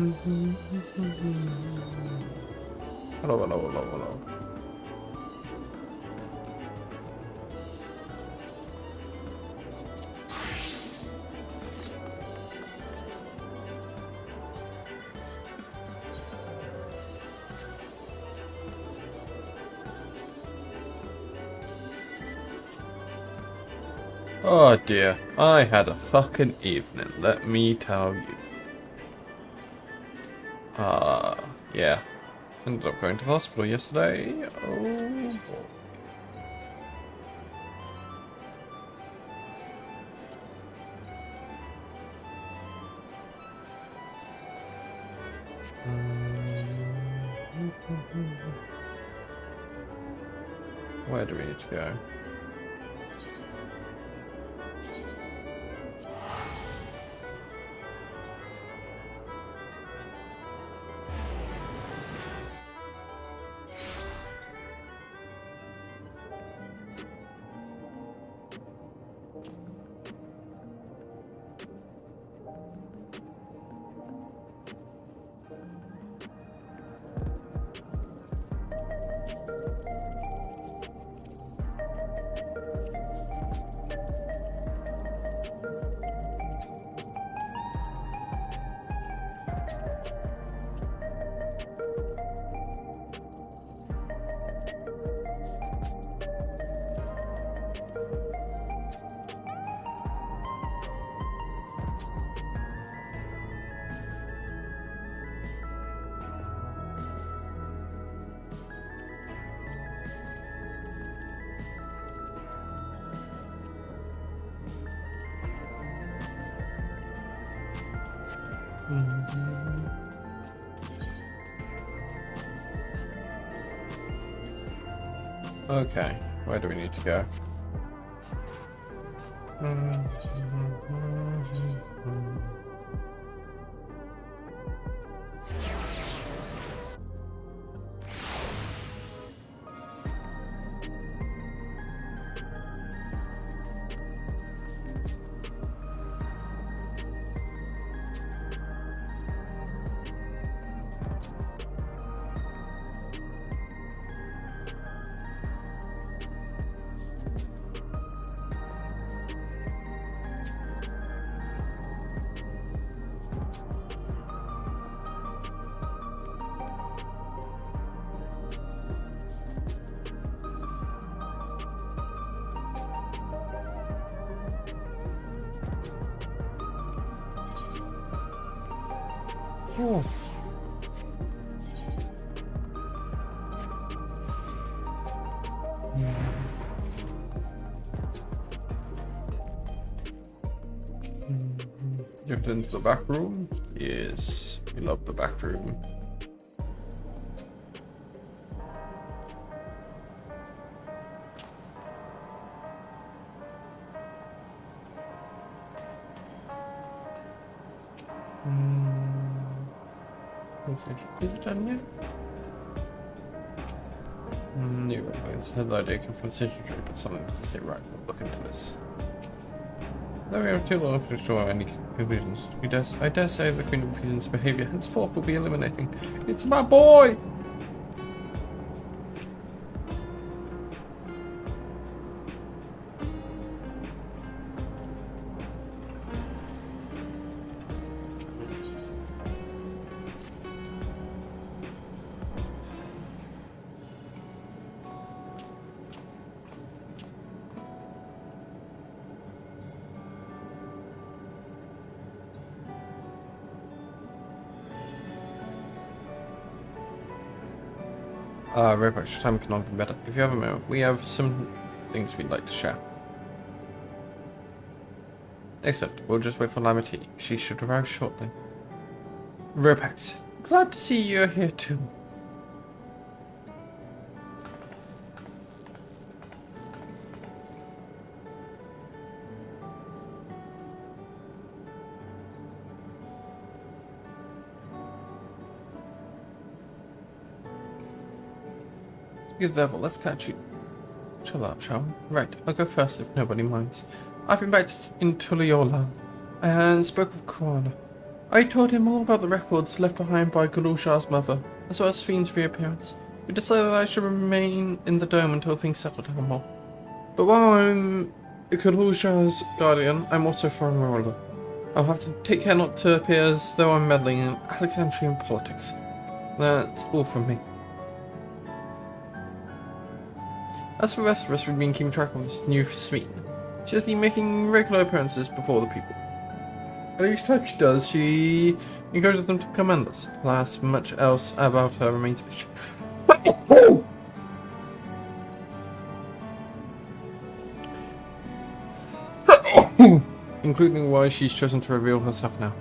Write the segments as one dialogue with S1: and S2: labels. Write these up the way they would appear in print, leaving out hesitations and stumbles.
S1: Hello, hello, hello, hello. Oh dear, I had a fucking evening, let me tell you. Yeah. Ended up going to the hospital yesterday. Oh boy. Where do we need to go? Okay, where do we need to go? Oh. Drift into the back room? Yes, we love the back room. Is it done yet? New replies. Hello, idea came from the central tree, but something doesn't say right. We'll look into this. Though we have too long to draw any conclusions, I dare say the Queen of Ephesians' behaviour henceforth will be eliminating. It's my boy! Robot, your time cannot be better. If you have a moment, we have some things we'd like to share. Except, we'll just wait for Lamity. She should arrive shortly. Ropax, glad to see you're here too. Good level, let's catch you. Chill out, shall we? Right, I'll go first if nobody minds. I've been back in Tuliola and spoke with Koala. I told him all about the records left behind by Galusha's mother, as well as Fiend's reappearance. We decided I should remain in the dome until things settled down more. But while I'm Galusha's guardian, I'm also foreign ruler. I'll have to take care not to appear as though I'm meddling in Alexandrian politics. That's all from me. As for the rest of us, we've been keeping track of this new Sveen. She has been making regular appearances before the people. And each time she does, she encourages them to commend us. Alas, much else about her remains a mystery. Including why she's chosen to reveal herself now.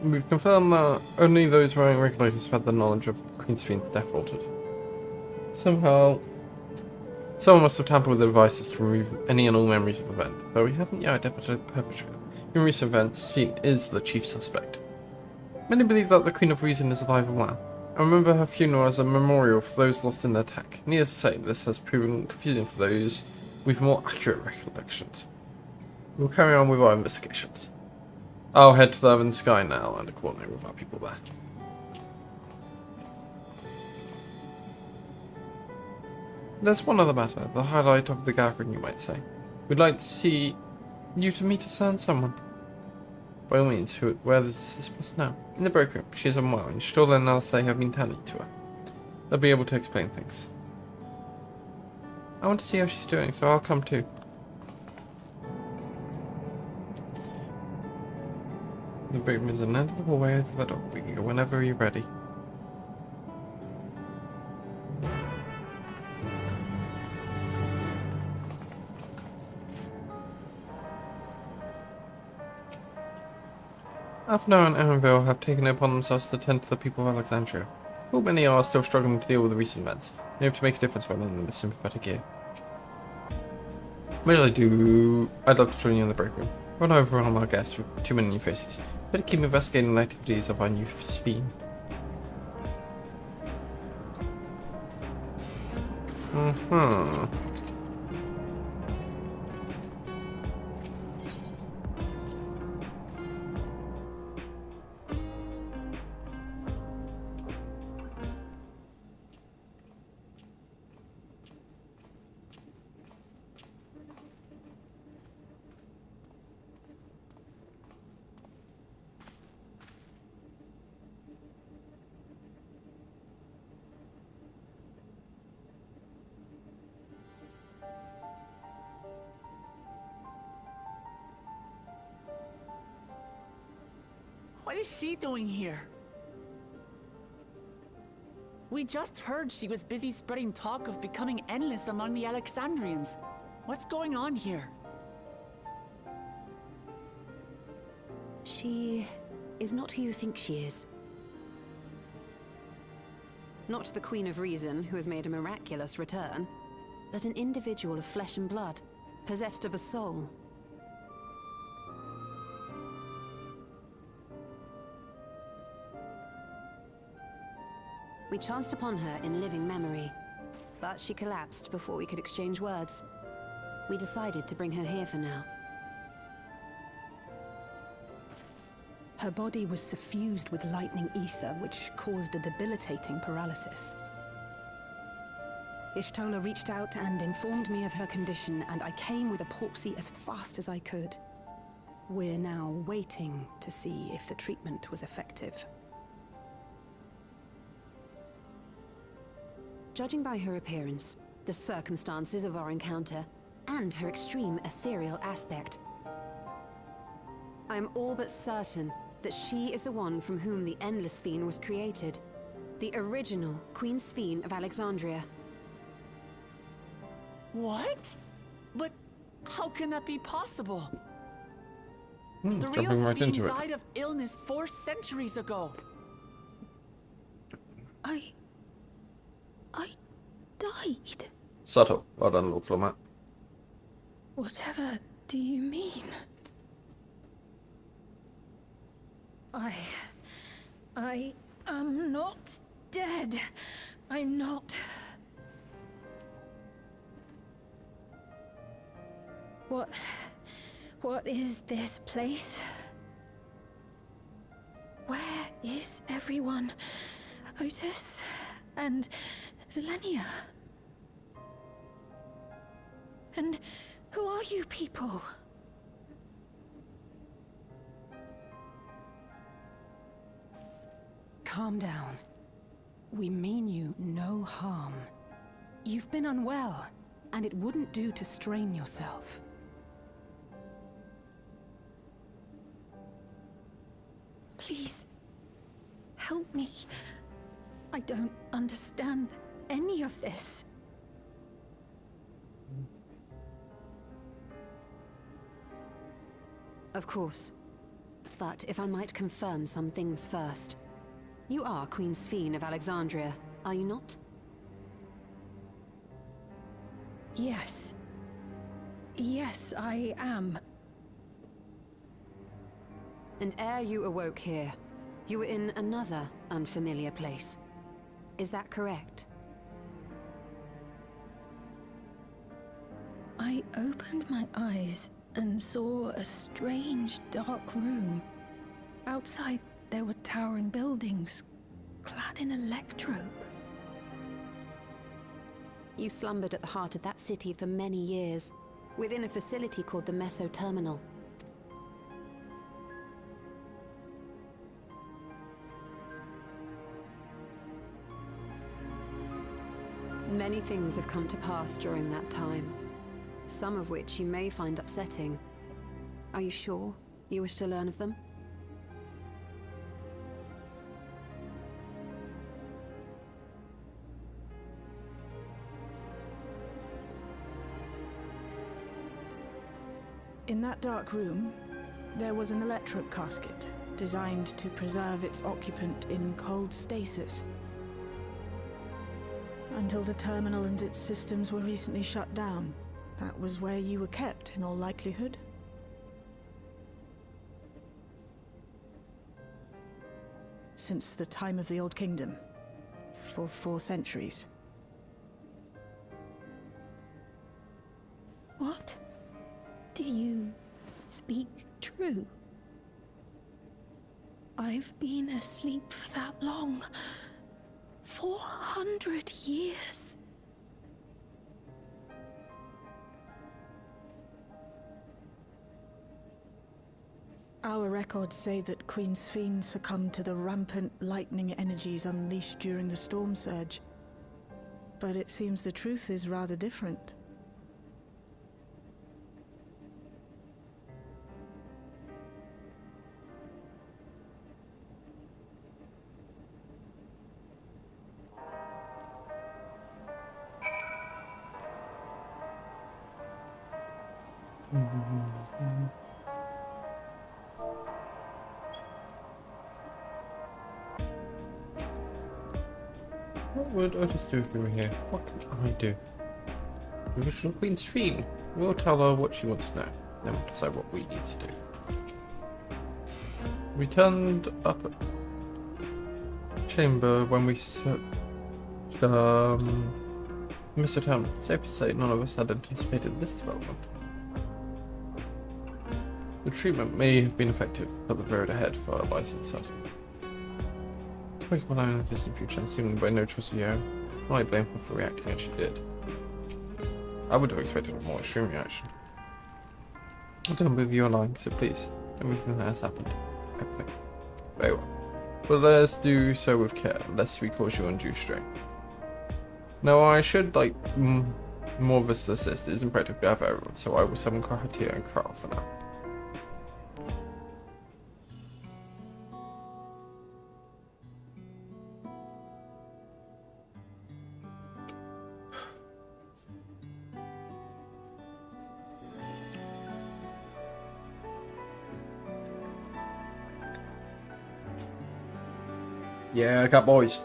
S1: We've confirmed that only those wearing regulators have had the knowledge of Queen Spheen's death altered. Somehow, someone must have tampered with the devices to remove any and all memories of the event, though we haven't yet identified the perpetrator. In recent events, Spheen is the chief suspect. Many believe that the Queen of Reason is alive and well. I remember her funeral as a memorial for those lost in the attack. Needless to say, this has proven confusing for those with more accurate recollections. We'll carry on with our investigations. I'll head to the Urban Sky now and coordinate with our people there. There's one other matter, the highlight of the gathering, you might say. We'd like to see you to meet a certain someone. By all means, where is this person now? In the break room. She is unwell, and Stoller and Alcé have been tending to her. They'll be able to explain things. I want to see how she's doing, so I'll come too. The break room is an end of the hallway over the door. We can go whenever you're ready. Alphinaud and Erenville have taken it upon themselves to tend to the people of Alexandria. Though many are still struggling to deal with the recent events, they hope to make a difference by lending them a sympathetic ear. What did I do? I'd love to join you in the break room. Run over on our guests with too many new faces. Better keep investigating the activities of our new Spheen.
S2: What is she doing here? We just heard she was busy spreading talk of becoming endless among the Alexandrians. What's going on here?
S3: She is not who you think she is. Not the Queen of Reason, who has made a miraculous return, but an individual of flesh and blood, possessed of a soul. We chanced upon her in living memory, but she collapsed before we could exchange words. We decided to bring her here for now.
S4: Her body was suffused with lightning ether, which caused a debilitating paralysis. Ishtola reached out and informed me of her condition, and I came with a Porksy as fast as I could. We're now waiting to see if the treatment was effective.
S3: Judging by her appearance, the circumstances of our encounter, and her extreme ethereal aspect, I am all but certain that she is the one from whom the Endless Spheen was created. The original Queen Spheen of Alexandria.
S2: What? But how can that be possible? The real
S1: Jumping right
S2: Spheen
S1: into it.
S2: died of illness 4 centuries ago.
S4: I died.
S1: Subtle. Well done, Lord Diplomat.
S4: Whatever do you mean? I am not dead. I'm not. What is this place? Where is everyone? Otis and Zelenia? And who are you people? Calm down. We mean you no harm. You've been unwell, and it wouldn't do to strain yourself. Please, help me. I don't understand any of this.
S3: Of course. But if I might confirm some things first. You are Queen Sphene of Alexandria, are you not?
S4: Yes. Yes, I am.
S3: And ere you awoke here, you were in another unfamiliar place. Is that correct?
S4: I opened my eyes and saw a strange, dark room. Outside, there were towering buildings, clad in electrope.
S3: You slumbered at the heart of that city for many years, within a facility called the Meso Terminal. Many things have come to pass during that time, some of which you may find upsetting. Are you sure you wish to learn of them?
S5: In that dark room, there was an electrope casket, designed to preserve its occupant in cold stasis. Until the terminal and its systems were recently shut down. That was where you were kept, in all likelihood. Since the time of the Old Kingdom. For 4 centuries.
S4: What? Do you speak true? I've been asleep for that long. 400 years.
S5: Our records say that Queen Sphene succumbed to the rampant lightning energies unleashed during the storm surge. But it seems the truth is rather different.
S1: What would Otis do if we were here? What can I do? The original Queen Sphene. We'll tell her what she wants to know, then we'll decide what we need to do. We turned up at chamber when we searched Mr. Town. Safe to say, none of us had anticipated this development. The treatment may have been effective, but the road ahead for our license hunting. Waking my eye in the distant future and seemingly by no choice of your own, I blame her for reacting as she did. I would have expected a more extreme reaction. I don't believe you are lying, so please, everything that has happened. Everything. Very well. But let's do so with care, lest we cause you undue strain. Now, I should like more of us assist. It is imperative to have everyone, so I will summon Krahatia and Kral for now. Yeah, I got boys.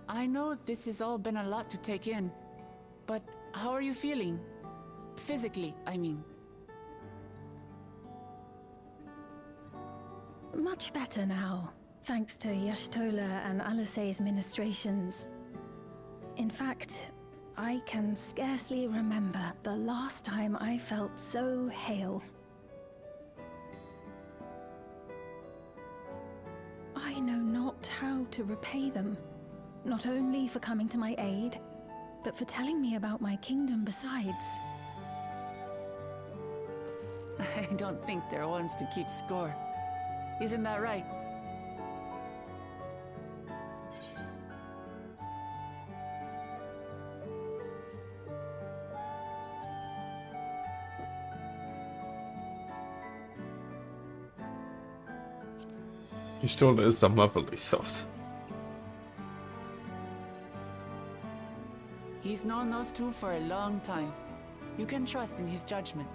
S2: I know this has all been a lot to take in, but how are you feeling? Physically, I mean.
S4: Much better now, thanks to Yashtola and Alisei's ministrations. In fact, I can scarcely remember the last time I felt so hale. I know not how to repay them, not only for coming to my aid, but for telling me about my kingdom besides.
S2: I don't think they're ones to keep score. Isn't that right?
S1: You still is the motherly sort.
S2: He's known those two for a long time. You can trust in his judgment.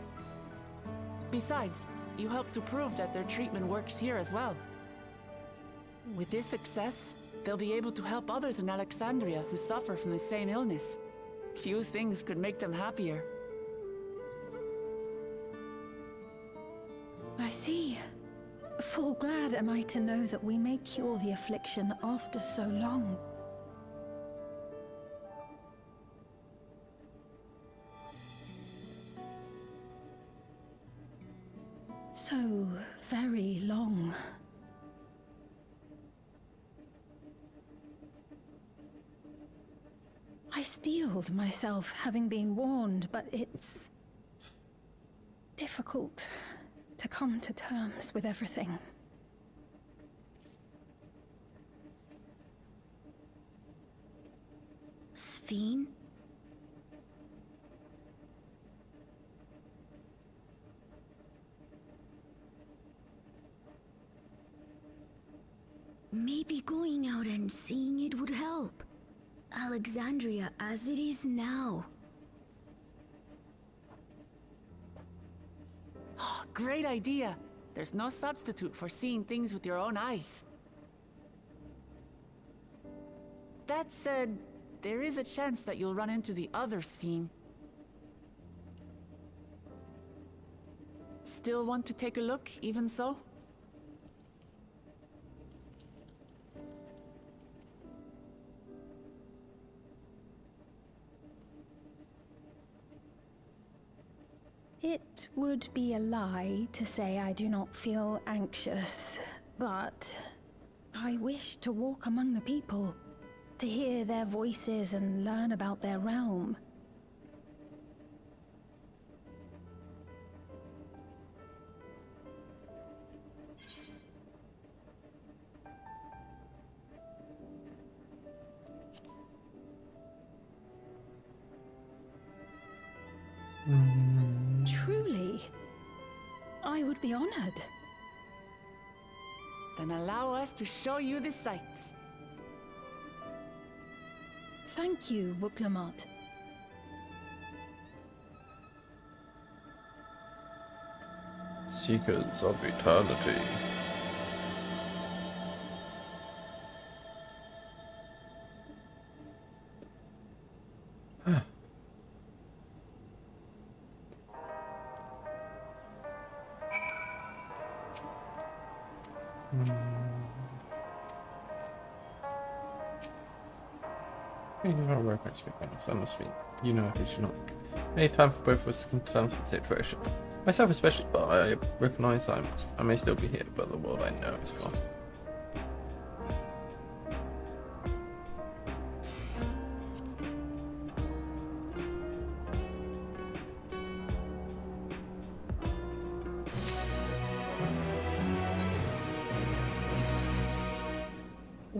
S2: Besides, you helped to prove that their treatment works here as well. With this success, they'll be able to help others in Alexandria who suffer from the same illness. Few things could make them happier.
S4: I see. Full glad am I to know that we may cure the affliction after so long. So very long. I steeled myself, having been warned, but it's difficult to come to terms with everything.
S6: Sphene? Maybe going out and seeing it would help. Alexandria as it is now.
S2: Oh, great idea! There's no substitute for seeing things with your own eyes. That said, there is a chance that you'll run into the other Sphene. Still want to take a look, even so?
S4: It would be a lie to say I do not feel anxious, but I wish to walk among the people, to hear their voices and learn about their realm. Truly, I would be honored.
S2: Then allow us to show you the sights.
S4: Thank you, Wuklamat.
S1: Seekers of Eternity. You don't work much for us, honestly. You know it is not. Any time for both of us to come to terms with the situation. Myself especially, but I recognize I may still be here, but the world I know is gone.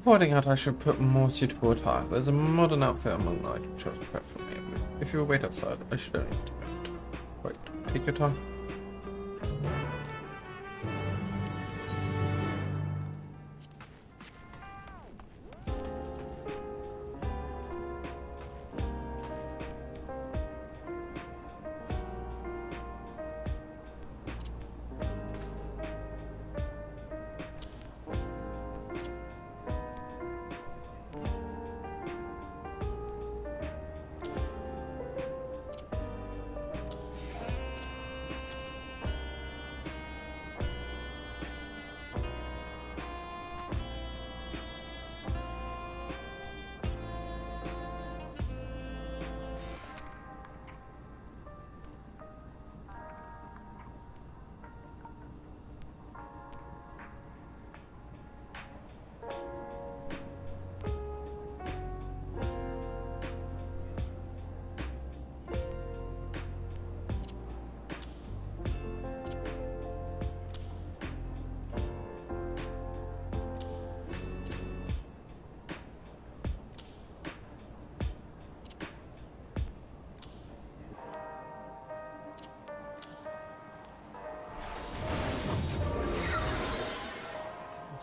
S1: Pointing out I should put more suitable attire. There's a modern outfit among the items chosen preferably. If you will wait outside, I should only do it. Wait, take your time.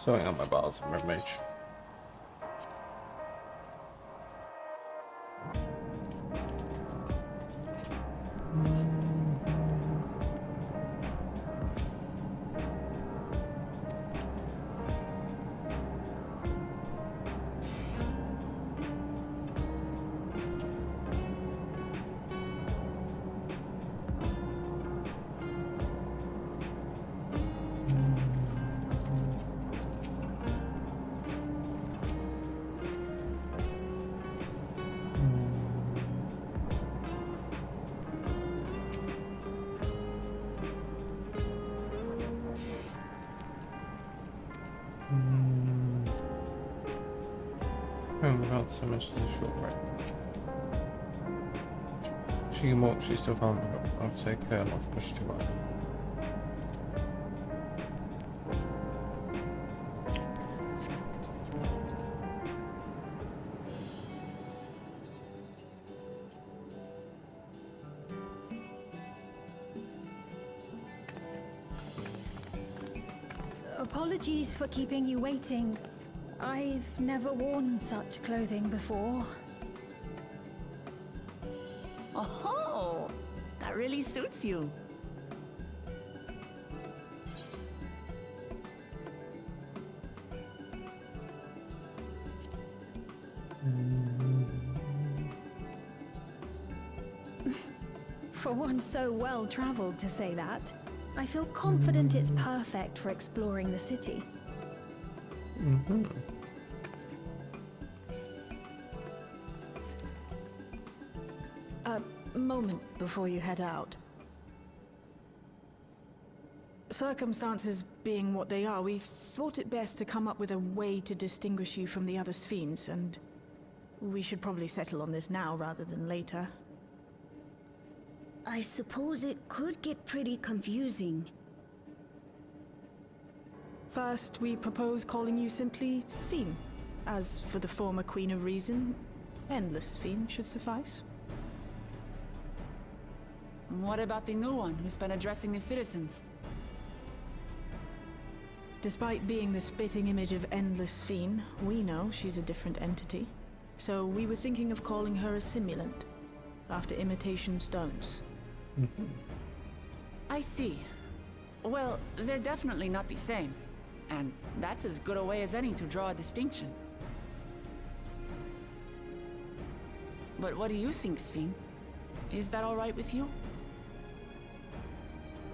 S1: Sorting out my battles and red mage. Without so much as a short break. She can walk, she's still fine, but I'd say clear not to push too hard.
S4: Apologies for keeping you waiting. I've never worn such clothing before.
S2: Oh, that really suits you.
S4: For one so well-traveled to say that, I feel confident it's perfect for exploring the city.
S1: Mm-hmm.
S5: A moment before you head out. Circumstances being what they are, we thought it best to come up with a way to distinguish you from the other Sphenes, and we should probably settle on this now rather than later.
S6: I suppose it could get pretty confusing.
S5: First, we propose calling you simply Sphene. As for the former Queen of Reason, Endless Sphene should suffice.
S2: What about the new one who's been addressing the citizens?
S5: Despite being the spitting image of Endless Sphene, we know she's a different entity. So we were thinking of calling her a simulant, after imitation stones.
S1: Mm-hmm.
S2: I see. Well, they're definitely not the same. And that's as good a way as any to draw a distinction. But what do you think, Sphene? Is that all right with you?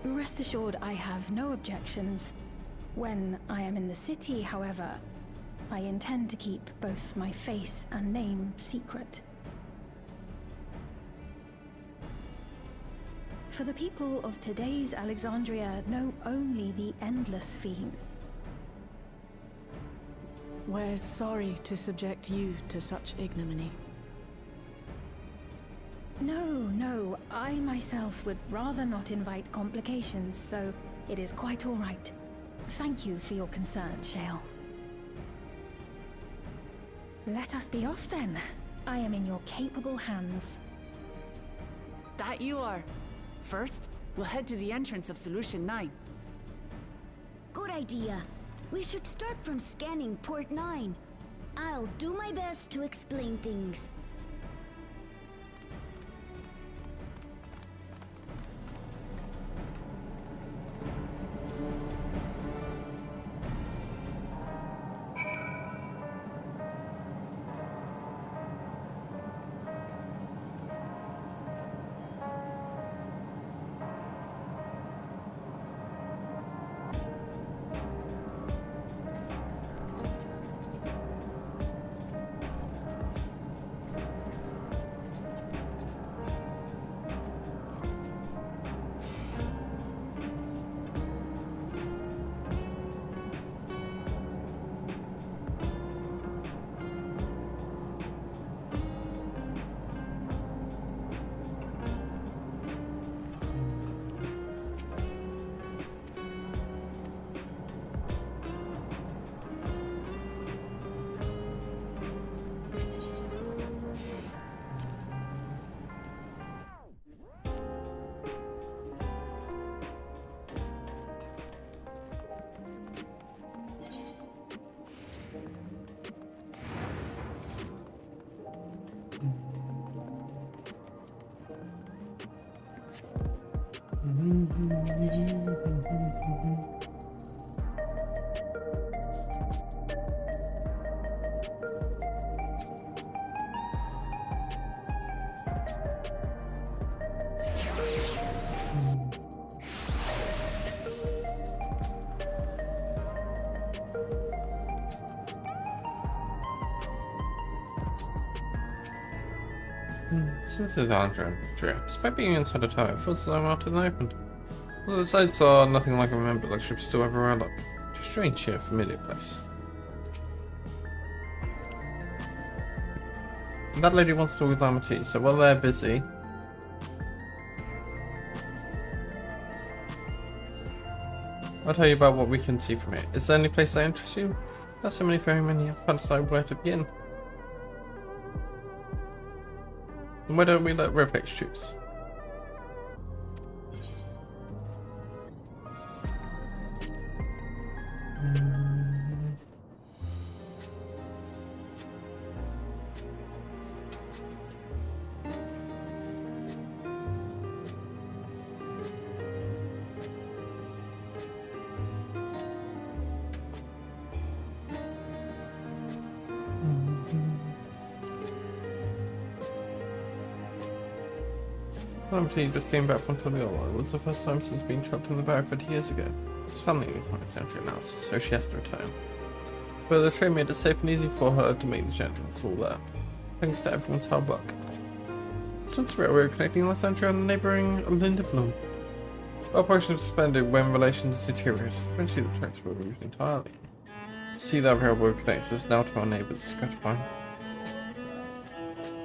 S4: Rest assured, I have no objections. When I am in the city, however, I intend to keep both my face and name secret. For the people of today's Alexandria know only the Endless Sphene.
S5: We're sorry to subject you to such ignominy.
S4: No, I myself would rather not invite complications, so it is quite all right. Thank you for your concern, Shale. Let us be off then. I am in your capable hands.
S2: That you are. First, we'll head to the entrance of Solution 9.
S6: Good idea. We should start from scanning Port 9. I'll do my best to explain things.
S1: So this is Andrea. Despite being inside a tower, it feels as though I'm out in the open. Well, the sights are nothing like I remember, like ships still have around up. It's a strange yet familiar place. That lady wants to with my tea, so while they're busy, I'll tell you about what we can see from here. Is there any place that interests you? There's so many ferrymen, I've had to decide where to begin. Then why don't we let Ropex choose? He just came back from Toliolo. It was the first time since being trapped in the barrack 30 years ago. His family quite century now, so she has to return. But the train made it safe and easy for her to make the journey. It's all there. Thanks to everyone's hard work. This one's the railroad connecting Lathantia and the neighbouring Lindeblum. Operation was suspended when relations deteriorated. Eventually the tracks were removed entirely. To see that railroad connects us now to our neighbours is gratifying.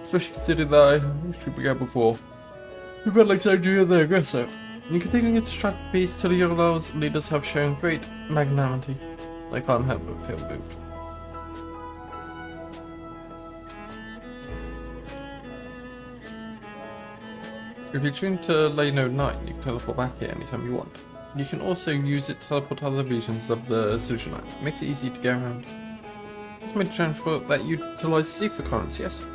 S1: Especially considering that history began before. We felt like Alexandria the aggressor. In continuing to strike the peace, Toliolo's leaders have shown great magnanimity. I can't help but feel moved. If you tune to Lane 09, you can teleport back here anytime you want. You can also use it to teleport to other regions of the solution line. It makes it easy to get around. It's made a transport that utilises ether currents, yes.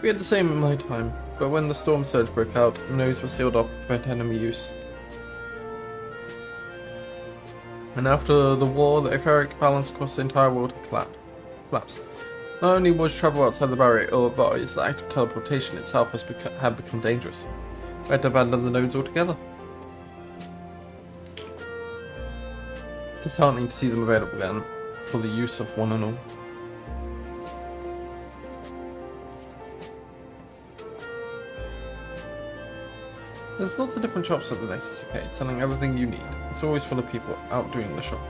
S1: We had the same in my time, but when the storm surge broke out, the nodes were sealed off to prevent enemy use. And after the war, the etheric balance across the entire world had collapsed. Not only was travel outside the barrier ill-advised, the act of teleportation itself had become dangerous. We had to abandon the nodes altogether. Disheartening to see them available again for the use of one and all. There's lots of different shops at the Nexus Arcade, selling everything you need. It's always full of people out doing the shop.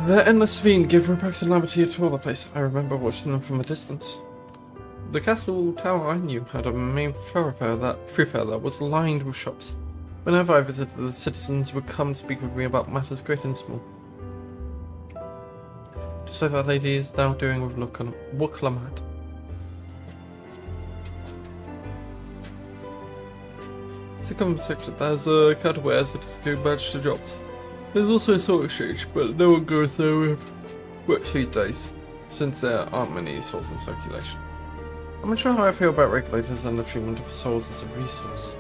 S1: The Endless Fiend gave Ropex and Lamberty a tour of the place. I remember watching them from a distance. The castle tower I knew had a main thoroughfare that was lined with shops. Whenever I visited, the citizens would come speak with me about matters great and small. Just like that lady is now doing with Wuklamat. It's a common sector that has a counterware certificate badge to jobs. There's also a soul exchange, but no one goes there with work these days, since there aren't many souls in circulation. I'm not sure how I feel about regulators and the treatment of souls as a resource.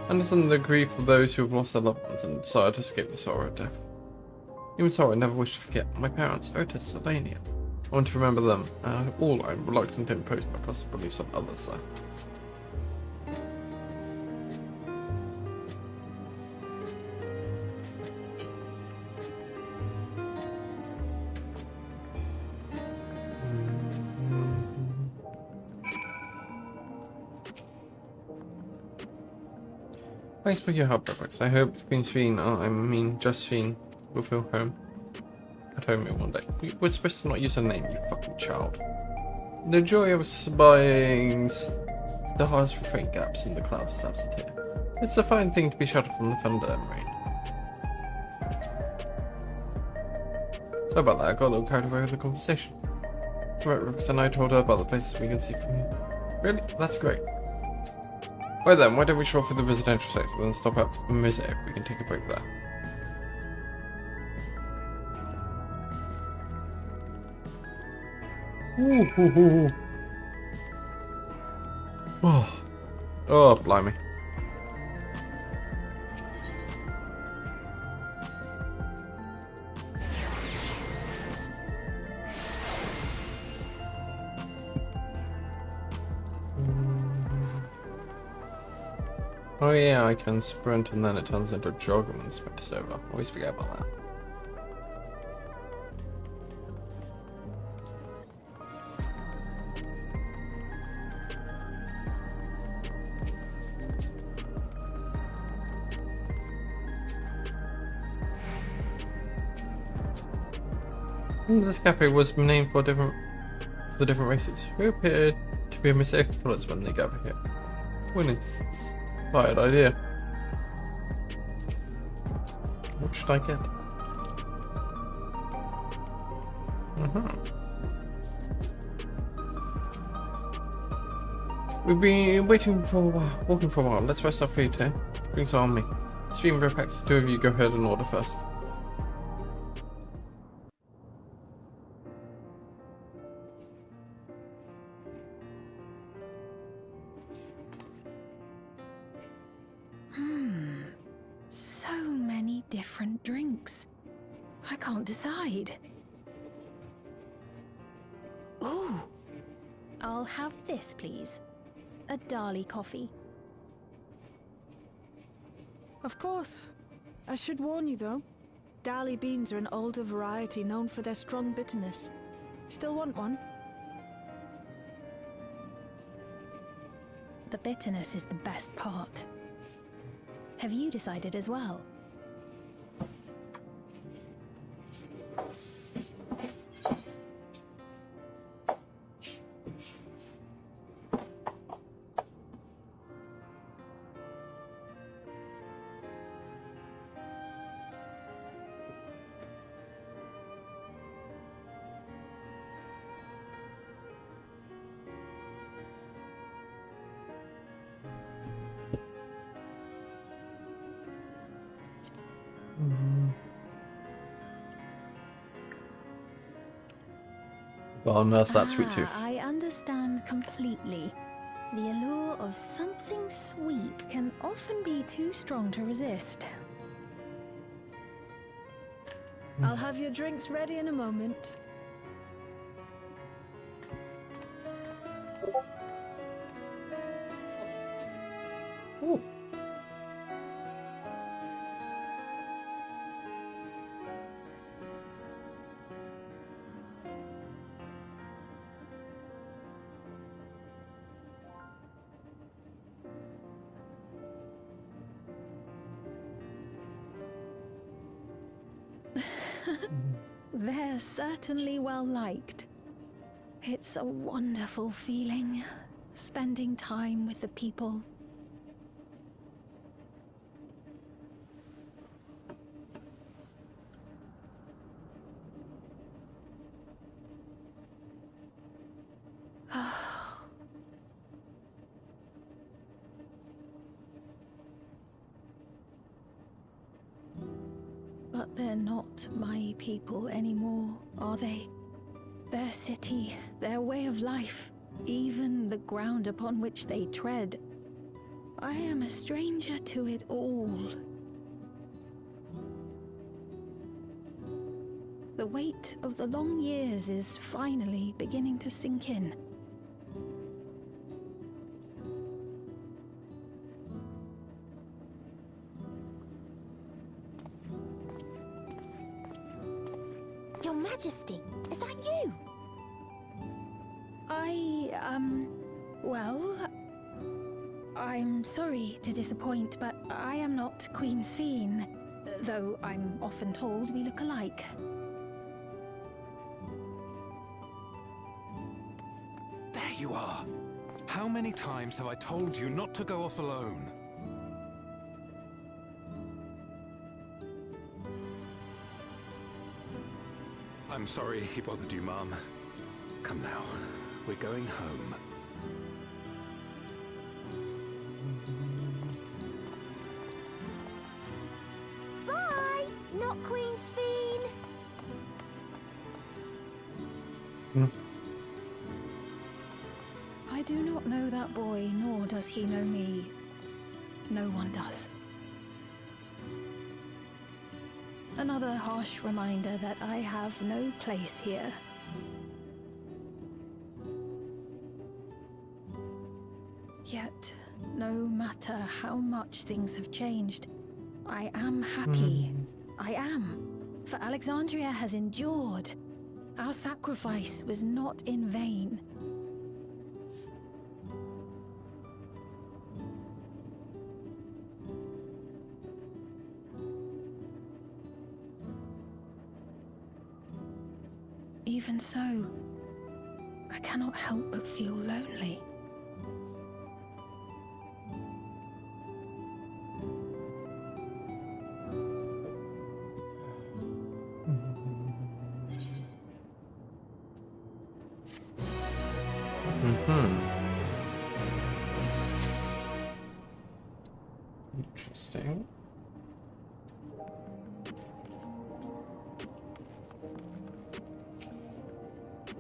S1: I understand the grief of those who have lost their loved ones and desire to escape the sorrow of death. Even so, I never wish to forget my parents, Otis and Elenia. I want to remember them, and all I'm reluctant to impose my personal beliefs on others there. Thanks for your help, Ropex. I hope Queen's Fiend, Josephine, will feel at home here one day. We're supposed to not use her name, you fucking child. The joy of spying the hardest refrain gaps in the clouds is absent here. It's a fine thing to be sheltered from the thunder and rain. Sorry about that, I got a little carried away with the conversation. It's right, Ropex and I told her about the places we can see from here. Really? That's great. Well then, why don't we stroll through the residential sector and stop at the mosaic? We can take a break there. Ooh. Oh, blimey. Oh yeah, I can sprint and then it turns into a jog and then sprint is over. Always forget about that. This cafe was named for the different races who appeared to be a mistake of colours when they gather here. When it's inspired idea. What should I get? We've been waiting for a while, walking for a while. Let's rest our feet here. Drinks are on me. Stream packs, two of you go ahead and order first.
S4: So many different drinks. I can't decide. Ooh. I'll have this, please. A Dali coffee.
S5: Of course. I should warn you though. Dali beans are an older variety known for their strong bitterness. Still want one?
S4: The bitterness is the best part. Have you decided as well?
S1: Gotta nurse that sweet tooth.
S4: I understand completely. The allure of something sweet can often be too strong to resist.
S5: I'll have your drinks ready in a moment.
S1: Ooh.
S4: They're certainly well liked. It's a wonderful feeling, spending time with the people. But they're not my people anymore, are they? Their city, their way of life, even the ground upon which they tread. I am a stranger to it all. The weight of the long years is finally beginning to sink in.
S6: Your Majesty, is that you?
S4: Well, I'm sorry to disappoint, but I am not Queen Sphene, though I'm often told we look alike.
S7: There you are. How many times have I told you not to go off alone? I'm sorry he bothered you, Mom. Come now, we're going home.
S6: Bye, not Queen Sphene.
S4: I do not know that boy, nor does he know me. No one does. Another harsh reminder that I have no place here. Yet, no no matter how much things have changed, I am happy. I am. For Alexandria has endured. Our sacrifice was not in vain. Even so, I cannot help but feel lonely.
S1: Interesting.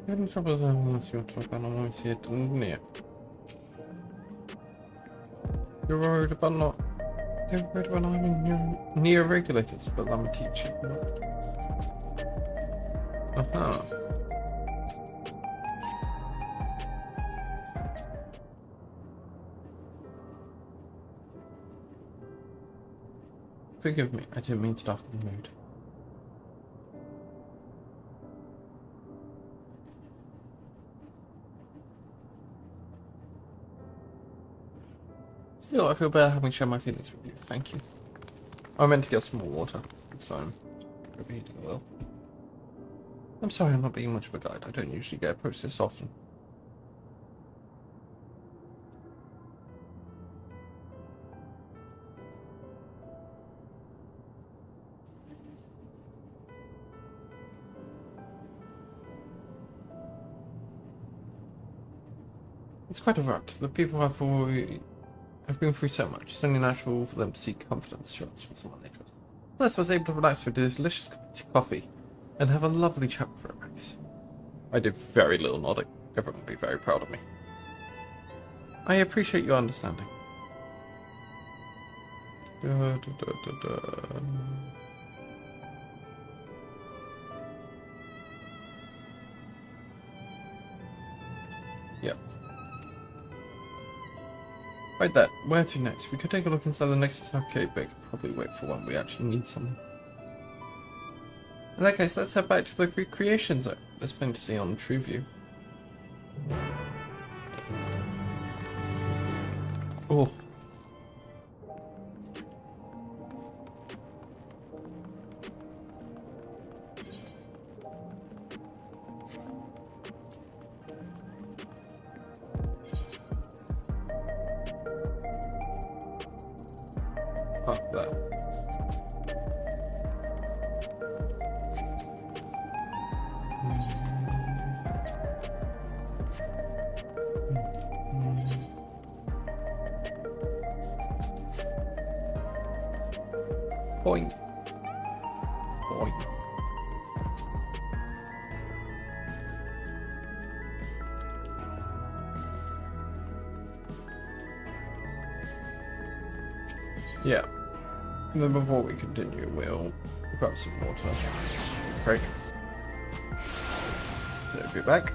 S1: Any troubles unless you talk about noise here near. You're worried about not having near regulators, but I'm a teacher. Uh-huh. Forgive me, I didn't mean to darken the mood. Still, I feel better having shared my feelings with you. Thank you. I meant to get some more water, because I'm overheating a little. I'm sorry I'm not being much of a guide. I don't usually get approached this often. It's quite a rut. The people have been through so much. It's only natural for them to seek confidence from someone they trust. Plus, I was able to relax with a delicious coffee and have a lovely chat with Rex. I did very little nodding. Everyone would be very proud of me. I appreciate your understanding. Yep. Right there, where to next? We could take a look inside the Nexus arcade, but could probably wait for when we actually need something. In that case, let's head back to the recreation zone. There's plenty to see on True View. Oh. Up there. Boing. Boing. Yeah. And then before we continue, we'll grab some water. Break. So be back.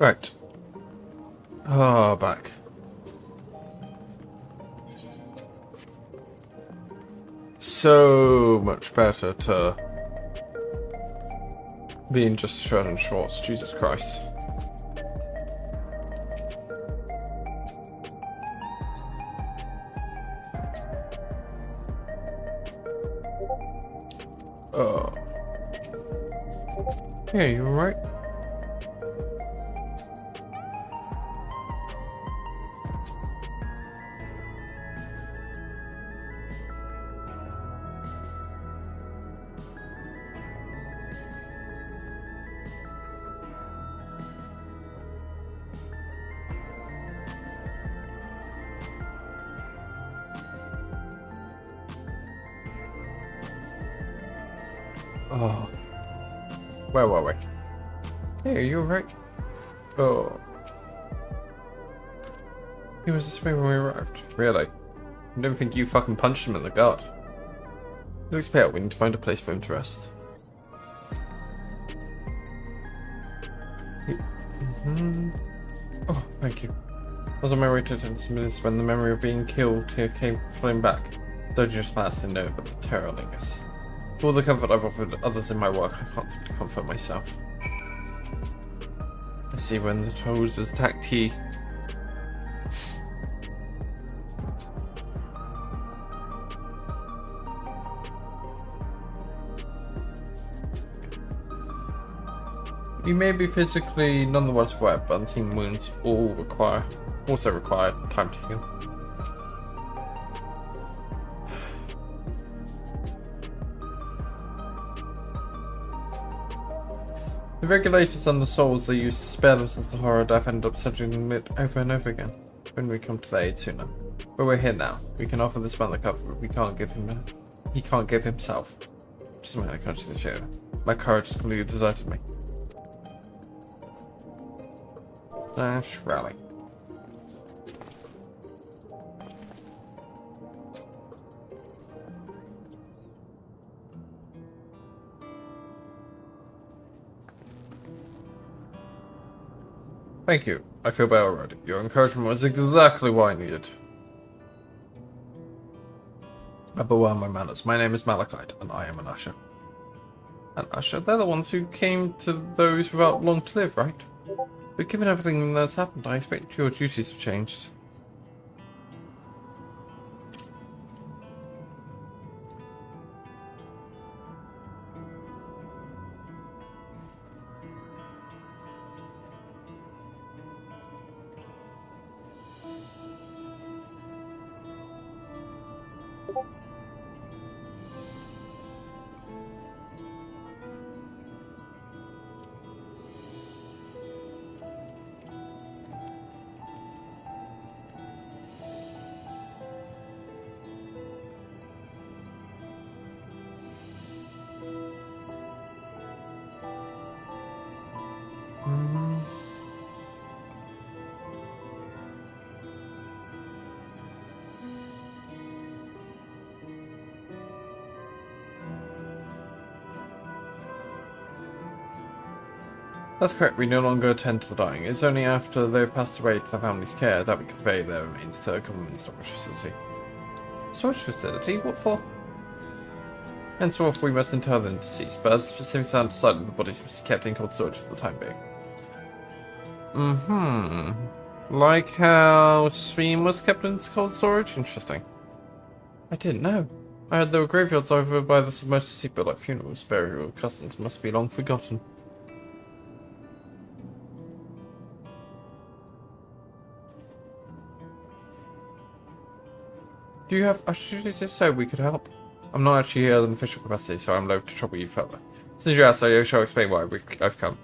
S1: Right. Ah, back. So much better to being just shirt and shorts. Jesus Christ. Oh. Yeah, you alright? Oh. Where were we? Hey, you're right. Oh. He was this way when we arrived. Really? I don't think you fucking punched him in the gut. He looks pale. We need to find a place for him to rest. Oh, thank you. I was on my way to this minutes when the memory of being killed here came flooding back. Though just fast and know, but the terror lingers. For all the comfort I've offered others in my work, I can't seem to comfort myself. I see when the toes is attacked he. You may be physically none the worse for it, but unseen wounds also require time to heal. The regulators and the souls they use to spare themselves the horror of death end up subjecting it over and over again when we come to their aid sooner. But we're here now. We can offer this man the comfort we can't give him. He can't give himself. Just a minute, I can't see the show. My courage has completely deserted me. Rally. Thank you. I feel better already. Your encouragement was exactly what I needed. But beware my manners. My name is Malachite, and I am an usher. An usher? They're the ones who came to those without long to live, right? But given everything that's happened, I expect your duties have changed. That's correct, we no longer attend to the dying. It's only after they've passed away to their family's care that we convey their remains to a government storage facility. Storage facility? What for? Henceforth, we must inter the deceased, but as specifics are decided, the bodies must be kept in cold storage for the time being. Like how Svein was kept in cold storage? Interesting. I didn't know. I heard there were graveyards over by the submerged sea, but like funerals, burial customs must be long forgotten. Do you have ushers so we could help? I'm not actually here in an official capacity, so I'm loath to trouble you further. Since you asked, I shall explain why I've come.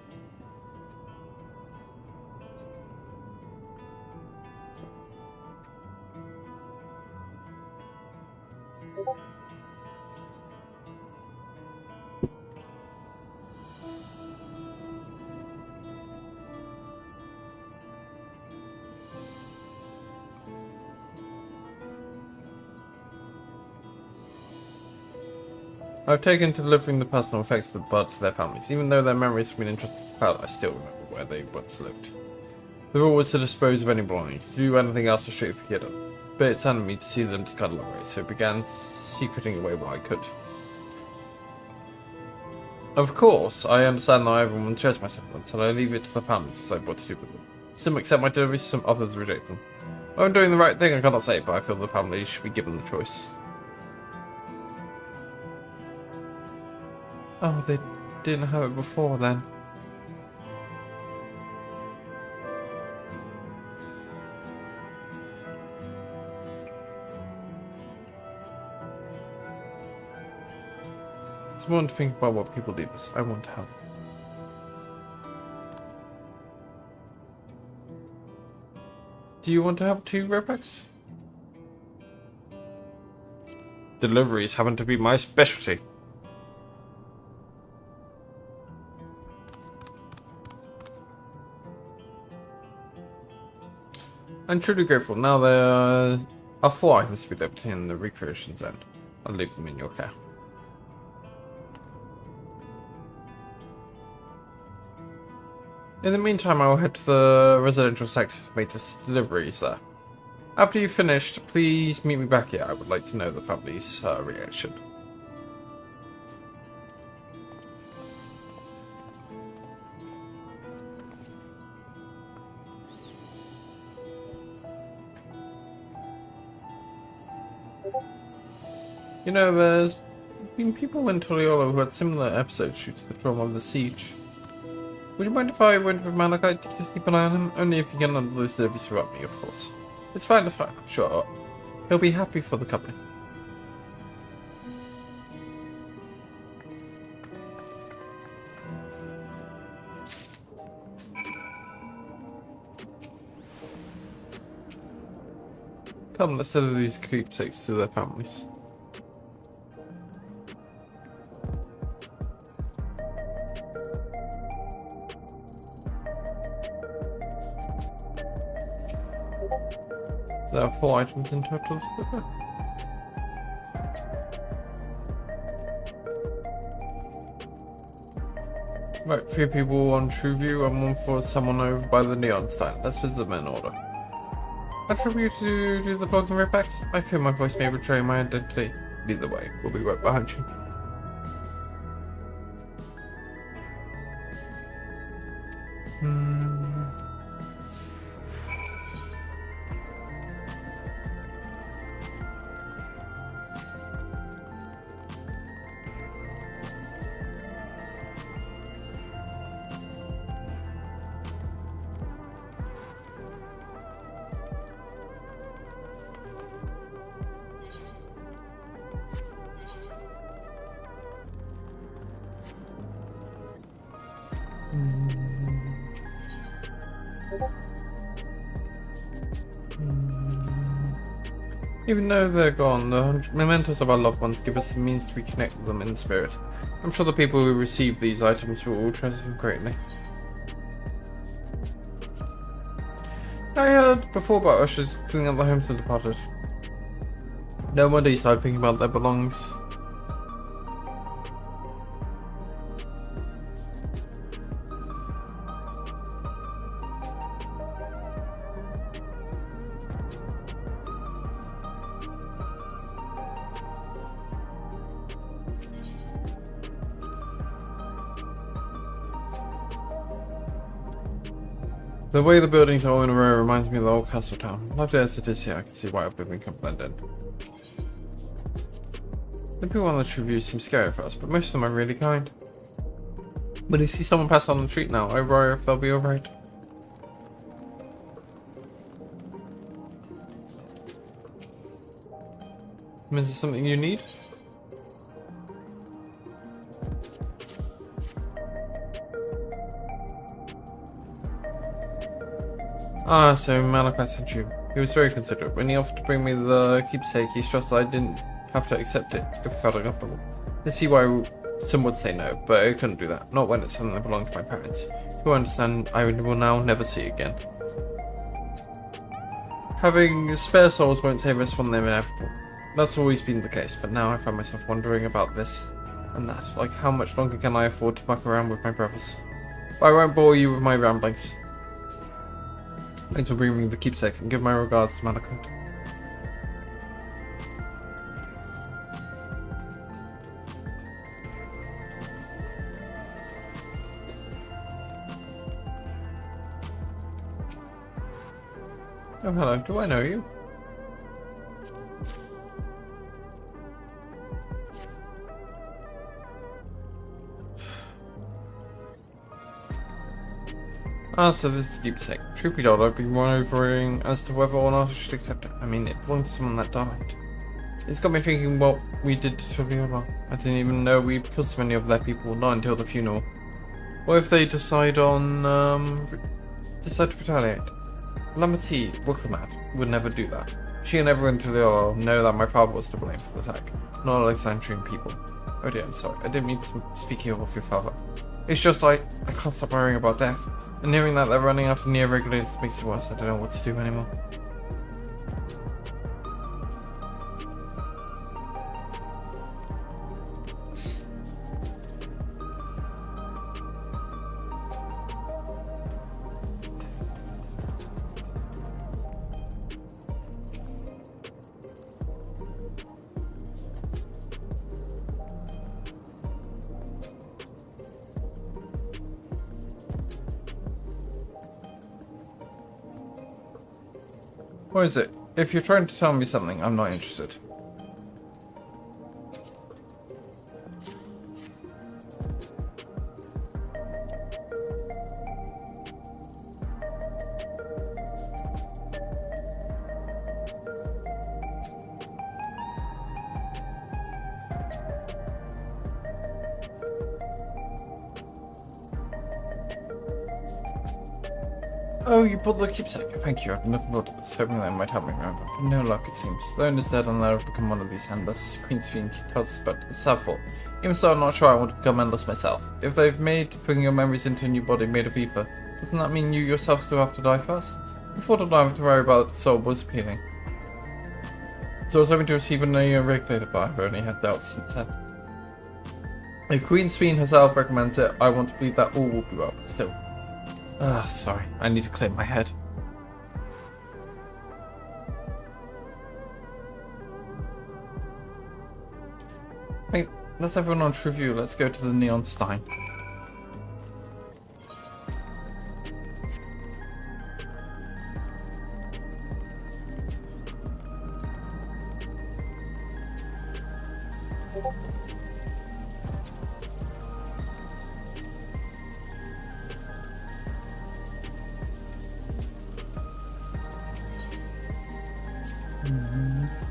S1: I've taken to delivering the personal effects of the blood to their families. Even though their memories have been entrusted to the palette, I still remember where they once lived. The rule was to dispose of any belongings, to do anything else to strictly forget them. But it saddened me to see them discarded away, so I began secreting away what I could. Of course, I understand that everyone shares my sentiments, and I leave it to the families to decide what to do with them. Some accept my deliveries, some others reject them. If I'm doing the right thing, I cannot say, but I feel the families should be given the choice. Oh, they didn't have it before then. It's important to think about what people leave us. I want to help. Do you want to help too, Robex? Deliveries happen to be my specialty. I'm truly grateful. Now there are 4 items to be left in the recreation zone. I'll leave them in your care. In the meantime, I will head to the residential sector to make this deliveries there. After you've finished, please meet me back here. I would like to know the family's reaction. You know, there's been people in Toliolo who had similar episodes due to the trauma of the siege. Would you mind if I went with Malachite to just keep an eye on him? Only if you can handle those deliveries without me, of course. It's fine, I'm sure. He'll be happy for the company. Come, let's sell these keepsakes to their families. There are 4 items in total. Right, 3 people on TrueView and 1 for someone over by the neon stand. Let's visit them in order. I'd for you to do the vlogs and repacks. I fear my voice may betray my identity. Either way, we'll be right behind you. Even though they're gone, the mementos of our loved ones give us the means to reconnect with them in spirit. I'm sure the people who receive these items will all treasure them greatly. I heard before about ushers cleaning up the homes of the departed. No wonder you started thinking about their belongings. The way the buildings are all in a row reminds me of the old castle town. Lovely as it is here, I can see why a building can blend in. The people on the TrueView seem scary for us, but most of them are really kind. When you see someone pass on the street now, I worry if they'll be alright. Is there something you need? Ah, so Malachi sent you. He was very considerate. When he offered to bring me the keepsake, he stressed that I didn't have to accept it if I felt uncomfortable. I see why some would say no, but I couldn't do that. Not when it's something that belonged to my parents, who I understand I will now never see again. Having spare souls won't save us from the inevitable. That's always been the case, but now I find myself wondering about this and that. Like, how much longer can I afford to muck around with my brothers? But I won't bore you with my ramblings. Thanks for bringing me the keepsake, and give my regards to Malachite. Oh, hello. Do I know you? Ah, so this is keepsake. Truth be told, I've been wondering as to whether or not I should accept it. I mean, it belonged to someone that died. It's got me thinking what we did to Toliolo. I didn't even know we'd killed so many of their people, not until the funeral. What if they decide to retaliate? Lamati, Wookamat, would never do that. She and everyone in Toliolo know that my father was to blame for the attack, not Alexandrian people. Oh dear, I'm sorry. I didn't mean to speak ill of your father. It's just I can't stop worrying about death. And hearing that they're running after neo-regulators makes it worse. I don't know what to do anymore. What is it? If you're trying to tell me something, I'm not interested. Oh, you bought the keepsake. Thank you. I've been looking forward to this, hoping that might help me remember. But no luck, it seems. Lone is dead and I've become one of these endless. Queen's Fiend tells us, but it's sadful. Even so, I'm not sure I want to become endless myself. If they've made putting your memories into a new body made of ether, doesn't that mean you yourself still have to die first? Before not having to worry about the soul was appealing. So I was hoping to receive a neo-regulated, but I've only had doubts since then. If Queen's Fiend herself recommends it, I want to believe that all will be well, but still. Sorry. I need to clear my head. Wait, that's everyone on True. Let's go to the Neon Stein.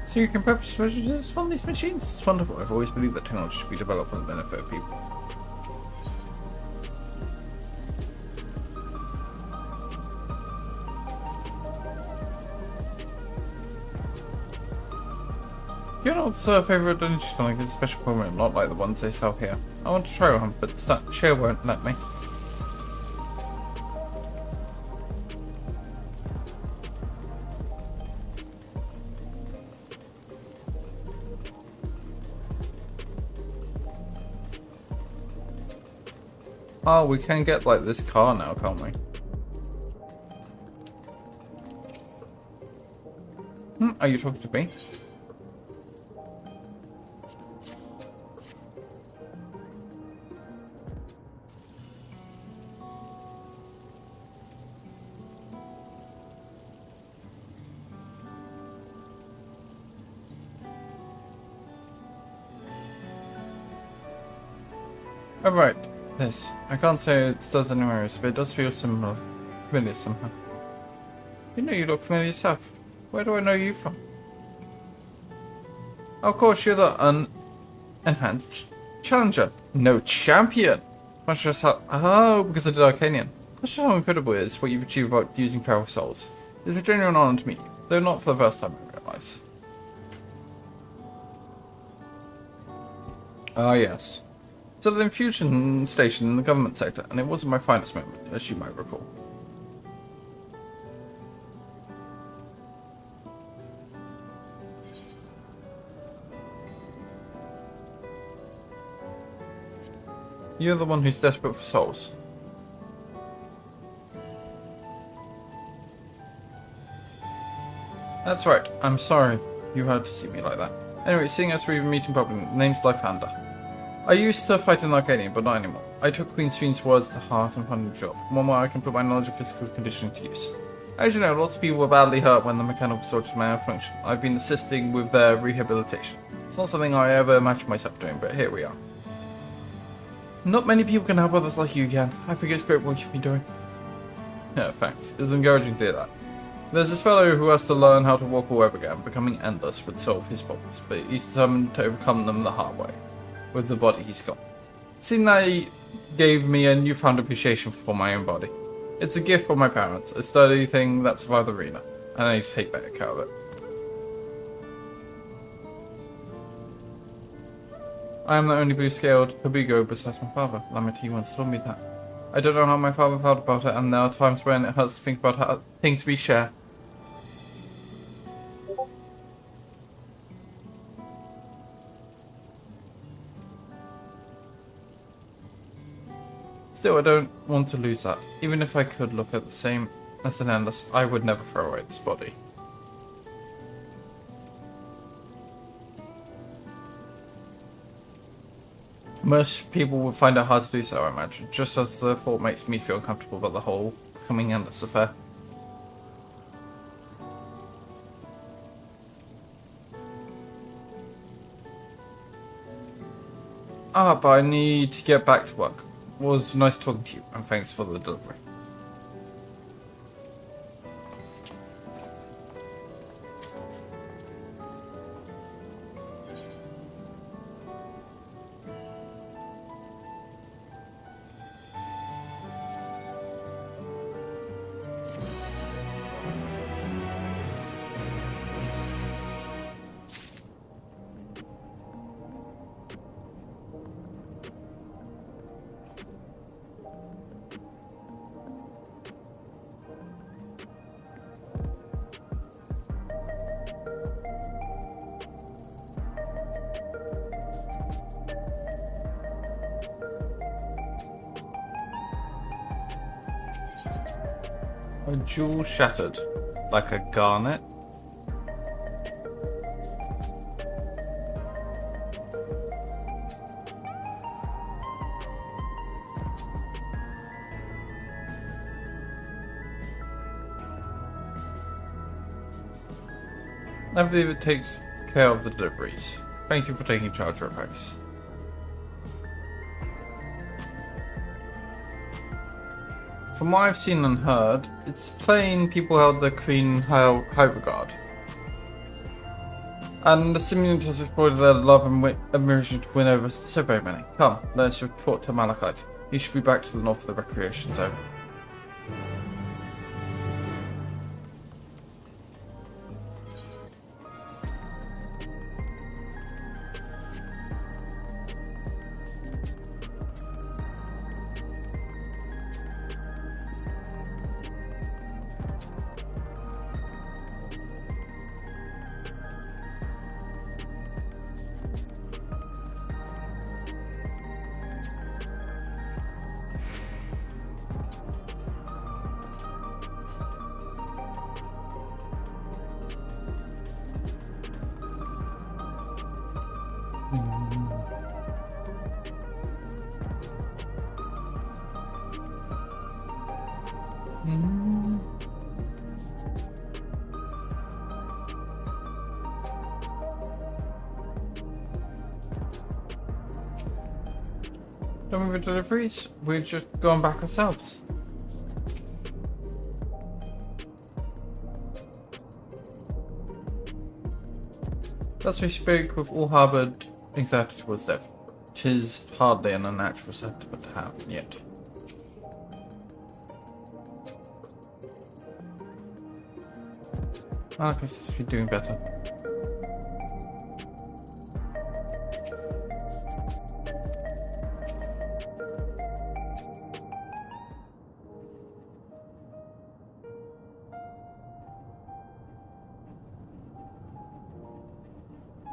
S1: So you can purchase messages from these machines? It's wonderful. I've always believed that technology should be developed for the benefit of people. You know what's favorite energy tonic is a special program, not like the ones they sell here. I want to try one, but Share won't let me. Oh, we can get like this car now, can't we? Are you talking to me? Alright. This. I can't say it does anywhere else, but it does feel familiar somehow. You know you look familiar yourself. Where do I know you from? Of course, you're the enhanced challenger. No champion! Much just how— oh, because I did Arcanian. That's just how incredible it is what you've achieved without using feral souls. It's a genuine honor to meet you, though not for the first time, I realise. Ah, yes. It's at the infusion station in the government sector, and it wasn't my finest moment, as you might recall. You're the one who's desperate for souls. That's right, I'm sorry you had to see me like that. Anyway, seeing as we've been meeting publicly, the name's Lysander. I used to fight in Arcadian, but not anymore. I took Queen's Fiend's words to heart and found a job, one where I can put my knowledge of physical conditioning to use. As you know, lots of people were badly hurt when the mechanical soldiers malfunction. I've been assisting with their rehabilitation. It's not something I ever imagined myself doing, but here we are. Not many people can help others like you can. I think it's great what you've been doing. Yeah, thanks. It's encouraging to hear that. There's this fellow who has to learn how to walk a web again. Becoming endless would solve his problems, but he's determined to overcome them the hard way. With the body he's got. Seeing that he gave me a newfound appreciation for my own body. It's a gift from my parents, a sturdy thing that survived the arena, and I need to take better care of it. I am the only blue-scaled Habigo besides my father. Lamity once told me that. I don't know how my father felt about it, and there are times when it hurts to think about how things we share. Still, I don't want to lose that. Even if I could look at the same as an endless, I would never throw away this body. Most people would find it hard to do so, I imagine, just as the thought makes me feel uncomfortable about the whole becoming endless affair. But I need to get back to work. It was nice talking to you, and thanks for the delivery. A jewel shattered, like a garnet. I believe it takes care of the deliveries. Thank you for taking charge, Repex. From what I've seen and heard, it's plain people held the Queen in high regard. And the simulators exploited their love and admiration to win over so very many. Come, let's report to Malachite. He should be back to the north of the recreation zone. Done with the deliveries, we're just going back ourselves. Thus we speak with all harboured anxiety towards death. 'Tis hardly an unnatural sentiment to have yet. I guess it's been doing better.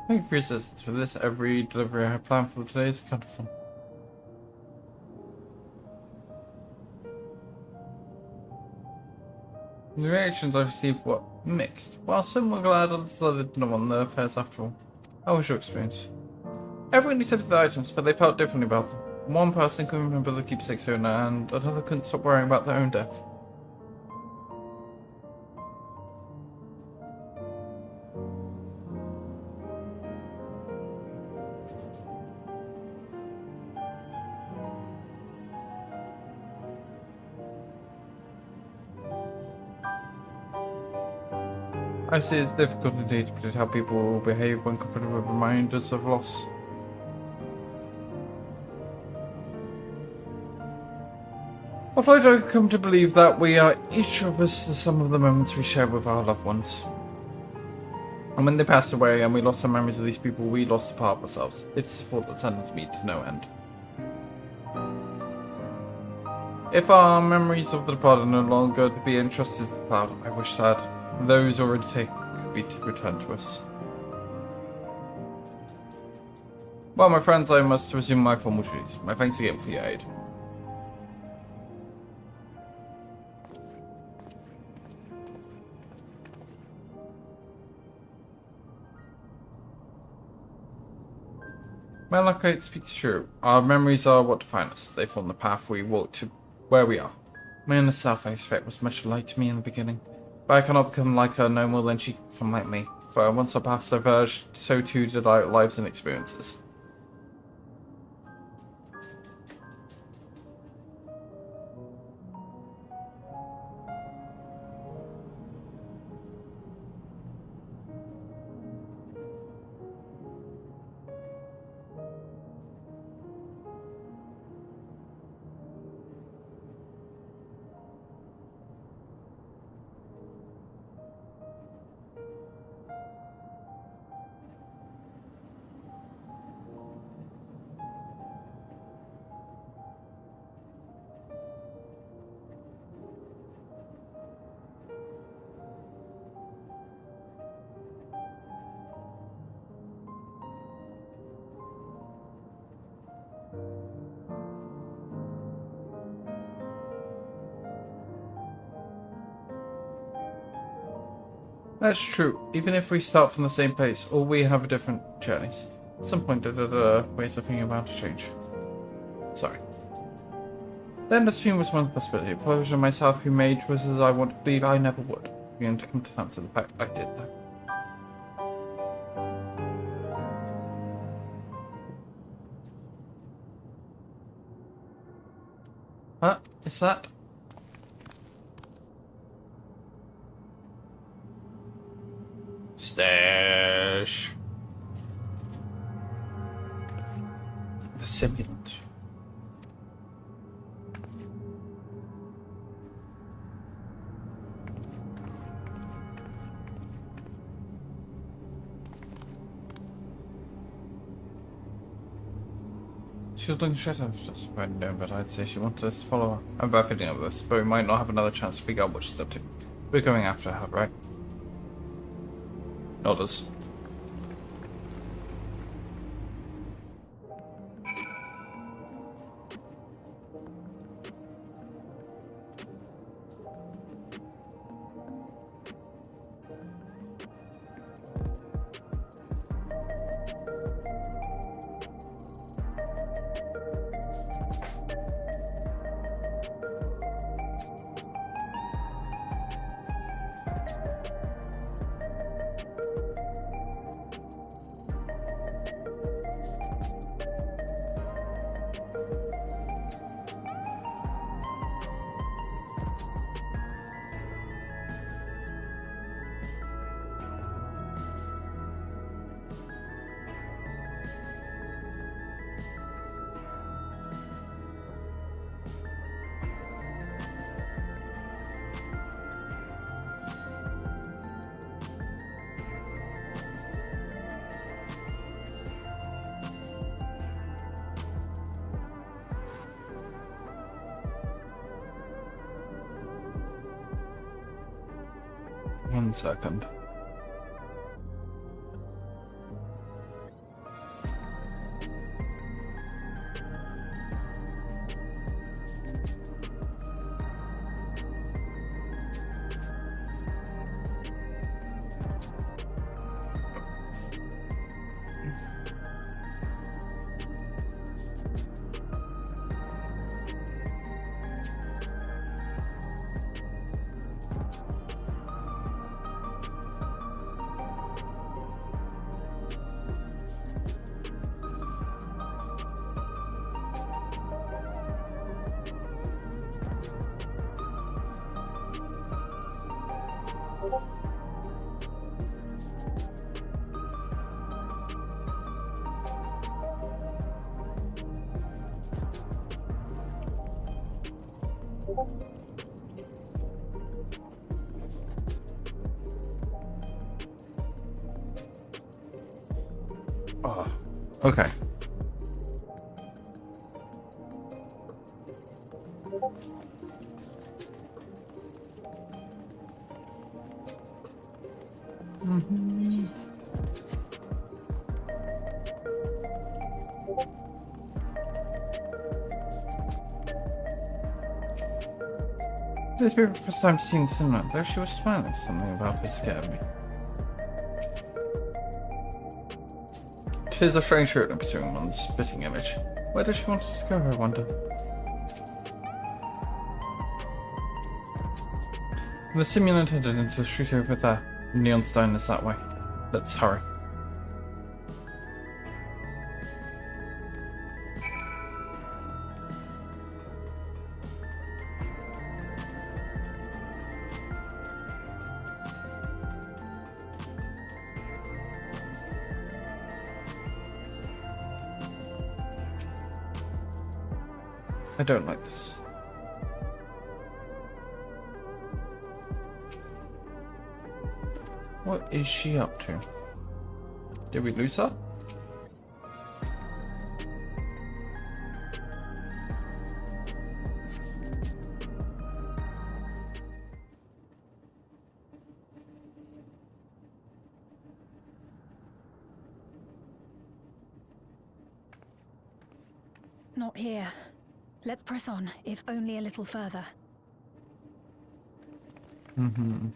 S1: Thank you for your assistance. For this, every delivery I have planned for today is accounted for. The reactions I've received were mixed. While some were glad, others did not want the affairs after all. How was your experience? Everyone accepted the items, but they felt differently about them. One person couldn't remember the keepsake's owner, and another couldn't stop worrying about their own death. I see it's difficult indeed to predict how people will behave when confronted with reminders of loss. Although I come to believe that we are each of us the sum of the moments we share with our loved ones. And when they passed away and we lost our memories of these people, we lost a part of ourselves. It's a thought that saddens me to no end. If our memories of the departed are no longer to be entrusted to the cloud, I wish that those already taken could be returned to us. Well, my friends, I must resume my formal duties. My thanks again for your aid. Malachite speaks true. Our memories are what define us. They form the path we walk to where we are. My inner self, I expect, was much like to me in the beginning. But I cannot become like her no more than she can become like me. For once our paths diverged, so too did our lives and experiences. That's true. Even if we start from the same place, or we have different journeys. At some point, ways of thinking about to change. Sorry. Then this theme was one possibility. A portion of myself who made choices I want to believe I never would. I began to come to terms with the fact I did that. Huh? Is that? Stash. The simulant. She was looking straight at us right now, but I'd say she wanted us to follow her. I'm bad feeling of this, but we might not have another chance to figure out what she's up to. We're going after her, right? Nodders. One second. Oh, okay. This will be the first time seeing Cinema, though she was smiling. Something about her scared me. 'Tis a strange route I'm pursuing one's spitting image. Where does she want us to go, I wonder? The simulant headed into the street over there. Neonstein is that way. Let's hurry. I don't like this. What is she up to? Did we lose her?
S4: Not here. Let's press on, if only a little further.
S1: Mm-hmm.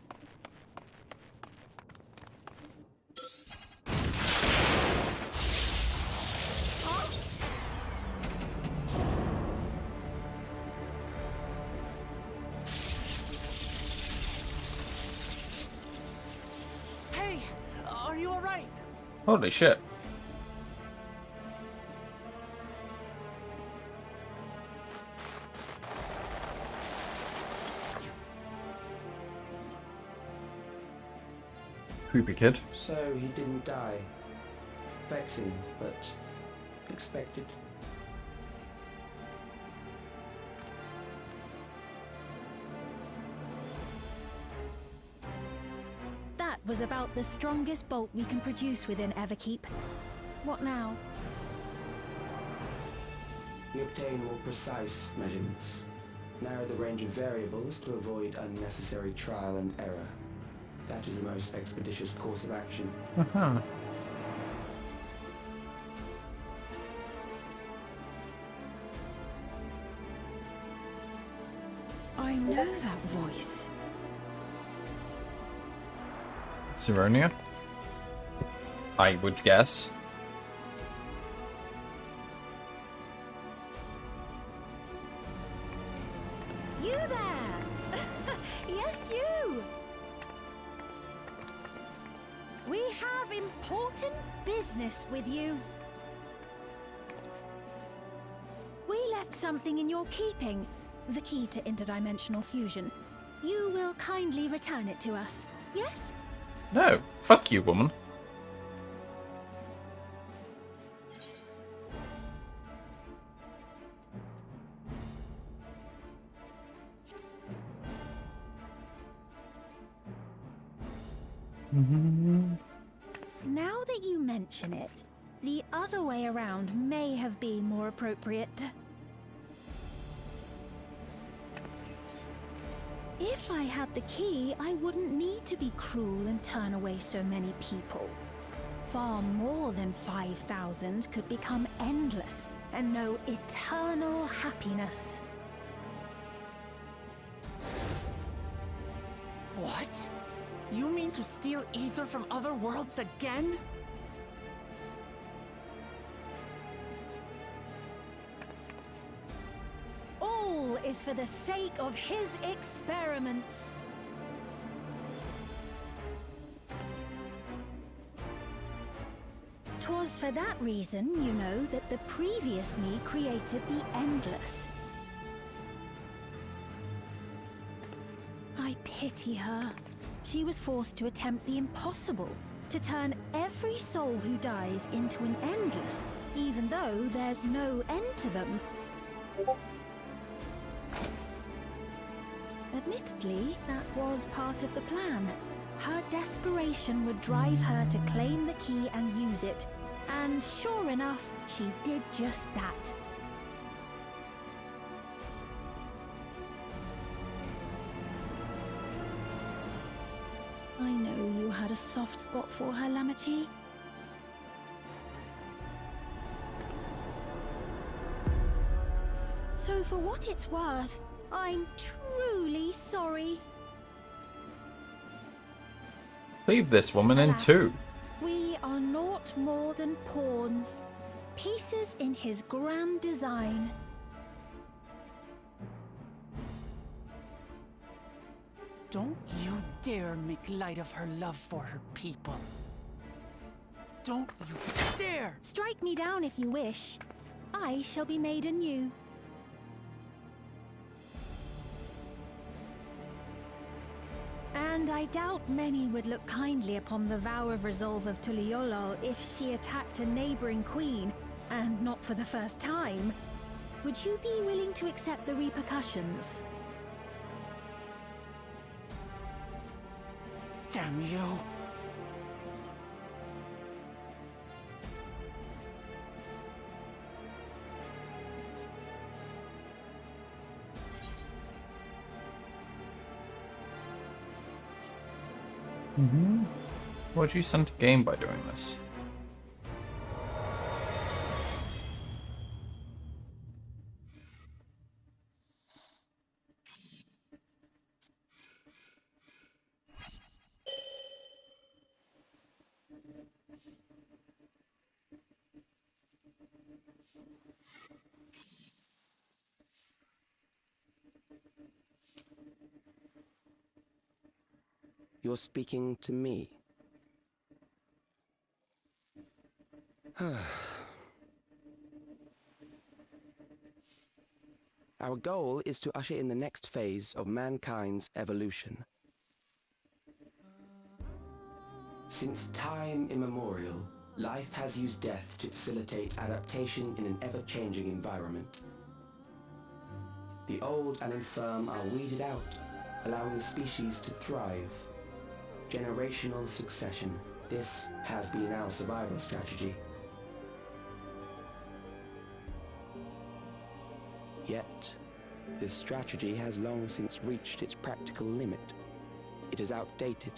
S2: Hey, are you alright?
S1: Holy shit. Creepy kid.
S8: So he didn't die. Vexing, but expected.
S4: That was about the strongest bolt we can produce within Everkeep. What now?
S8: We obtain more precise measurements. Narrow the range of variables to avoid unnecessary trial and error. That is the most expeditious course of action.
S1: Uh-huh.
S4: I know that voice.
S1: Sironia? I would guess.
S4: You there! Yes, you! We have important business with you. We left something in your keeping, the key to interdimensional fusion. You will kindly return it to us, yes?
S1: No. Fuck you, woman.
S4: Now that you mention it, the other way around may have been more appropriate. If I had the key, I wouldn't need to be cruel and turn away so many people. Far more than 5,000 could become endless and know eternal happiness.
S2: What? You mean to steal ether from other worlds again?
S4: All is for the sake of his experiments. 'Twas for that reason, you know, that the previous me created the Endless. I pity her. She was forced to attempt the impossible, to turn every soul who dies into an Endless, even though there's no end to them. Admittedly, that was part of the plan. Her desperation would drive her to claim the key and use it. And sure enough, she did just that. soft spot for her, Lamachi. So for what it's worth, I'm truly sorry.
S1: Leave this woman in
S4: Alas,
S1: two.
S4: we are naught more than pawns, pieces in his grand design.
S2: Don't you dare make light of her love for her people. Don't you dare!
S4: Strike me down if you wish. I shall be made anew. And I doubt many would look kindly upon the vow of resolve of Tuliolol if she attacked a neighboring queen, and not for the first time. Would you be willing to accept the repercussions?
S2: Damn you!
S1: What do you stand to gain by doing this?
S8: You're speaking to me. Our goal is to usher in the next phase of mankind's evolution. Since time immemorial, life has used death to facilitate adaptation in an ever-changing environment. The old and infirm are weeded out, allowing the species to thrive. Generational succession. This has been our survival strategy. Yet, this strategy has long since reached its practical limit. It is outdated.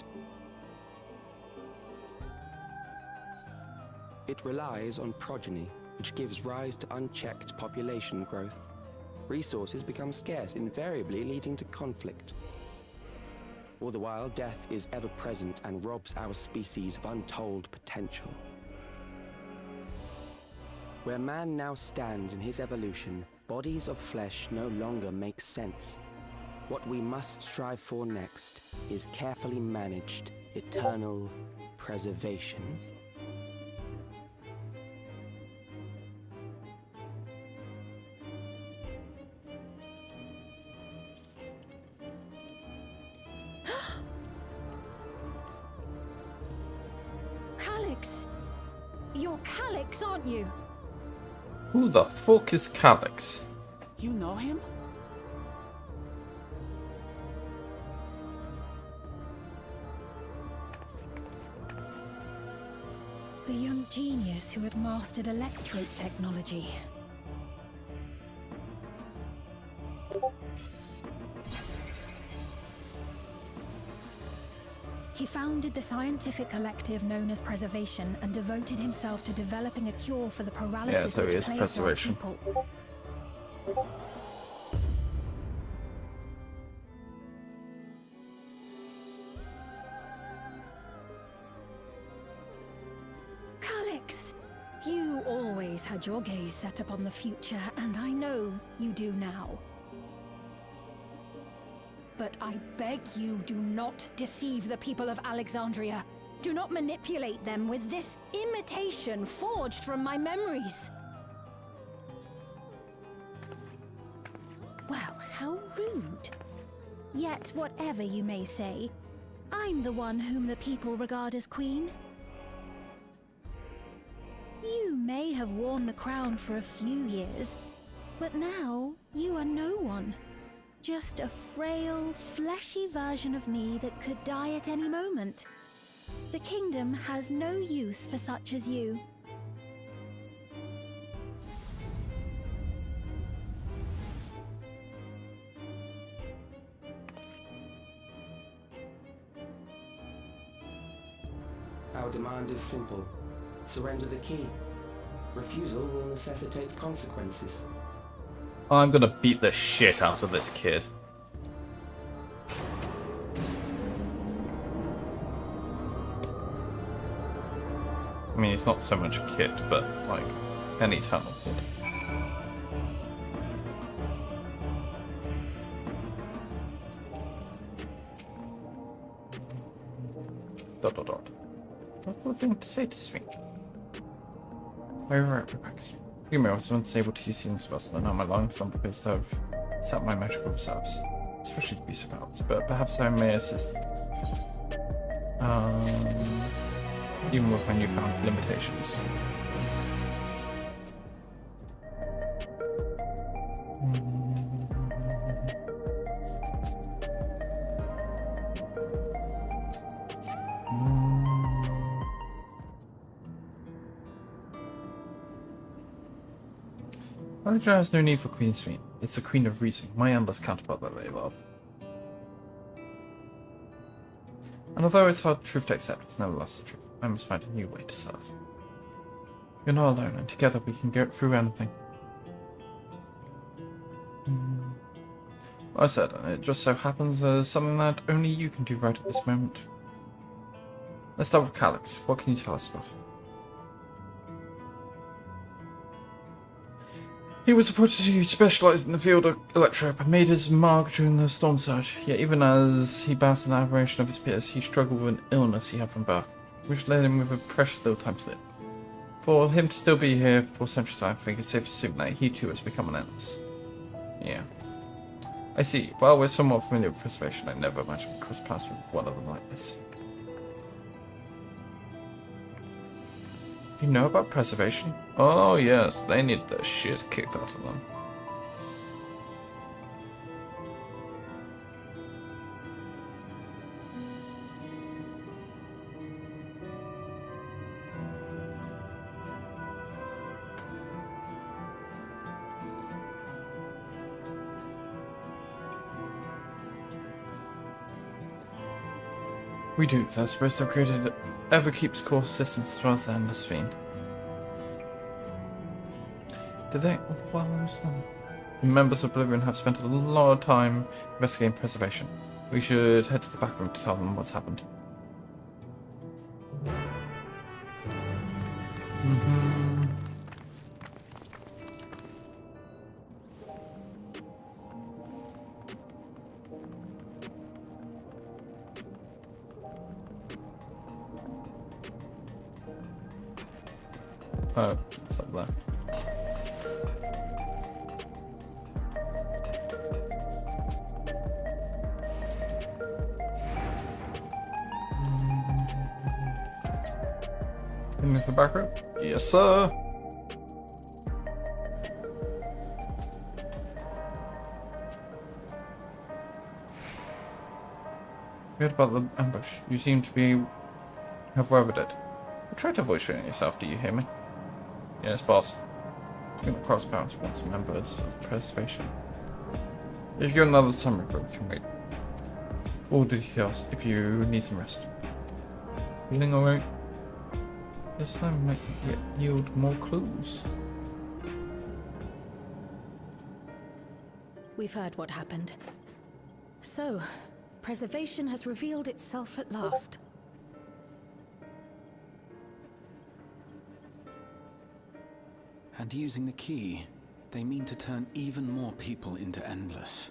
S8: It relies on progeny, which gives rise to unchecked population growth. Resources become scarce, invariably leading to conflict. All the while, death is ever present and robs our species of untold potential. Where man now stands in his evolution, bodies of flesh no longer make sense. What we must strive for next is carefully managed, eternal preservation.
S4: Calyx! You're Calyx, aren't you?
S1: Who the fuck is Calyx?
S2: You know him?
S4: The young genius who had mastered electrode technology. He founded the scientific collective known as Preservation and devoted himself to developing a cure for the paralysis
S1: so he
S4: which
S1: is
S4: plagued our
S1: Preservation.
S4: people. Calyx, you always had your gaze set upon the future, and I know you do now. But I beg you, do not deceive the people of Alexandria. Do not manipulate them with this imitation forged from my memories. Well, how rude. Yet, whatever you may say, I'm the one whom the people regard as queen. You may have worn the crown for a few years, but now you are no one. Just a frail, fleshy version of me that could die at any moment. The kingdom has no use for such as you.
S8: Our demand is simple. Surrender the key. Refusal will necessitate consequences.
S1: I'm gonna beat the shit out of this kid. I mean, he's not so much a kid, but like an eternal kid. Dot dot dot. What was I thing to say to Sphinx? Over at Rex. Forgive me, I was once able to use healing spells, and now my lungs are because I've set my magical reserves, especially to be spells, but perhaps I may assist. Even with my newfound limitations. Alexandra has no need for Queen's Fiend. It's the Queen of Reason, my endless counterpart that they love. And although it's hard truth to accept, it's nevertheless the truth. I must find a new way to serve. You're not alone, and together we can get through anything. Well, I said, and it just so happens there's something that only you can do right at this moment. Let's start with Calyx. What can you tell us about him? He was reported to specialize in the field of electro and made his mark during the storm surge. Yet even as he bounced in the admiration of his peers, he struggled with an illness he had from birth, which led him with a precious little time to live. For him to still be here for centuries, I think it's safe to assume that he too has become an endless. Yeah. I see. Well, we're somewhat familiar with preservation. I never imagined we cross paths with one of them like this. You know about preservation? Oh yes, they need the shit kicked out of them. We do. They're supposed to have created ever keeps core systems as well as the Endless Fiend. Did they? Well, was them? The members of Oblivion have spent a lot of time investigating preservation. We should head to the back room to tell them what's happened. Oh, it's up there. In the back room? Yes, sir. We heard about the ambush. You seem to have weathered it. Try to avoid shooting yourself, do you hear me? Yes, boss. Between the crossbones once members of preservation. If you're another summary, but we can wait. All details if you need some rest. Feeling alright? This time might yield more clues.
S3: We've heard what happened. So, preservation has revealed itself at last.
S7: And using the key, they mean to turn even more people into Endless.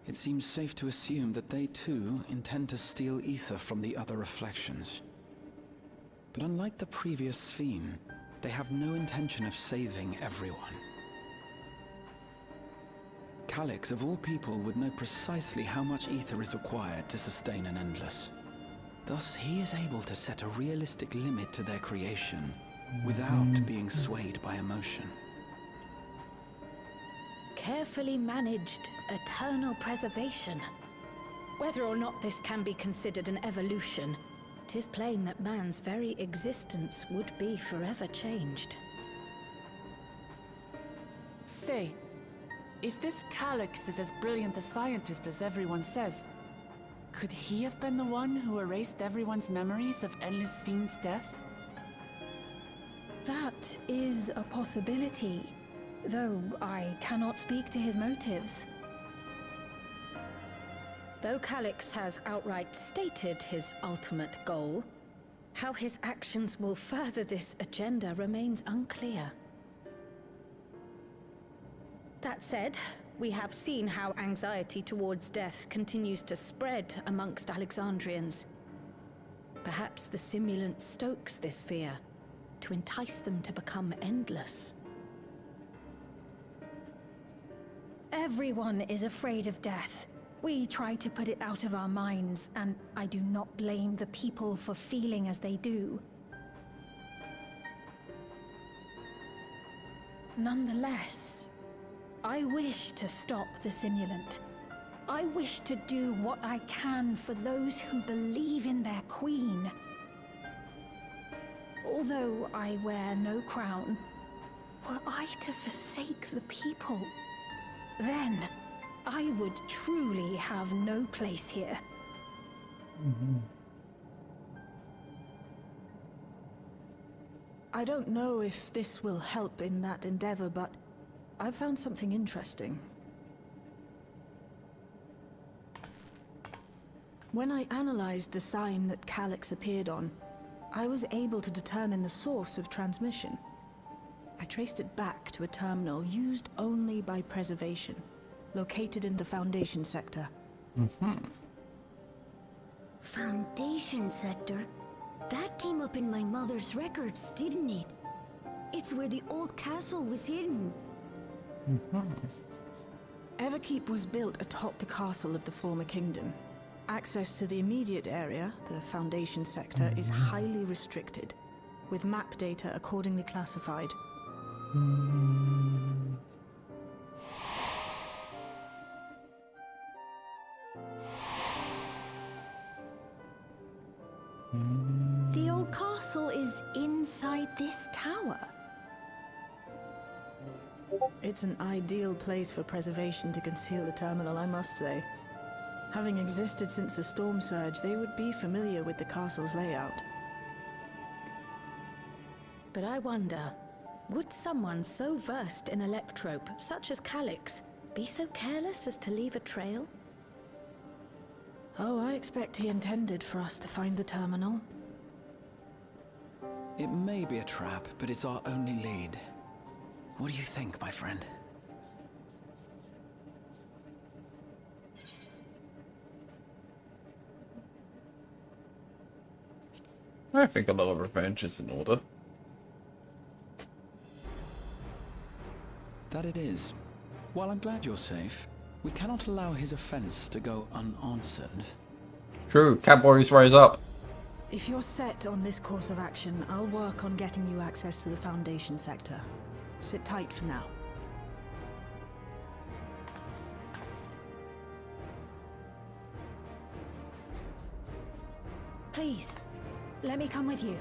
S7: It seems safe to assume that they too intend to steal ether from the other reflections. But unlike the previous Sphere, they have no intention of saving everyone. Calyx, of all people, would know precisely how much ether is required to sustain an Endless. Thus, he is able to set a realistic limit to their creation, without being swayed by emotion.
S4: Carefully managed eternal preservation. Whether or not this can be considered an evolution, 'tis plain that man's very existence would be forever changed.
S2: Say, if this Calyx is as brilliant a scientist as everyone says, Could he have been the one who erased everyone's memories of Endless Fiend's death?
S4: That is a possibility, though I cannot speak to his motives.
S9: Though Calix has outright stated his ultimate goal, how his actions will further this agenda remains unclear. That said, we have seen how anxiety towards death continues to spread amongst Alexandrians. Perhaps the simulant stokes this fear, to entice them to become endless.
S4: Everyone is afraid of death. We try to put it out of our minds, and I do not blame the people for feeling as they do. Nonetheless, I wish to stop the simulant. I wish to do what I can for those who believe in their queen. Although I wear no crown, were I to forsake the people, then I would truly have no place here.
S5: I don't know if this will help in that endeavor, but I've found something interesting. When I analyzed the sign that Calix appeared on, I was able to determine the source of transmission. I traced it back to a terminal used only by preservation, located in the Foundation sector.
S6: Foundation sector? That came up in my mother's records, didn't it? It's where the old castle was hidden.
S5: Everkeep was built atop the castle of the former kingdom. Access to the immediate area, the Foundation sector, is highly restricted, with map data accordingly classified.
S4: The old castle is inside this tower.
S5: It's an ideal place for preservation to conceal a terminal, I must say. Having existed since the Storm Surge, they would be familiar with the castle's layout.
S9: But I wonder, would someone so versed in electrope, such as Calix, be so careless as to leave a trail?
S5: Oh, I expect he intended for us to find the terminal.
S7: It may be a trap, but it's our only lead. What do you think, my friend?
S1: I think a little revenge is in order.
S7: That it is. While I'm glad you're safe, we cannot allow his offense to go unanswered.
S1: True, cowboys rise up.
S5: If you're set on this course of action, I'll work on getting you access to the Foundation sector. Sit tight for now.
S4: Please, let me come with you.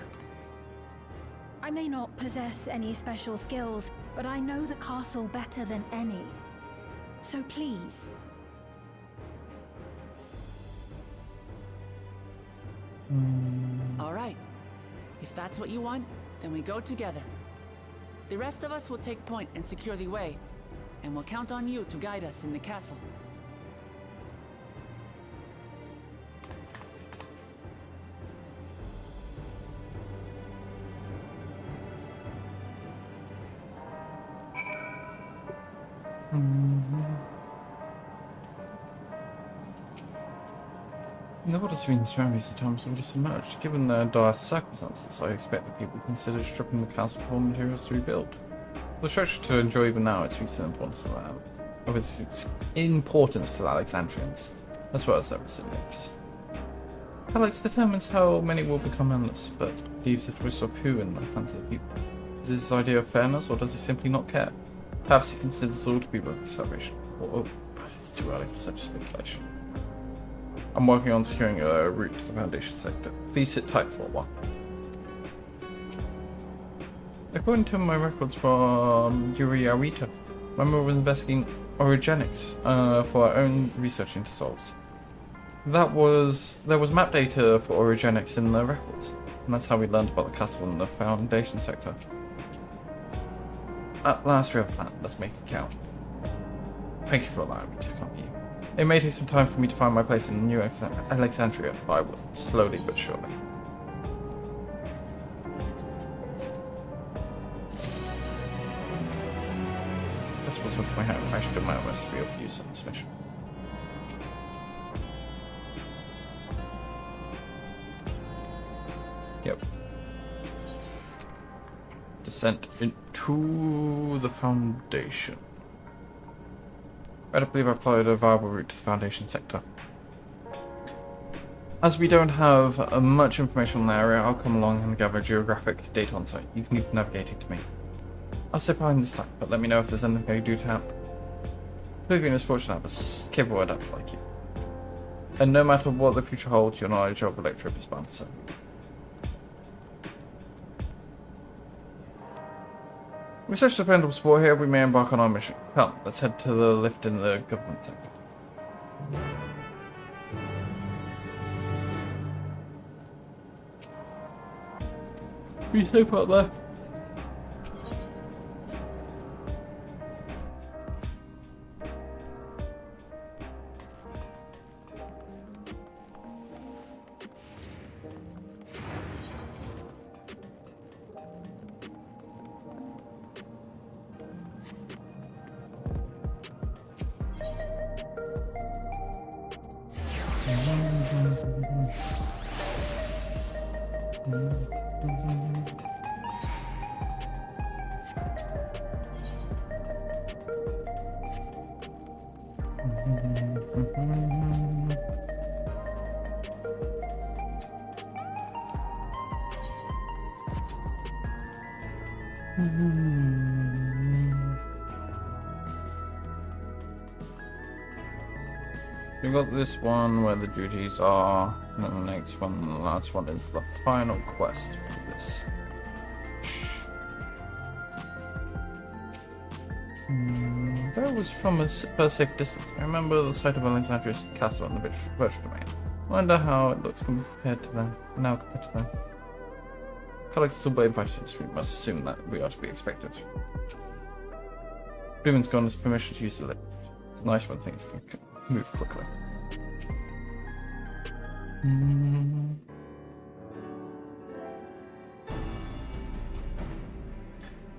S4: I may not possess any special skills, but I know the castle better than any. So please.
S2: All right. If that's what you want, then we go together. The rest of us will take point and secure the way, and we'll count on you to guide us in the castle.
S1: The Watersfiend's families at times will just emerge. Given their dire circumstances, I expect that people consider stripping the castle for all materials to rebuild. For the structure to enjoy even now, it speaks to the importance of its importance to the Alexandrians, as well as their resilience. Calix determines how many will become endless, but leaves the choice of who in the hands of the people. Is this his idea of fairness, or does he simply not care? Perhaps he considers all to be worthy salvation. But it's too early for such speculation. I'm working on securing a route to the Foundation sector. Please sit tight for a while. According to my records from Yuri Arita, Mama was investigating orogenics for our own research into souls. there was map data for orogenics in the records, and that's how we learned about the castle in the Foundation sector. At last we have a plan. Let's make it count. Thank you for allowing me to come here. It may take some time for me to find my place in New Alexandria, but I will, slowly but surely. This was what's my home. I should do my best to be of use on this mission. Yep. Descent into the Foundation. I don't believe I plotted a viable route to the Foundation sector. As we don't have much information on the area, I'll come along and gather geographic data on site. You can leave navigating to me. I'll stay behind this time, but let me know if there's anything I can do to help. Oblivion is fortunate to have a capable adapter like you. And no matter what the future holds, your knowledge of Electrip is bound to serve. With such dependable support here, we may embark on our mission. Come, let's head to the lift in the government sector. Be safe out there. We got this one where the duties are, and then the next one and the last one is the final quest for this. That was from a safe distance. I remember the site of Alexandria's castle in the virtual domain. I wonder how it looks compared to them. Now compared to them. Colleagues still invited us. We must assume that we are to be expected. Blumen's gone as permission to use the lift. It's nice when things can move quickly.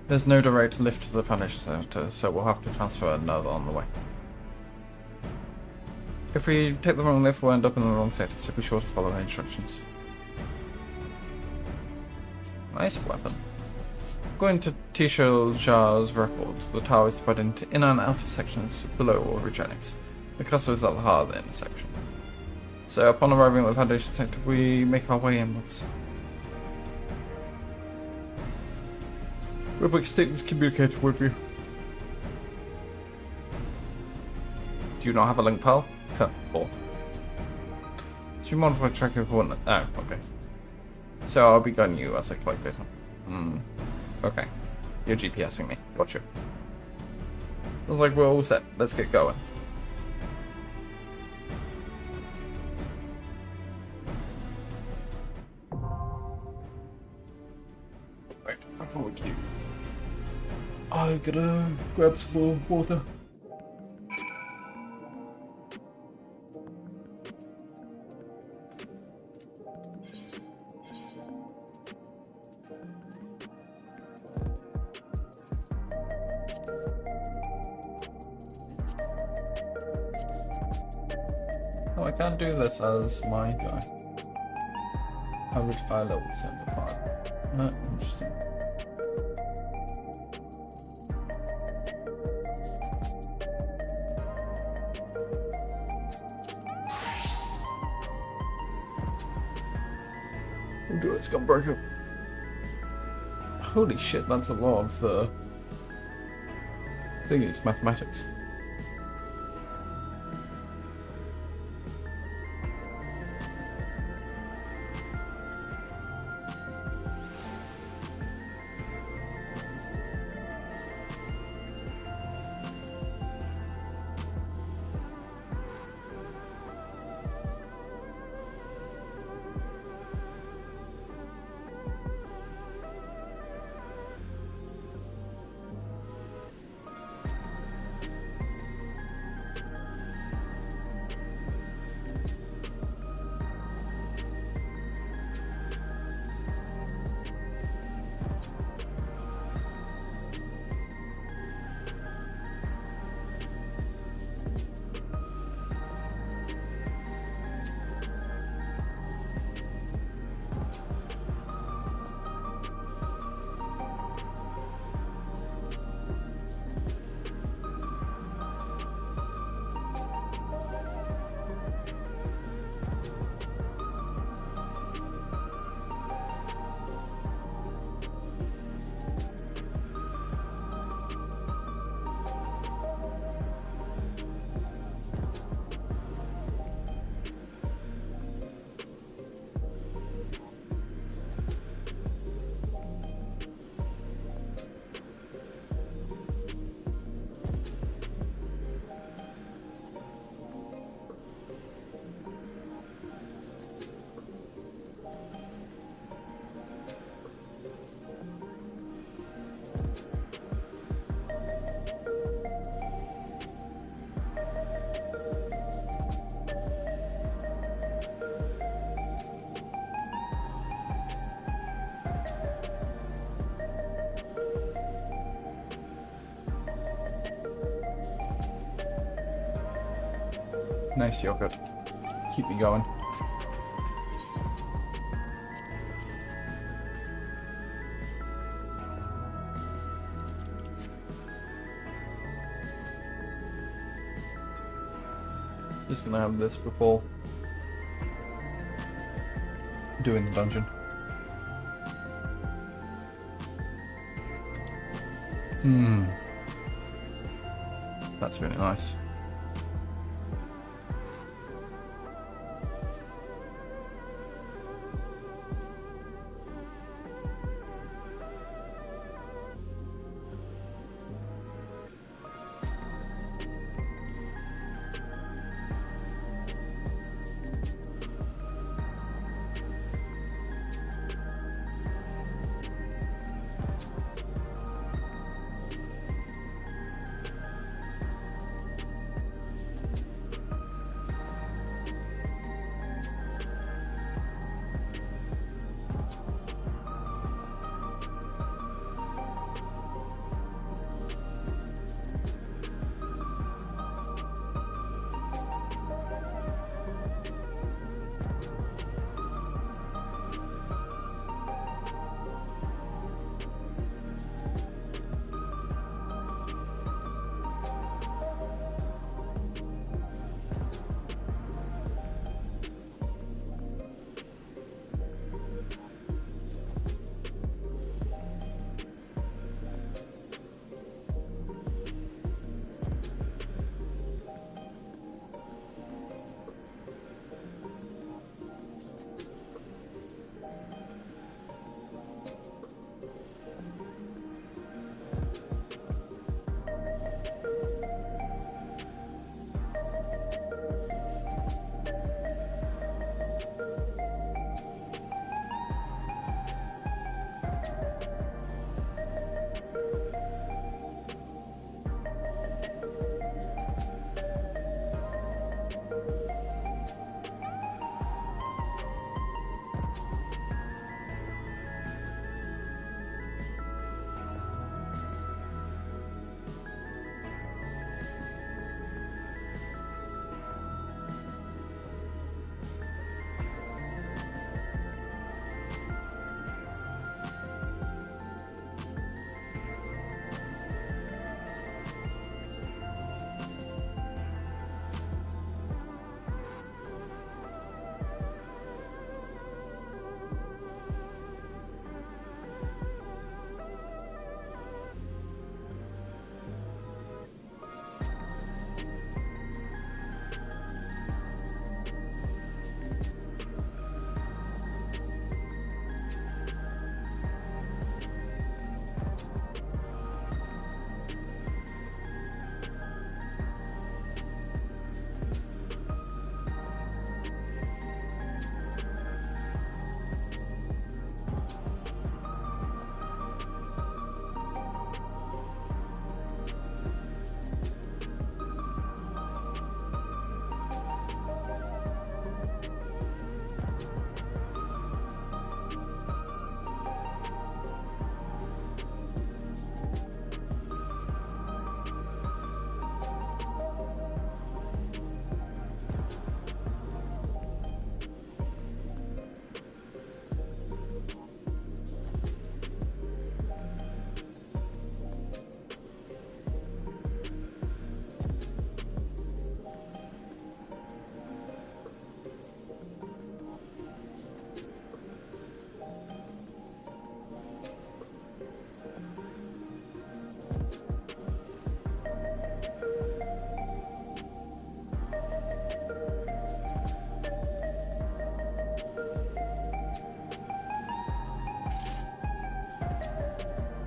S1: There's no direct lift to the Foundation Center, so we'll have to transfer another on the way. If we take the wrong lift, we'll end up in the wrong sector, so be sure to follow the instructions. Nice weapon. According to Tisha Jar's records, the tower is divided into inner and outer sections below orogenics. The castle is at the heart of the inner section. So upon arriving at the Foundation sector, we make our way inwards. Republic statements communicated with you. Do you not have a link, pal? Cool. Let's be modified tracking coordinate. Oh, okay. So I'll be guiding you as I collect data. Okay. You're GPSing me. Gotcha. Looks like we're all set. Let's get going. Wait, before we queue, I gotta grab some more water. Oh, I can't do this as my guy. I would high level 75. Interesting. We'll do it, Scumburger. Holy shit, that's a lot of the thingies, mathematics.
S10: Nice yogurt. Keep me going. Just gonna have this before doing the dungeon. That's really nice.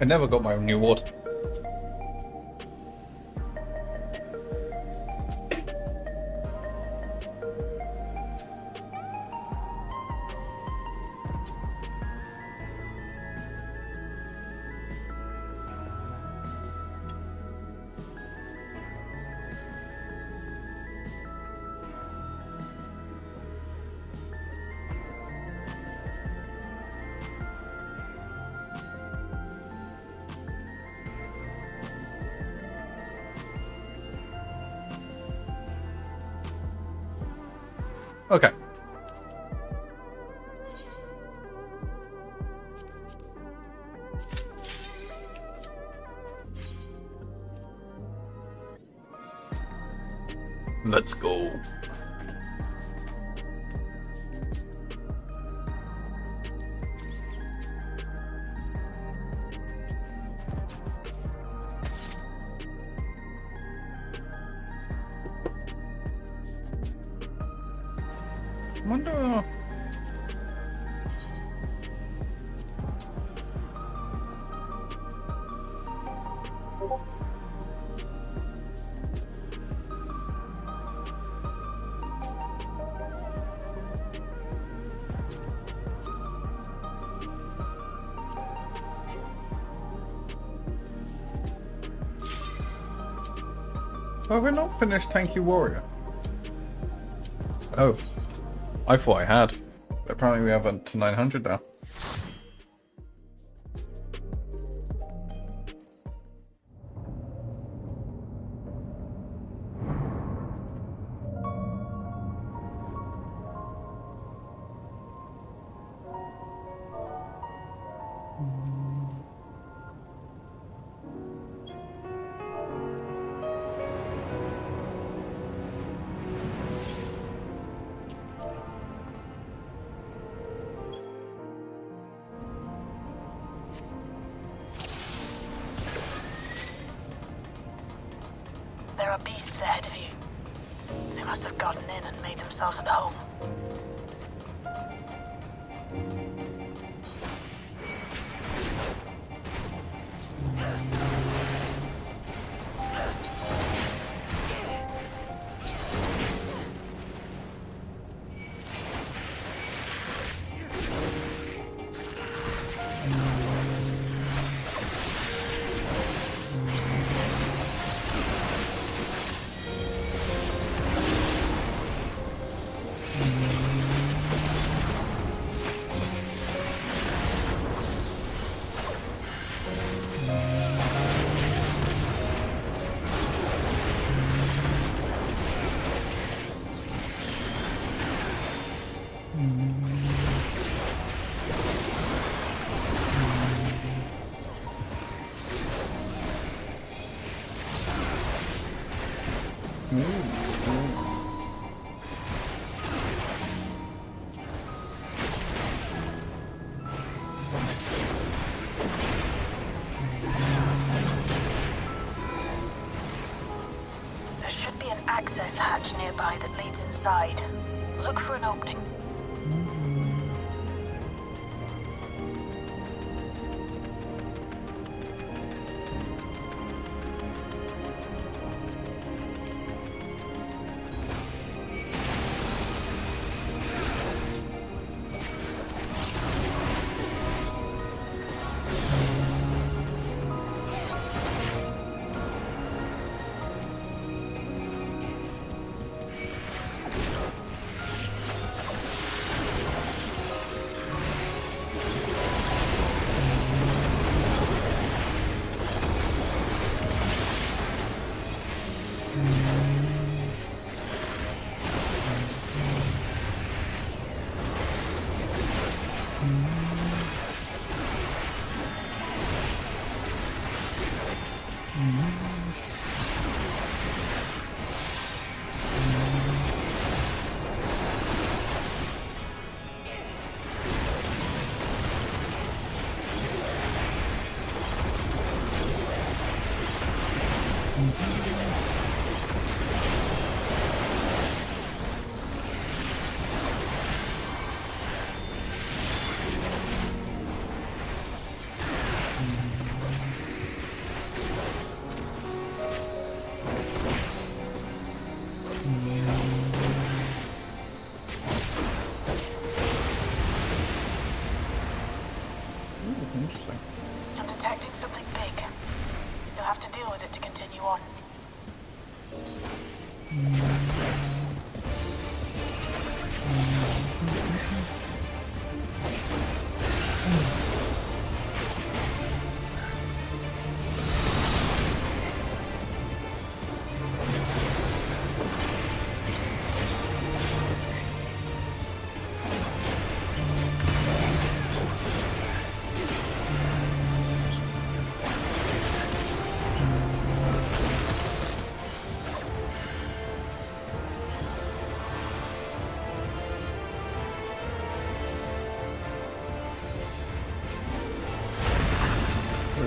S10: I never got my own new award. Okay. Let's go. Wonder. Have I not finished Tanky Warrior? Oh. I thought I had. But apparently we have up to 900 now.
S11: There are beasts ahead of you. They must have gotten in and made themselves at home. There should be an access hatch nearby that leads inside. Look for an opening.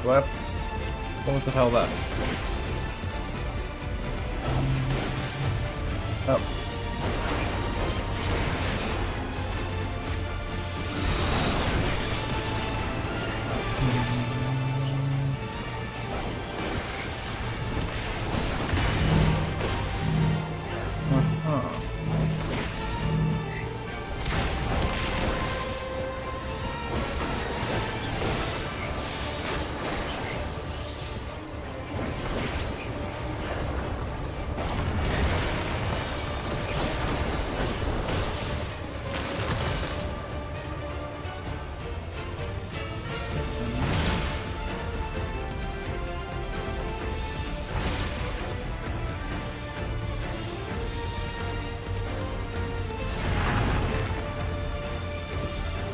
S10: web. What was the hell that? Oh.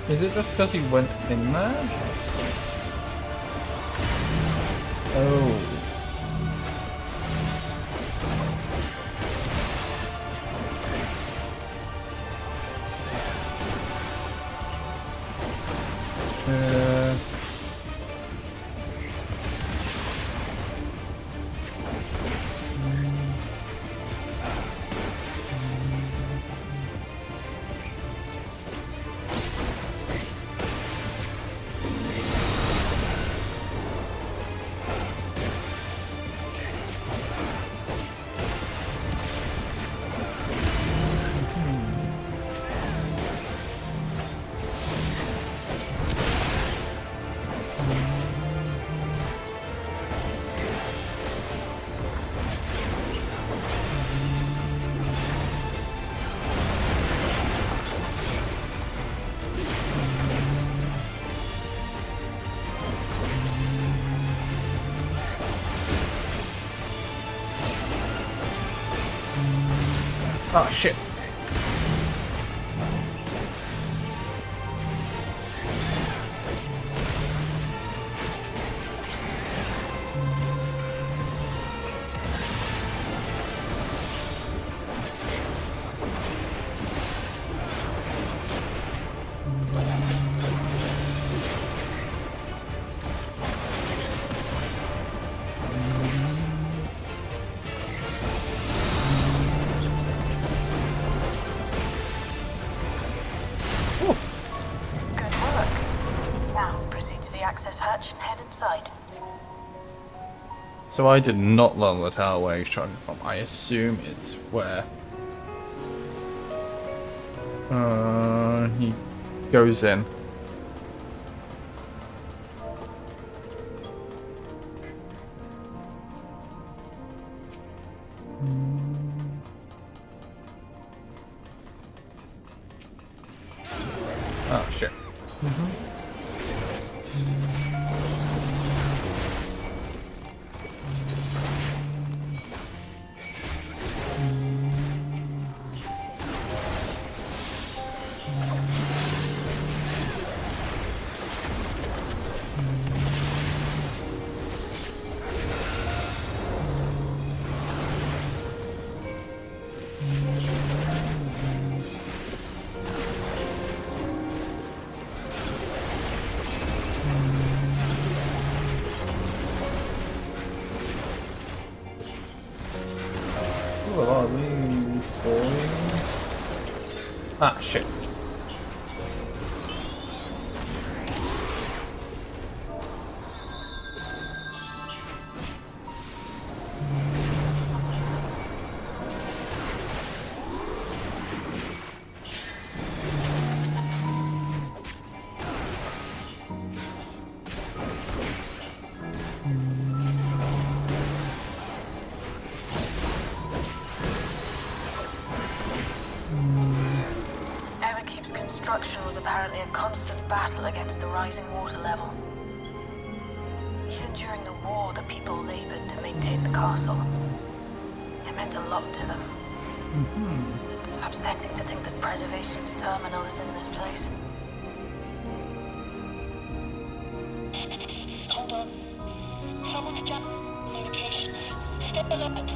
S10: Is it just because he went in there? Oh. Oh shit. So I did not learn the tower where he's trying from. I assume it's where he goes in. Oh shit. A lot of these boys. Ah, shit.
S11: Construction was apparently a constant battle against the rising water level. Even during the war, the people labored to maintain the castle. It meant a lot to them. It's upsetting to think that Preservation's terminal is in this place.
S12: Hold on. Someone's jumping communications. Stay alert.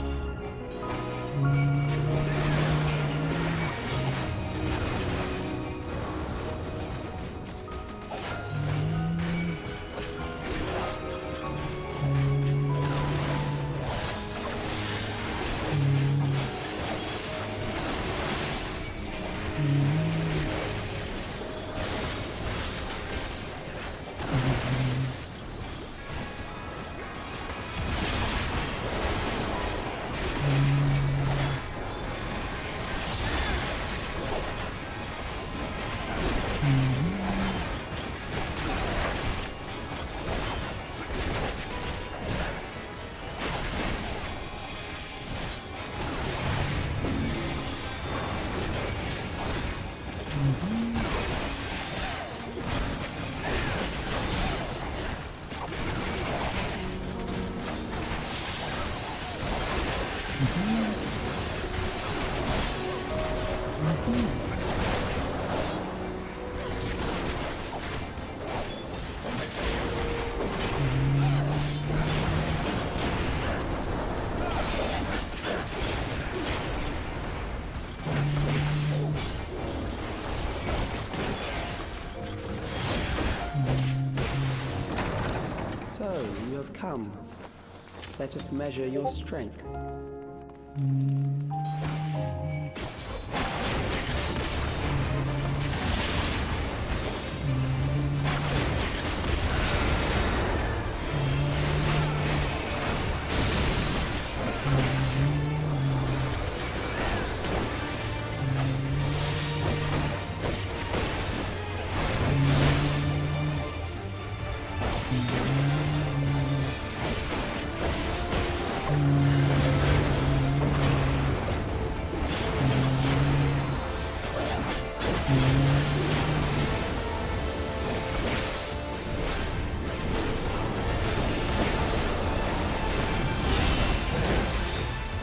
S8: Come, let us measure your strength.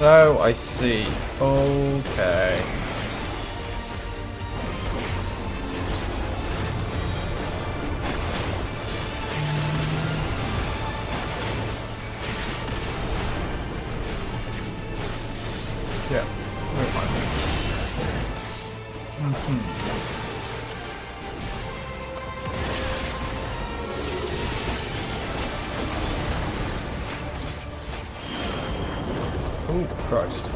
S10: Oh, I see. Okay. Yeah, we're fine. Oh, Christ.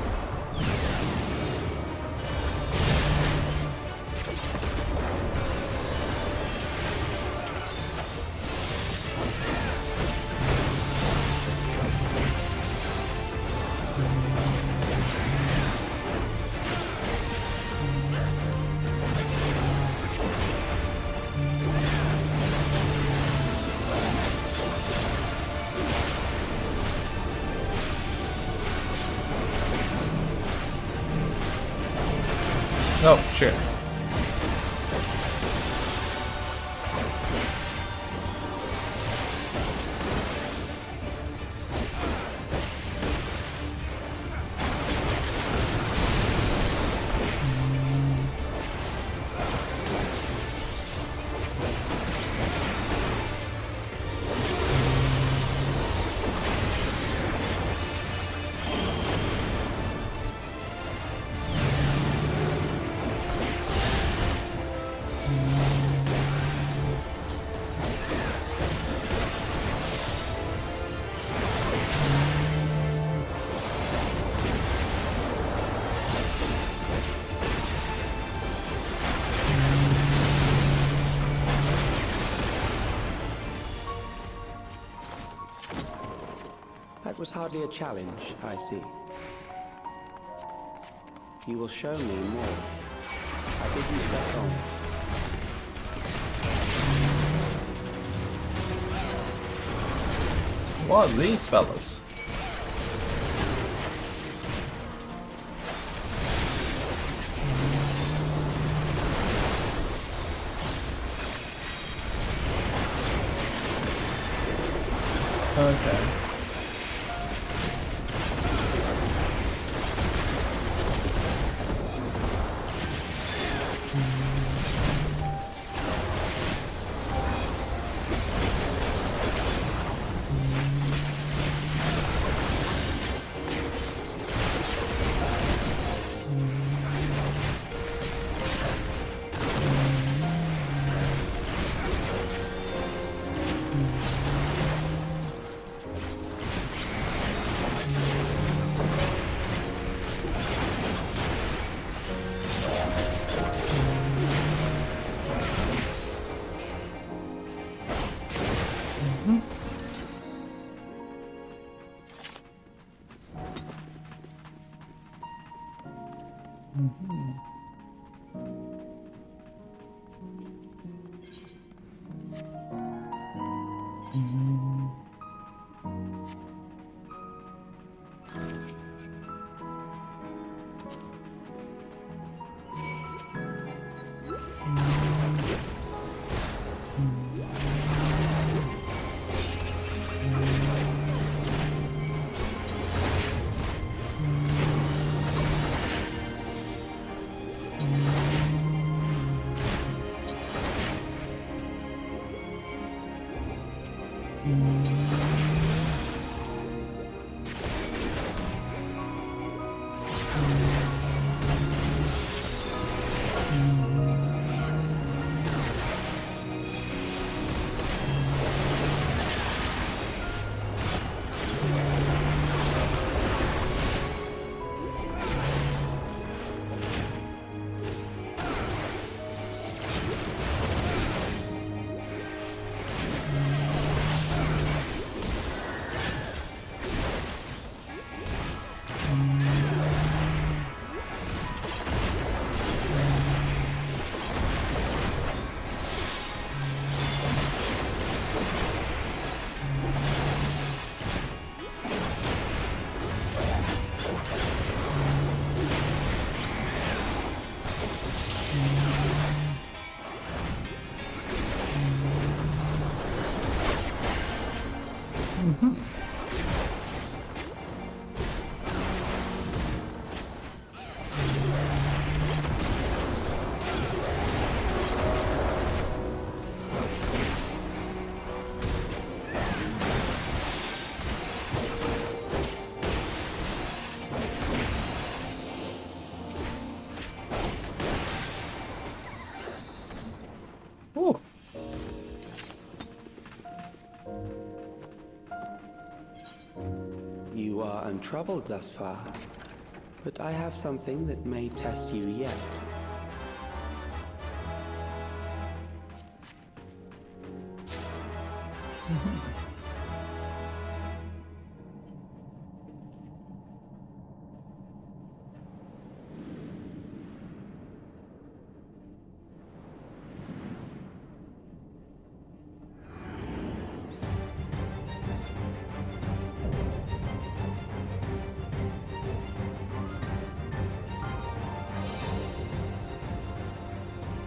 S10: Oh, shit.
S8: That was hardly a challenge, I see. You will show me more. I bid you press on.
S10: What are these fellas? Okay. Ooh.
S8: You are untroubled thus far, but I have something that may test you yet.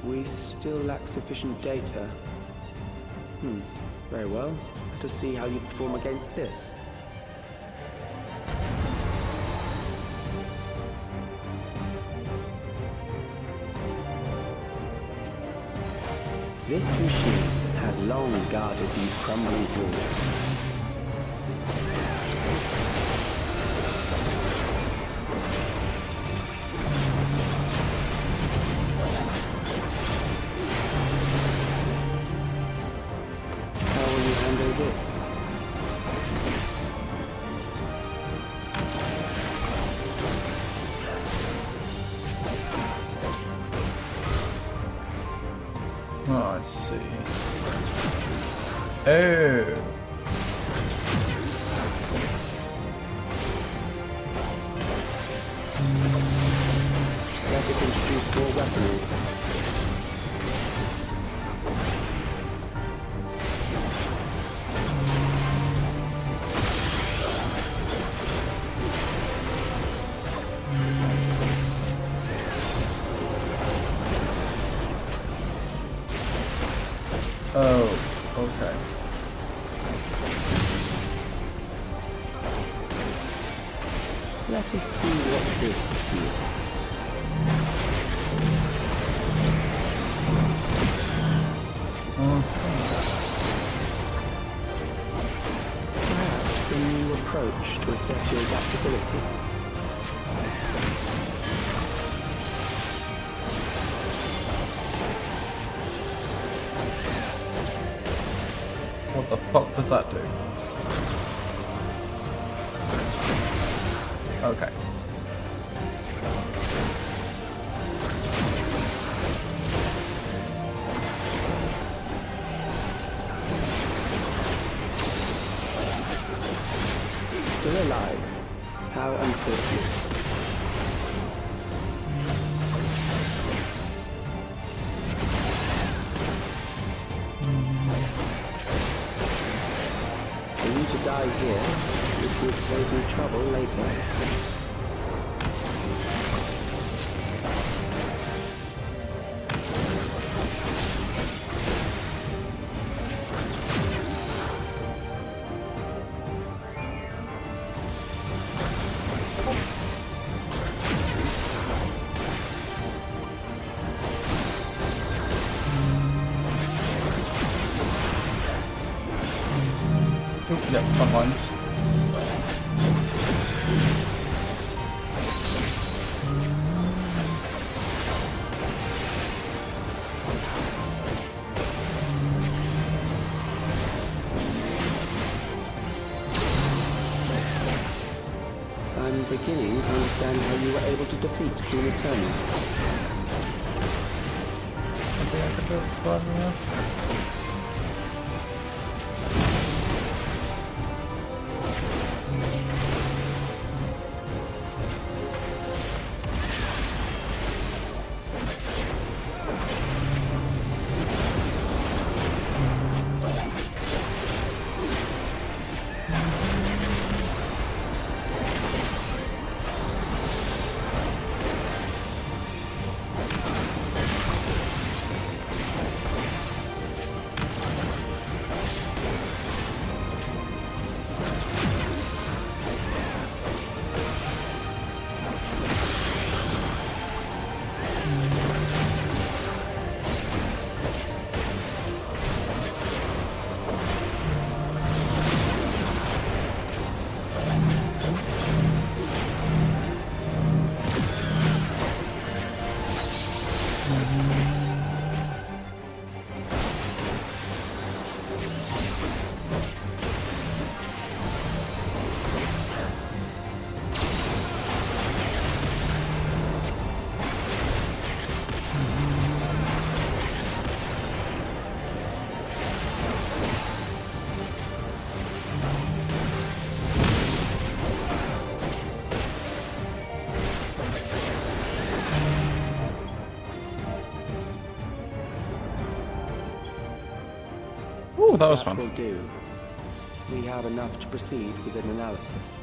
S8: We still lack sufficient data. Very well. Let us see how you perform against this. This machine has long guarded these crumbling walls.
S10: Oh, I see. Oh.
S8: Let us introduce more weaponry.
S10: Oh, okay.
S8: Let us see what this is. Perhaps a new approach to assess your adaptability.
S10: What the fuck does that do? Okay.
S8: Still alive. How unfortunate. For you to die here, it would save me trouble later.
S10: Yep, front lines.
S8: I'm beginning to understand how you were able to defeat Queen Eternal.
S10: I think I could do it far enough. Ooh, that was
S8: That
S10: fun.
S8: will do. We have enough to proceed with an analysis.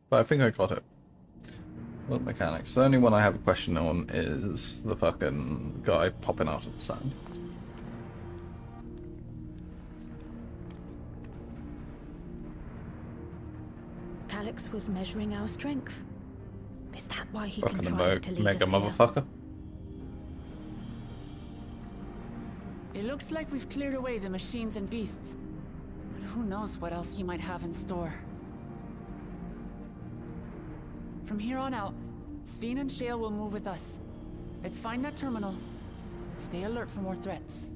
S10: But I think I got it. What mechanics? The only one I have a question on is the fucking guy popping out of the sand.
S9: Calyx was measuring our strength. Is that why he
S10: Fucking
S9: contrived to lead
S10: mega
S9: us here?
S10: motherfucker.
S2: It looks like we've cleared away the machines and beasts. But who knows what else he might have in store. From here on out, Sveen and Shale will move with us. Let's find that terminal. Stay alert for more threats.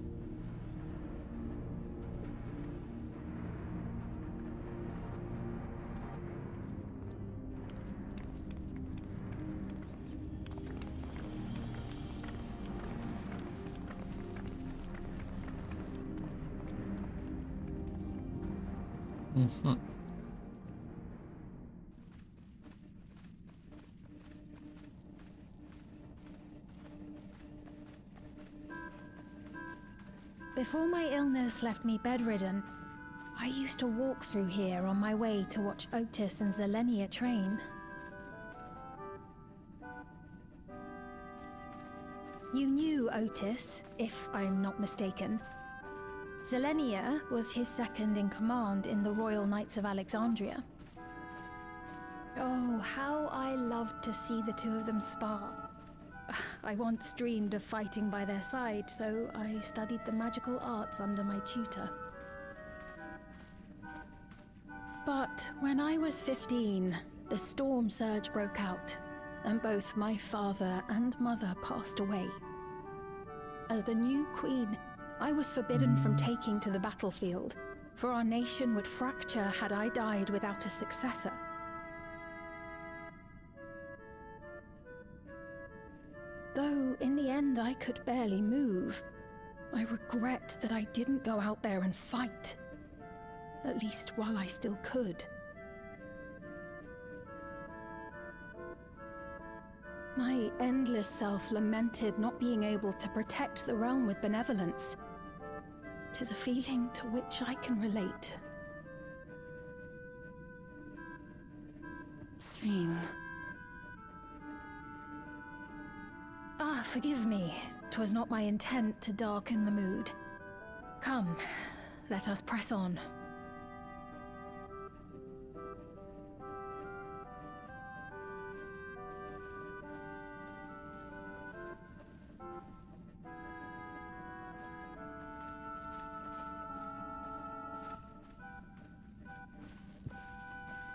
S10: Mm-hmm.
S4: Before my illness left me bedridden, I used to walk through here on my way to watch Otis and Zelenia train. You knew Otis, if I'm not mistaken. Zelenia was his second in command in the Royal Knights of Alexandria. Oh, how I loved to see the two of them spar. I once dreamed of fighting by their side, so I studied the magical arts under my tutor. But when I was 15, the storm surge broke out, and both my father and mother passed away. As the new queen, I was forbidden from taking to the battlefield, for our nation would fracture had I died without a successor. Though in the end I could barely move, I regret that I didn't go out there and fight. At least while I still could. My endless self lamented not being able to protect the realm with benevolence. 'Tis a feeling to which I can relate.
S2: Sveen.
S4: Ah, forgive me. 'Twas not my intent to darken the mood. Come, let us press on.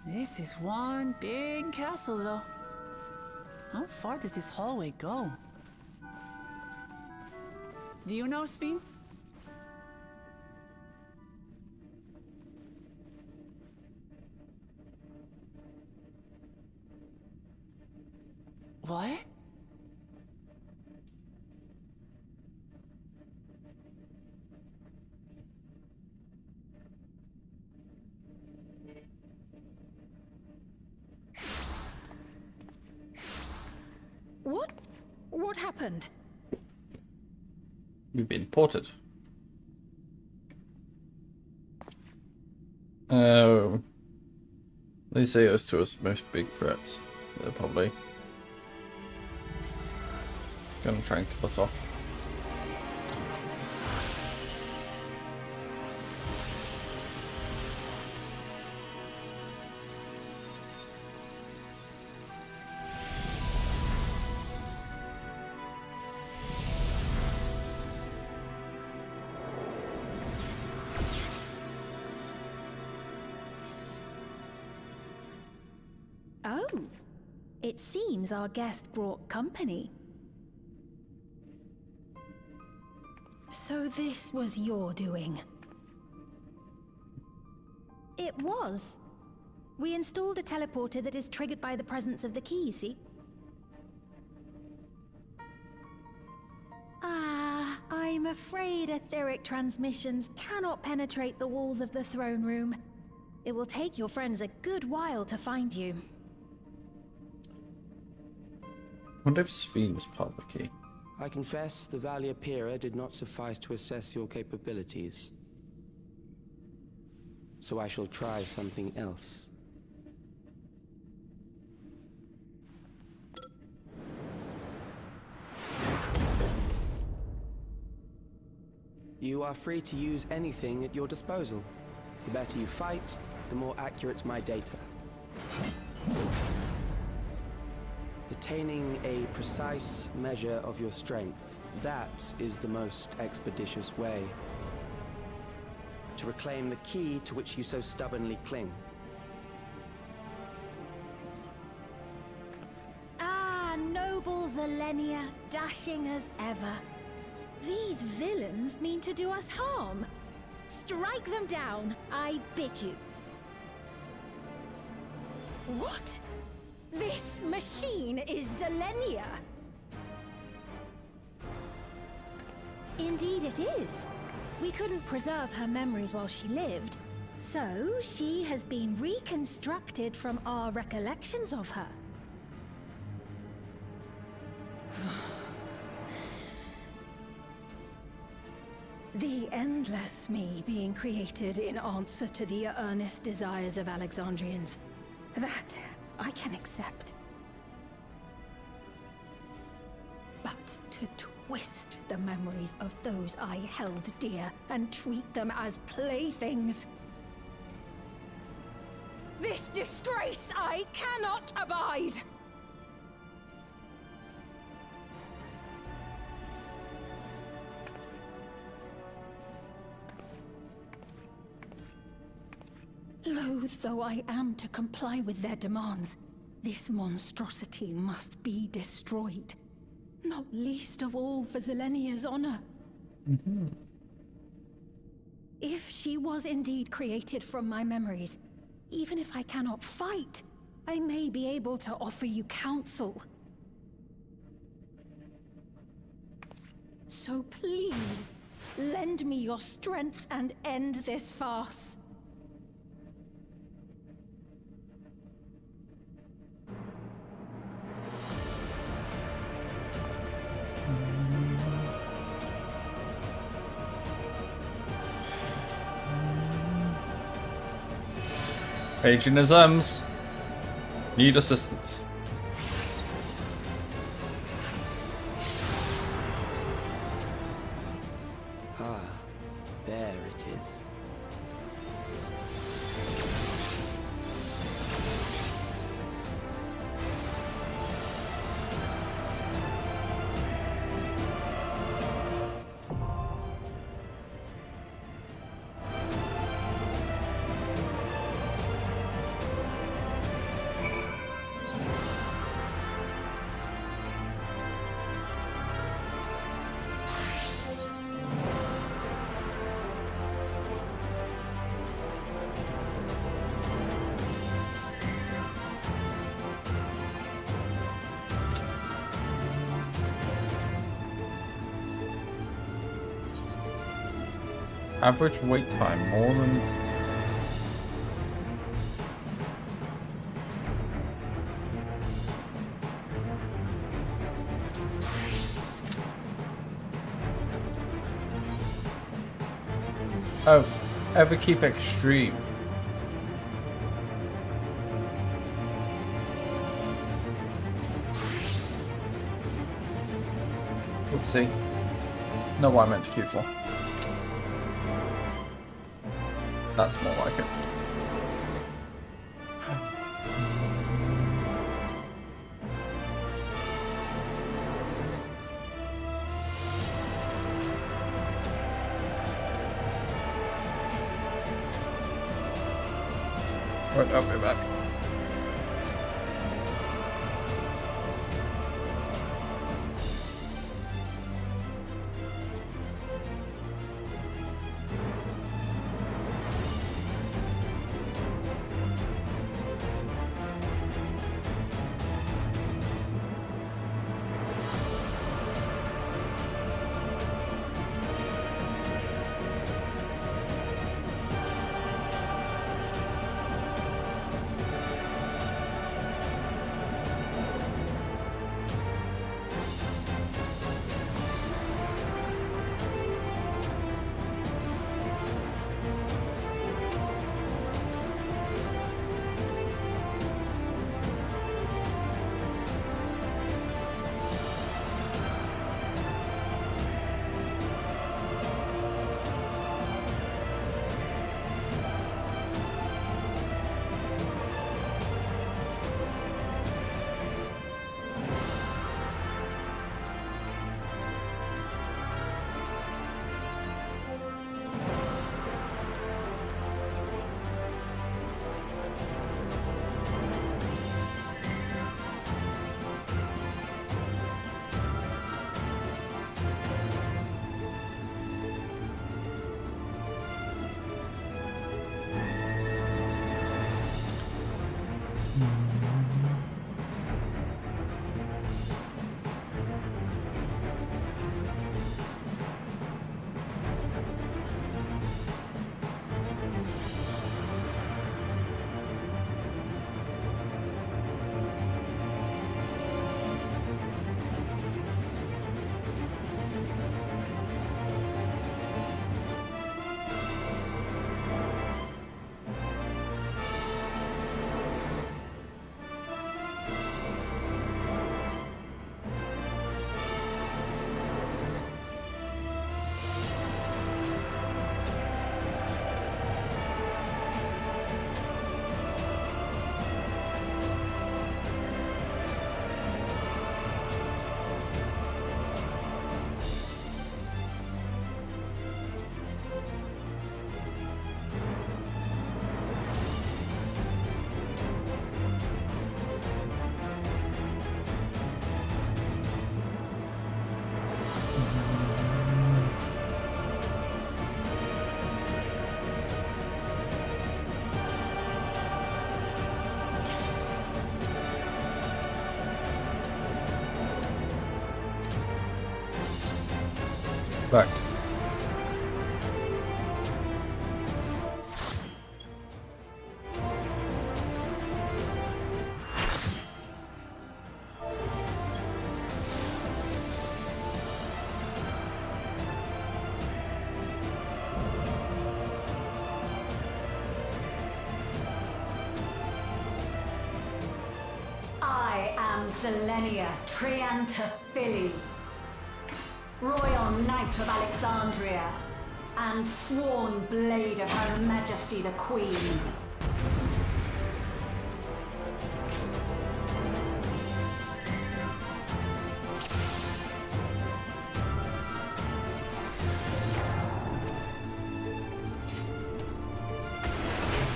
S2: This is one big castle, though. How far does this hallway go? Do you know, Sveen? What?
S4: What happened?
S10: We've been ported. Oh. They say us two are the most big threats. They're probably. Gonna try and kill us off.
S4: Oh, it seems our guest brought company. So this was your doing? It was. We installed a teleporter that is triggered by the presence of the key, you see? Ah, I'm afraid etheric transmissions cannot penetrate the walls of the throne room. It will take your friends a good while to find you.
S10: I wonder if Sphene was part of the key.
S8: I confess the Valia Pira did not suffice to assess your capabilities. So I shall try something else. You are free to use anything at your disposal. The better you fight, the more accurate my data. Attaining a precise measure of your strength, that is the most expeditious way to reclaim the key to which you so stubbornly cling.
S4: Ah, noble Zilenia, dashing as ever. These villains mean to do us harm. Strike them down, I bid you. What? This machine is Zilenia! Indeed it is. We couldn't preserve her memories while she lived, so she has been reconstructed from our recollections of her. The endless me being created in answer to the earnest desires of Alexandrians. That I can accept. But to twist the memories of those I held dear and treat them as playthings. This disgrace I cannot abide! Loath though I am to comply with their demands, this monstrosity must be destroyed. Not least of all for Zilenia's honor. If she was indeed created from my memories, even if I cannot fight, I may be able to offer you counsel. So please, lend me your strength and end this farce.
S10: Paganisms. Need assistance.
S8: Ah, there it is.
S10: Average wait time more than. Oh, ever keep extreme. Oopsie. Not what I meant to queue for. That's more like it. Right, I'll be back. Right.
S13: I am Selenia Triantaphili, Royal Knight of Alexandria, and sworn blade of Her Majesty the Queen.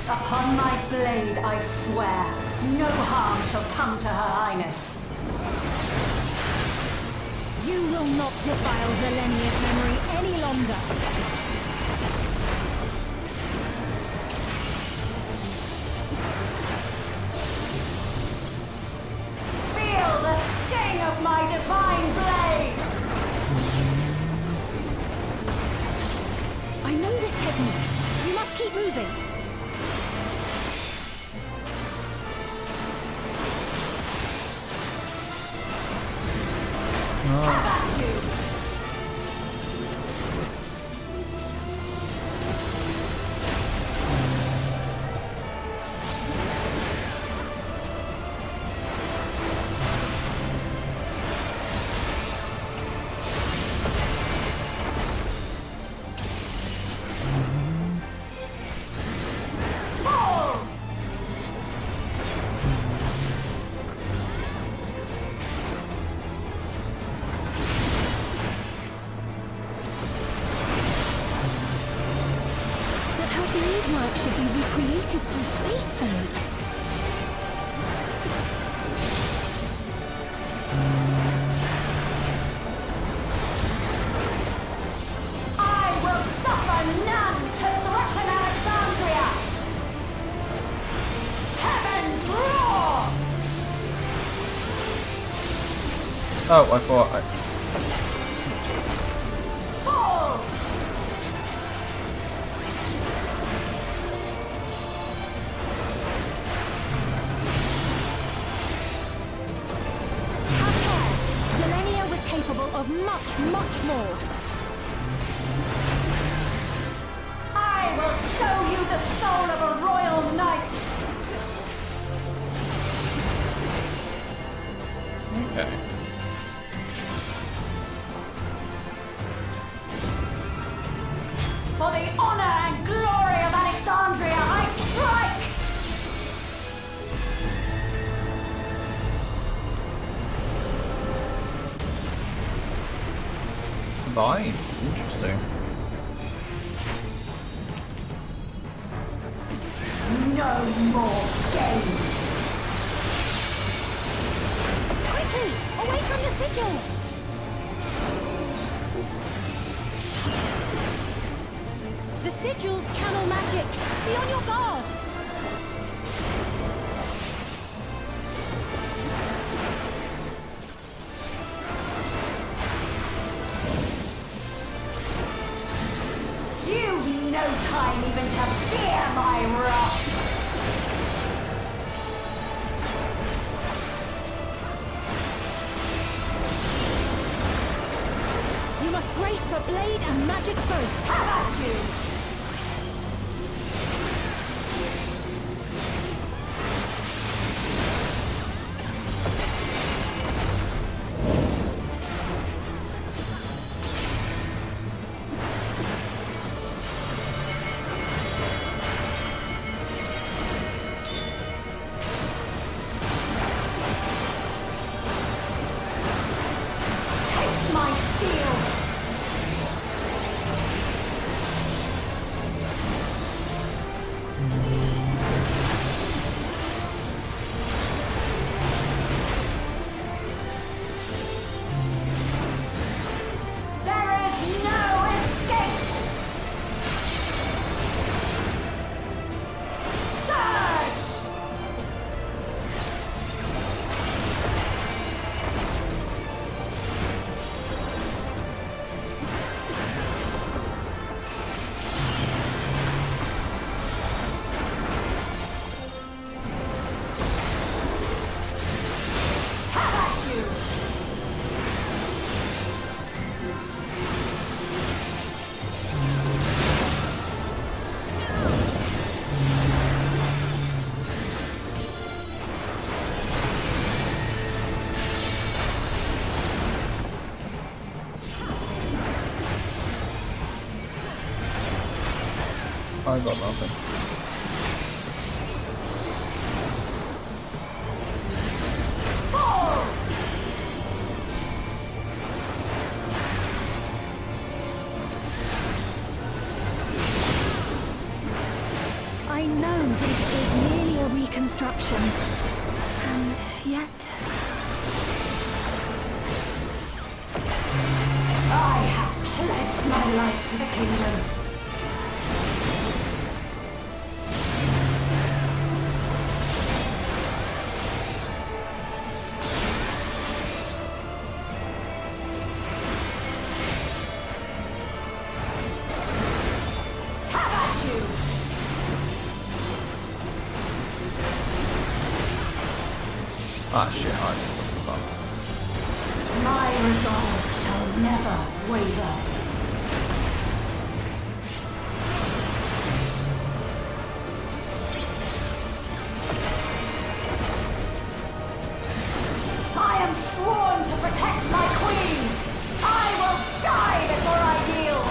S13: Upon my blade I swear, no harm shall come to Her Highness.
S6: You will not defile Zelenia's memory any longer.
S13: Feel the sting of my divine blade!
S6: I know this technique. You must keep moving.
S3: waited so faithfully.
S13: I will suffer none to threaten Alexandria! Heavens roar!
S10: Oh, I thought I...
S13: Fall!
S3: Have care. Zelenia was capable of much, much more.
S13: I will show you the soul of a royal knight!
S1: Okay.
S13: For the honor and glory of Alexandria, I strike!
S10: Vines, interesting.
S13: No more games!
S3: Quickly! Away from the sigils! The sigils channel magic! Be on your guard!
S13: You've no time even to fear my wrath!
S3: You must brace for blade and magic both!
S13: Have at you! Taste my steel! There is no escape! Surge! Have at you!
S10: I got nothing.
S13: Fall!
S4: I know this is merely a reconstruction, and yet
S13: I have pledged my life to the kingdom. Have at you!
S10: Ah shit, I didn't look at that.
S13: My resolve shall never waver. I am sworn to protect my queen! I will die before I yield!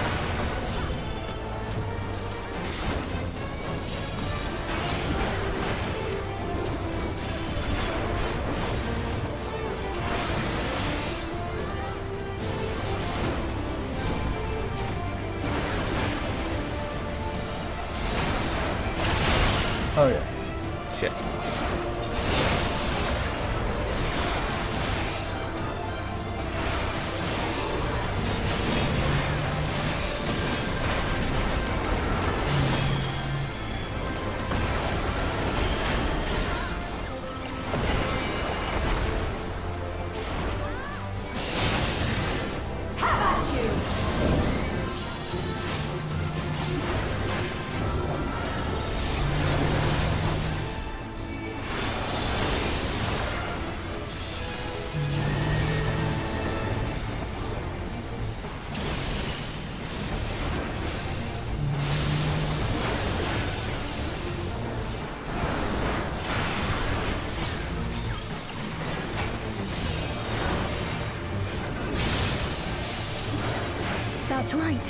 S4: That's right.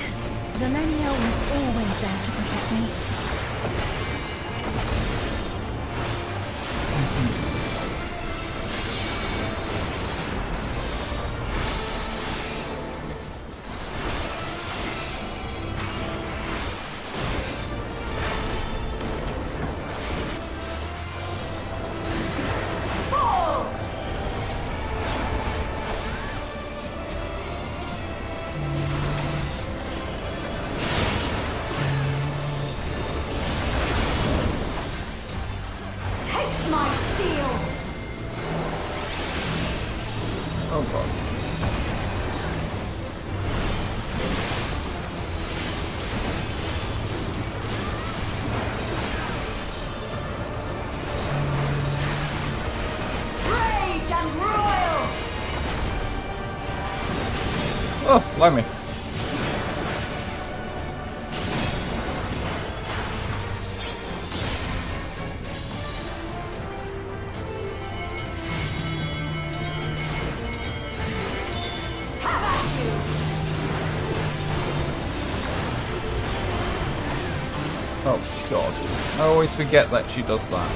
S4: Zelenia was always there to protect me.
S10: Oh god.
S13: Rage and royal!
S10: Oh, blimey. Oh god. I always forget that she does that.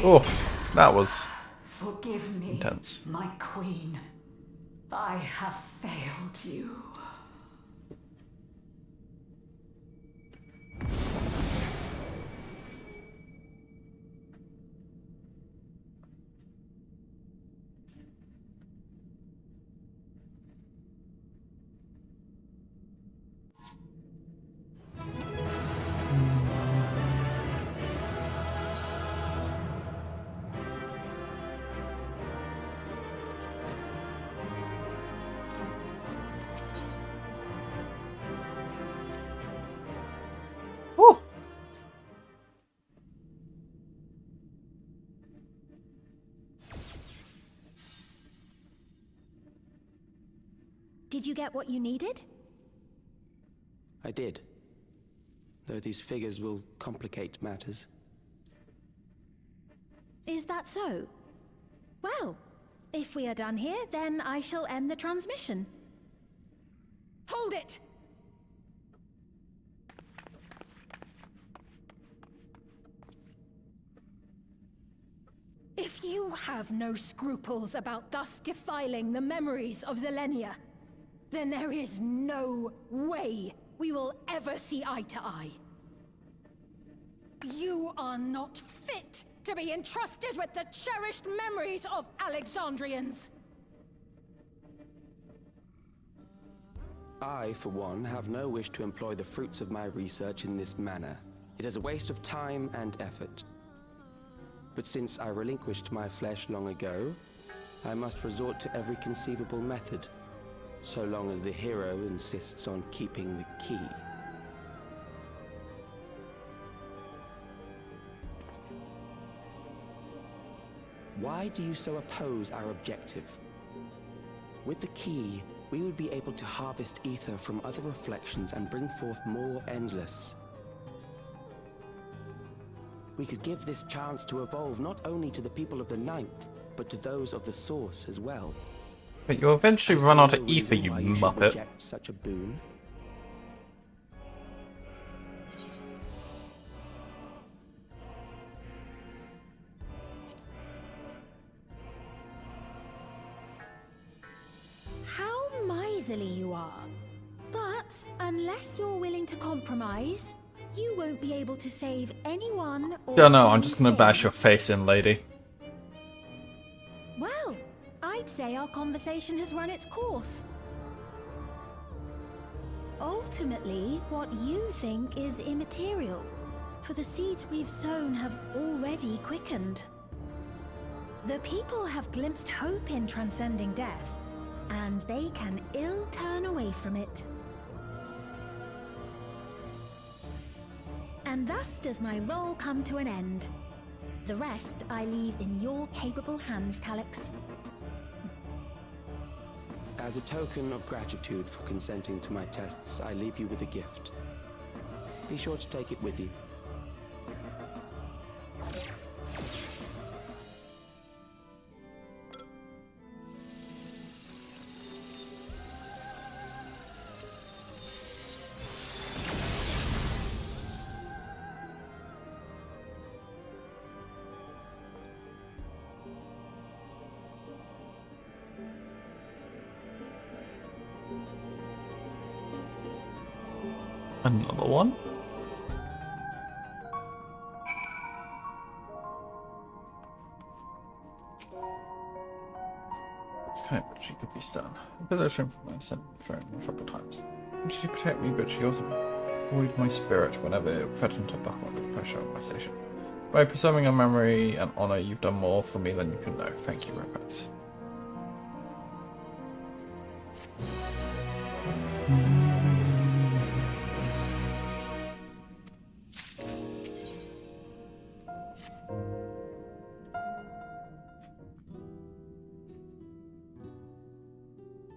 S10: Oh, that was
S13: Forgive me,
S10: intense.
S13: my queen. I have failed you.
S10: Oh.
S4: Did you get what you needed?
S8: I did. Though these figures will complicate matters.
S4: Is that so? Well, if we are done here, then I shall end the transmission. Hold it! If you have no scruples about thus defiling the memories of Zelenia, then there is no way we will ever see eye to eye. You are not fit to be entrusted with the cherished memories of Alexandrians.
S8: I, for one, have no wish to employ the fruits of my research in this manner. It is a waste of time and effort. But since I relinquished my flesh long ago, I must resort to every conceivable method, so long as the hero insists on keeping the key. Why do you so oppose our objective? With the key, we would be able to harvest ether from other reflections and bring forth more endless. We could give this chance to evolve not only to the people of the Ninth, but to those of the Source as well.
S10: But you'll eventually run out of ether, you muppet.
S8: Reject such a boon.
S4: How miserly you are. But unless you're willing to compromise, you won't be able to save anyone or
S10: Yeah, no, I'm just gonna
S4: anything.
S10: bash your face in, lady.
S4: Well, I'd say our conversation has run its course. Ultimately, what you think is immaterial, for the seeds we've sown have already quickened. The people have glimpsed hope in transcending death, and they can ill turn away from it. And thus does my role come to an end. The rest I leave in your capable hands, Calyx.
S8: As a token of gratitude for consenting to my tests, I leave you with a gift. Be sure to take it with you.
S10: Another one? It's kind of, but she could be stunned. A village from my sent phone a couple times. She protect me, but she also buoyed my spirit whenever it threatened to buckle under the pressure of my station. By preserving a memory and honor, you've done more for me than you can know. Thank you, Repex.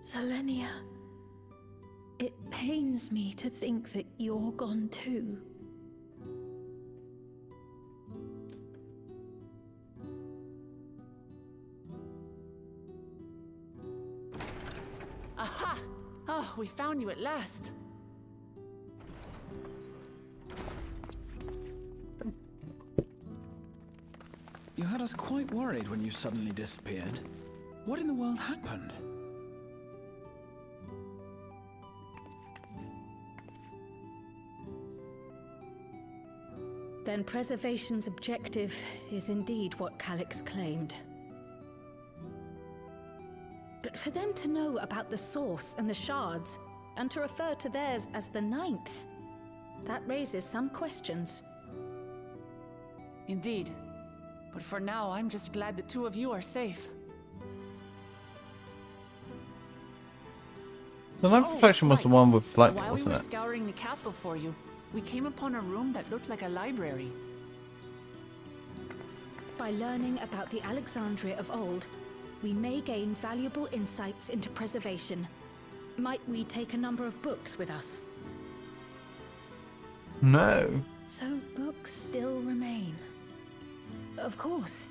S4: Selenia, it pains me to think that you're gone too.
S2: Aha! Oh, we found you at last.
S7: You had us quite worried when you suddenly disappeared. What in the world happened?
S9: Then preservation's objective is indeed what Calyx claimed. But for them to know about the Source and the Shards, and to refer to theirs as the Ninth, that raises some questions.
S2: Indeed. But for now, I'm just glad the two of you are safe.
S10: The Ninth Reflection was the one with lightning,
S2: While we
S10: wasn't
S2: were
S10: it?
S2: scouring the castle for you, we came upon a room that looked like a library.
S9: By learning about the Alexandria of old, we may gain valuable insights into preservation. Might we take a number of books with us?
S10: No.
S4: So books still remain. Of course.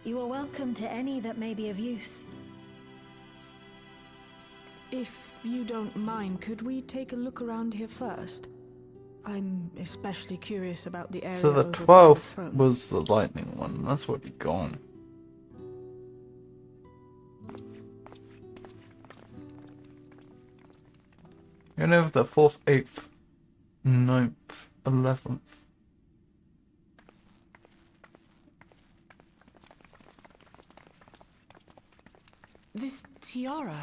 S4: You are welcome to any that may be of use.
S5: If you don't mind, could we take a look around here first? I'm especially curious about the area
S10: So the
S5: over by the
S10: 12th
S5: throne.
S10: was the lightning one. That's already gone. You know the 4th, 8th, 9th, 11th.
S2: This tiara.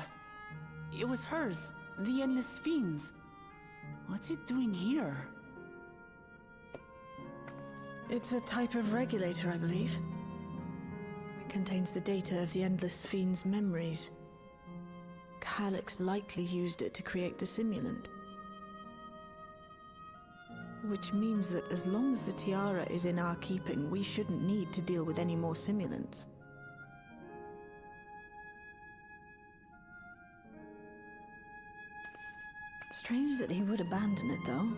S2: It was hers. The Endless Fiend's. What's it doing here?
S5: It's a type of regulator, I believe. It contains the data of the Endless Fiend's memories. Calyx likely used it to create the simulant. Which means that as long as the tiara is in our keeping, we shouldn't need to deal with any more simulants. Strange that he would abandon it, though.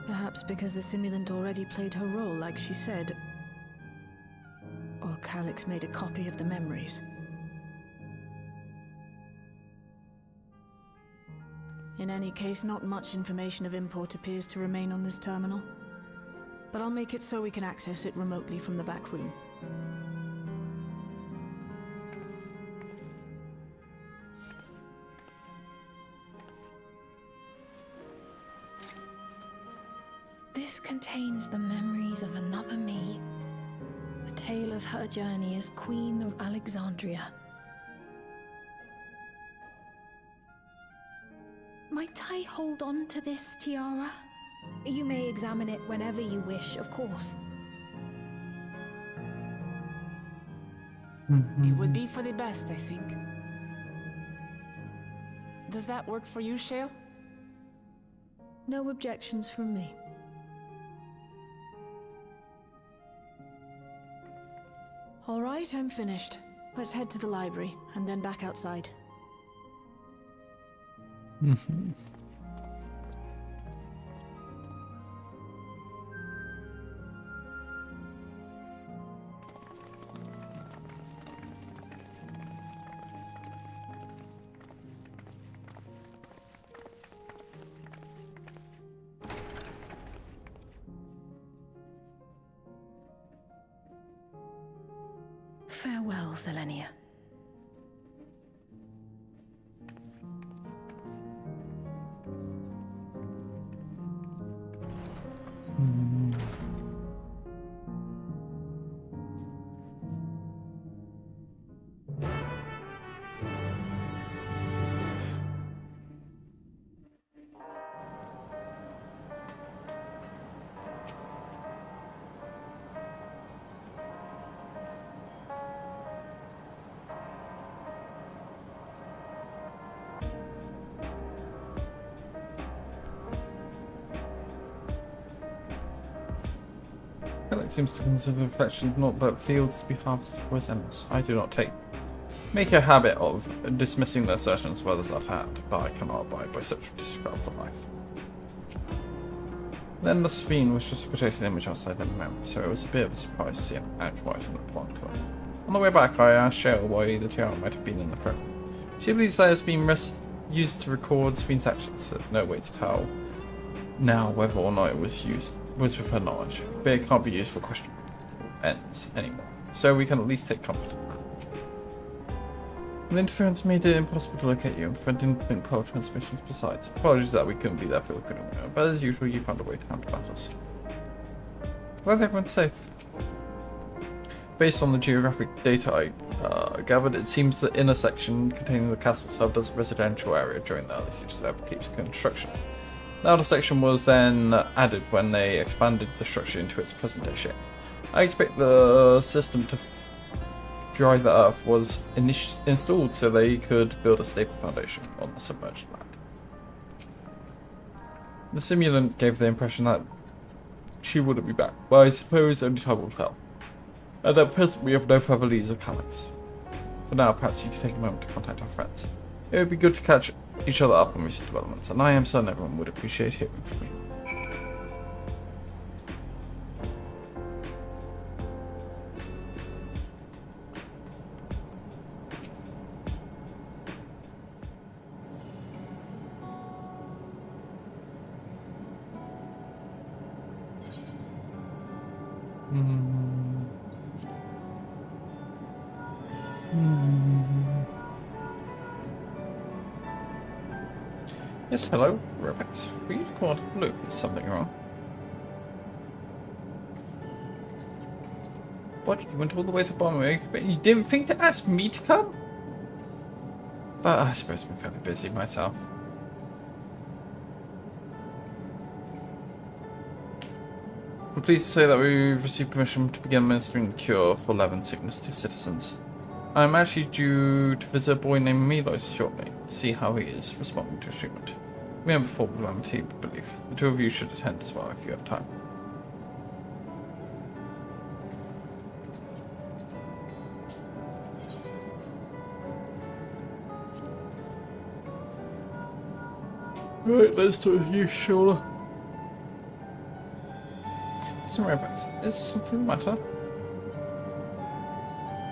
S5: Perhaps because the simulant already played her role, like she said. Or Calyx made a copy of the memories. In any case, not much information of import appears to remain on this terminal. But I'll make it so we can access it remotely from the back room.
S4: This contains the memories of another me. The tale of her journey as Queen of Alexandria. Might I hold on to this tiara? You may examine it whenever you wish, of course.
S2: It would be for the best, I think. Does that work for you, Shale?
S5: No objections from me. All right, I'm finished. Let's head to the library, and then back outside.
S4: Farewell, Selenia.
S10: Calyx seems to consider the reflections not but fields to be harvested for his enemies. I do not make a habit of dismissing the assertions of others at hand, but I cannot abide by such disregard for life. Then the Sphinx was just a projected image outside their memory, so it was a bit of a surprise to see an actual item that belonged to her. On the way back, I asked Shale why the tiara might have been in the throne. She believes that it's been used to record Sphinx's actions, so there's no way to tell now whether or not it was with her knowledge, but it can't be used for questionable ends anymore, so we can at least take comfort in that. The interference made it impossible to locate you, and prevent independent power transmissions besides. Apologies that we couldn't be there for the critical moment, but as usual, you found a way to handle battles. Glad everyone's safe. Based on the geographic data I gathered, it seems the inner section containing the castle served as a residential area during the early stages of Upkeep's construction. The outer section was then added when they expanded the structure into its present-day shape. I expect the system to dry the earth was installed so they could build a stable foundation on the submerged land. The simulant gave the impression that she wouldn't be back, but I suppose only time will tell. At present we have no further leads of Calyx. For now, perhaps you could take a moment to contact our friends. It would be good to catch each other up on recent developments, and I am certain everyone would appreciate hearing from me. Yes, hello, Robots. Were you caught? Look, there's something wrong. What? You went all the way to the bottom, but you didn't think to ask me to come? But I suppose I've been fairly busy myself. I'm pleased to say that we've received permission to begin administering the cure for Levin sickness to citizens. I'm actually due to visit a boy named Milos shortly to see how he is responding to his treatment. We have a full team, I believe. The two of you should attend as well if you have time. Right, let's talk to you, Shola. Whereabouts? Is something the matter?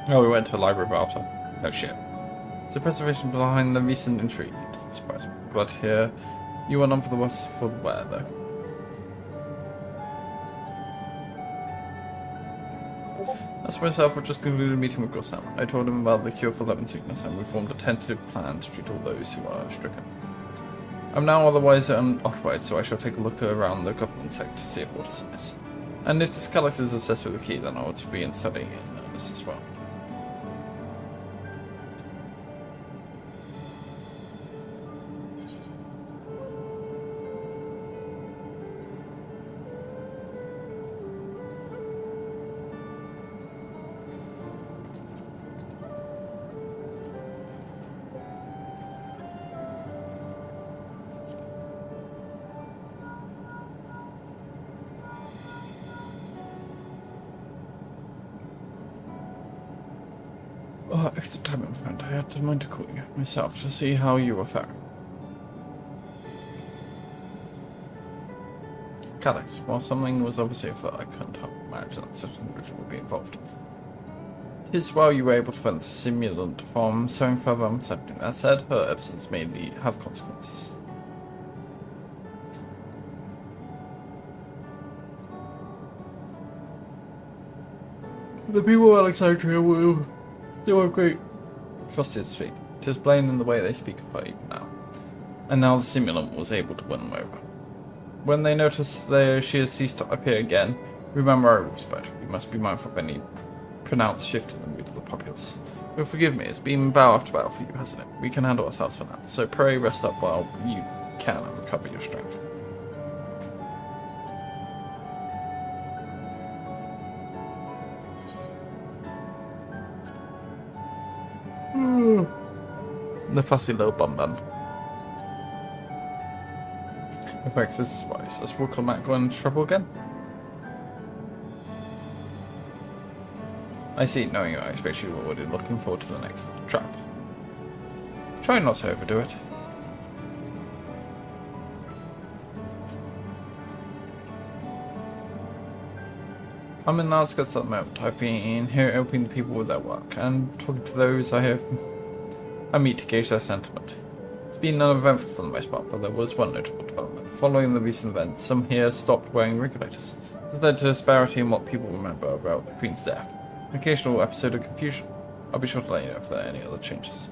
S10: Oh, we went to the library about her. No shit. It's a preservation behind the recent intrigue. It doesn't surprise me. Glad to hear you are none for the worse for the wear, though. As for myself, I just concluded a meeting with Gossam. I told him about the cure for lemon sickness, and we formed a tentative plan to treat all those who are stricken. I'm now otherwise unoccupied, so I shall take a look around the government sector to see if what is amiss. And if this Calix is obsessed with the key, then I ought to be in studying in earnest as well. Oh, extra time, my friend. I had to mind to call you myself to see how you were faring. Calix, while something was obviously afoot, I couldn't help imagine that such an individual would be involved. 'Tis well you were able to prevent the simulant from sowing further uncertainty. That said, her absence may have consequences. The people of Alexandria will still have great trust in his feet. 'Tis plain in the way they speak of her even now. And now the simulant was able to win them over. When they notice she has ceased to appear again, remember our rules, but we must be mindful of any pronounced shift in the mood of the populace. But forgive me, it's been battle after battle for you, hasn't it? We can handle ourselves for now, so pray rest up while you can and recover your strength. The fussy little bum. Effects this is wise. As we'll come back going into trouble again. I see, knowing you, I expect you were already looking forward to the next trap. Try not to overdo it. I'm in the outskirts at the moment. I've been here helping the people with their work, and talking to those I meet to gauge their sentiment. It's been uneventful for the most part, but there was one notable development. Following the recent events, some here stopped wearing regulators. This led to disparity in what people remember about the Queen's death. An occasional episode of confusion. I'll be sure to let you know if there are any other changes.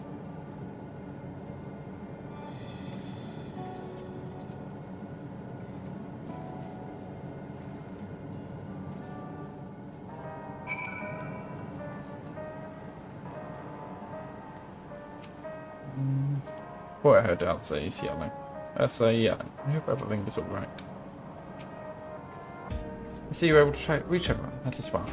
S10: Boy, I heard out say he's yelling. That's yelling. I hope everything is alright. I see you were able to reach everyone. That is well.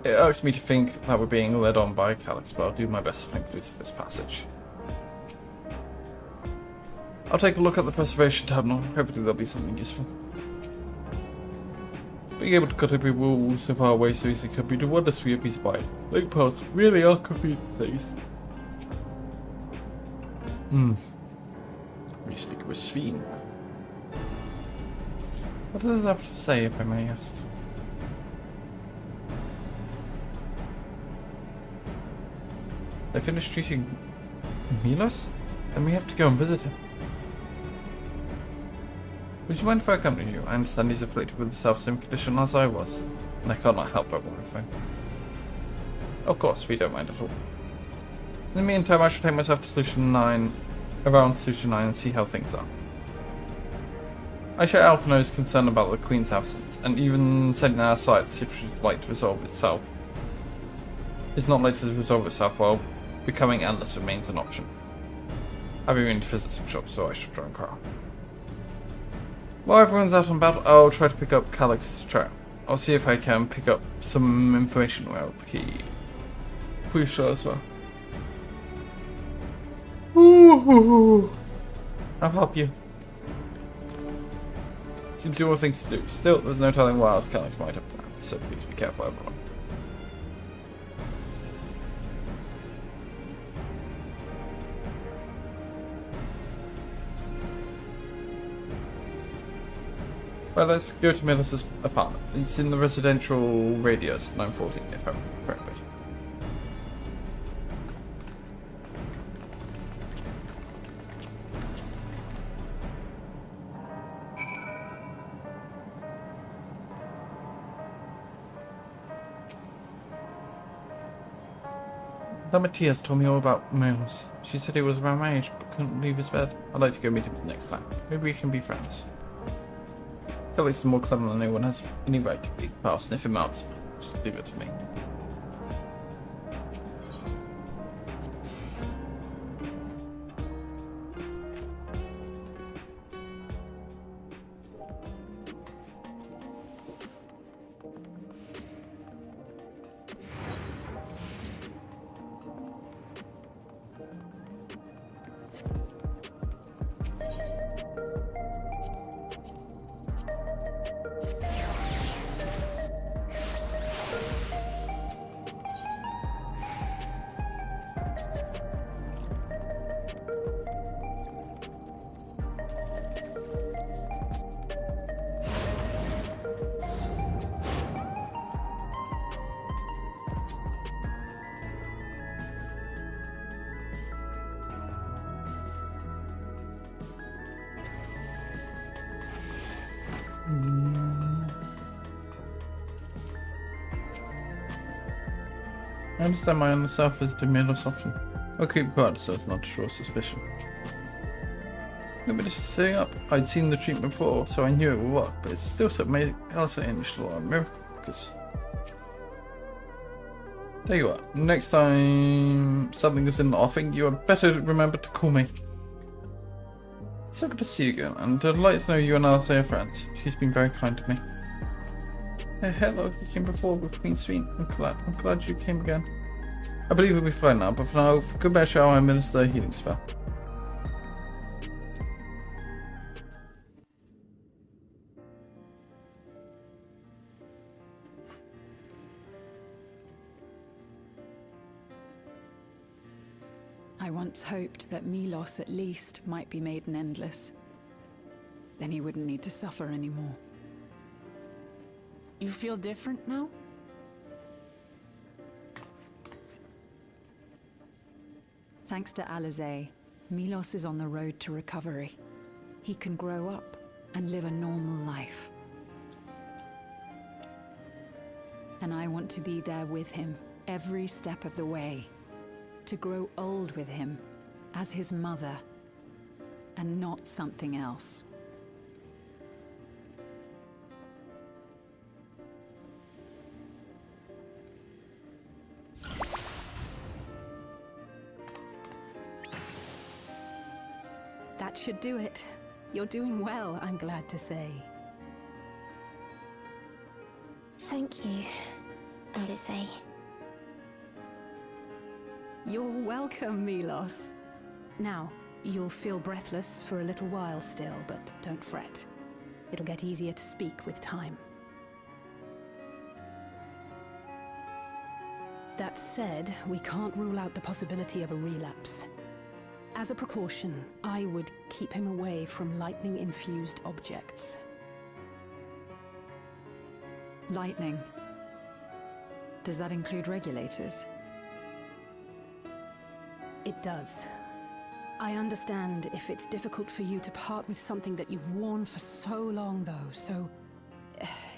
S10: It irks me to think that we're being led on by Calix, but I'll do my best to think loose of this passage. I'll take a look at the preservation terminal. Hopefully there'll be something useful. Being able to cut up your walls so far away so easily could be do wonders for your peace of mind. Link paths really are convenient things. We speak with Sveen. What does it have to say, if I may ask? They finished treating Milos? Then we have to go and visit him. Would you mind if I accompany you? I understand he's afflicted with the self-same condition as I was, and I cannot help but wonder. Of course, we don't mind at all. In the meantime, I shall take myself to Solution 9, around Solution 9 and see how things are. I share Alphino's concern about the Queen's absence, and even setting our sight, the situation is like to resolve itself. It's not likely to resolve itself while becoming endless remains an option. I've been meaning to visit some shops, so I shall try and Carl. While everyone's out and about, I'll try to pick up Calix's trail. I'll see if I can pick up some information about the key. For sure as well. Ooh, I'll help you. Seems you all things to do. Still, there's no telling what else Calix might have planned, so please be careful, everyone. Well, let's go to Melissa's apartment. It's in the residential radius 914, if I'm correct. Matthias told me all about Miles. She said he was around my age, but couldn't leave his bed. I'd like to go meet him next time. Maybe we can be friends. At least he's more clever than anyone has any right to be. But I'll sniff him out. Just leave it to me. I understand my own self is Milos often. I'll keep quiet so as not to draw suspicion. Nobody's just sitting up. I'd seen the treatment before, so I knew it would work, but it still took me else an initial lot of miracles. There you are. Next time something is in the offing, you had better remember to call me. So good to see you again, and I'd like to know you and Alice are friends. She's been very kind to me. Hey, hello, you came before with Queen Sweet. I'm glad you came again. I believe we'll be fine now, but for now, goodbye, shall I administer a healing spell?
S9: I once hoped that Milos at least might be made an endless. Then he wouldn't need to suffer anymore.
S2: You feel different now?
S9: Thanks to Alizé, Milos is on the road to recovery. He can grow up and live a normal life. And I want to be there with him every step of the way. To grow old with him as his mother and not something else. That should do it. You're doing well, I'm glad to say.
S6: Thank you, Alizé.
S9: You're welcome, Milos. Now, you'll feel breathless for a little while still, but don't fret. It'll get easier to speak with time. That said, we can't rule out the possibility of a relapse. As a precaution, I would keep him away from lightning-infused objects. Lightning? Does that include regulators? It does. I understand if it's difficult for you to part with something that you've worn for so long, though, so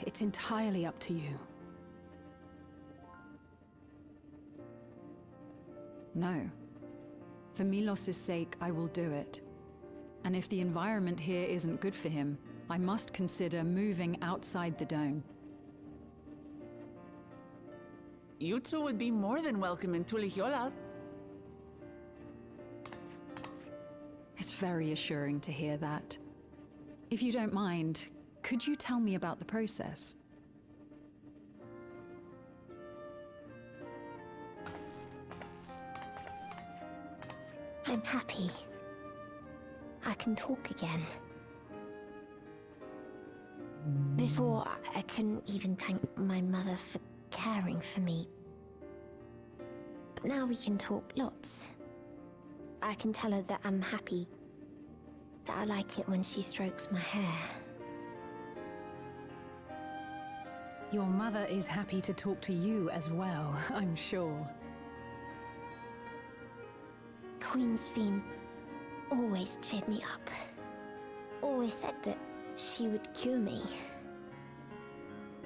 S9: it's entirely up to you. No. For Milos' sake, I will do it. And if the environment here isn't good for him, I must consider moving outside the dome.
S2: You two would be more than welcome in Tulijola.
S9: It's very assuring to hear that. If you don't mind, could you tell me about the process?
S6: I'm happy. I can talk again. Before, I couldn't even thank my mother for caring for me. But now we can talk lots. I can tell her that I'm happy. That I like it when she strokes my hair.
S13: Your mother is happy to talk to you as well, I'm sure.
S6: Queen Sphene always cheered me up. Always said that she would cure me.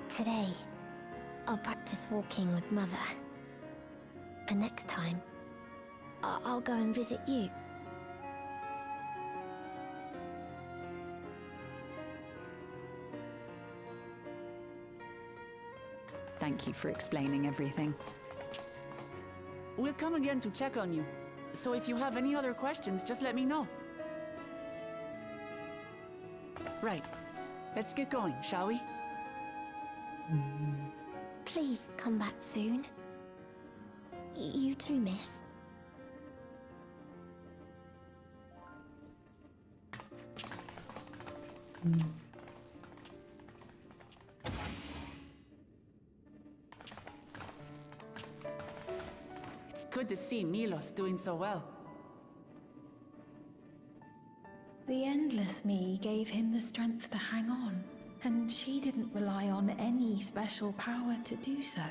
S6: Today, I'll practice walking with Mother. And next time, I'll go and visit you.
S14: Thank you for explaining everything.
S2: We'll come again to check on you. So if you have any other questions, just let me know. Right. Let's get going, shall we?
S6: Please come back soon. You too, miss.
S2: It's good to see Milos doing so well.
S4: The Endless Me gave him the strength to hang on, and she didn't rely on any special power to do so.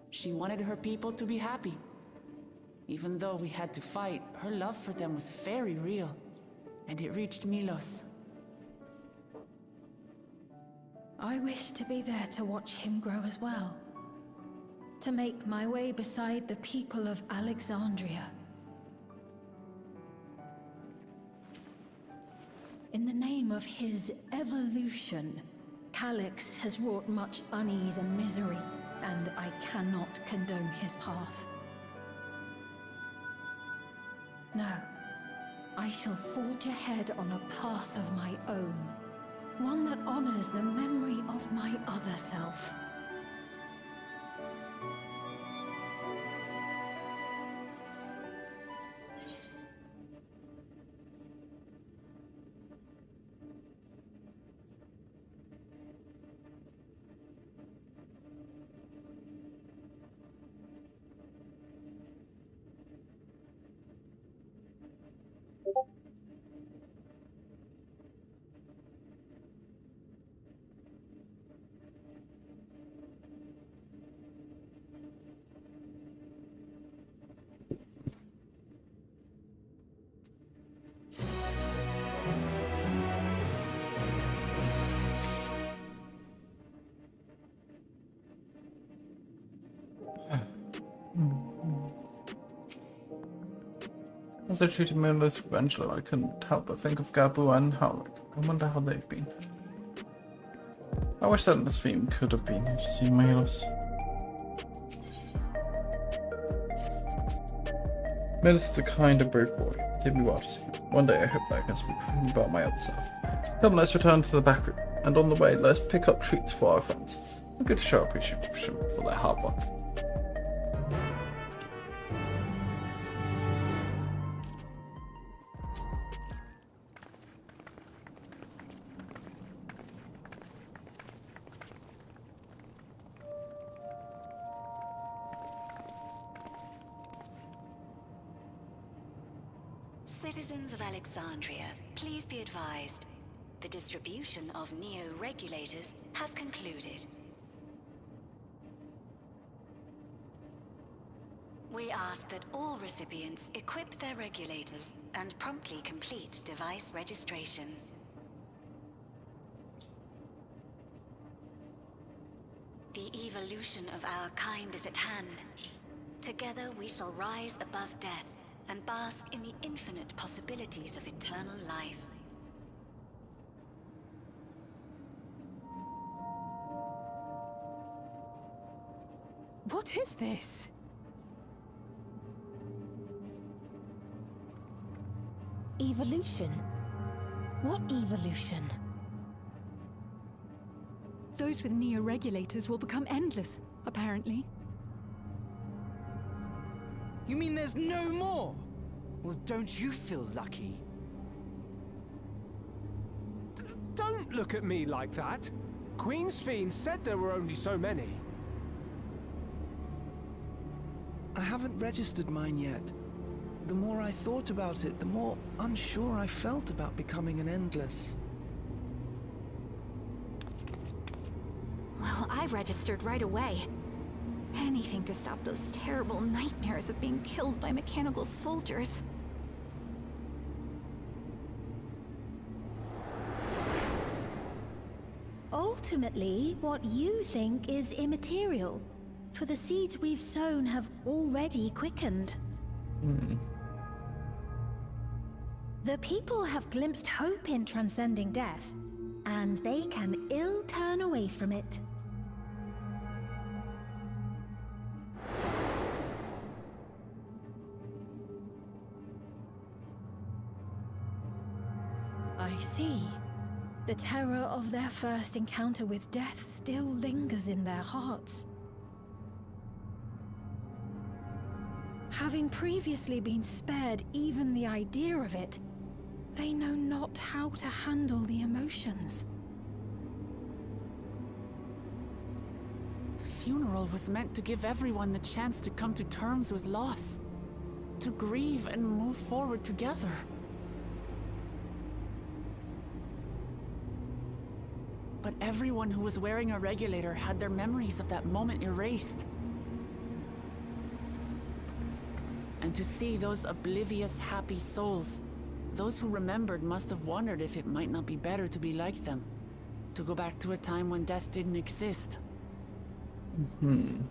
S2: She wanted her people to be happy. Even though we had to fight, her love for them was very real, and it reached Milos.
S4: I wish to be there to watch him grow as well. To make my way beside the people of Alexandria. In the name of his evolution, Calyx has wrought much unease and misery, and I cannot condone his path. No, I shall forge ahead on a path of my own, one that honors the memory of my other self.
S10: As I treated Milos with Angelo, I couldn't help but think of Gabu and Howard. I wonder how they've been. I wish that this theme could have been here to see Milos. Milos is a kind and brave boy. It did me well to see him. One day I hope that I can speak with him about my other self. Come, let's return to the back room, and on the way, let's pick up treats for our friends. I'm good to show appreciation for their hard work.
S15: Citizens of Alexandria, please be advised. The distribution of neo-regulators has concluded. We ask that all recipients equip their regulators and promptly complete device registration. The evolution of our kind is at hand. Together we shall rise above death and bask in the infinite possibilities of eternal life.
S13: What is this?
S16: Evolution? What evolution?
S17: Those with neo-regulators will become endless, apparently.
S18: You mean there's no more? Well, don't you feel lucky?
S19: Don't look at me like that. Queen Sphene said there were only so many.
S18: I haven't registered mine yet. The more I thought about it, the more unsure I felt about becoming an Endless.
S20: Well, I registered right away. Anything to stop those terrible nightmares of being killed by mechanical soldiers.
S4: Ultimately, what you think is immaterial, for the seeds we've sown have already quickened. The people have glimpsed hope in transcending death, and they can ill turn away from it. I see. The terror of their first encounter with death still lingers in their hearts. Having previously been spared even the idea of it, they know not how to handle the emotions.
S2: The funeral was meant to give everyone the chance to come to terms with loss, to grieve and move forward together. But everyone who was wearing a regulator had their memories of that moment erased. And to see those oblivious, happy souls, those who remembered must have wondered if it might not be better to be like them, to go back to a time when death didn't exist.
S4: And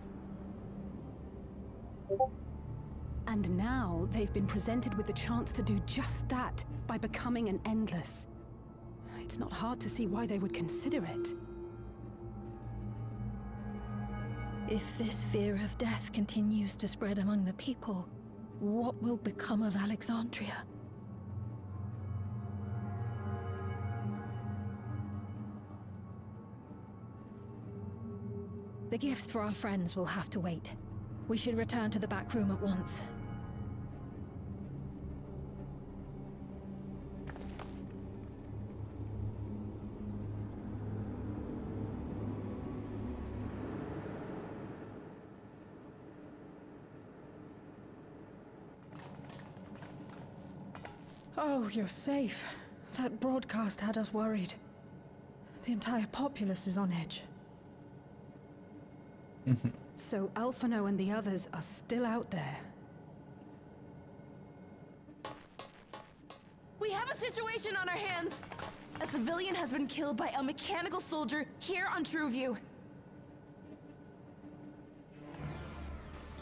S4: now they've been presented with the chance to do just that by becoming an Endless. It's not hard to see why they would consider it. If this fear of death continues to spread among the people, what will become of Alexandria? The gifts for our friends will have to wait. We should return to the back room at once.
S5: Oh, you're safe. That broadcast had us worried. The entire populace is on edge.
S4: So Alphino and the others are still out there.
S21: We have a situation on our hands! A civilian has been killed by a mechanical soldier here on Trueview.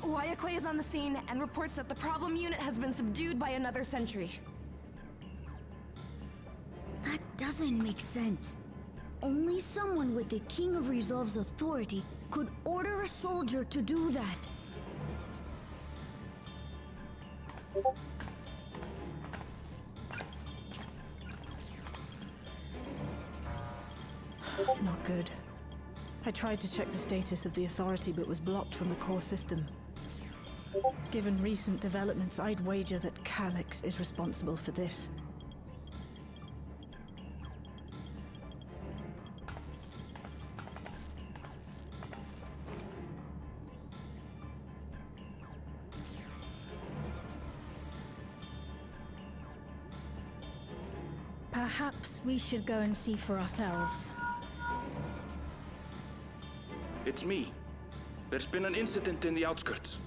S21: Wayakwe is on the scene and reports that the problem unit has been subdued by another sentry.
S22: That doesn't make sense. Only someone with the King of Resolve's authority could order a soldier to do that.
S5: Not good. I tried to check the status of the authority but was blocked from the core system. Given recent developments, I'd wager that Calyx is responsible for this.
S4: Perhaps we should go and see for ourselves.
S23: It's me. There's been an incident in the outskirts.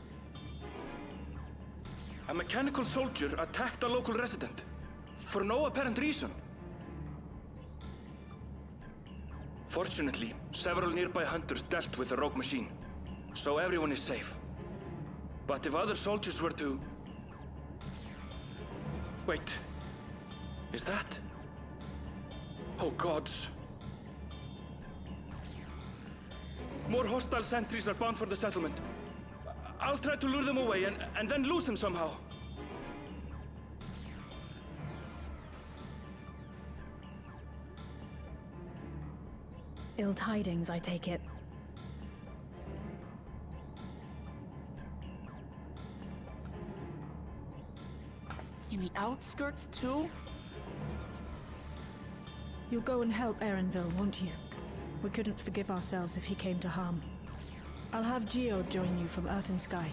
S23: A mechanical soldier attacked a local resident, for no apparent reason. Fortunately, several nearby hunters dealt with the rogue machine, so everyone is safe. But if other soldiers were to... Wait. Is that... Oh gods. More hostile sentries are bound for the settlement. I'll try to lure them away and then lose them somehow.
S4: Ill tidings, I take it.
S2: In the outskirts too?
S5: You'll go and help Erenville, won't you? We couldn't forgive ourselves if he came to harm. I'll have Geo join you from Earth and Sky.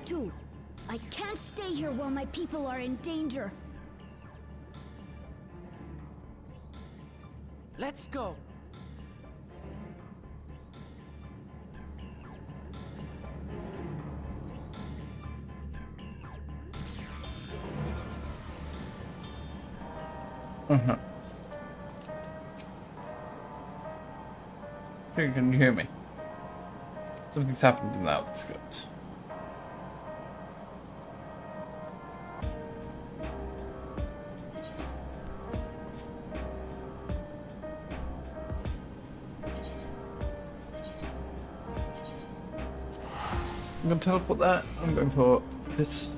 S22: too. I can't stay here while my people are in danger.
S2: Let's go.
S10: Can you hear me? Something's happened in the outskirts. I'm going to teleport that. I'm going for this.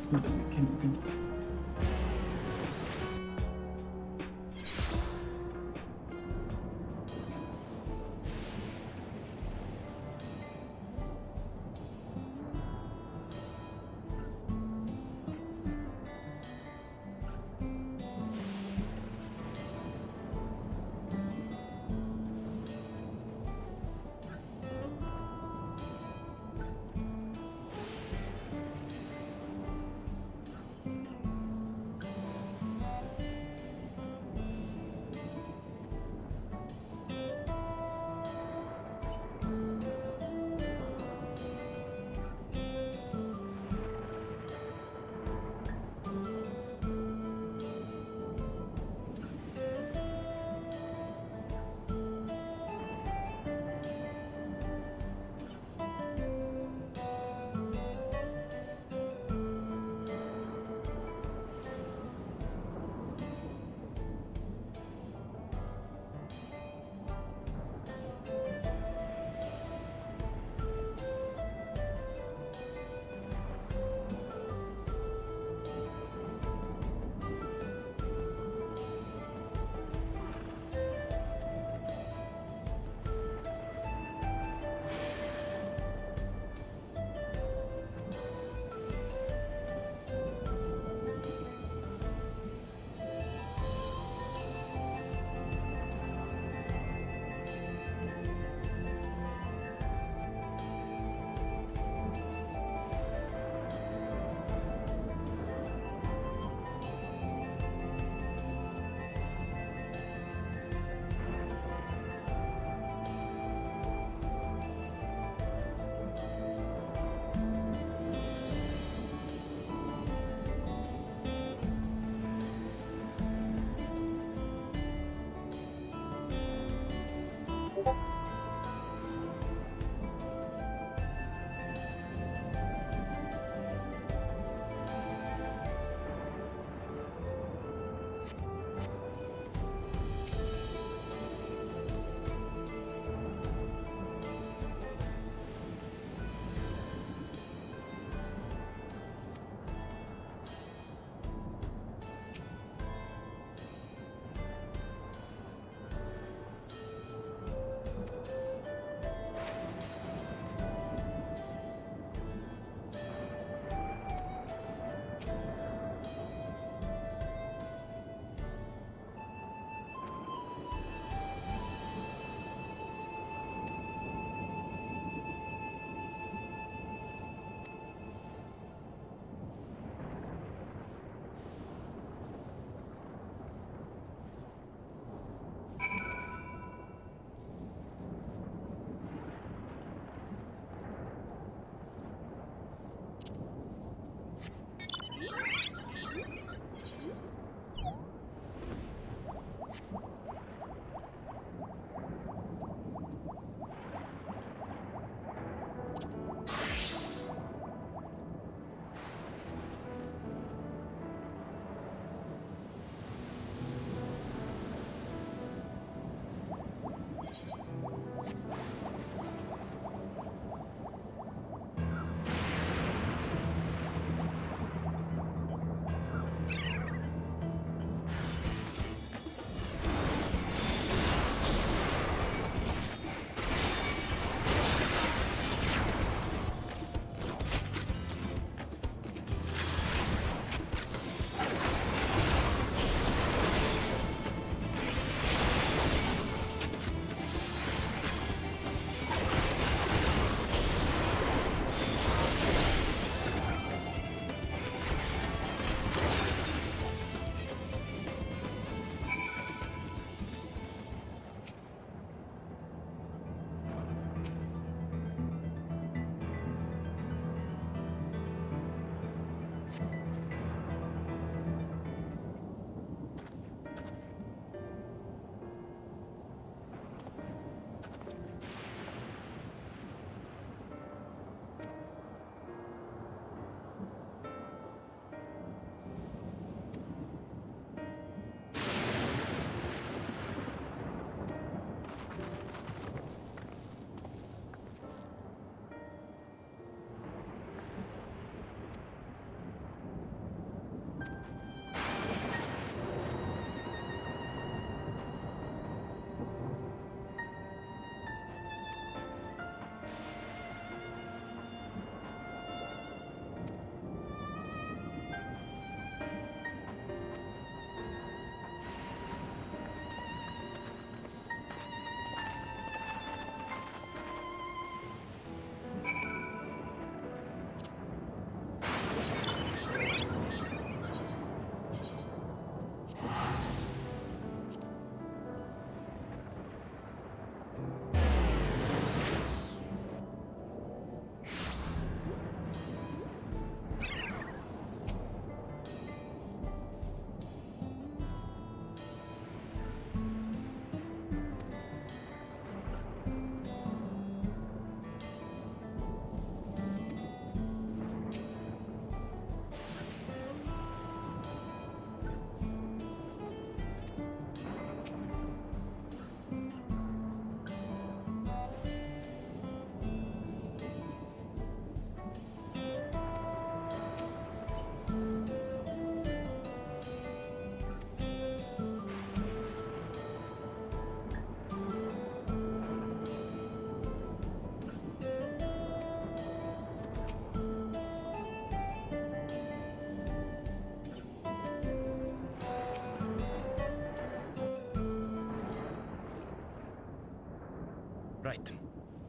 S1: Right.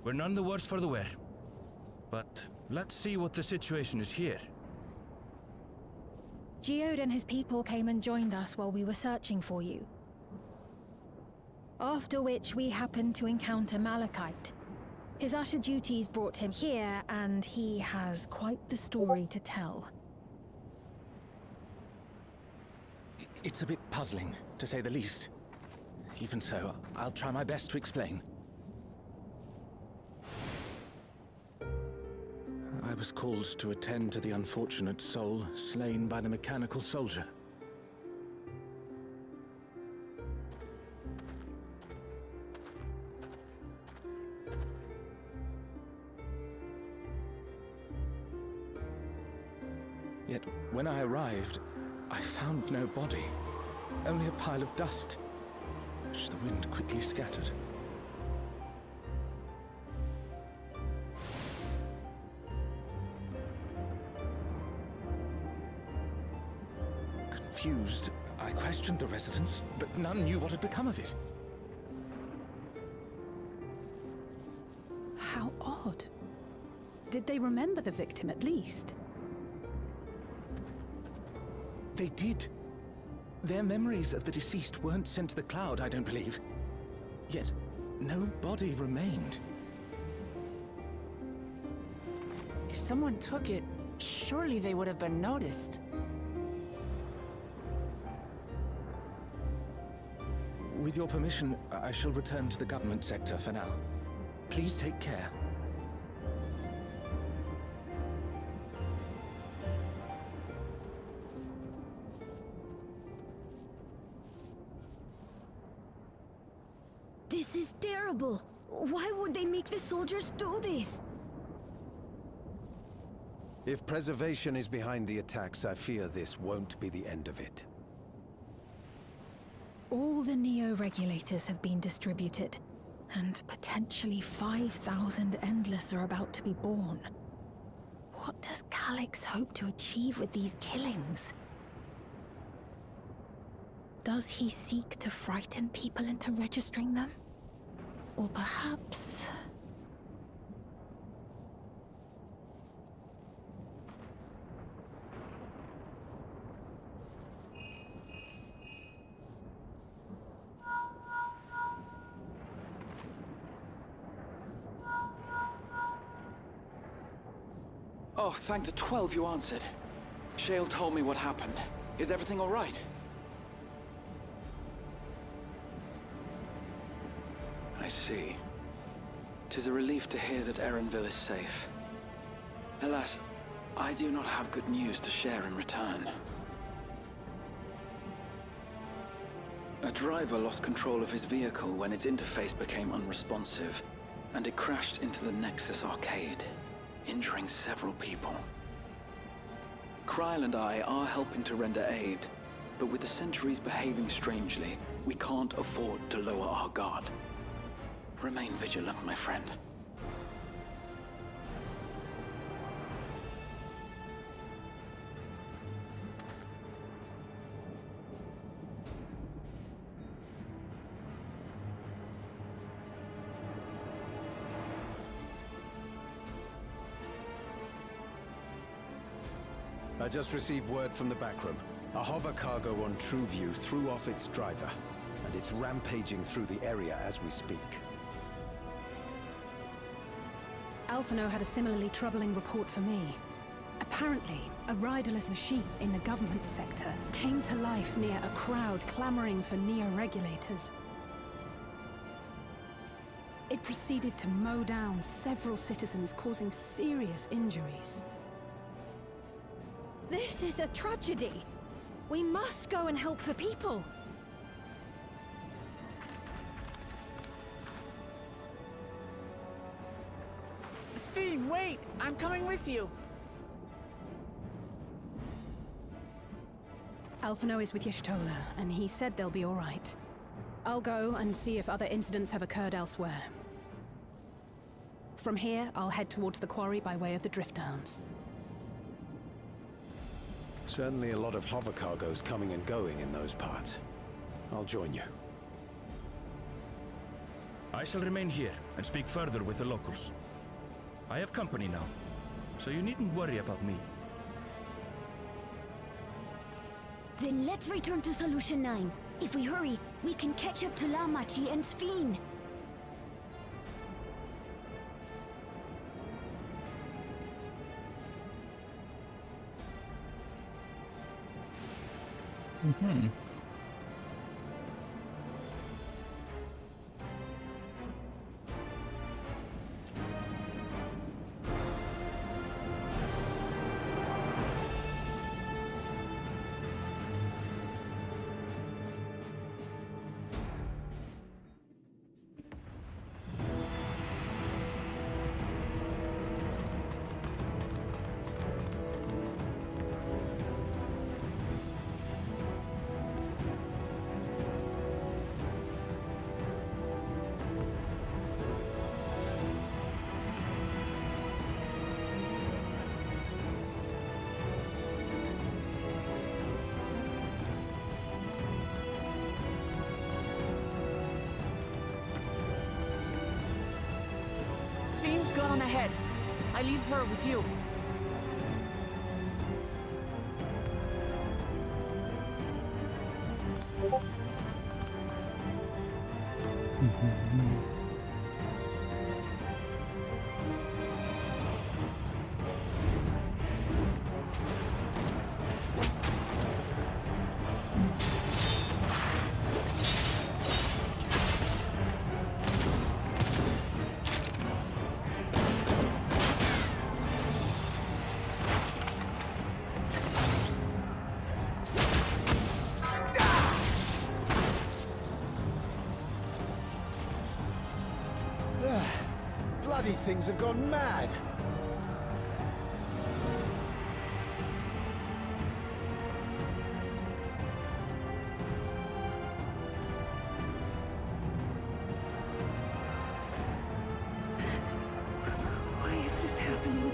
S1: We're none the worse for the wear. But let's see what the situation is here.
S4: Geode and his people came and joined us while we were searching for you. After which we happened to encounter Malachite. His usher duties brought him here, and he has quite the story to tell.
S7: It's a bit puzzling, to say the least. Even so, I'll try my best to explain. I was called to attend to the unfortunate soul slain by the mechanical soldier. Yet, when I arrived, I found no body, only a pile of dust, which the wind quickly scattered. Confused, I questioned the residents, but none knew what had become of it.
S9: How odd. Did they remember the victim at least?
S7: They did. Their memories of the deceased weren't sent to the cloud, I don't believe. Yet, no body remained.
S2: If someone took it, surely they would have been noticed.
S7: With your permission, I shall return to the government sector for now. Please take care.
S22: This is terrible. Why would they make the soldiers do this?
S11: If preservation is behind the attacks, I fear this won't be the end of it.
S4: All the Neo-regulators have been distributed, and potentially 5,000 Endless are about to be born. What does Calyx hope to achieve with these killings? Does he seek to frighten people into registering them? Or perhaps...
S12: Oh, thank the 12 you answered. Shale told me what happened. Is everything all right? I see. 'Tis a relief to hear that Erenville is safe. Alas, I do not have good news to share in return. A driver lost control of his vehicle when its interface became unresponsive, and it crashed into the Nexus arcade, injuring several people. Kryl and I are helping to render aid, but with the Sentries behaving strangely, we can't afford to lower our guard. Remain vigilant, my friend.
S11: I just received word from the backroom. A hover cargo on TrueView threw off its driver, and it's rampaging through the area as we speak.
S9: Alphino had a similarly troubling report for me. Apparently, a riderless machine in the government sector came to life near a crowd clamoring for Neo-regulators. It proceeded to mow down several citizens, causing serious injuries.
S4: This is a tragedy. We must go and help the people.
S2: Sphene, wait! I'm coming with you!
S9: Alphino is with Y'shtola, and he said they'll be all right. I'll go and see if other incidents have occurred elsewhere. From here, I'll head towards the quarry by way of the Drift Downs.
S11: Certainly a lot of hover cargoes coming and going in those parts. I'll join you.
S1: I shall remain here and speak further with the locals. I have company now, so you needn't worry about me.
S22: Then let's return to Solution 9. If we hurry, we can catch up to Lamachi and Sphene.
S10: Mm-hmm.
S2: Sphene's gone ahead. I leave her with you.
S11: Bloody things have gone mad!
S21: Why is this happening?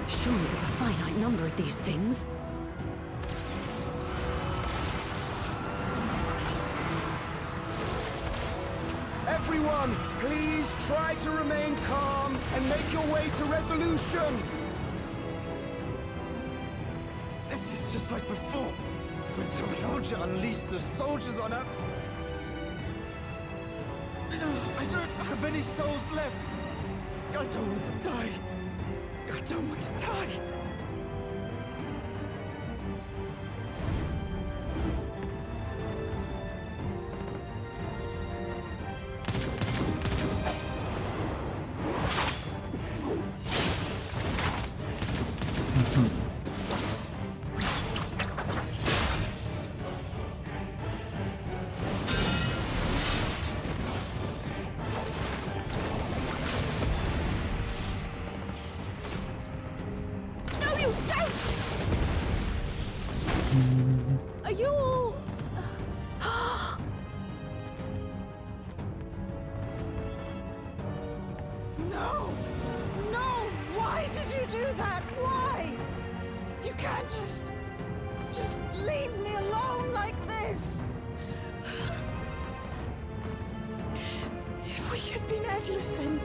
S21: Surely there's a finite number of these things.
S11: Everyone, please try to remain calm and make your way to resolution! This is just like before, when Sovioja unleashed the soldiers on us. I don't have any souls left. I don't want to die. I don't want to die.
S21: Are you all...
S2: No! No! Why did you do that? Why? You can't just leave me alone like this! If we had been endless then,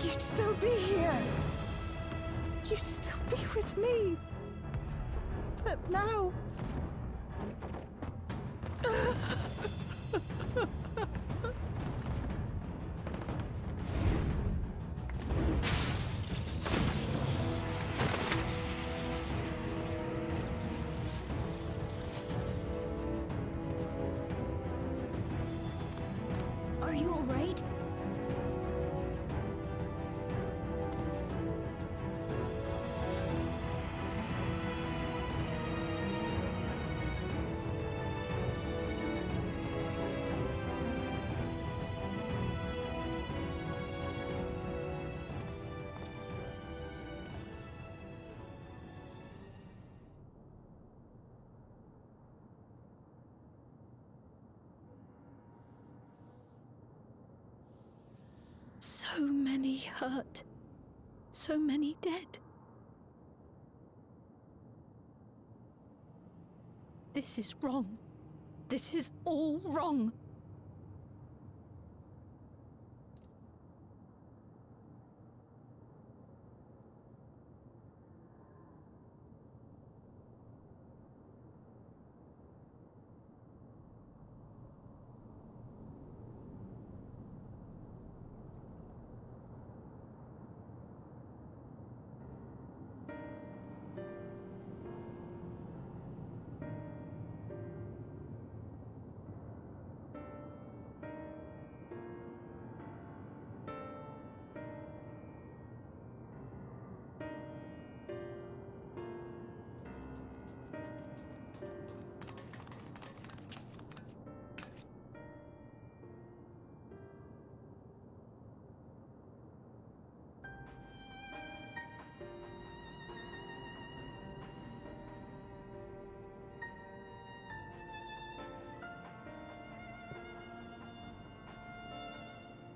S2: you'd still be here. You'd still be with me. But now...
S22: Are you all right?
S4: many hurt. So many dead. This is wrong. This is all wrong.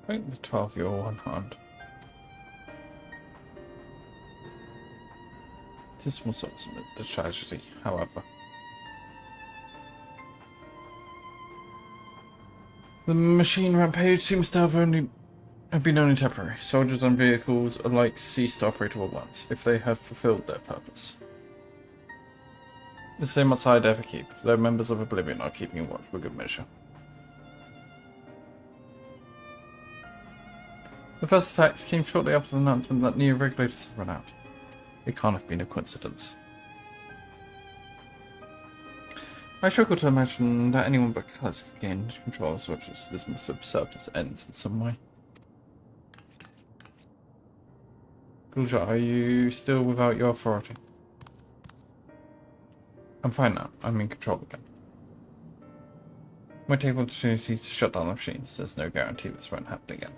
S10: I think the 12-year-old unharmed. This was ultimate the tragedy, however. The machine rampage seems to have been only temporary. Soldiers and vehicles alike ceased to operate all at once, if they had fulfilled their purpose. The same outside Everkeep, though members of Oblivion are keeping watch for good measure. The first attacks came shortly after the announcement that new regulators had run out. It can't have been a coincidence. I struggle to imagine that anyone but Callus could gain control of switches. This must have served its ends in some way. Guljar, are you still without your authority? I'm fine now. I'm in control again. Might take opportunity to shut down the machines. There's no guarantee this won't happen again.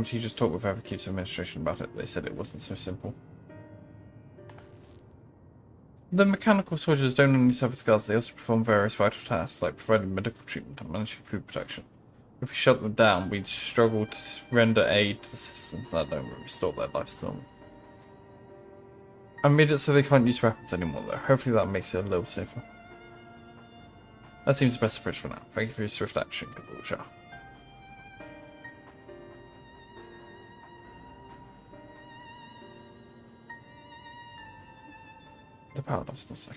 S10: He just talked with Everkeep's administration about it. They said it wasn't so simple. The mechanical soldiers don't only serve as guards, they also perform various vital tasks like providing medical treatment and managing food protection. If we shut them down, we'd struggle to render aid to the citizens, let alone restore their lives to normal. I made it so they can't use weapons anymore though. Hopefully that makes it a little safer. That seems the best approach for now. Thank you for your swift action, Guljar. The powerlessness,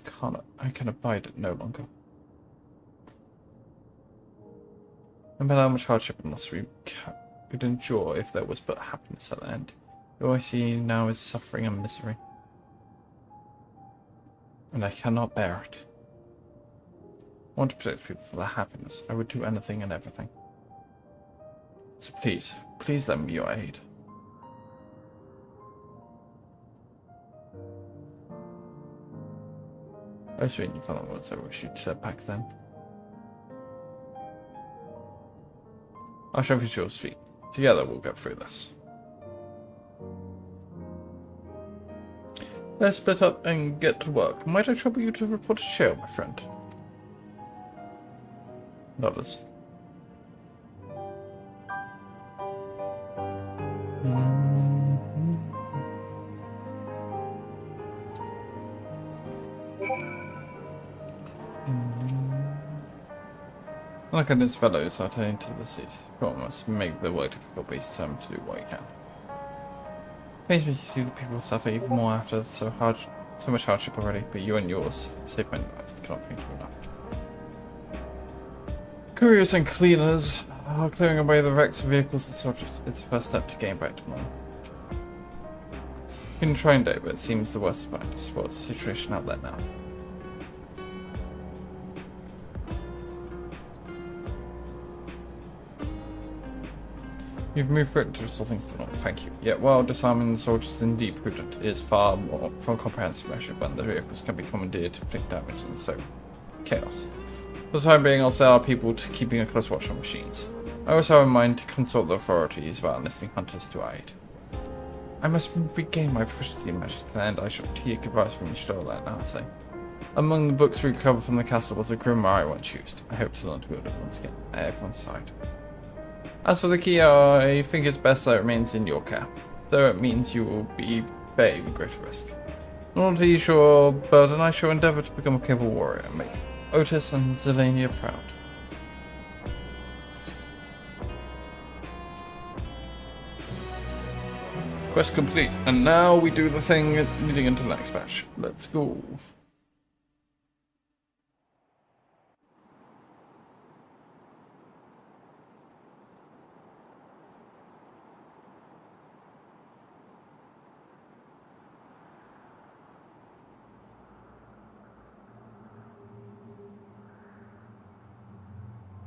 S10: I can abide it no longer. No matter how much hardship and loss we could endure if there was but happiness at the end. All I see now is suffering and misery. And I cannot bear it. I want to protect people for their happiness. I would do anything and everything. So please, please lend me your aid. I was reading you found the words I wish you'd said back then. I'll show you your feet. Together we'll get through this. Let's split up and get to work. Might I trouble you to report to jail, my friend? Lovers. Like on his fellows are turning to the seas. Must make the work difficult, but he's determined to do what he can. Pains me to see the people suffer even more after so much hardship already, but you and yours save many lives. I cannot thank you enough. Couriers and cleaners are clearing away the wrecks of vehicles and soldiers. It's the first step to getting back to normal. It's been a trying day, but it seems the worst is behind us. What's the situation out there now? You've moved quickly to restore things to normal, thank you. Yet while disarming the soldiers is indeed prudent, it is far more from a comprehensive measure when the vehicles can be commandeered to inflict damage and so chaos. For the time being, I'll set our people to keeping a close watch on machines. I also have in mind to consult the authorities about enlisting hunters to aid. I must regain my proficiency in magic to the end. I shall take advice from Y'shtola and Alcé. Among the books we recovered from the castle was a grimoire I once used. I hope to learn to wield it once again at everyone's side. As for the key, I think it's best that it remains in your care, though it means you will be bearing great risk. Not to ease your burden, I shall endeavour to become a capable warrior and make Otis and Zelania proud. Quest complete, and now we do the thing leading into the next patch. Let's go.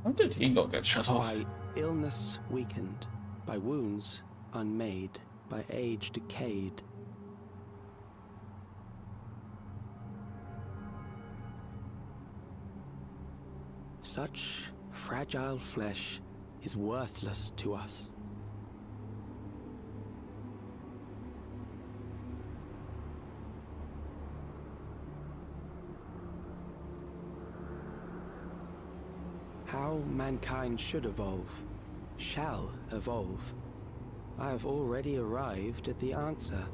S10: How did he not get shut off?
S11: By illness weakened, by wounds unmade, by age decayed. Such fragile flesh is worthless to us. How mankind should evolve, shall evolve. I have already arrived at the answer.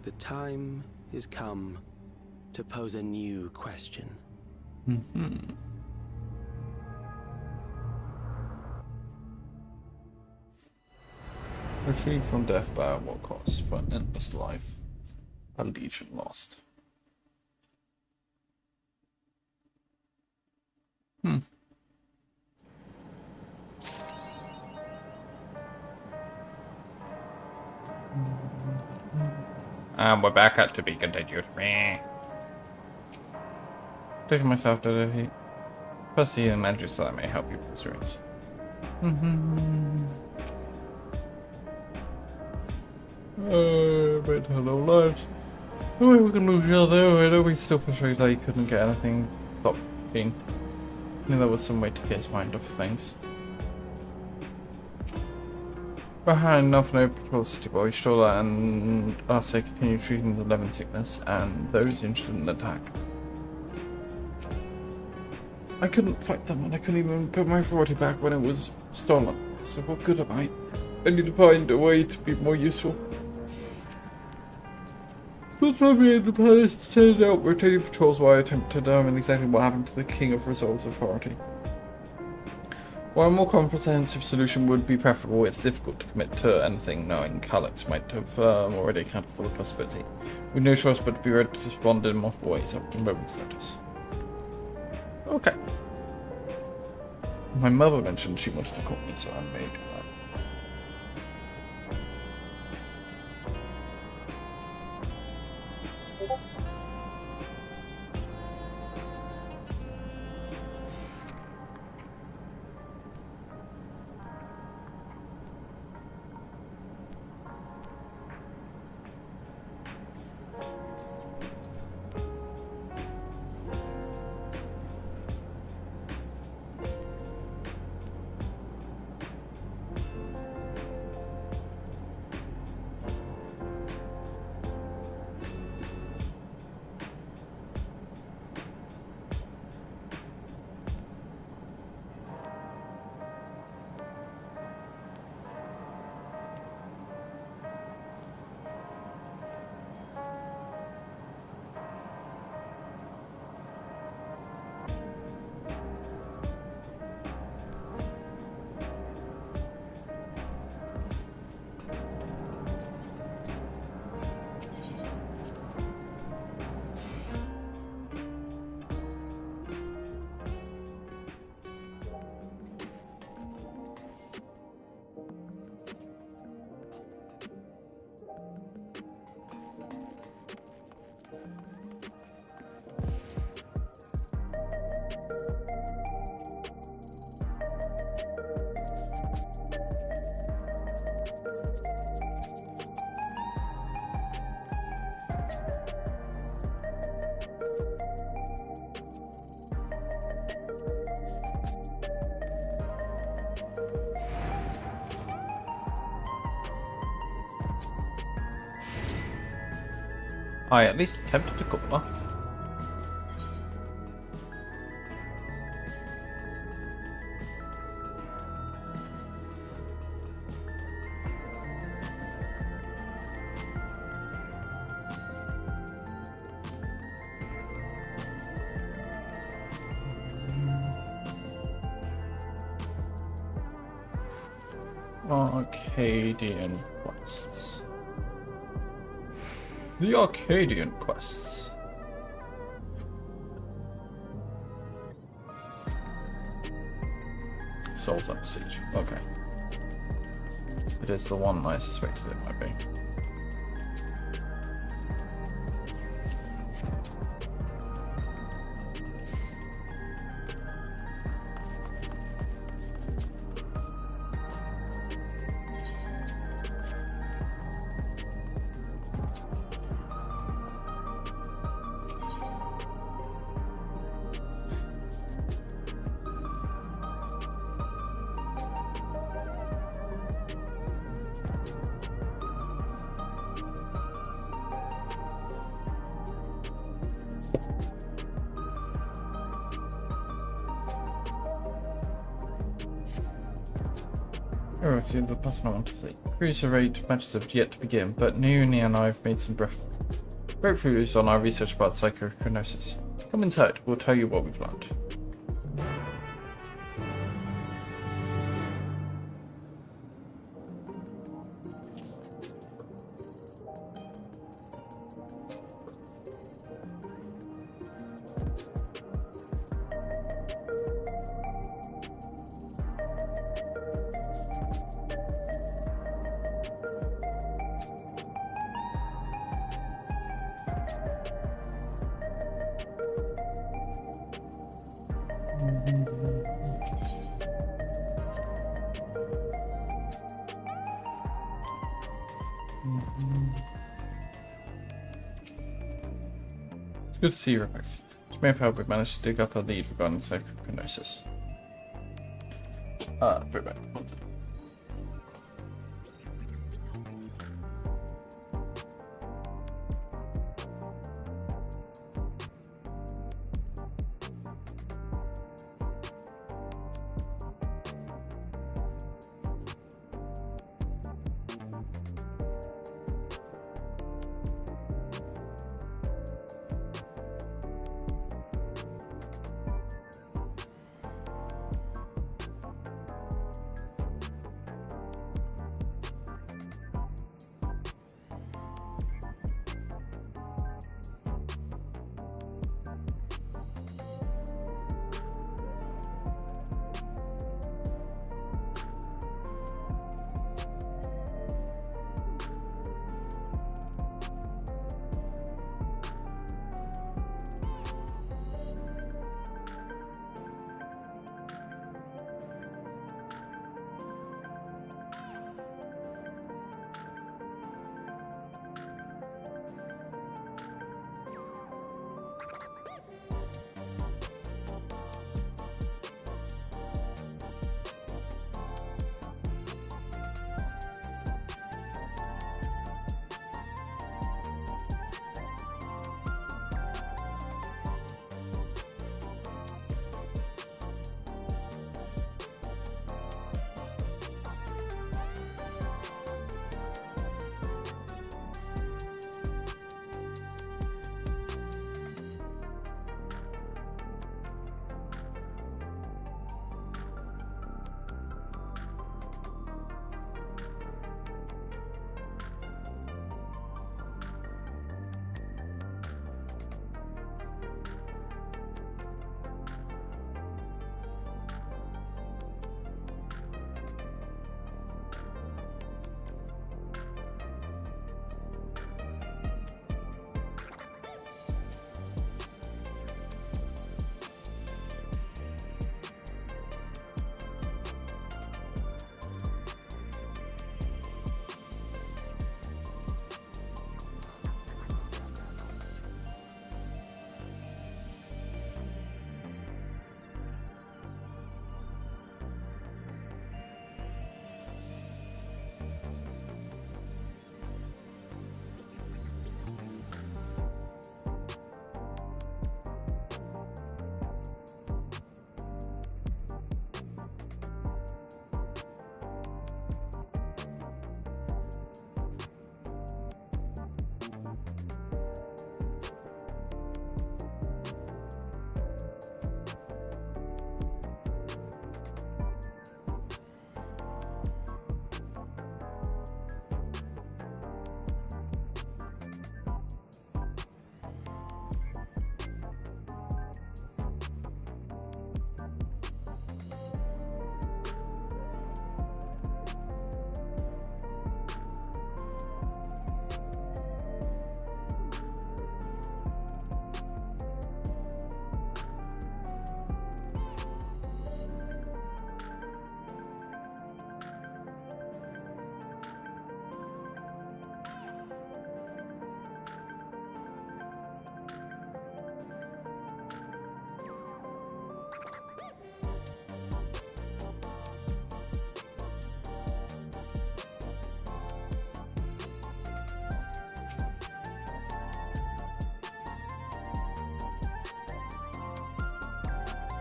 S11: The time is come to pose a new question.
S10: Retrieve from death by what cost? For an endless life. A legion lost. And we're back at to be continued. Taking myself to defeat. First see the magic so that may help you experience. But hello lives. Oh, we can lose each other. I know we still frustrated that he couldn't get anything stopped being. I knew there was some way to get his mind off things. Behind enough no patrol city boy, Stola and Arce continue treating the Levin sickness and those interested in the attack. I couldn't fight them and I couldn't even put my authority back when it was stolen. So what good am I? I need to find a way to be more useful. But probably in the palace to send out rotating patrols while I attempt to determine exactly what happened to the King of Resolve's authority. While a more comprehensive solution would be preferable, it's difficult to commit to anything knowing Calyx might have already accounted for the possibility. With no choice but to be ready to respond in multiple ways at a moment's notice. Okay. My mother mentioned she wanted to call me, so I made that. I at least attempted to call her. Arcadian quests. The Arcadian quests. Souls Under Siege. Okay. It is the one I suspected it might be. Oh, see the person I want to see. Cruiser raid matches have yet to begin, but Naomi and I have made some breakthroughs on our research about psychokinesis. Come inside, we'll tell you what we've learned. It's good to see you, Rex. Which may have helped we managed to dig up a lead regarding psychokinesis. Very bad. One second.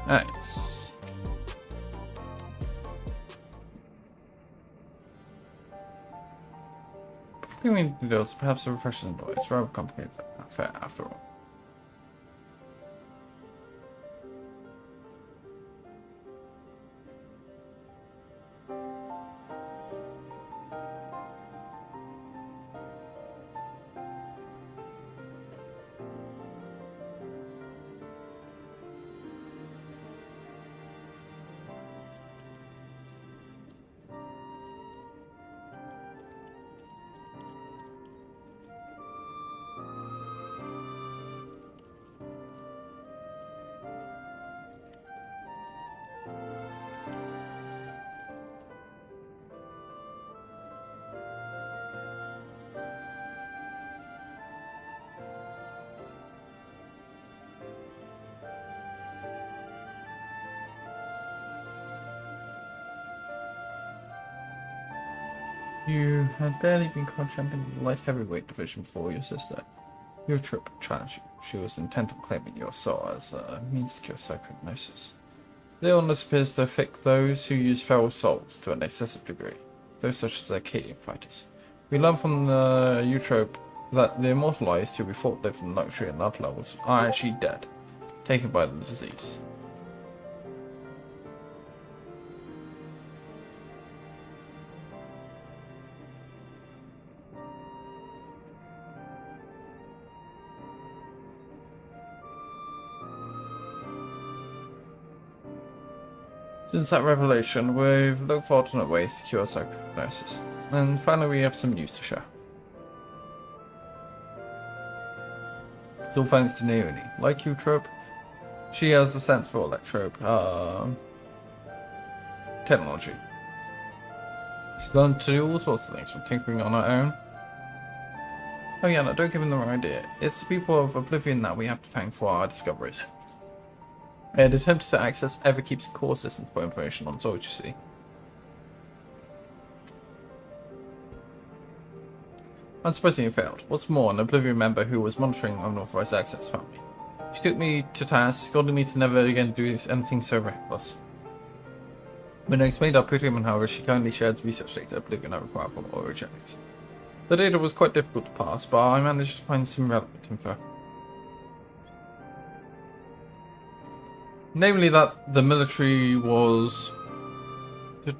S10: Nice. Before going into details, perhaps a refreshing door. It's rather complicated affair after all. You had barely been crowned champion in the light heavyweight division before your sister. Your trip challenged you. She was intent on claiming your soul as a means to cure psychohypnosis. The illness appears to affect those who use feral souls to an excessive degree, those such as Arcadian fighters. We learn from the Eutrope that the immortalized who we thought lived in luxury and other levels are actually dead, taken by the disease. Since that revelation, we've looked for alternate ways to cure psychohypnosis. And finally, we have some news to share. It's all thanks to Naomi. Like Eutrope, she has the sense for electrope technology. She's learned to do all sorts of things, from tinkering on her own. Oh yeah, no, don't give him the wrong idea. It's the people of Oblivion that we have to thank for our discoveries. I had attempted to access Everkeep's core system for information on Zoid, you see. Unsurprisingly, failed. What's more, an Oblivion member who was monitoring unauthorized access found me. She took me to task, scolding me to never again do anything so reckless. When I explained our predicament, however, she kindly shared research data Oblivion I required for orogenics. The data was quite difficult to pass, but I managed to find some relevant info. Namely that the military was... that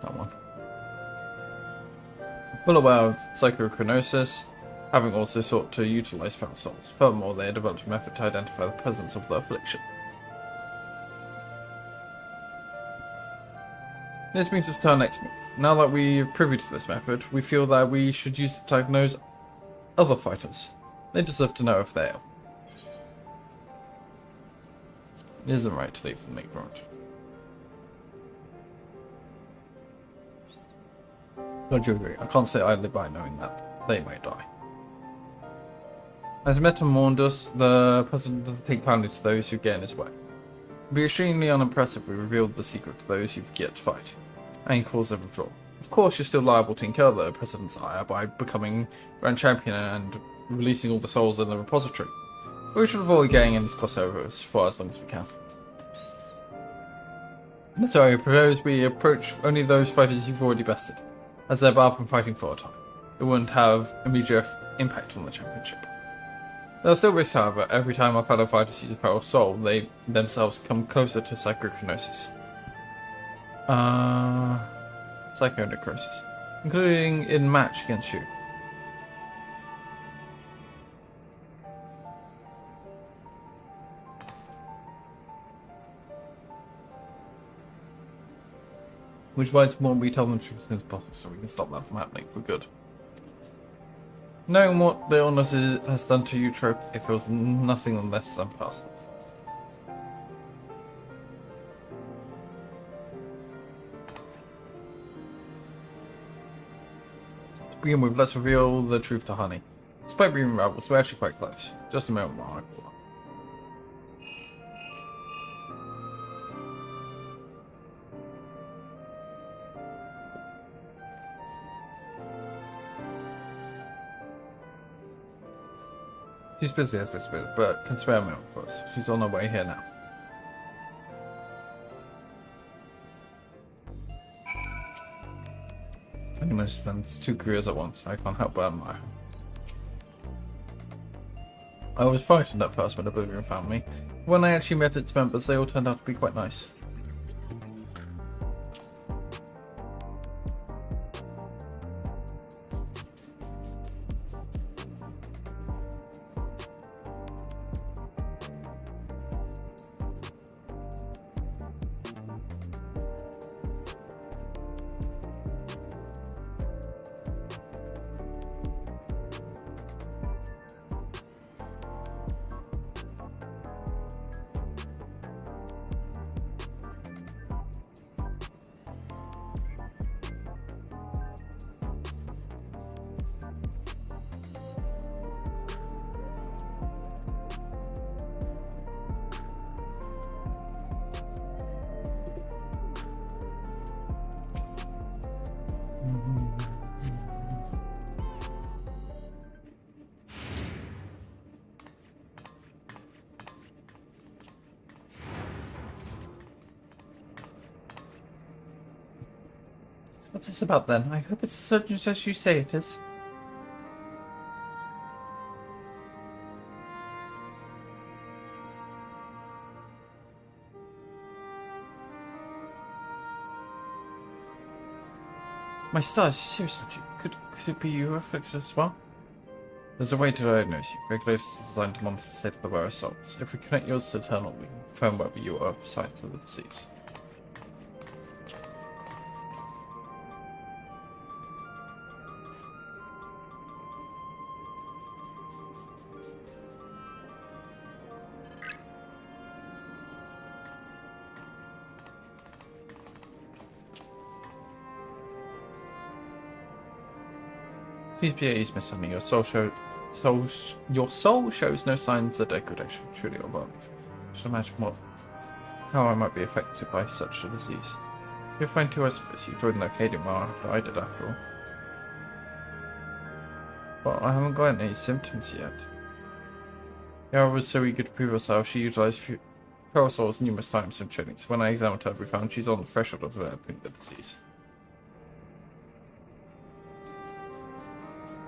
S10: one. Full aware of psychochronosis, having also sought to utilize feral souls. Furthermore, they had developed a method to identify the presence of the affliction. This brings us to our next move. Now that we are privy to this method, we feel that we should use it to diagnose other fighters. They deserve to know if they are. It isn't right to leave them ignorant. Don't you agree? I can't say I live by knowing that they may die. As Meta warned us, the president doesn't take kindly to those who get in his way. It would be extremely unimpressive if we revealed the secret to those who've yet to fight, and cause their withdrawal. Of course, you're still liable to incur the president's ire by becoming Grand Champion and releasing all the souls in the repository, but we should avoid getting in this crossover for as long as we can. So I propose we approach only those fighters you've already bested, as they're barred from fighting for a time. It wouldn't have immediate impact on the championship. There are still risks, however. Every time our fellow fighters use a feral soul, they themselves come closer to psychonecrosis. Psychonecrosis, including in match against you. Which is why it's important we tell them the truth as soon as possible, so we can stop that from happening for good. Knowing what the illness has done to you, Trope, it feels nothing less than personal. To begin with, let's reveal the truth to Honey. Despite being rivals, we're actually quite close. Just a moment while I call her. She's busy as this bit, but can spare a minute for us. She's on her way here now. Anyone spends 2 careers at once. I can't help but admire. I was frightened at first when Oblivion found me. When I actually met its members, they all turned out to be quite nice. What's this about then? I hope it's as certain as you say it is. My stars, seriously, could it be you afflicted as well? There's a way to diagnose you. Regulators are designed to monitor the state of the virus cells. If we connect yours to the terminal, we can confirm whether you are signs of the disease. CPA is missing. Your soul shows no signs of degradation. Truly overwhelming. I should imagine how I might be affected by such a disease. You're fine too, I suppose. You joined the Arcadian well after I did, after all. Well, I haven't got any symptoms yet. Yara was so eager to prove herself, she utilized feral souls numerous times in training. So when I examined her, we found she's on the threshold of developing the disease.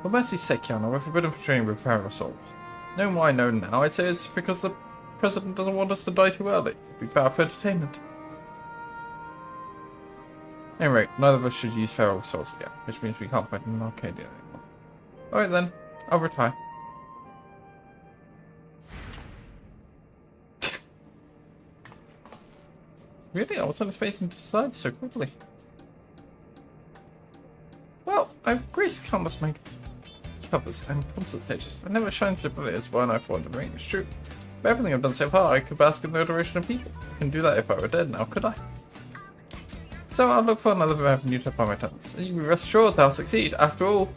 S10: For mercy's sake, Yana, we're forbidden from training with feral souls. Knowing what I know now, I'd say it's because the President doesn't want us to die too early. It'd be bad for entertainment. Anyway, neither of us should use feral souls again, which means we can't fight in Arcadia anymore. Alright then, I'll retire. Really? I wasn't expecting to decide so quickly. Well, I've graced countless my covers and concert stages. I never shined so brilliant as when I fought in the ring, it's true. But everything I've done so far, I could bask in the adoration of people. I couldn't do that if I were dead now, could I? So I'll look for another avenue to apply my talents. And you can rest assured that I'll succeed. After all,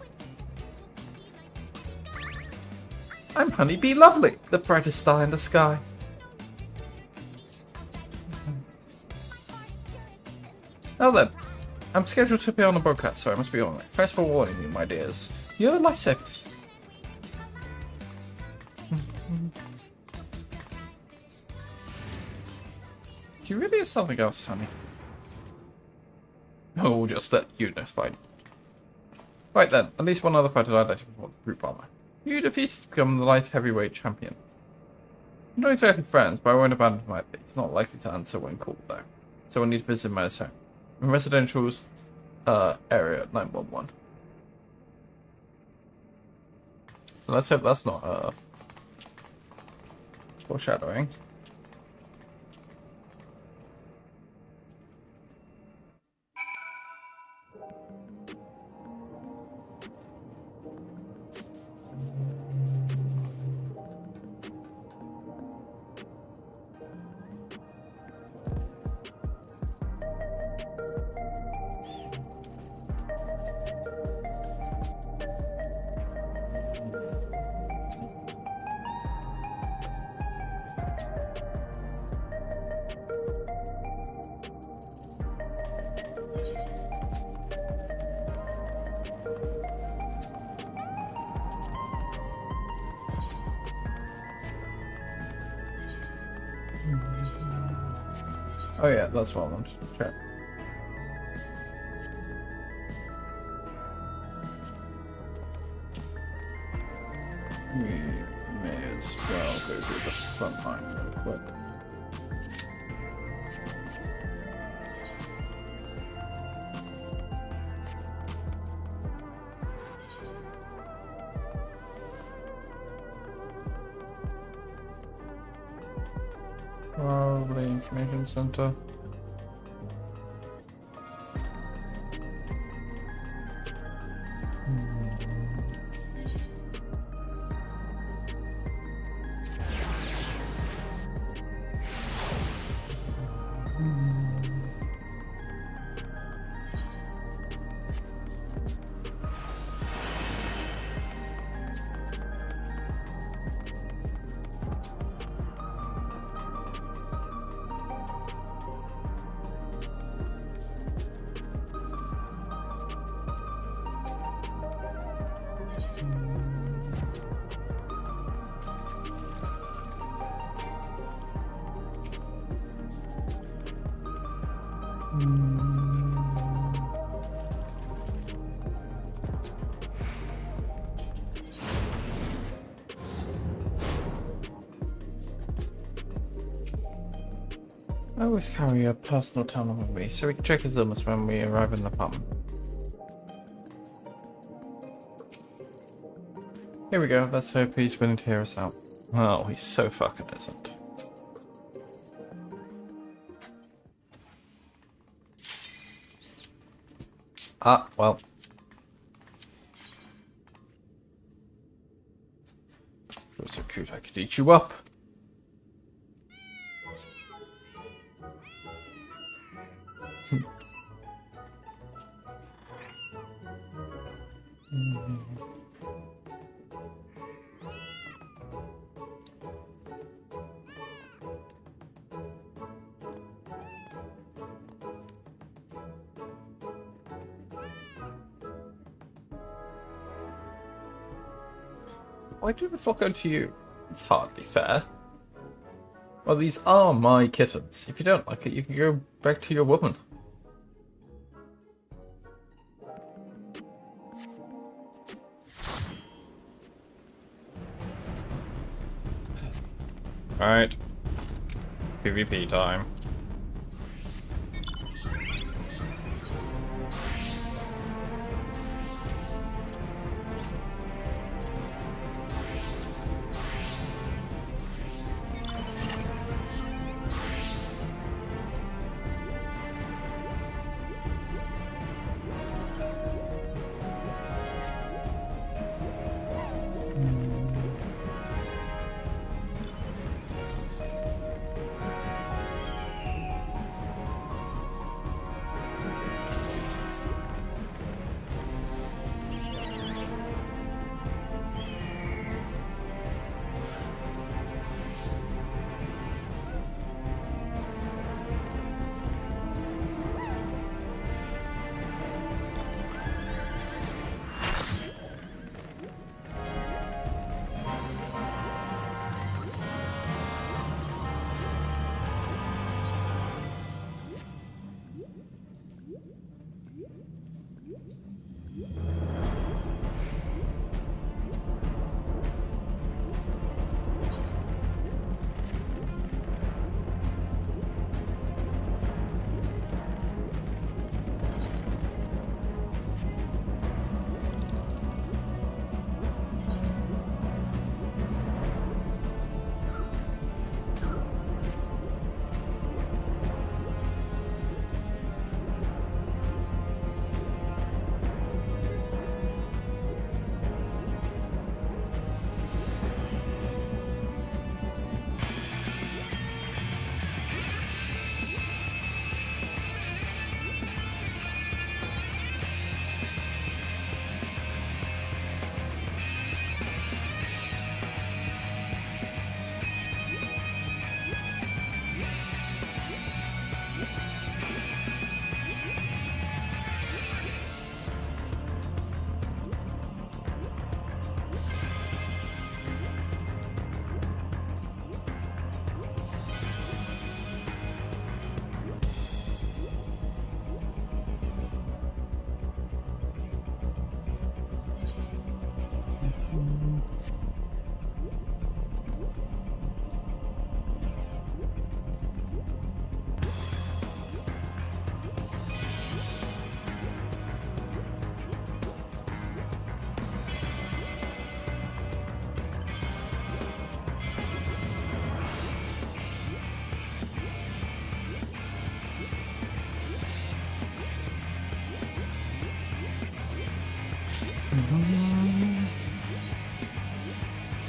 S10: I'm Honeybee Lovely, the brightest star in the sky. Now then, I'm scheduled to appear on the broadcast, so I must be on it. Thanks for warning me, my dears. You're lifesavers. Do you really have something else, honey? Oh, just that you know, fine. Right then, at least one other fighter I'd like to perform the group armor. You defeated to become the light heavyweight champion. We're not exactly friends, but I won't abandon my lead. He's not likely to answer when called, though. So we'll need to visit him at his home. In residential's area at 911. So let's hope that's not foreshadowing. Oh yeah, that's what I wanted to check. We may as well go through the front line real quick. Probably information center. I always carry a personal tunnel with me, so we can check his illness when we arrive in the apartment. Here we go, let's hope he's willing to hear us out. Oh, he so fucking isn't. Ah, well. You're so cute I could eat you up. Why do the fuck go to you? It's hardly fair. Well, these are my kittens. If you don't like it, you can go back to your woman. Alright. PvP time.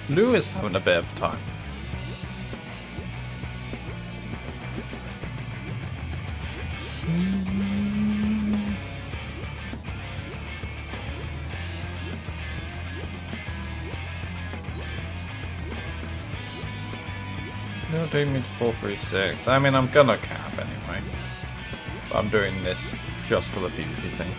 S10: Lou is having a bit of time. You're doing me to 436. I mean, I'm gonna cap anyway. But I'm doing this just for the PvP thing.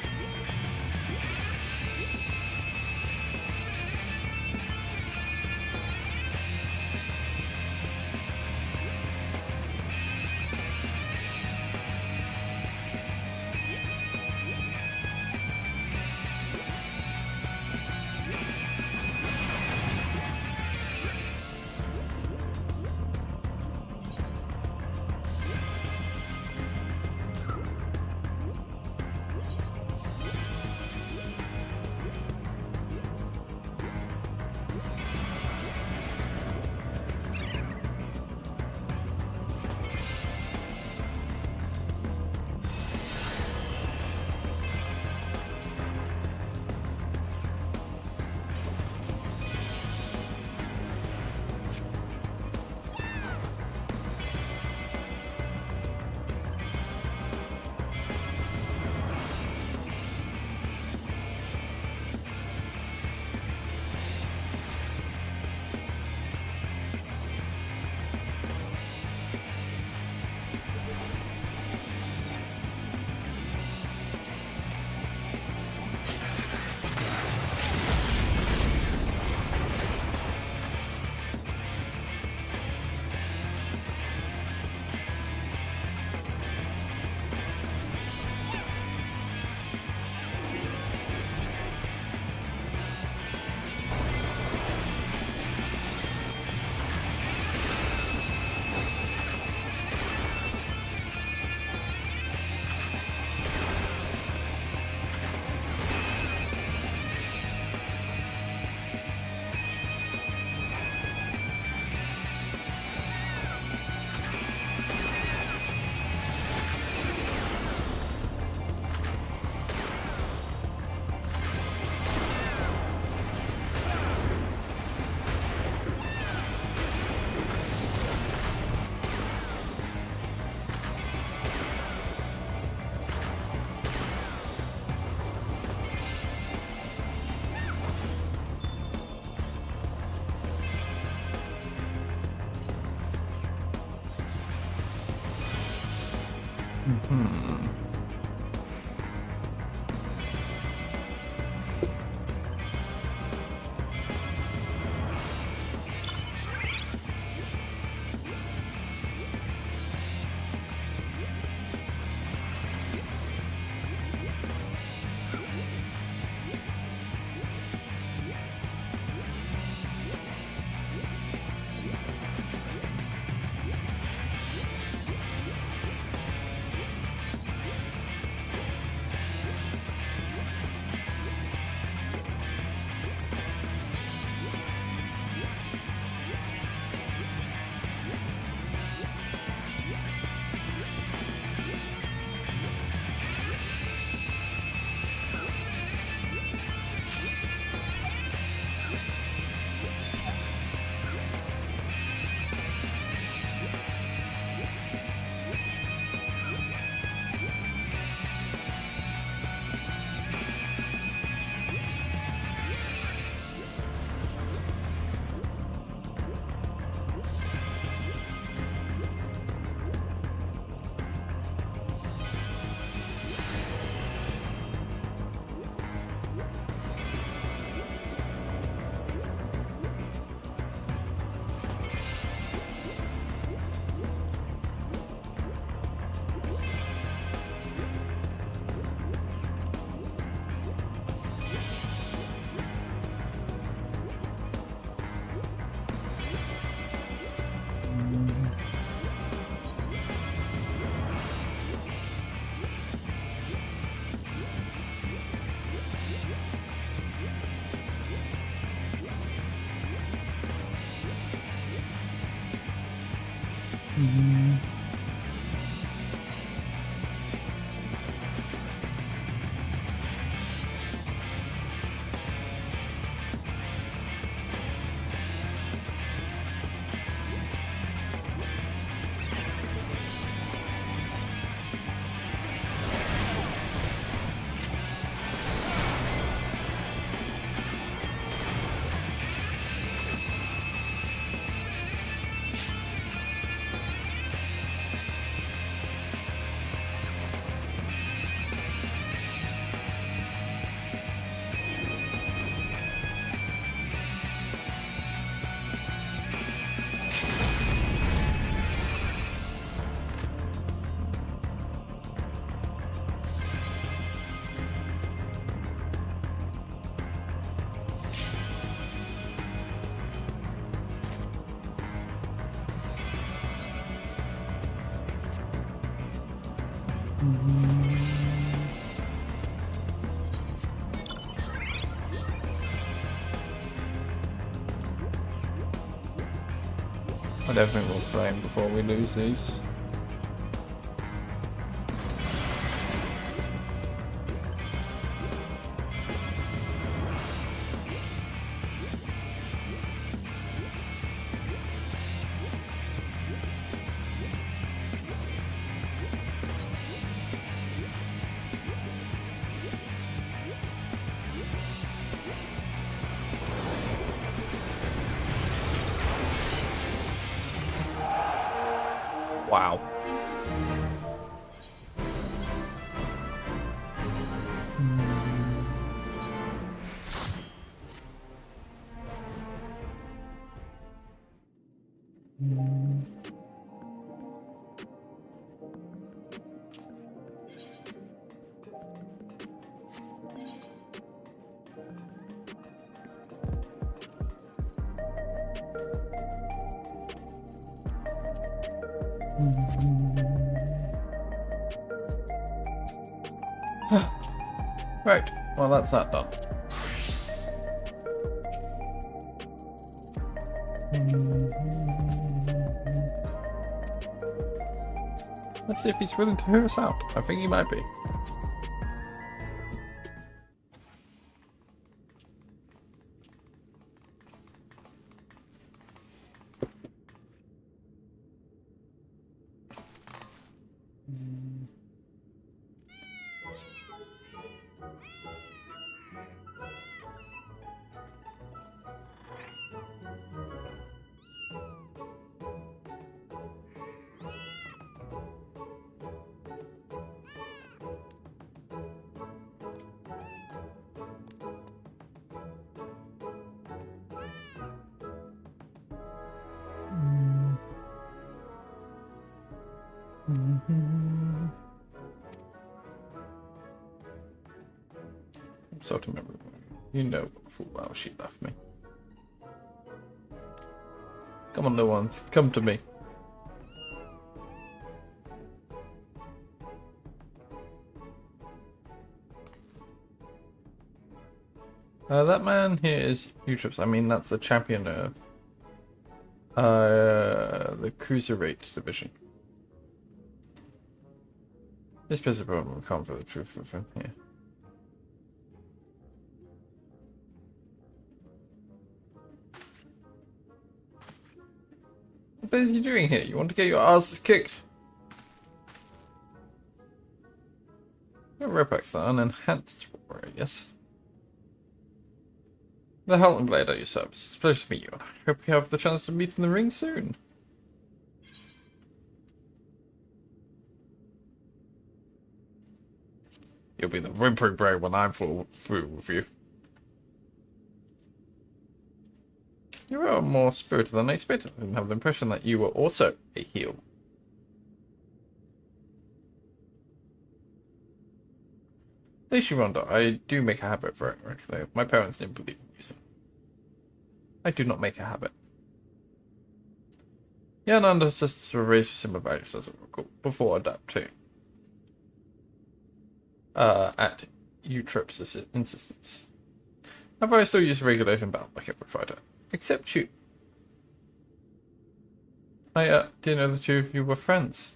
S10: I don't think we'll flame before we lose these. Wow. Right, well that's that done. Let's see if he's willing to hear us out. I think he might be. So to remember, you know full well she left me. Come on, little ones, come to me. That man here is Utrips. I mean, that's the champion of the cruiserweight division. This person will come for the truth of him here. What is you doing here? You want to get your asses kicked? You're Repax are an enhanced warrior, yes? The Howling Blade at your service. It's a pleasure to meet you, and I hope we have the chance to meet in the ring soon. You'll be the whimpering brave when I'm through with you. You are more spirited than I expected. I didn't have the impression that you were also a heel. At least you wonder, I do make a habit for it. My parents didn't believe in music. I do not make a habit. Yeah, and under sisters were raised with similar values as I recall, before adapting. At Utrip's insistence. However, I still use regulation battle like every fighter. Except you. I didn't know the two of you were friends.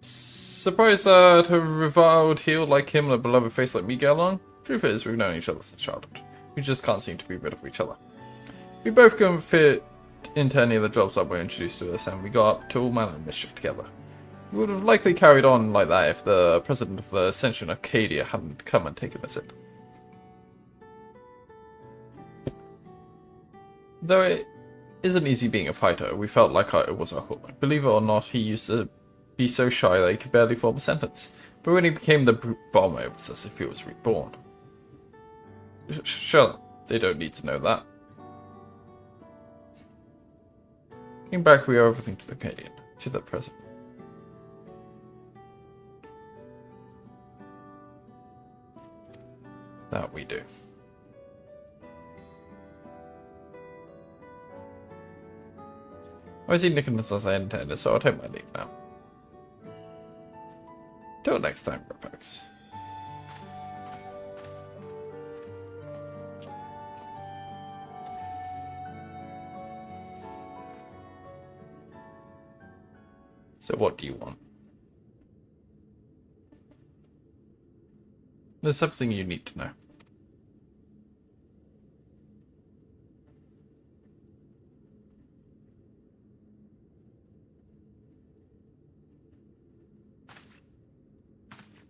S10: Surprised that a reviled heel like him and a beloved face like me get along? Truth is, we've known each other since childhood. We just can't seem to be rid of each other. We both couldn't fit into any of the jobs that were introduced to us, and we got up to all manner of mischief together. We would have likely carried on like that if the president of the Ascension Arcadia hadn't come and taken us in. Though it isn't easy being a fighter, we felt like it was our calling. Believe it or not, he used to be so shy that he could barely form a sentence. But when he became the brute bomber, it was as if he was reborn. Shut up. They don't need to know that. Looking back, we owe everything to the Canadian, to the president. That we do. I see Nicholas as I intended, so I'll take my leave now. Till next time, folks. So what do you want? There's something you need to know.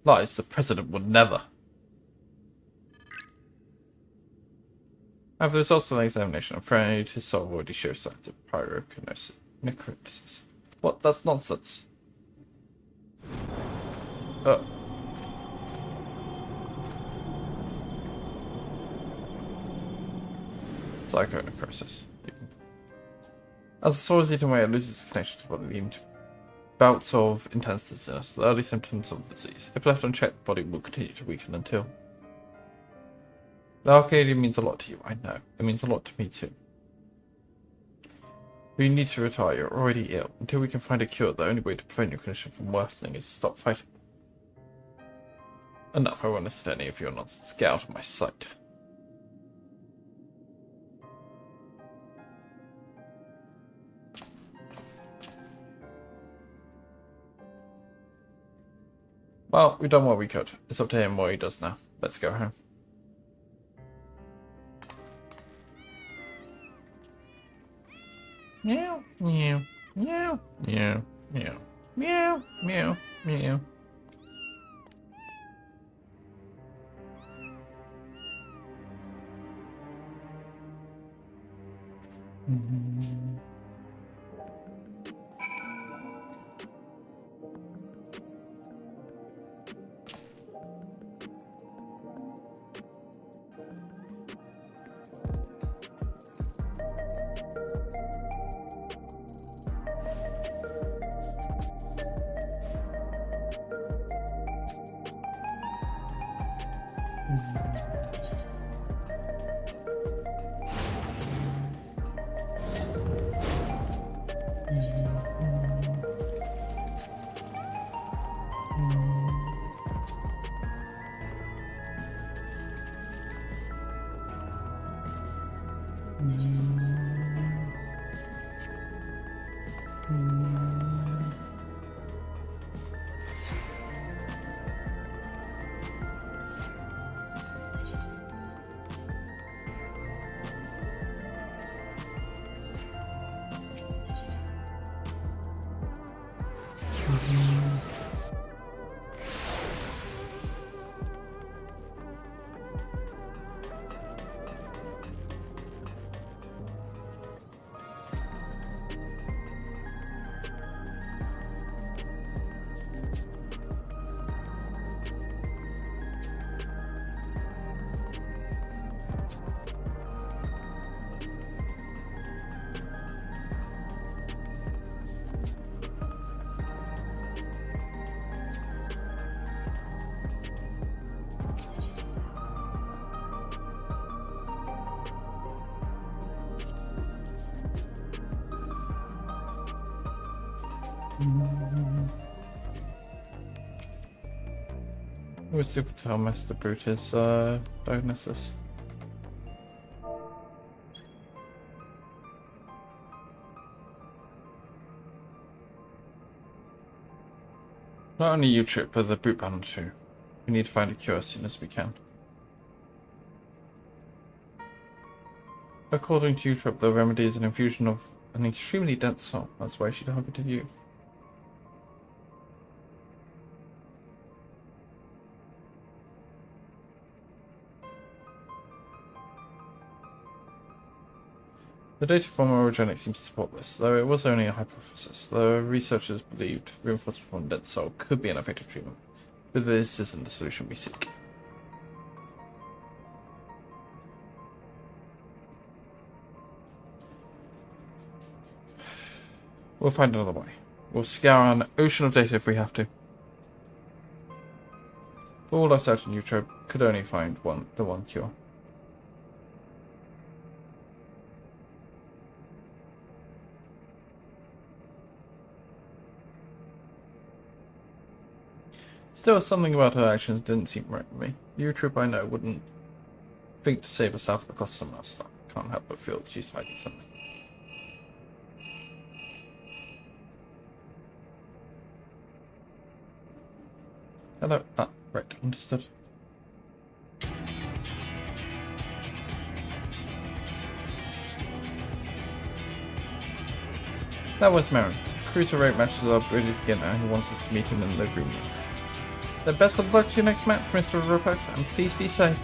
S10: Lies, the president would never. After the results of the examination, I'm afraid his soul already shows signs of necrosis. What? That's nonsense. Psychonecrosis. As the soul is eaten away, it loses its connection to the body, leading to bouts of intense dizziness, the early symptoms of the disease. If left unchecked, the body will continue to weaken until... The Arcadia means a lot to you, I know. It means a lot to me too. But you need to retire, you're already ill. Until we can find a cure, the only way to prevent your condition from worsening is to stop fighting. Enough, I won't listen to any of your nonsense. Get out of my sight. Well, we've done what we could. It's up to him what he does now. Let's go home. Meow, meow, meow, meow, meow, meow, meow, meow. We're super to tell Master Brutus diagnosis. Not only you, Trip, but the Brute Band too. We need to find a cure as soon as we can. According to you, Trip, the remedy is an infusion of an extremely dense salt. That's why she targeted you. The data from orogenic seems to support this, though it was only a hypothesis. The researchers believed reinforcement from dense cell could be an effective treatment, but this isn't the solution we seek. We'll find another way. We'll scour an ocean of data if we have to. For all our search in Utro could only find the one cure. Still, something about her actions didn't seem right to me. You, troop I know, wouldn't think to save herself at the cost of someone else. I can't help but feel that she's hiding something. Hello. Ah, right, understood. That was Marin. Cruiserweight matches are ready to begin and he wants us to meet him in the room. The best of luck to your next match, Mr. Ropax, and please be safe.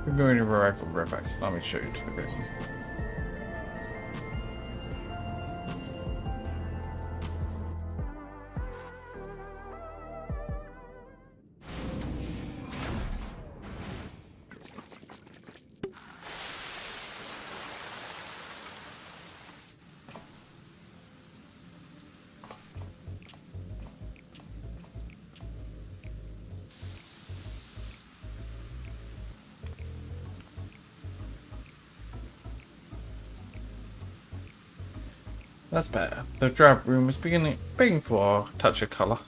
S10: We're going to arrive for Ropax. Let me show you to the room. That's better. The drab room is begging for a touch of colour.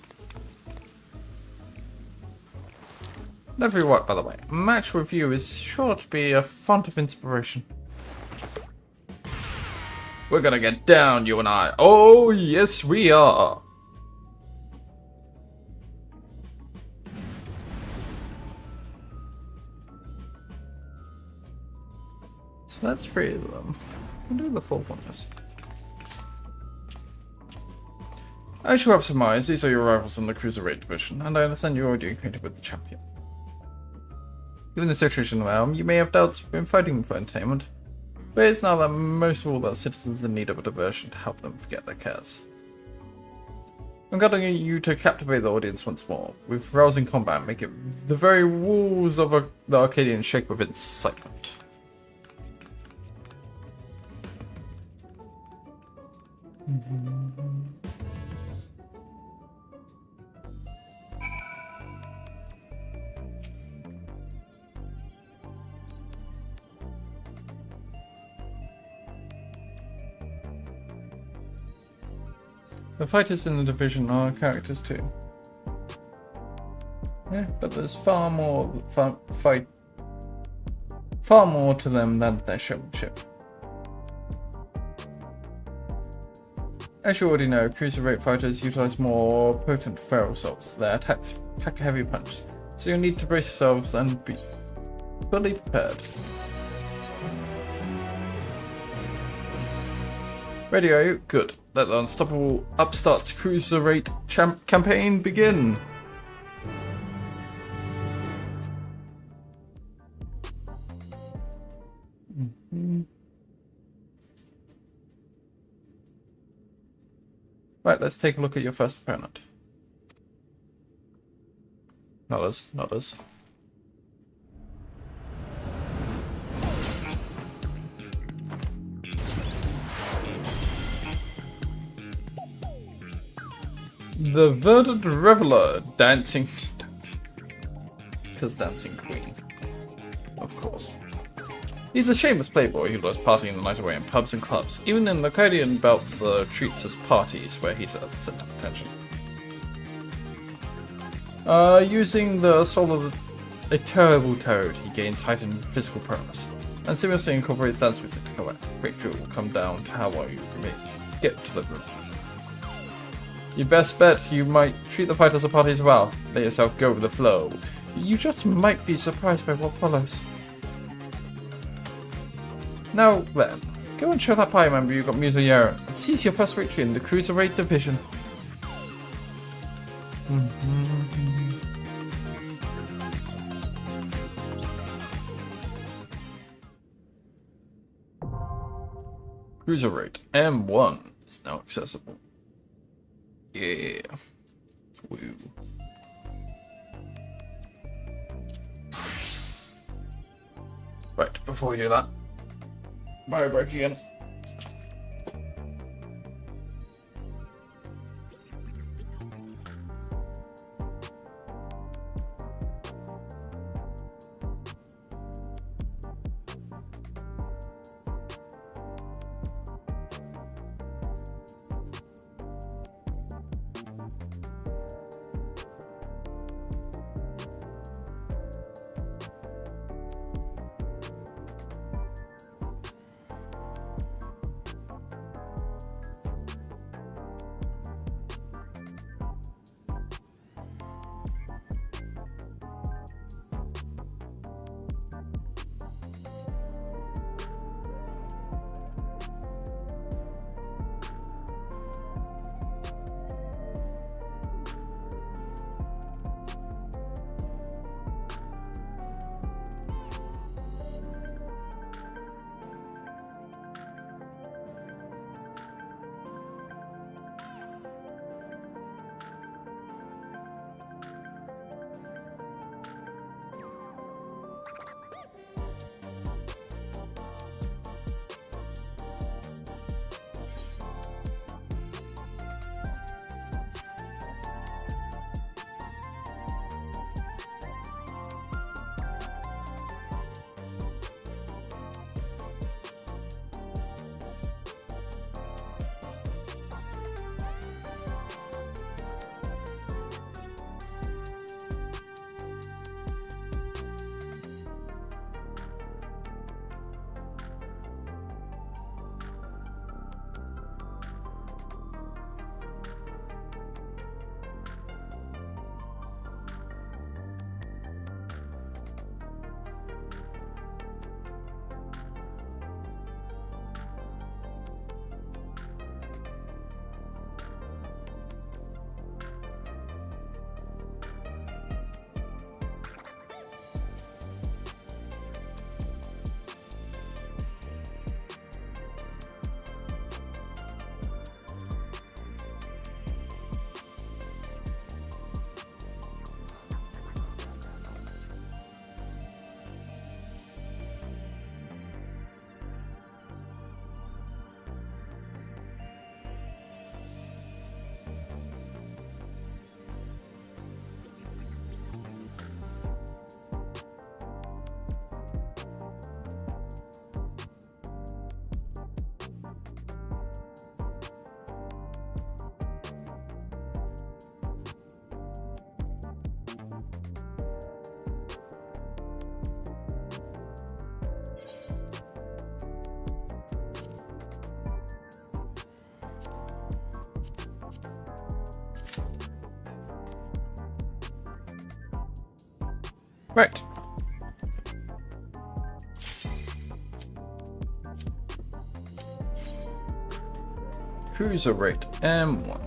S10: Lovely work, by the way. Match review is sure to be a font of inspiration. We're gonna get down, you and I. Oh, yes, we are. So that's 3 of them. We'll do the 4th one, yes. As you have surmised, these are your rivals in the Cruiserweight division, and I understand you're already acquainted with the champion. Given the situation around, you may have doubts in fighting for entertainment, but it's now that most of all that citizens in need of a diversion to help them forget their cares. I'm gathering you to captivate the audience once more, with rousing combat make it the very walls of the Arcadian shake with excitement. The fighters in the division are characters too. Yeah, but there's far more to them than their showmanship. As you already know, Cruiserweight fighters utilize more potent feral assaults. Their attacks pack a heavy punch, so you'll need to brace yourselves and be fully prepared. Ready, are you? Good. Let the unstoppable upstarts Cruiserweight campaign begin. Right, let's take a look at your first opponent. Not us, not us. The Verdant Reveler, dancing, because dancing queen, of course. He's a shameless playboy who loves partying the night away in pubs and clubs. Even in the Arcadian belts, the treats as parties where he's at the center of attention. Using the soul of a terrible toad, he gains heightened physical prowess, and seamlessly incorporates dance music to combat. Victory will come down to how well you get to the room. You best bet you might treat the fight as a party as well. Let yourself go with the flow. You just might be surprised by what follows. Now then, go and show that party member you got Muselier and seize your first victory in the Cruiserweight division. Cruiserweight M1 is now accessible. Yeah. Woo. Right, before we do that, bio break again. Right. Cruiserweight M1.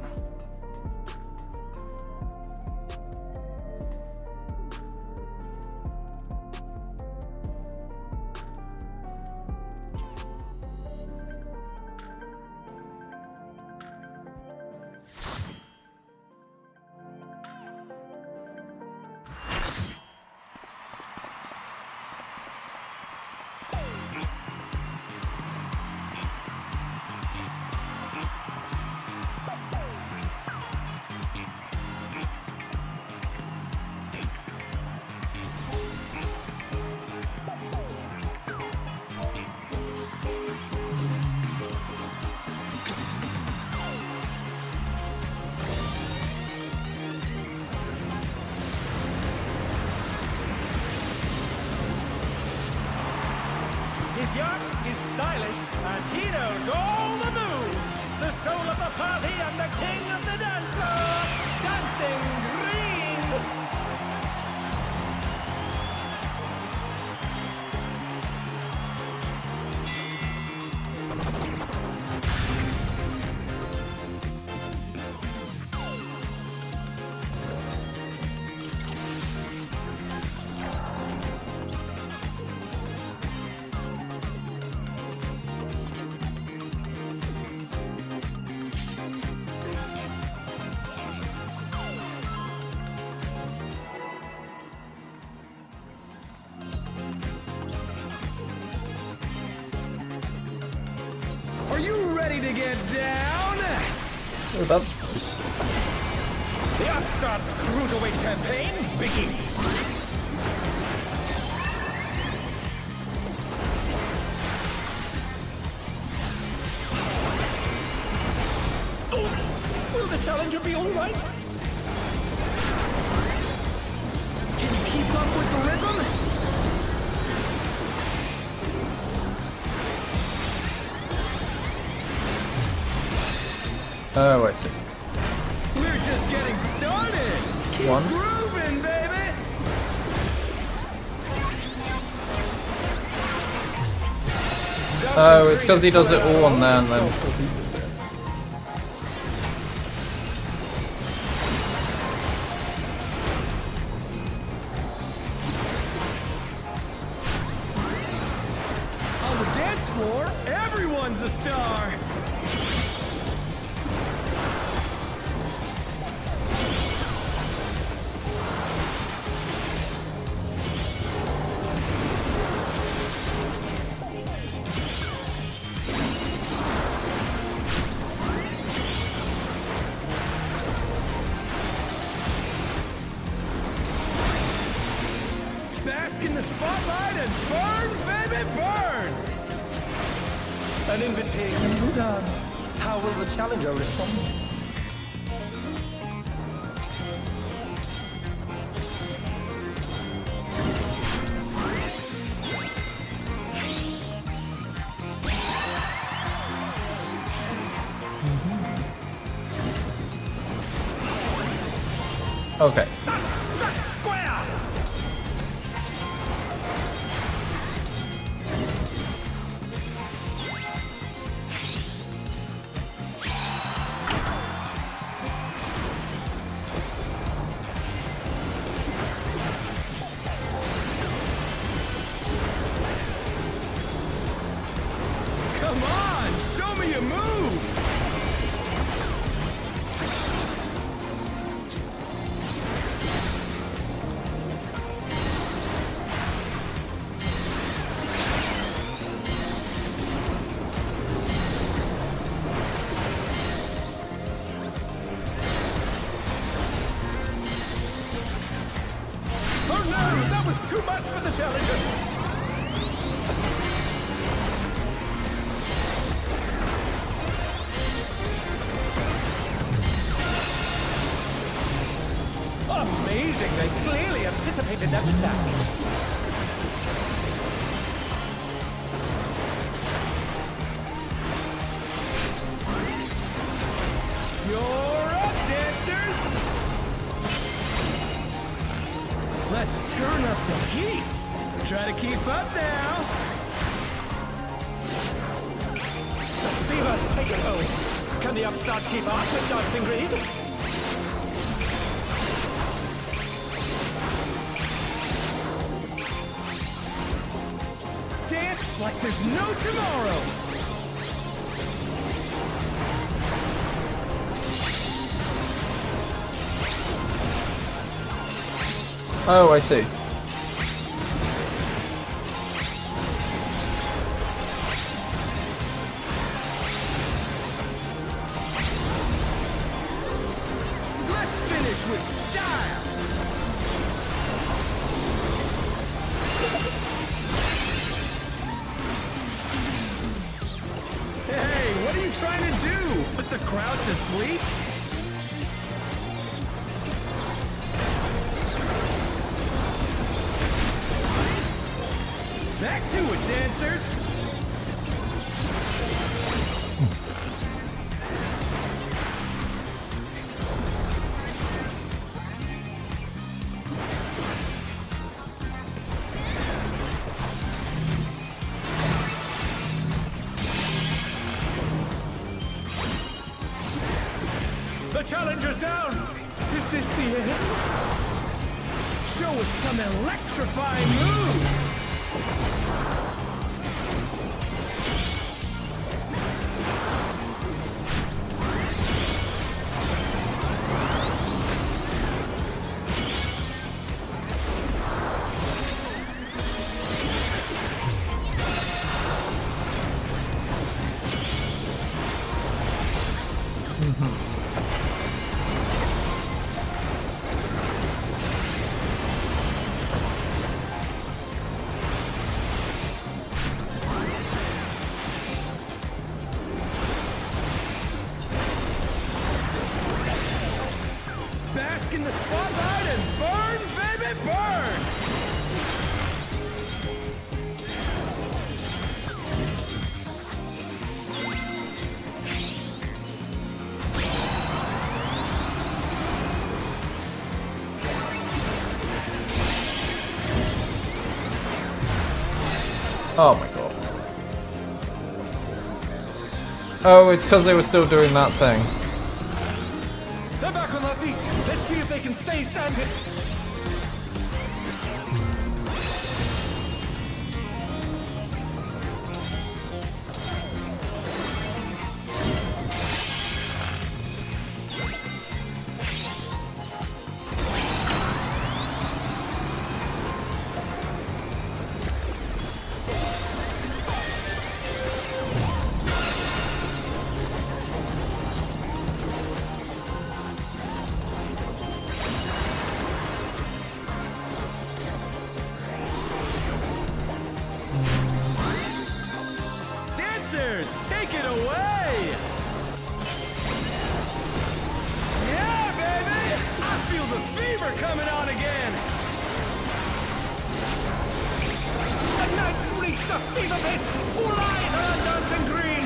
S3: to get down?
S10: Oh, that's nice.
S3: The Upstart's cruiserweight campaign begins. Will the challenger be all right? Can you keep up with the rhythm?
S10: Oh, I see.
S3: We're just getting started. Keep
S10: One.
S3: grooving, baby.
S10: Oh, it's because he does it all on there and then.
S3: On the dance floor, everyone's a star. Bask in the spotlight and burn, baby, burn! An invitation to dance. How will the challenger respond?
S10: Okay.
S3: That's square! Come on, show me your moves! Oh no, that was too much for the challenger! Amazing! They clearly anticipated that attack. You're up, dancers! Let's turn up the heat. Try to keep up now. Divas, take it home. Can the Upstart keep up with Dancing Greed? Dance like there's no tomorrow.
S10: Oh, I see.
S3: Let's finish with style. Hey, what are you trying to do? Put the crowd to sleep? Back to it, dancers! The challenger's down! Is this the end? Show us some electrifying moves! Bask in the spotlight and burn, baby, burn!
S10: Oh my god. Oh, it's because they were still doing that thing.
S3: They're back on their feet. Let's see if they can stay standing. Take it away! Yeah, baby! I feel the fever coming on again! The knight's reached a fever pitch! All eyes are on dancing green!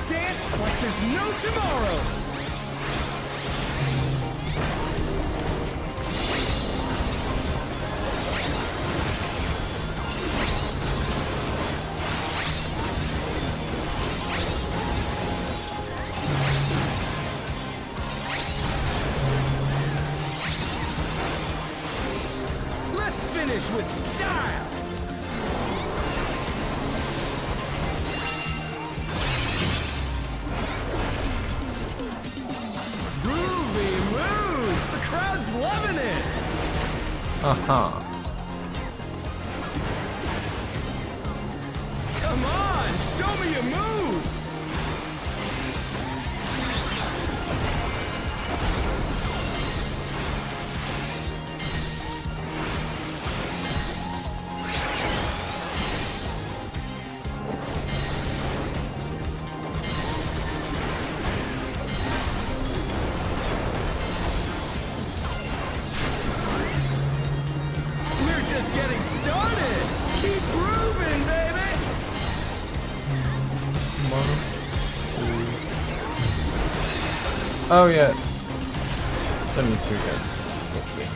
S3: Dance like there's no tomorrow! Finish with style! Groovy moves! The crowd's loving it!
S10: Uh-huh.
S3: Come on! Show me your moves! Getting started! Keep grooving, baby!
S10: Oh yeah. Only 2 hits. Let's see.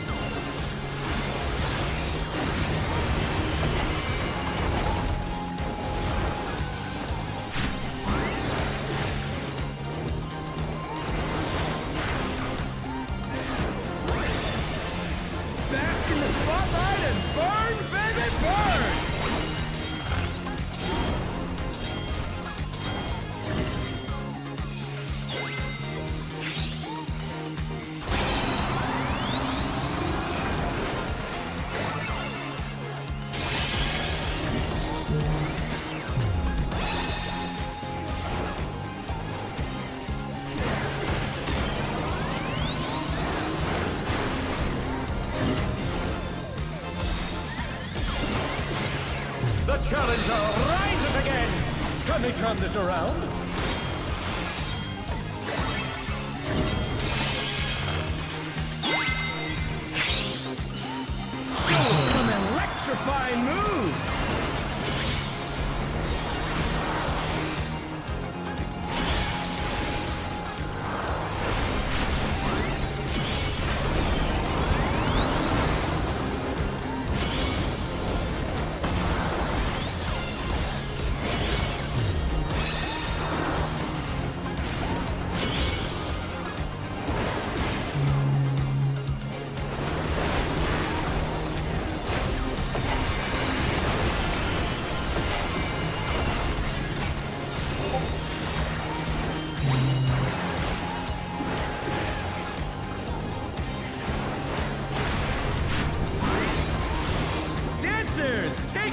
S3: Bask in the spotlight and burn, baby, burn! The challenger rises again! Can they turn this around? Show some electrifying moves!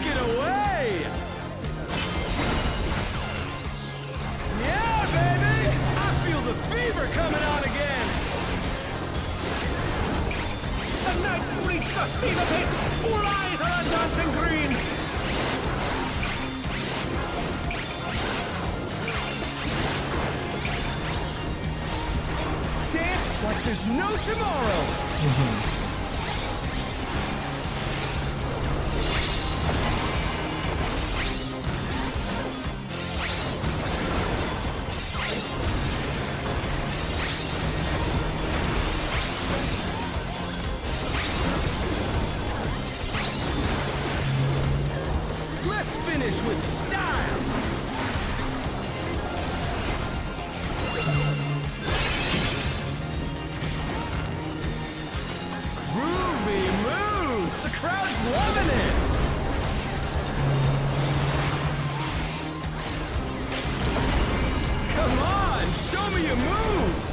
S3: Take it away! Yeah, baby! I feel the fever coming on again! The Knights reached a fever pitch! All eyes are on dancing green! Dance like there's no tomorrow! Let's finish with style! Groovy moves! The crowd's loving it! Come on, show me your moves!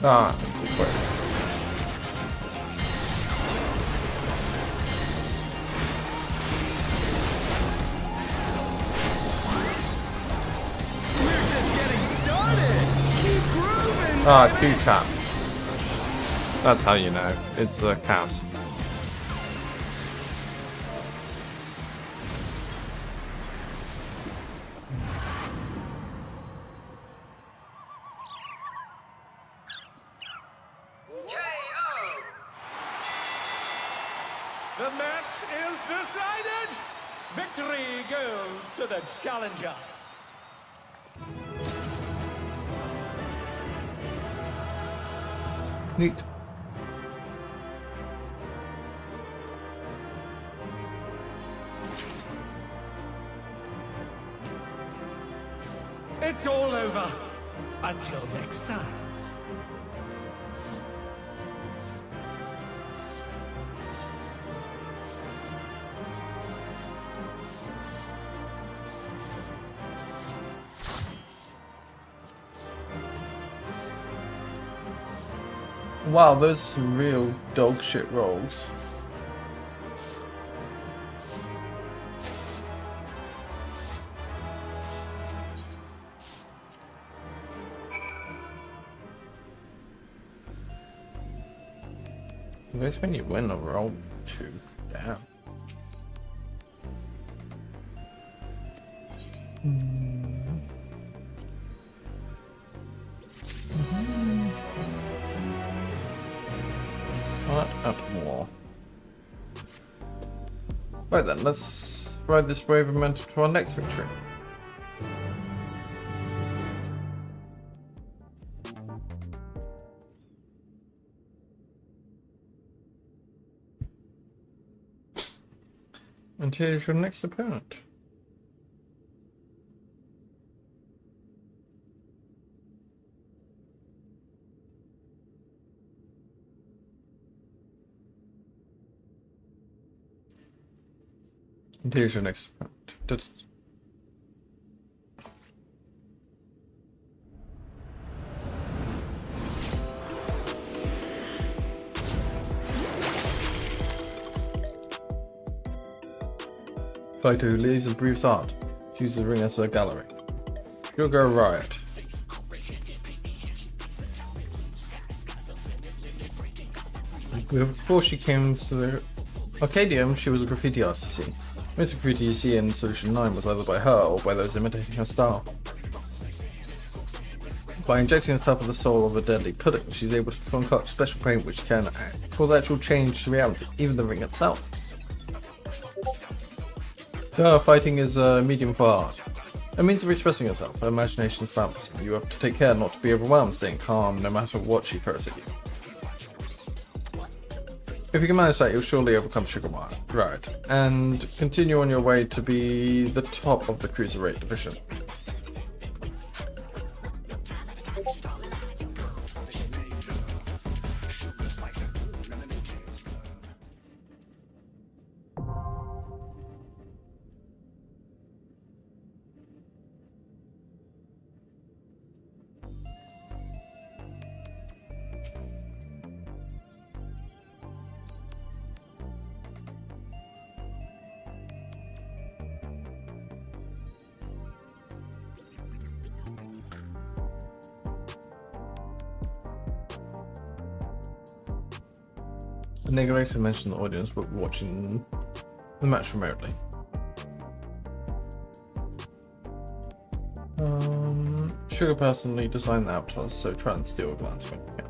S10: Ah, this is quick.
S3: We're just getting started! Keep grooving!
S10: Ah, Q-tap. That's how you know. It's a cast.
S3: The match is decided! Victory goes to the challenger!
S10: Neat.
S3: It's all over. Until next time.
S10: Wow, those are some real dog shit rolls. At least when you win a roll too. Damn. Not at all. Right then, let's ride this brave momentum to our next victory. And here's your next opponent. And here's your next opponent. That's fighter who leaves a brief art, chooses the ring as a gallery. You'll go riot. Before she came to the Arcadium, she was a graffiti artist. Most graffiti you see in Solution 9 was either by her or by those imitating her style. By injecting herself with the soul of a deadly pudding, she's able to concoct special paint which can cause actual change to reality, even the ring itself. To her, fighting is a medium for art. A means of expressing herself, her imagination is boundless, and you have to take care not to be overwhelmed, staying calm no matter what she throws at you. If you can manage that, you'll surely overcome Sugar Riot, and continue on your way to be the top of the Cruiserweight division. The neglected mentioned the audience were watching the match remotely. Sugar personally designed the avatars, so try and steal a glance when you can.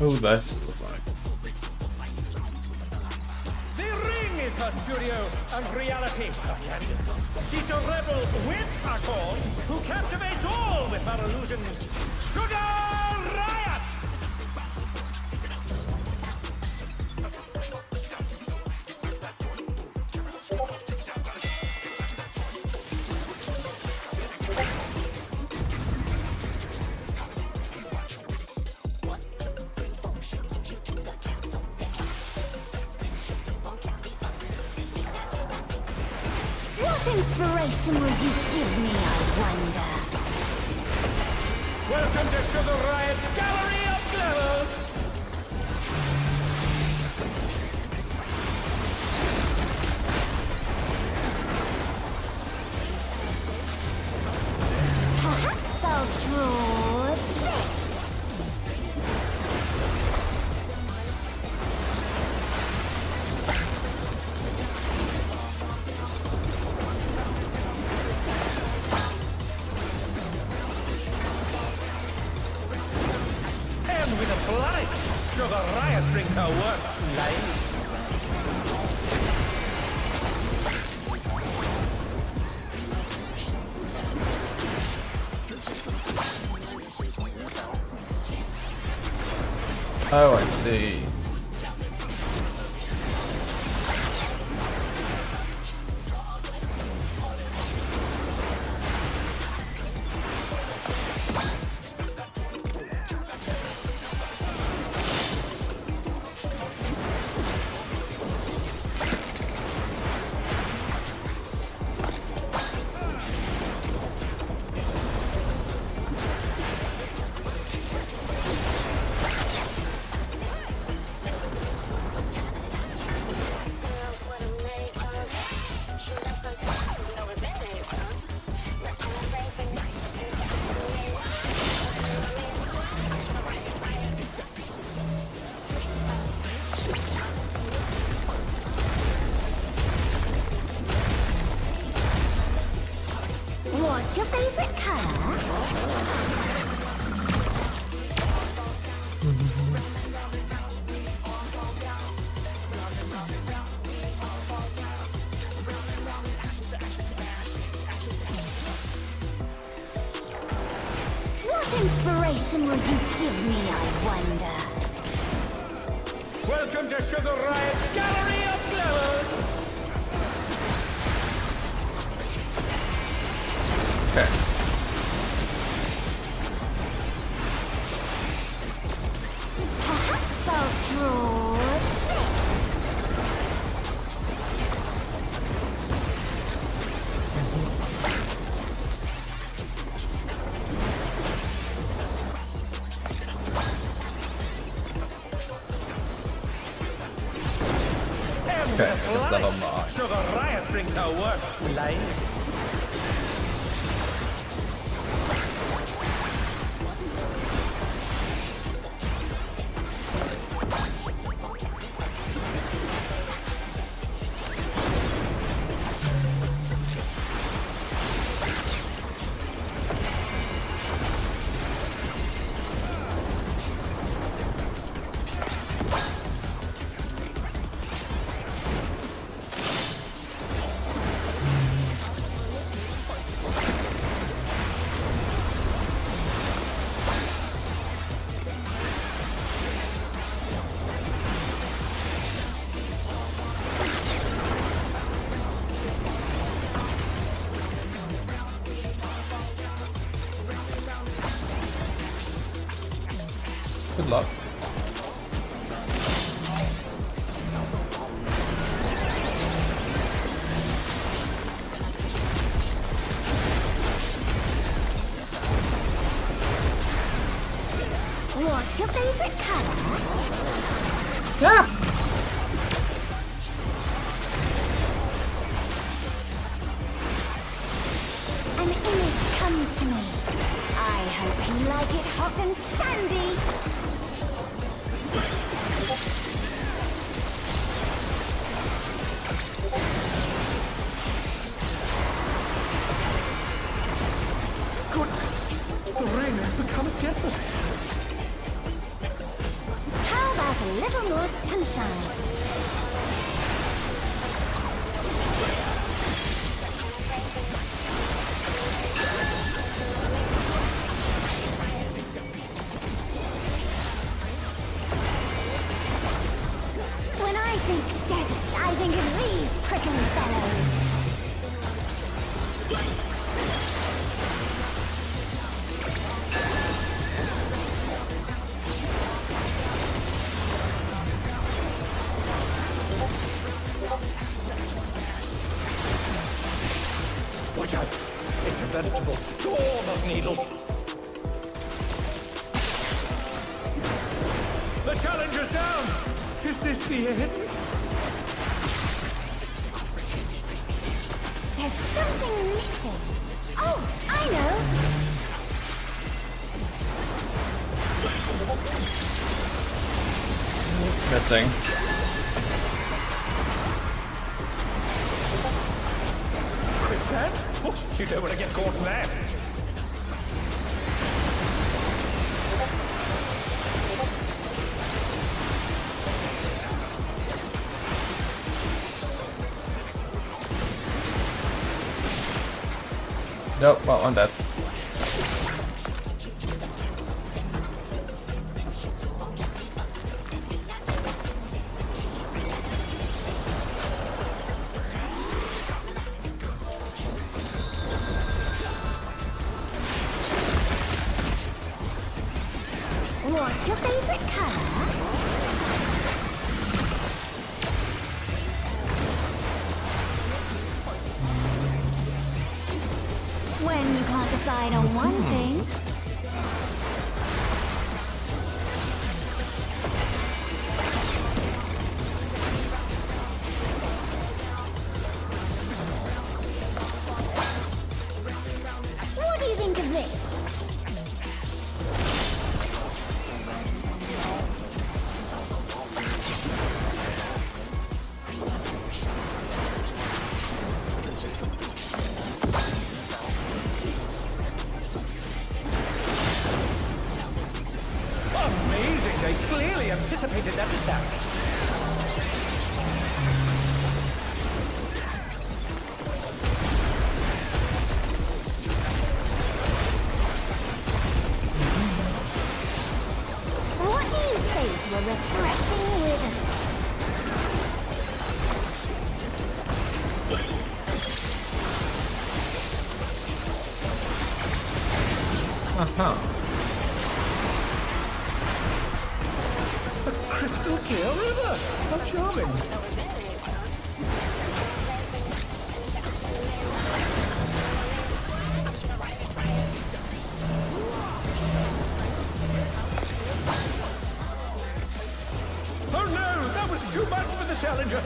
S10: Oh, that's the flag.
S3: The ring is her studio and reality of the endless. She's a rebel with a cause who captivates all with her illusions. Sugar Riot!
S22: What inspiration will you give me, I wonder?
S3: Welcome to Sugar Riot's Gallery of Glamours!
S22: Perhaps I'll draw this.
S3: With a flourish, Sugar Riot brings her work to life.
S10: Oh, I see.
S22: What's your favorite color? What inspiration will you give me, I wonder?
S3: Welcome to Sugar Riot's Gallery of Glamours!
S10: Okay.
S22: Perhaps I'll draw this.
S10: Okay, I guess that on the eye.
S3: So the riot brings her work to life.
S10: Good luck.
S22: What's your favorite color?
S10: Yeah.
S22: An image comes to me. I hope you like it hot and sandy.
S3: Goodness, the rain has become a desert.
S22: How about a little more sunshine? When I think desert, I think of these prickly fellows.
S3: Watch out! It's a veritable storm of needles. The challenger's down! Is this the end?
S22: There's something missing. Oh, I know.
S10: It's missing.
S3: Quicksand? Oh, you don't want to get caught in that.
S10: Nope, well, I'm dead.
S22: What's your favorite color? When you can't decide on one thing. What do you think of this?
S3: Amazing! They clearly anticipated that attack.
S22: What do you say to a refreshing wither?
S10: Uh-huh.
S3: A crystal clear river! How charming! Oh no! That was too much for the challenger!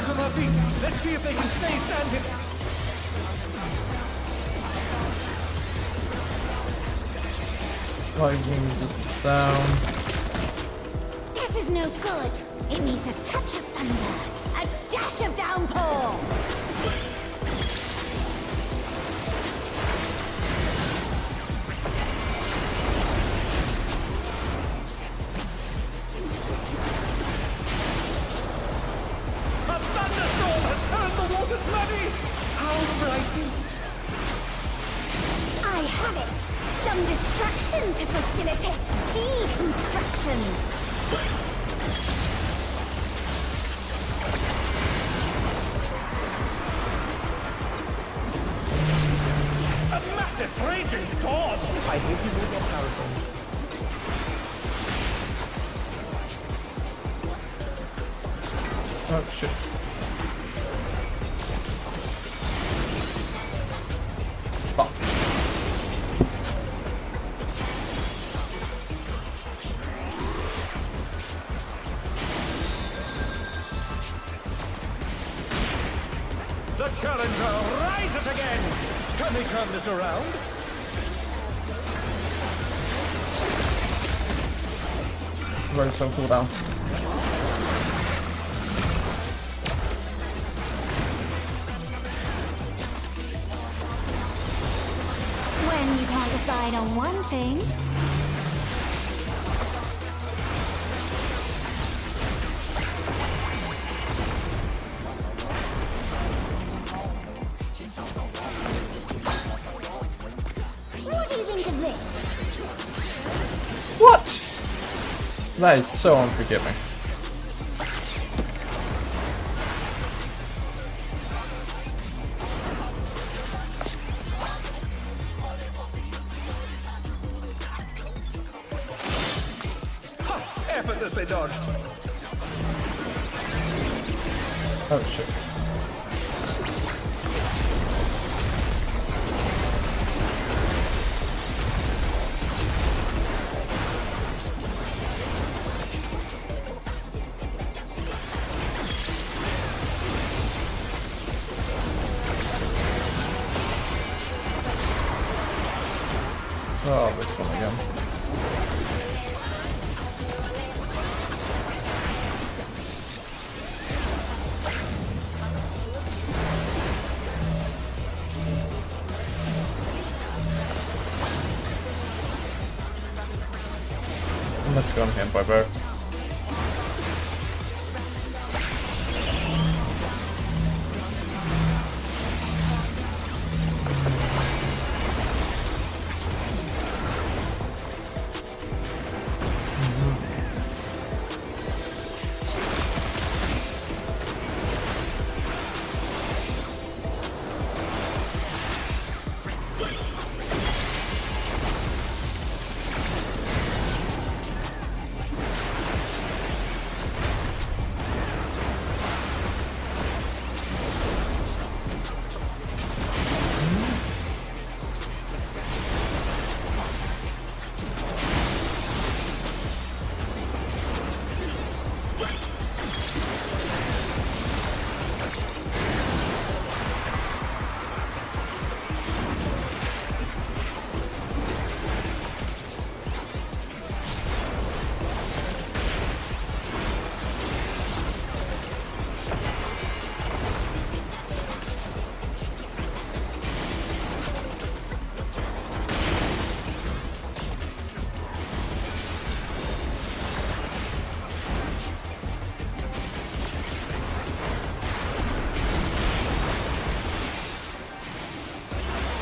S3: back on their feet. Let's see if they can stay standing.
S10: Lightning just down.
S22: This is no good. It needs a touch of thunder, a dash of downpour.
S3: A thunderstorm has turned the waters muddy. How frightening.
S22: I have it. Some destruction to facilitate deconstruction.
S3: A massive raging storm! I hope you will get parasols.
S10: Oh shit. Fuck.
S3: The challenger rises again! Can they turn this around?
S10: Road some cooldown.
S22: When you can't decide on one thing. What do you think of this?
S10: What? That is so unforgiving.
S3: Effortlessly dodged.
S10: Oh shit. Oh, this one again. Let's go on hand by both.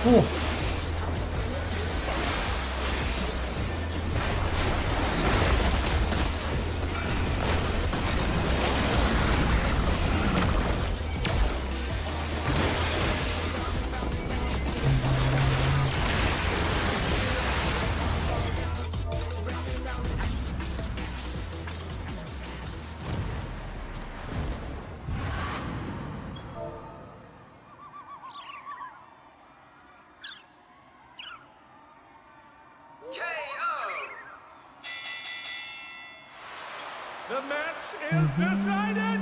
S10: Ooh.
S3: The match is decided!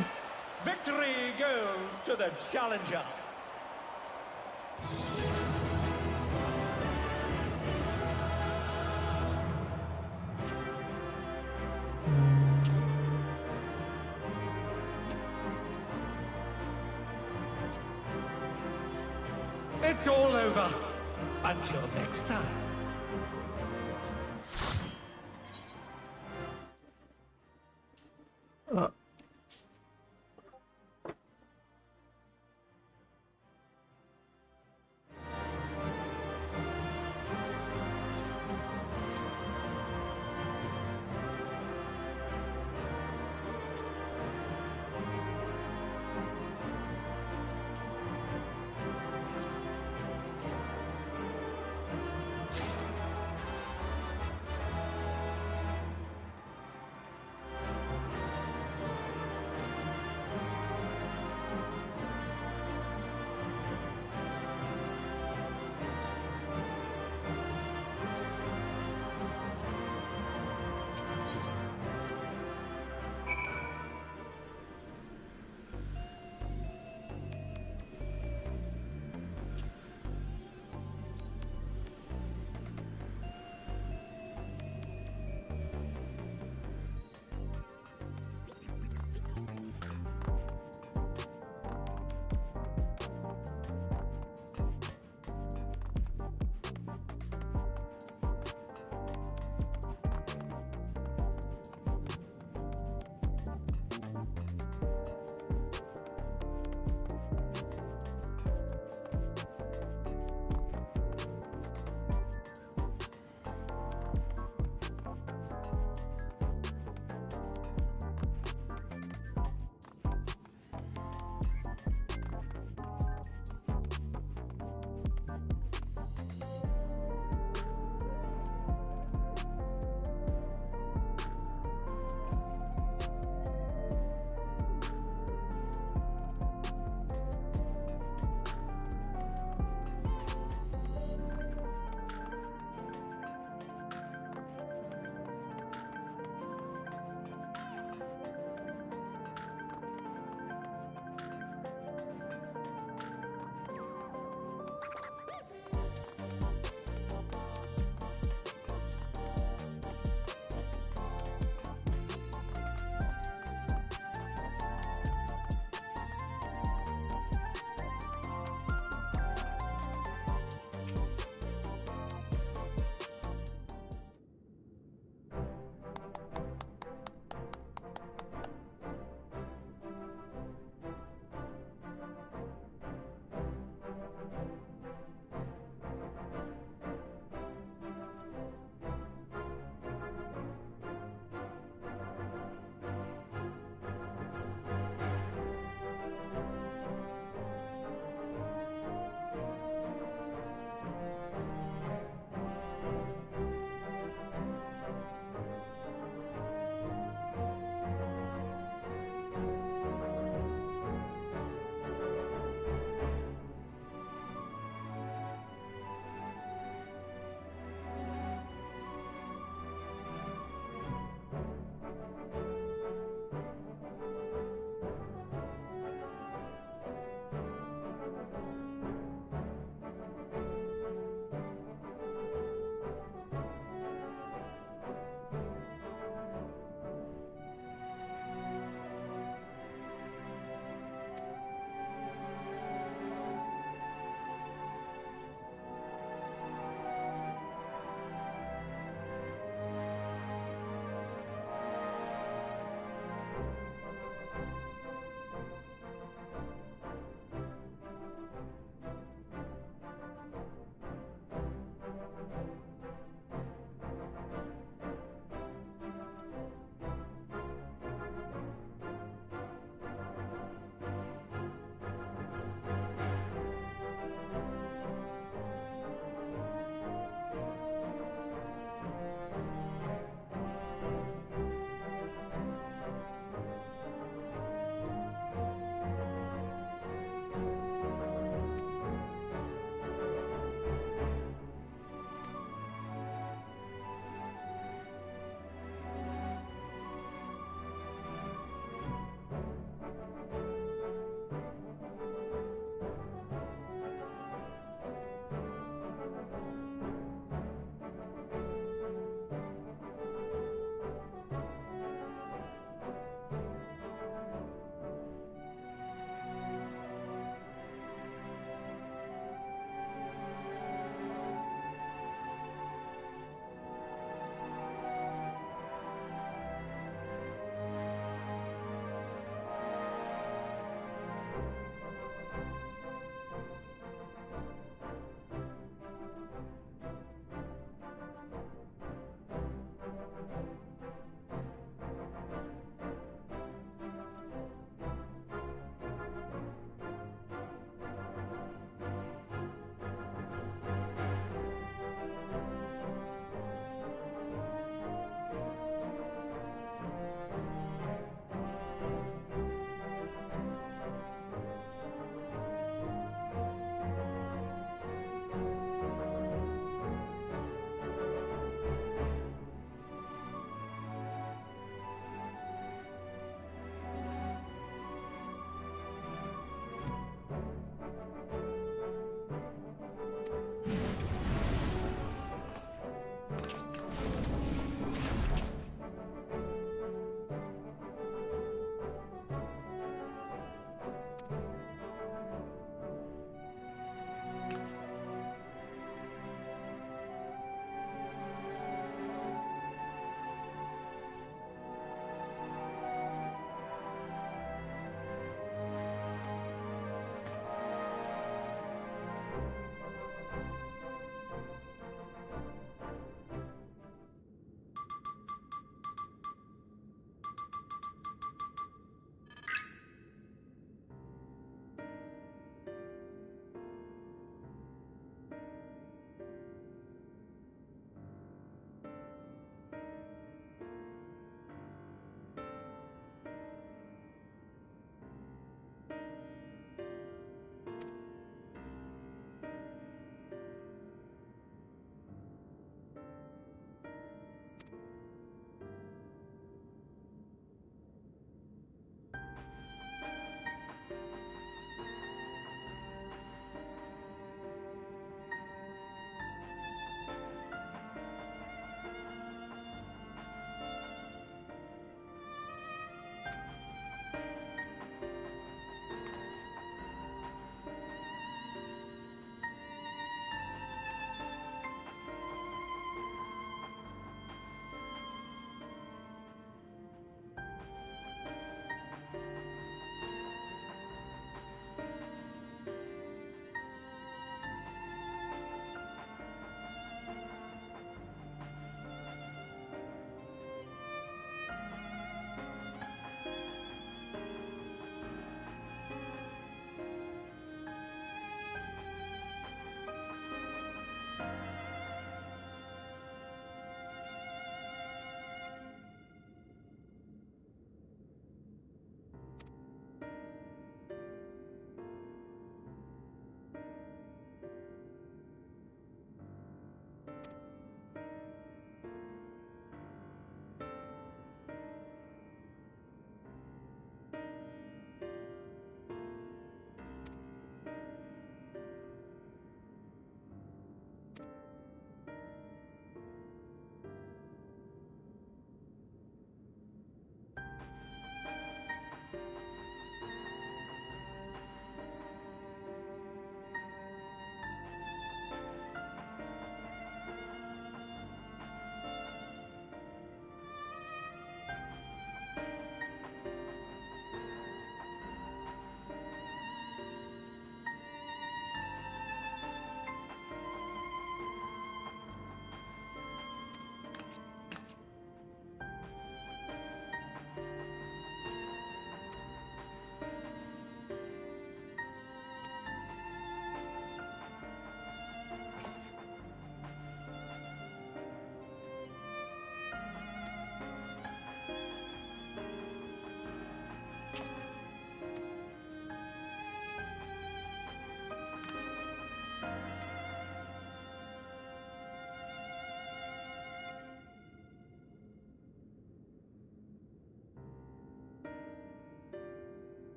S3: Victory goes to the challenger. It's all over. Until next time.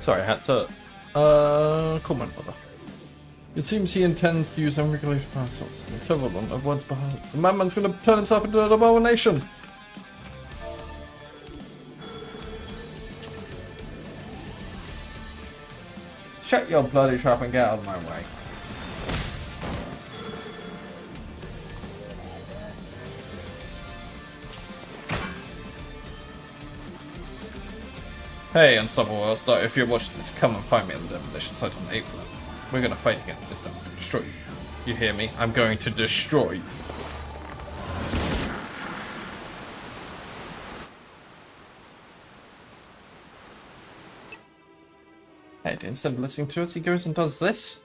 S10: Sorry, I had to call my mother. It seems he intends to use unregulated fire sources and several of them at once behind us. The madman's gonna turn himself into an abomination! Shut your bloody trap and get out of my way. Hey, Unstoppable World Star, if you're watching this, come and find me on the demolition site on 8th floor. We're gonna fight again, this time to destroy you. You hear me? I'm going to destroy you. And instead of listening to us, he goes and does this.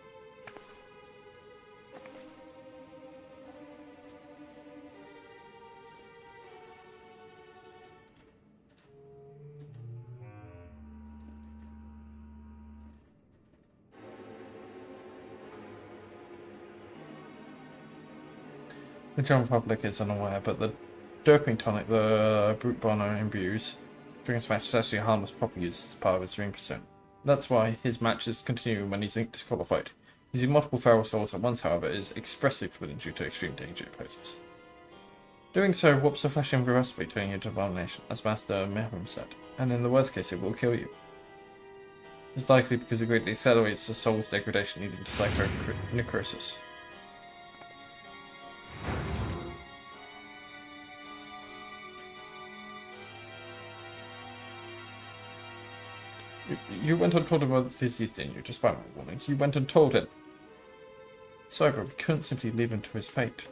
S10: The general public is unaware, but the doping tonic the Brute Bono imbues during his match is actually a harmless proper use as part of his ring persona. That's why his matches continue when he's disqualified. Using multiple feral souls at once, however, is expressly forbidden due to extreme danger it poses. Doing so warps the flesh irreversibly, turning you into abomination, as Master Mehram said, and in the worst case it will kill you. It's likely because it greatly accelerates the soul's degradation, leading to psychonecrosis. You went and told him about the disease, didn't you? Despite my warnings, you went and told him. Sorry, but we couldn't simply leave him to his fate.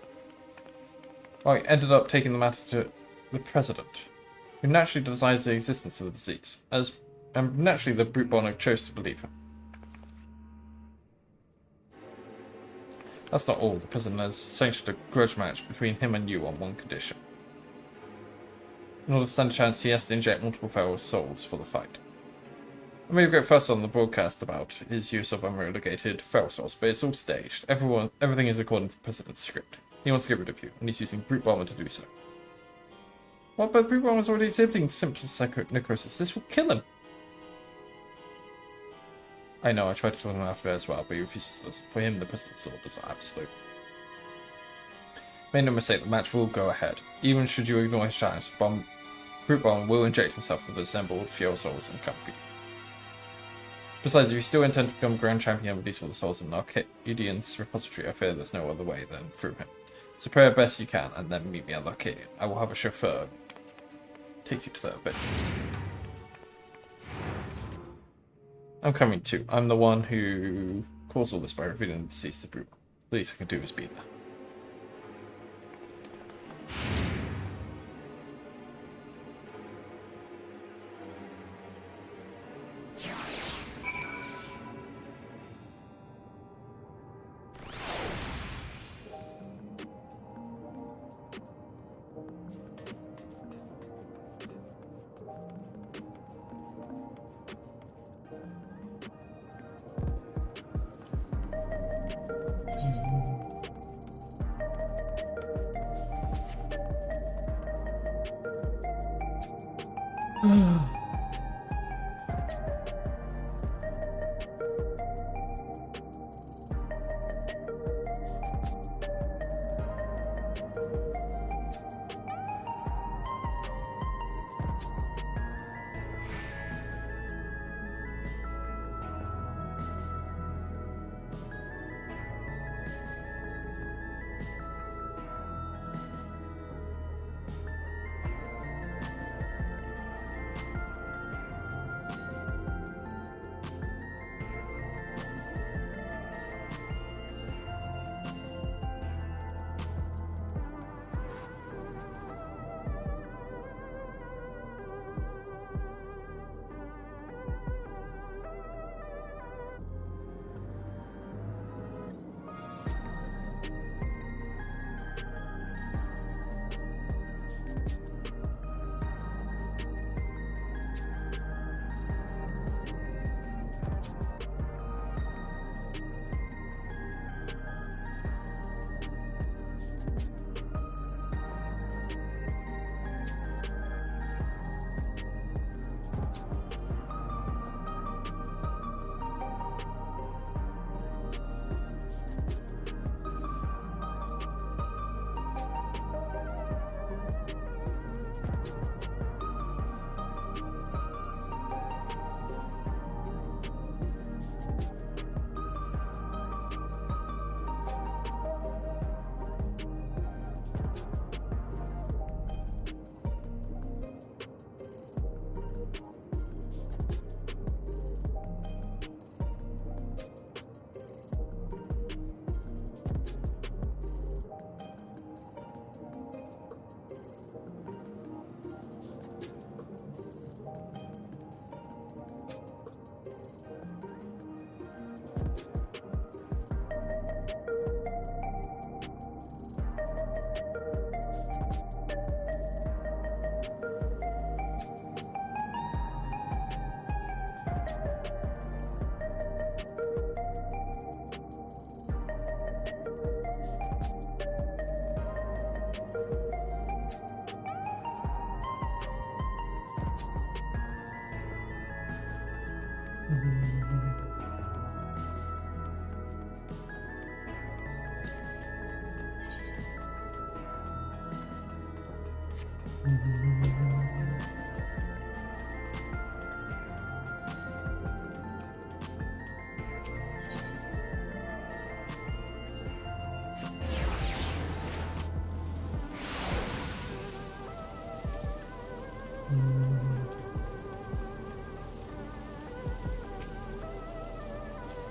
S10: I ended up taking the matter to the President, who naturally denies the existence of the disease, and naturally the Brute Bono chose to believe him. That's not all. The President has sanctioned a grudge match between him and you on one condition. In order to stand a chance, he has to inject multiple feral souls for the fight. I may go first on the broadcast about his use of unrelegated feral souls, but it's all staged. Everything is according to the President's script. He wants to get rid of you, and he's using Brute Bomber to do so. Well, but Brute Bomber is already exhibiting symptoms of psychonecrosis. This will kill him. I know, I tried to talk him out of it as well, but he refuses to listen. For him, the President's orders are absolute. Make no mistake, the match will go ahead. Even should you ignore his challenge, Brute Bomber will inject himself with the assembled feral souls and come for you. Besides, if you still intend to become Grand Champion and release all the souls in Arcadian's repository, I fear there's no other way than through him. So pray best you can, and then meet me at Arcadian. I will have a chauffeur take you to that bit. I'm coming too. I'm the one who caused all this by revealing the deceased to Brute. The least I can do is be there.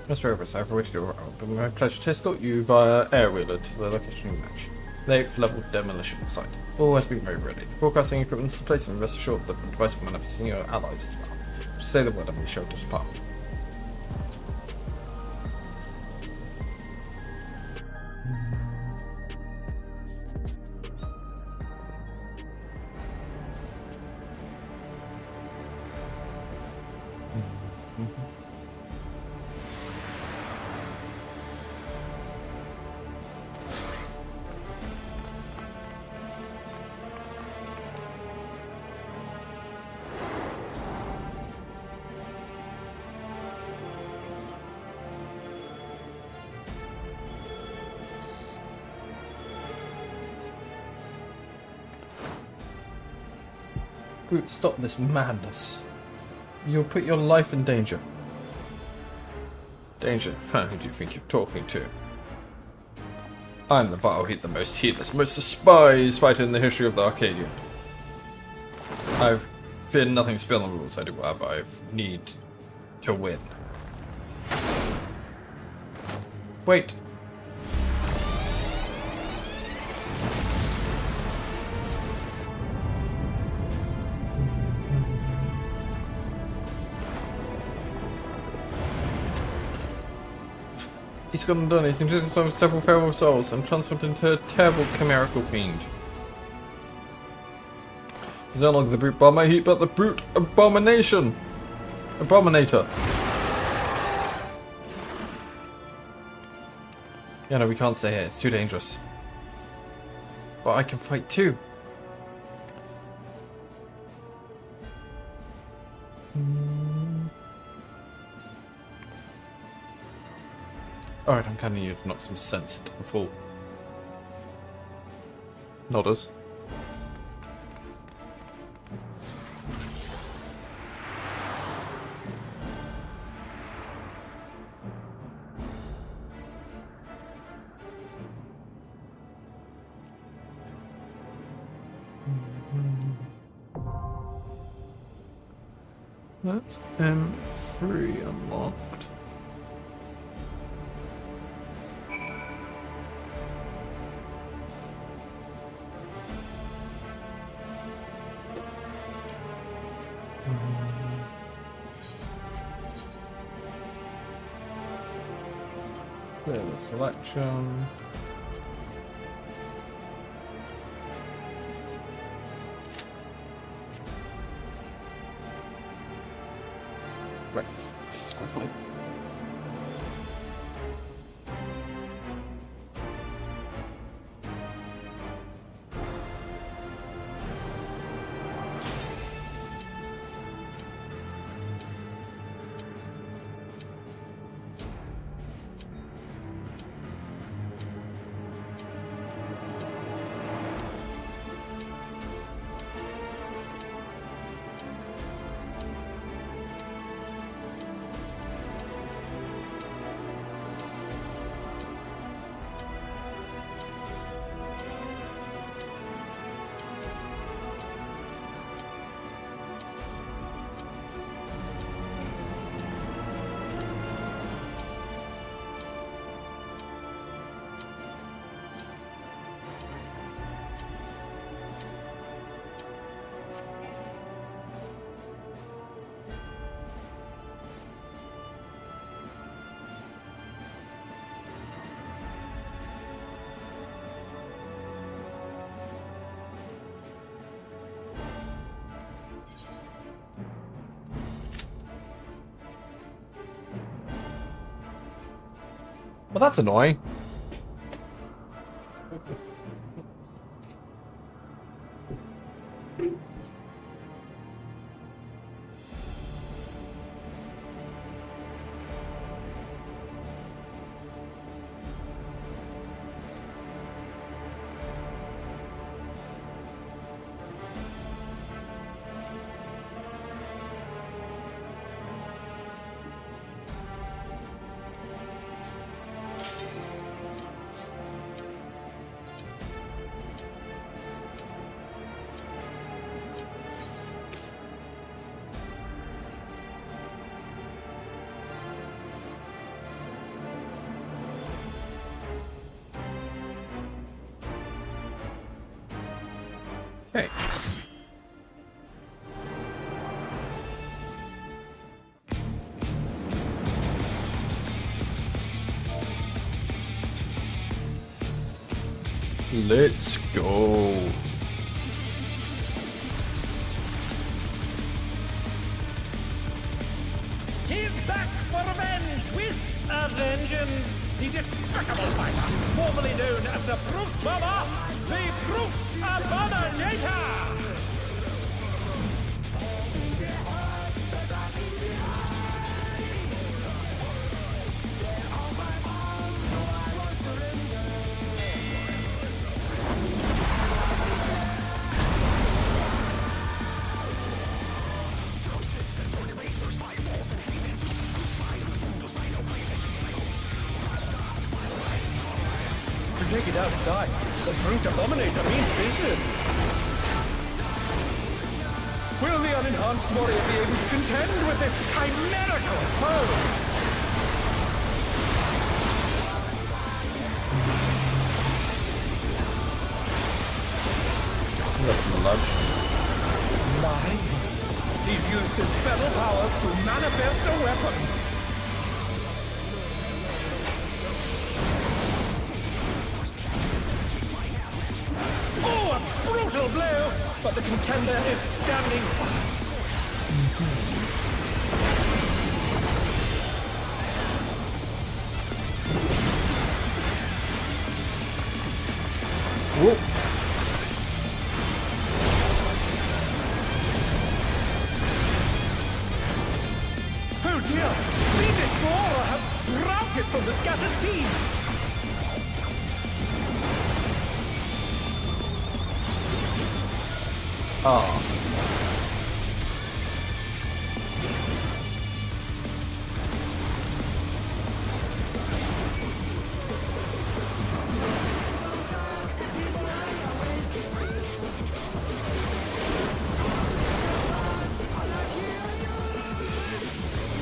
S10: Mr. Rovers, I have awaited your arrival. It will be my pleasure to escort you via air wheeler to the location you match. The 8th level demolition site. Always be very ready. The forecasting equipment is placed and rest assured that the device will manifest your allies as well. Just say the word and we shall depart. Brute, stop this madness. You'll put your life in danger. Danger? Huh, who do you think you're talking to? I'm the vile, the most heedless, most despised fighter in the history of the Arcadian. I've feared nothing beyond the rules. I do whatever I need to win. Wait. He's got undone. He's injected several feral souls and transformed into a terrible chimerical fiend. He's no longer the brute bomber, but the brute abomination! Abominator! Yeah, no, we can't stay here. It's too dangerous. But I can fight too. Alright, I'm kind of need to knock some sense into the fool. Nodders. That's M3 unlocked. Clear the selection. Right. Swiftly. Well, that's annoying. Let's go.
S3: He's back for revenge with a vengeance. The despicable fighter, formerly known as the Brute Bomber, the Brute Abominator! To take it outside, the Brute Abominator means business. Will the unenhanced warrior be able to contend with this chimerical foe? My, he's used his feral powers to manifest a weapon. Oh, a brutal blow! But the contender is standing.
S10: Whoop.
S3: Oh dear! Fiendish flora have sprouted from the scattered seeds!
S10: Oh.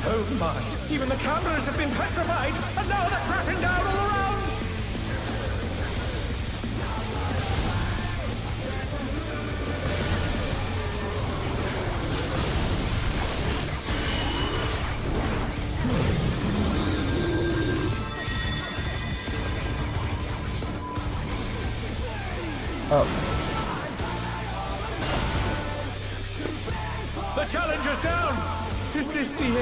S3: Oh my! Even the cameras have been petrified, and now they're crashing down all around!
S10: Oh.
S3: The challenger's down! Is this the end?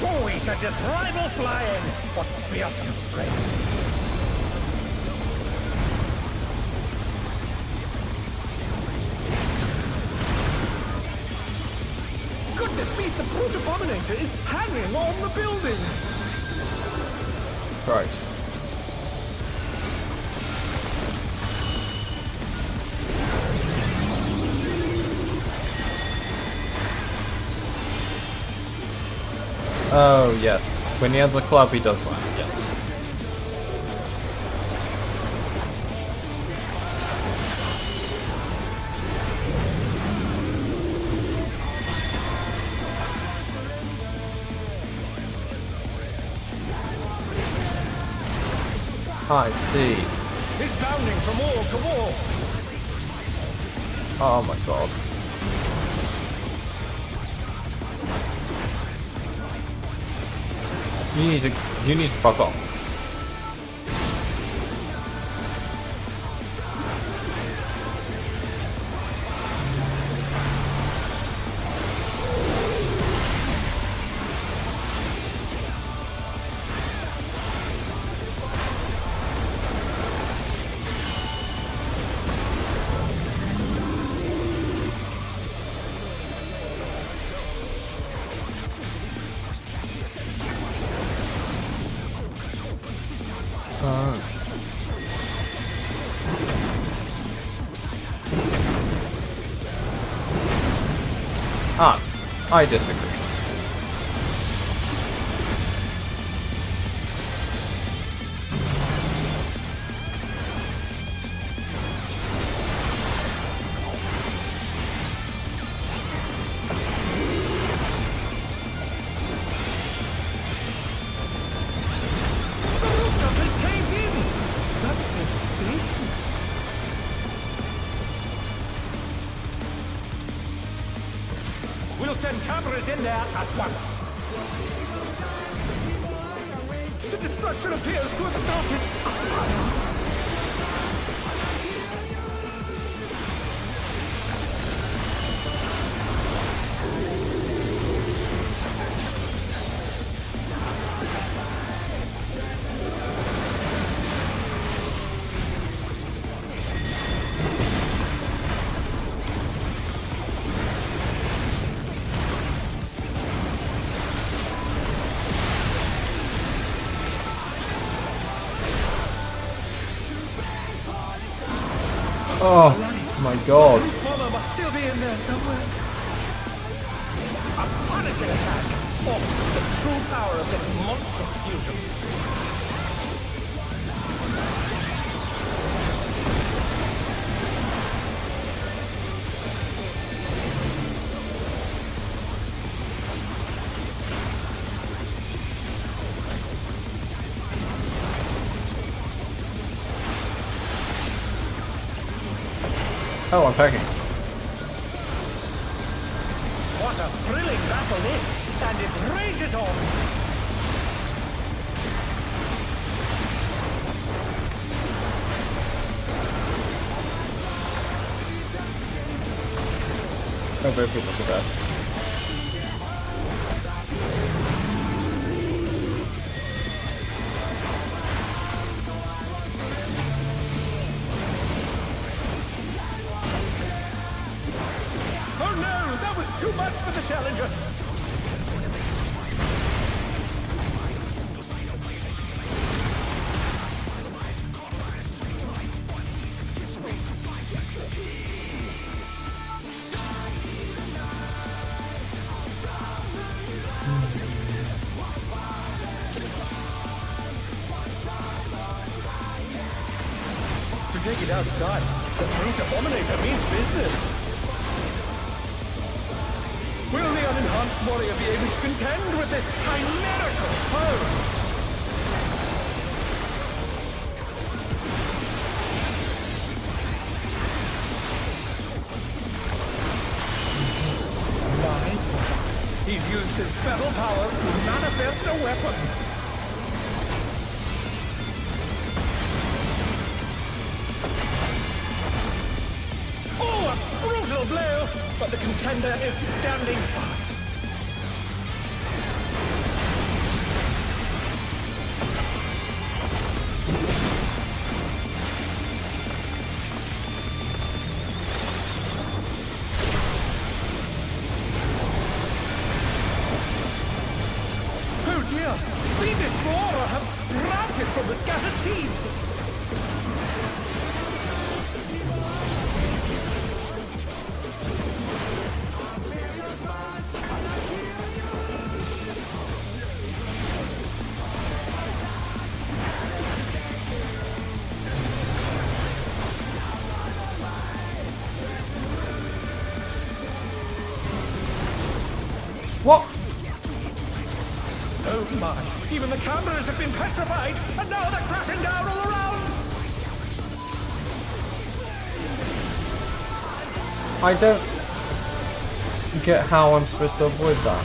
S3: Oh, he sent his rival flying! What fearsome strength! Goodness me, the Brute Abominator is hanging on the building!
S10: Christ. Oh, yes. When he has the club, he does that. Yes. I see.
S3: He's bounding from wall to wall.
S10: Oh my god. You need to fuck off. I disagree.
S3: The rooftop has caved in! Such devastation! send cameras in there at once. The destruction appears to have started.
S10: Oh my god.
S3: The bomber must still be in there somewhere. A punishing attack! Oh, the true power of this monstrous fusion.
S10: Oh, I'm packing.
S3: What a thrilling battle this, and it rages on.
S10: Oh, very good, look at that.
S3: Oh no, that was too much for the Challenger. To take it outside, the Brute Abominator means business. Will the unenhanced warrior be able to contend with this chimerical foe? He's used his feral powers to manifest a weapon. Oh, a brutal blow! But the contender is standing fine. Oh dear! Fiendish flora have sprouted from the scattered seeds!
S10: What?
S3: Oh my! Even the cameras have been petrified, and now they're crashing down all around!
S10: I don't get how I'm supposed to avoid that.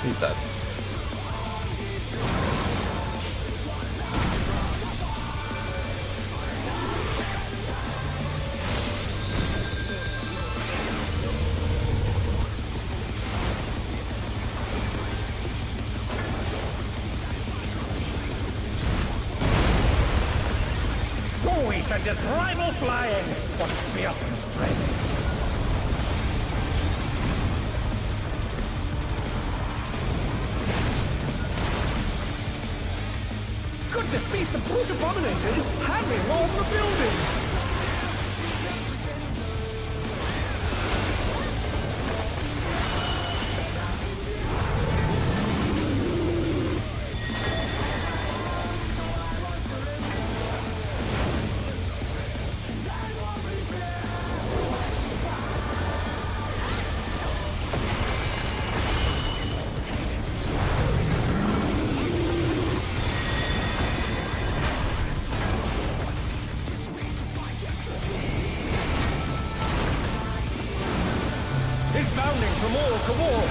S10: He's dead.
S3: He sent his rival flying! What fearsome strength! Goodness me, the Brute Abominator is hanging on the building! is bounding from wall to wall.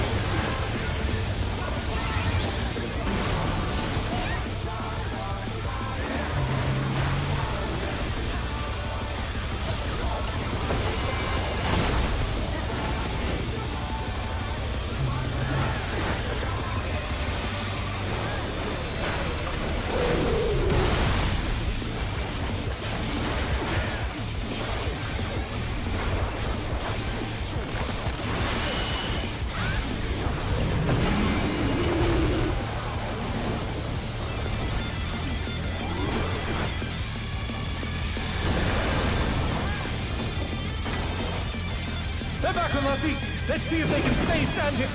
S3: They're back on their feet. Let's see if they can stay standing.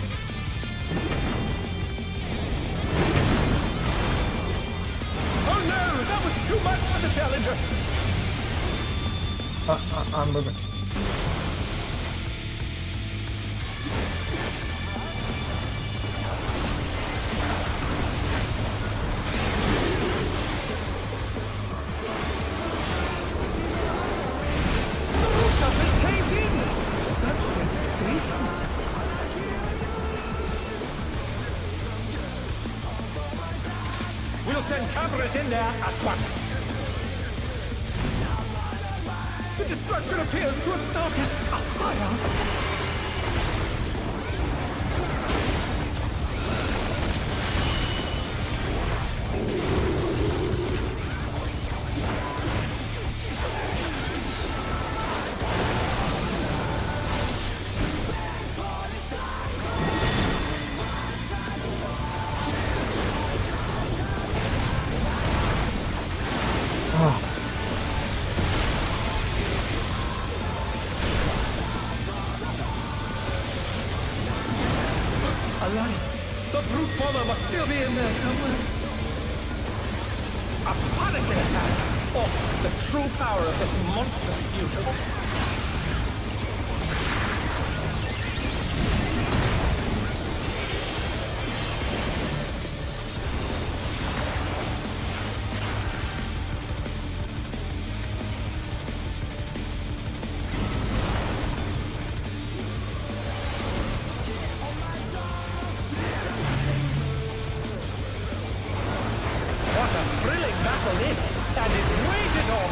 S3: Oh no! That was too much for the challenger!
S10: I'm moving.
S3: We'll send cameras in there at once. The destruction appears to have started a fire. The brute bomber must still be in there somewhere. A punishing attack! Oh, the true power of this monstrous fusion. What a thrilling battle this, and it's waged on!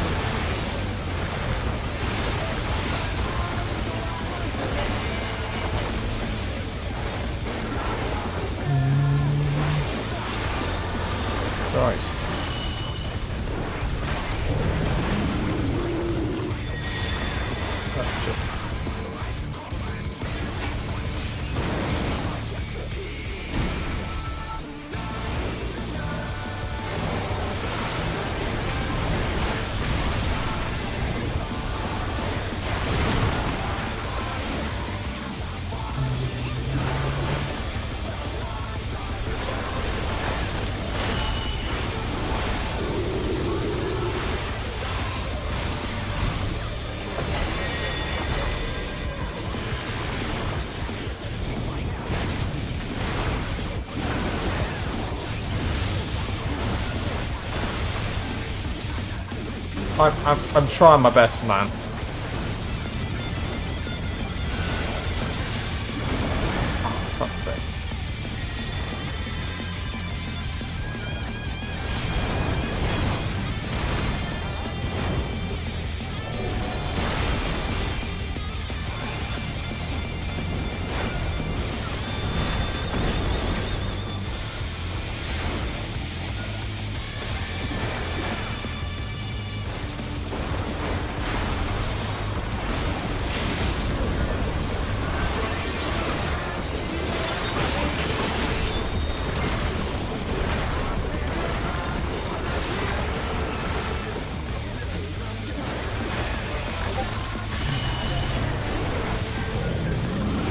S10: Right. I'm trying my best, man. Oh, for fuck's sake.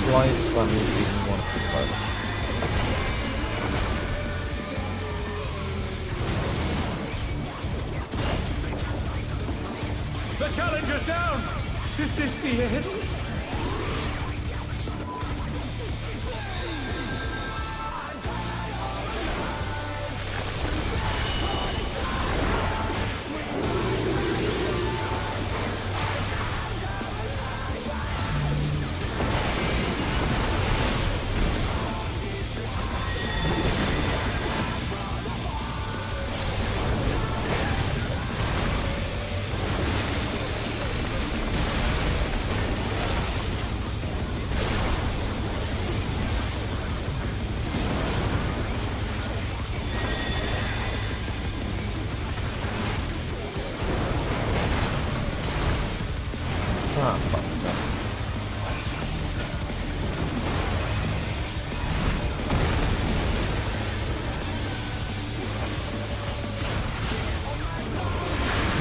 S10: Why is Slam even one for both?
S3: The challenger's down! Is this the end?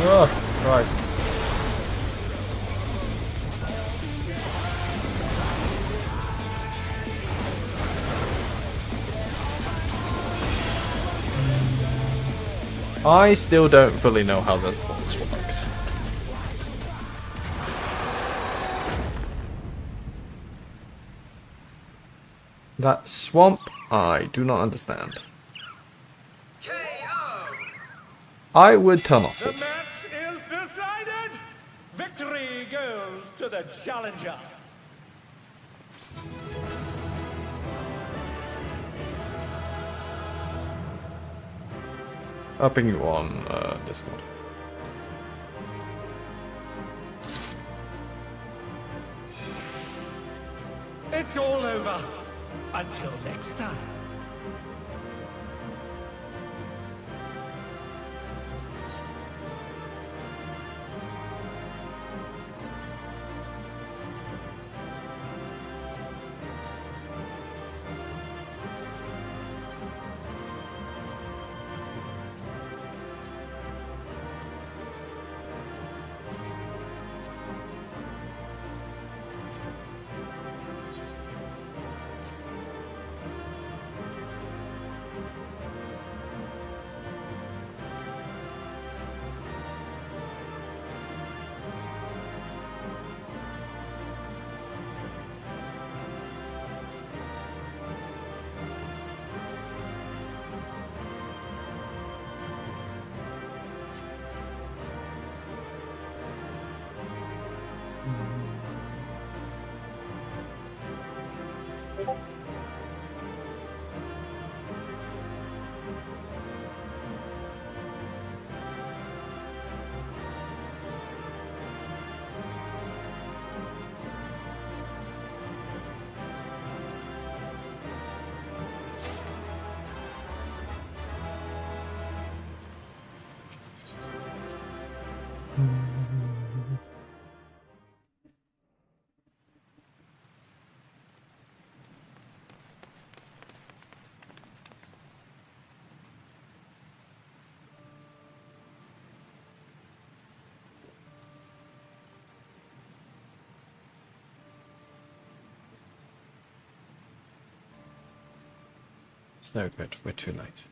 S10: Oh, Christ. I still don't fully know how this works. That swamp, I do not understand. I would turn off
S3: The
S10: it.
S3: match is decided! Victory goes to the challenger!
S10: I'll ping you on Discord.
S3: It's all over. Until next time.
S10: It's no good, we're too late.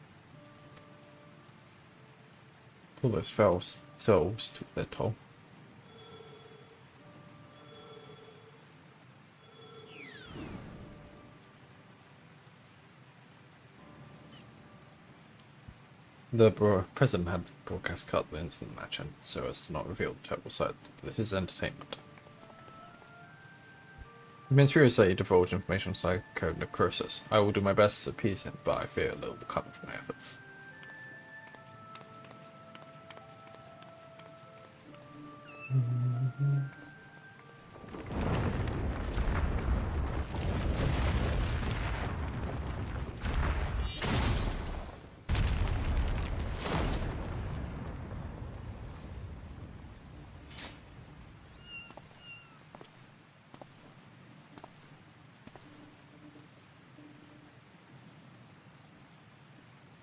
S10: All those fell souls took their toll. The president had the broadcast cut the instant match ended so as to not reveal the terrible side of his entertainment. It means furiously he divulged information on psycho necrosis. I will do my best to appease him, but I fear little will come from my efforts.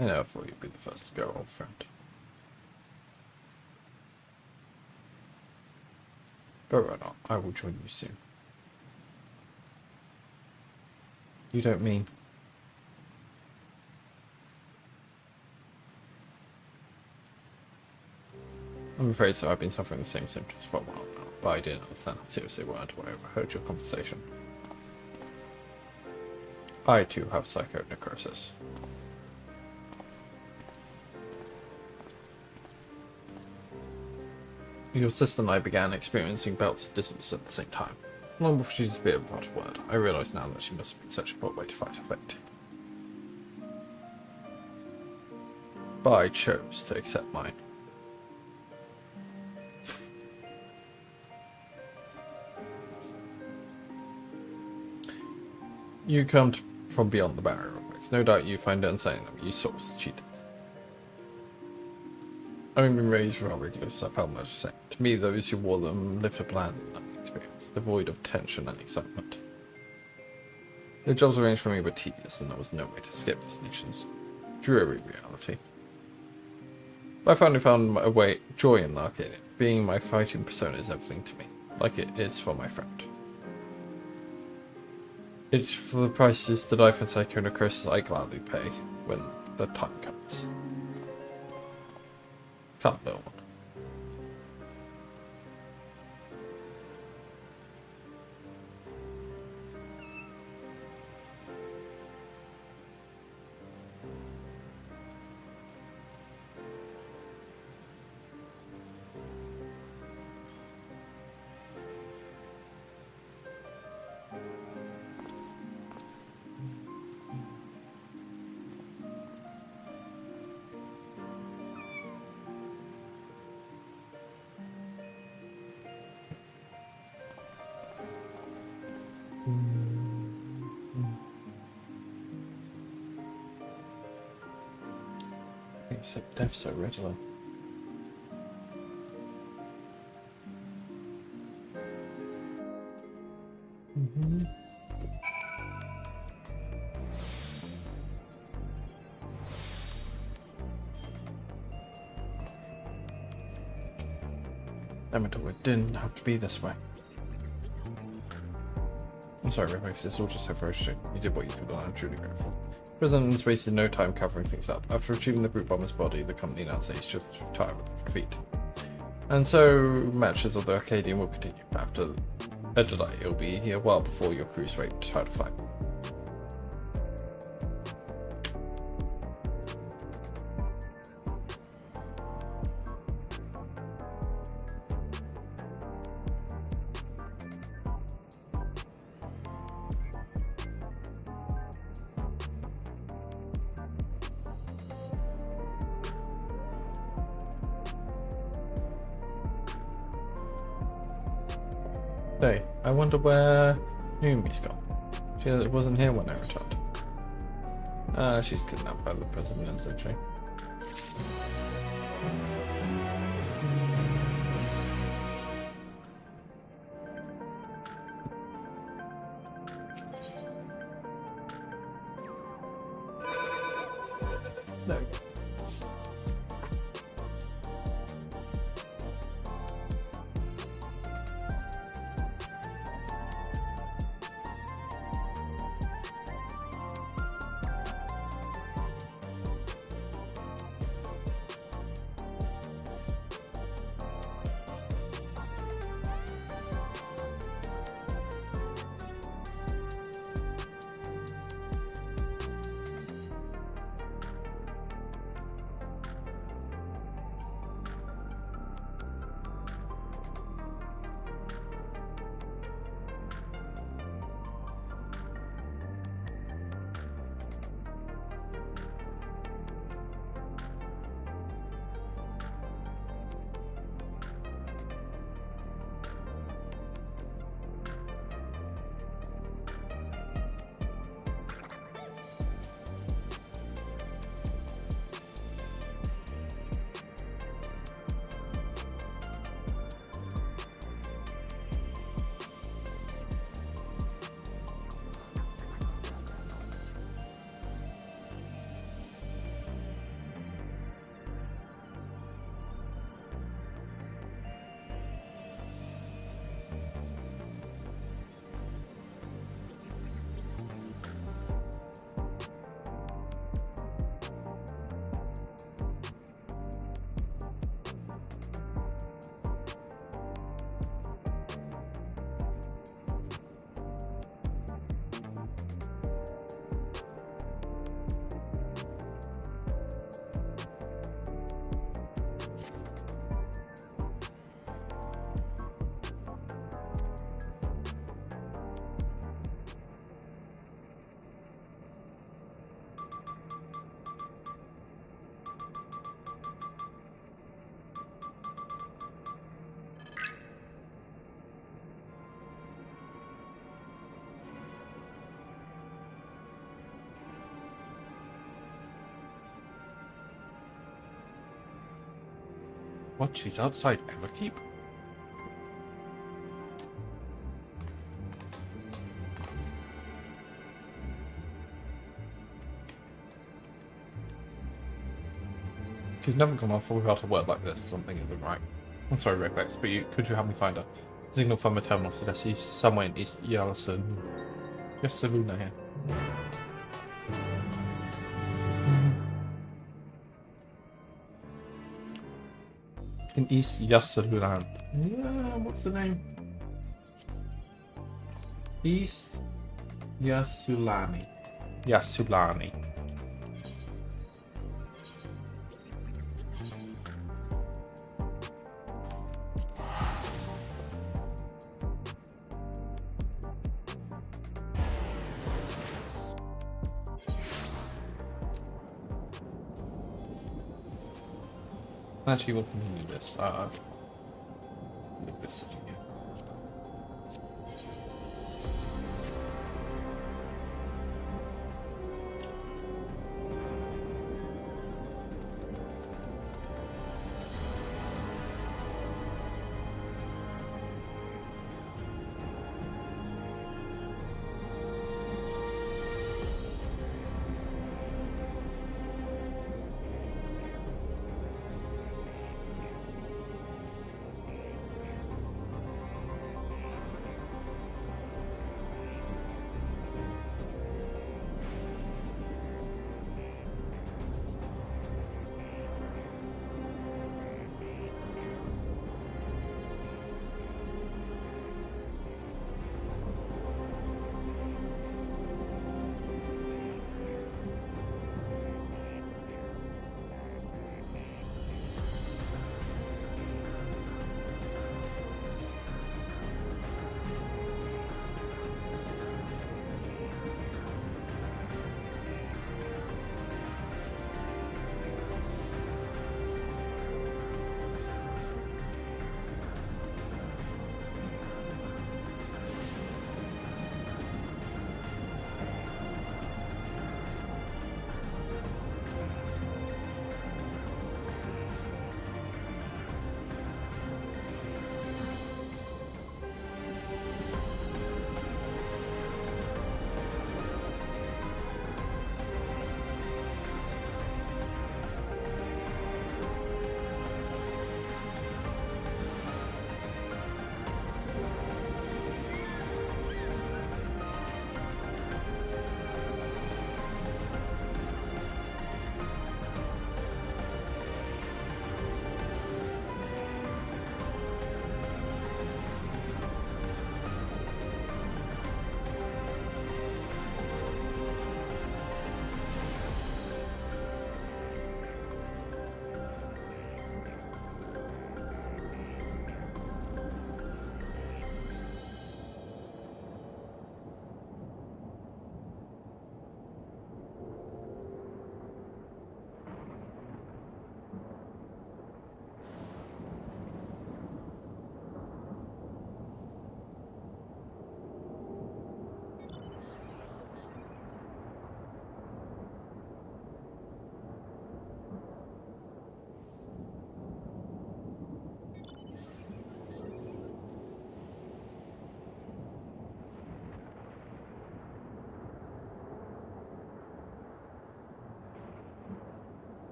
S10: I never thought you'd be the first to go, old friend. But right on, I will join you soon. You don't mean... I'm afraid so. I've been suffering the same symptoms for a while now, but I didn't understand how serious they were until I overheard your conversation. I too have psychonecrosis. Your sister and I began experiencing bouts of dizziness at the same time. Long before she disappeared without a word, I realized now that she must have been searching for a way to fight her fate. But I chose to accept mine. You come from beyond the barrier of words. No doubt you find it unsettling that you saw was cheated. Having been raised with our regulars, I felt much the same. To me, those who wore them lived a bland experience, devoid of tension and excitement. The jobs arranged for me were tedious, and there was no way to escape this nation's dreary reality. I finally found a way joy in the arcade. Being my fighting persona is everything to me, like it is for my friend. It's for the prices that I for Psycho Necrosis I gladly pay when the time comes. Can't little one. Accept death so readily. Damn it, it didn't have to be this way. I'm sorry, Remix, it's all just so frustrating. You did what you could, and I'm truly grateful. President wasted no time covering things up. After retrieving the brute bomber's body, the company announced that he's just retired with defeat. And so, matches of the Arcadian will continue. After a delay, it'll be here well before your crew's ready to try to fight. Hey, I wonder where Numi's gone. She wasn't here when I returned. She's kidnapped by the president, isn't she? There we go. What? She's outside Everkeep? He's never gone off without a word like this. Something isn't right. I'm sorry, Repex, but could you help me find her? Signal from the terminal suggests he's somewhere in East Yalasaluna. Yasaluna here. In East Yasalulan. Yeah, what's the name? East Yasulani. Yasulani. Actually, we'll continue this. Leave this sitting here.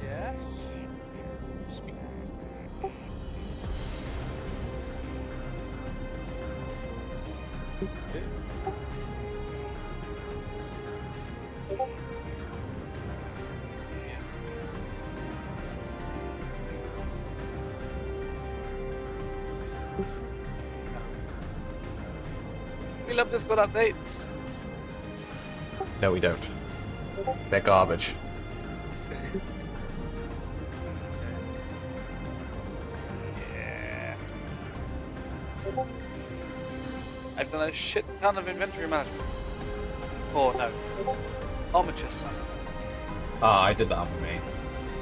S6: Yes. Speak. We love Discord updates.
S10: No, we don't. They're garbage.
S6: Yeah. I've done a shit ton of inventory management. Oh no. Armor chest management.
S10: Ah, I did that on me.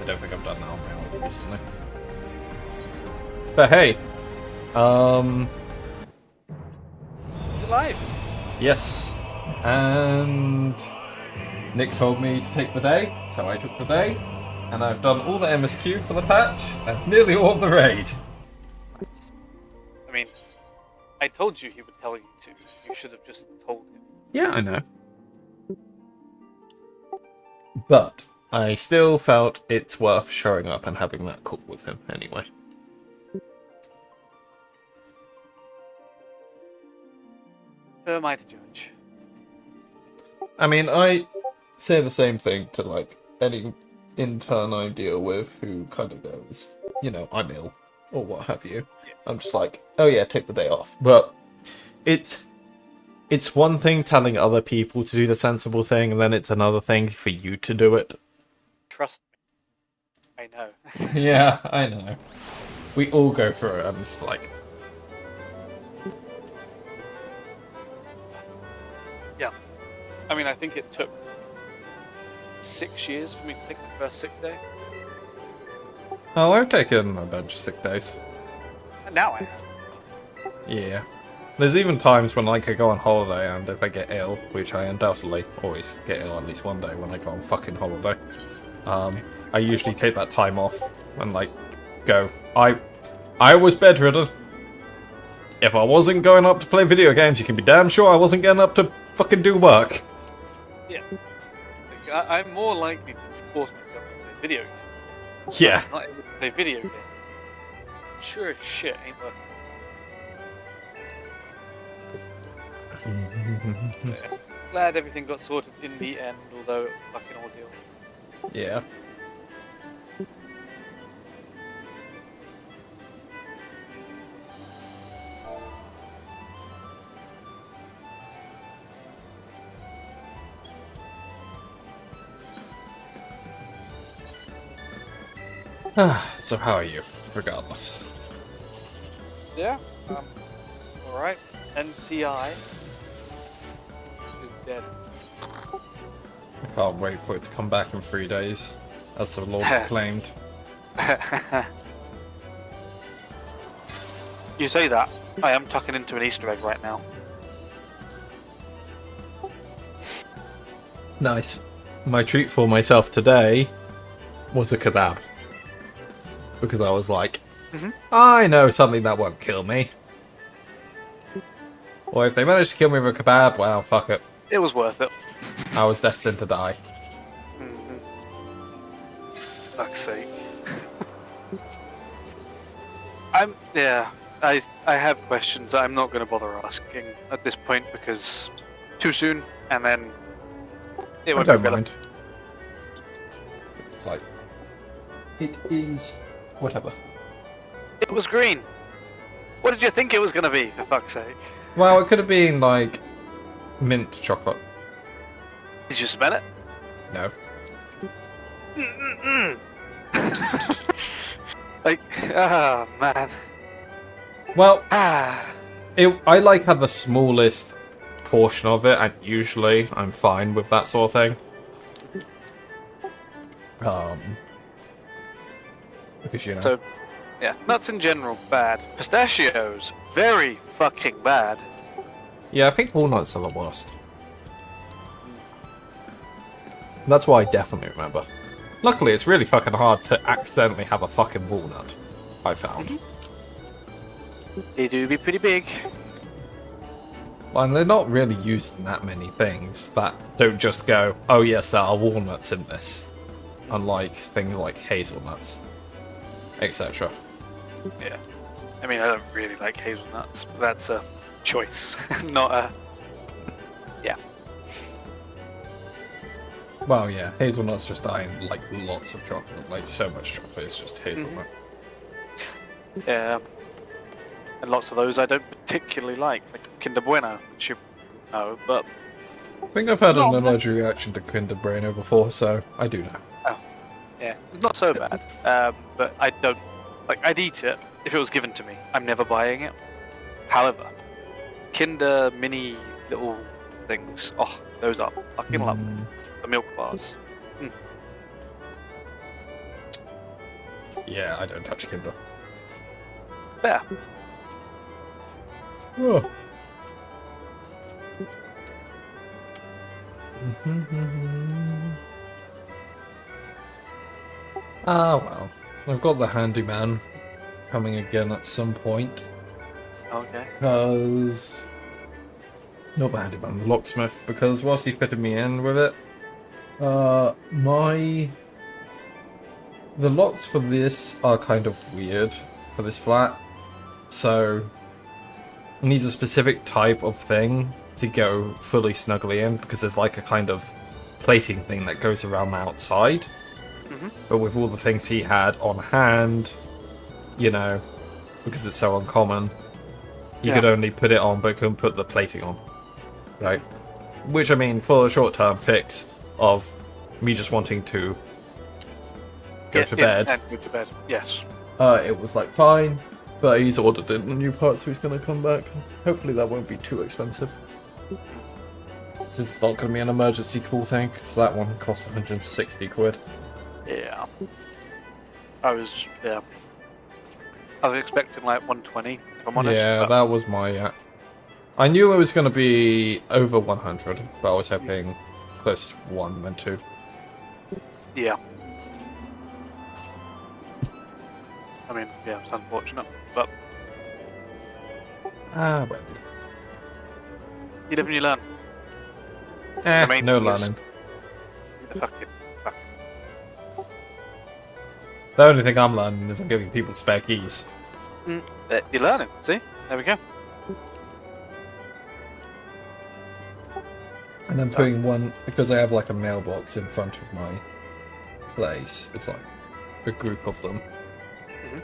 S10: I don't think I've done that on my own recently. But hey,
S6: It's alive.
S10: yes, and Nick told me to take the day, so I took the day, and I've done all the MSQ for the patch, and nearly all of the raid.
S6: I mean, I told you he would tell you to. You should have just told him.
S10: Yeah, I know. But I still felt it's worth showing up and having that call with him anyway.
S6: Who am I to judge?
S10: I mean, I say the same thing to, like, any intern I deal with who kind of goes, you know, I'm ill, or what have you. Yeah. I'm just like, oh yeah, take the day off. But it's one thing telling other people to do the sensible thing, and then it's another thing for you to do it.
S6: Trust me. I know.
S10: Yeah, I know. We all go through it, and it's like...
S6: Yeah. I mean, I think it took 6 years for me to take my first sick day.
S10: Oh, I've taken a bunch of sick days.
S6: And now I am.
S10: Yeah. There's even times when, like, I go on holiday, and if I get ill, which I undoubtedly always get ill at least one day when I go on fucking holiday, I usually take that time off and, like, go. I was bedridden. If I wasn't going up to play video games, you can be damn sure I wasn't getting up to fucking do work.
S6: Yeah. Like, I'm more likely to force myself to play video games.
S10: Yeah.
S6: I'm not able to play video games. Sure as shit ain't working. Yeah. Glad everything got sorted in the end, although it was a fucking ordeal.
S10: Yeah. So how are you, regardless?
S6: Yeah, alright. NCI is dead.
S10: I can't wait for it to come back in 3 days, as the Lord proclaimed.
S6: You say that. I am tucking into an Easter egg right now.
S10: Nice. My treat for myself today was a kebab. Because I was like, I know something that won't kill me. Or if they manage to kill me with a kebab, well, fuck it.
S6: It was worth it.
S10: I was destined to die.
S6: Fuck's sake. I have questions I'm not going to bother asking at this point because too soon, and then it won't
S10: I don't
S6: be
S10: mind. It's like, it is whatever.
S6: It was green. What did you think it was going to be, for fuck's sake?
S10: Well, it could have been like mint chocolate.
S6: Did you smell it?
S10: No.
S6: Like, ah, man.
S10: Well, I like had the smallest portion of it, and usually I'm fine with that sort of thing. Because, you know.
S6: So, yeah, nuts in general, bad. Pistachios, very fucking bad.
S10: Yeah, I think walnuts are the worst. That's what I definitely remember. Luckily, it's really fucking hard to accidentally have a fucking walnut, I found.
S6: They do be pretty big.
S10: And they're not really used in that many things that don't just go, oh yes, there are walnuts in this. Unlike things like hazelnuts, etc.
S6: Yeah. I mean, I don't really like hazelnuts, but that's a choice, not a... Yeah.
S10: Well, yeah, hazelnuts just die in, like, lots of chocolate. Like, so much chocolate is just hazelnut.
S6: Yeah. And lots of those I don't particularly like Kinder Bueno, which you know, but...
S10: I think I've had an allergic reaction to Kinder Bueno before, so I do know.
S6: Oh, yeah. It's not so bad, but I don't... Like, I'd eat it if it was given to me. I'm never buying it. However, Kinder mini little things, oh, those are fucking lovely. The milk bars. Mm.
S10: Yeah, I don't touch Kinder.
S6: Fair.
S10: Oh. Ah, well. I've got the handyman coming again at some point.
S6: Okay.
S10: Because... Not the handyman, the locksmith. Because whilst he fitted me in with it, the locks for this are kind of weird for this flat. So... It needs a specific type of thing to go fully snugly in, because there's like a kind of plating thing that goes around the outside. But with all the things he had on hand, you know, because it's so uncommon, you could only put it on but couldn't put the plating on. Right? Which, I mean, for a short-term fix of me just wanting to go to bed.
S6: And go to bed, yes.
S10: It was like fine. But he's ordered in the new parts, so he's going to come back. Hopefully that won't be too expensive. So it's not going to be an emergency call thing, because that one costs 160 quid.
S6: Yeah. I was expecting like 120, if I'm honest.
S10: Yeah,
S6: but...
S10: that was my... I knew it was going to be over 100, but I was hoping close to 1 than 2.
S6: Yeah. I mean, yeah, it's unfortunate, but...
S10: Ah, well.
S6: You live and you learn.
S10: No learning.
S6: Fuck it.
S10: The only thing I'm learning is I'm giving people spare keys.
S6: You're learning, see? There we go.
S10: And I'm putting one, because I have like a mailbox in front of my place, it's like a group of them.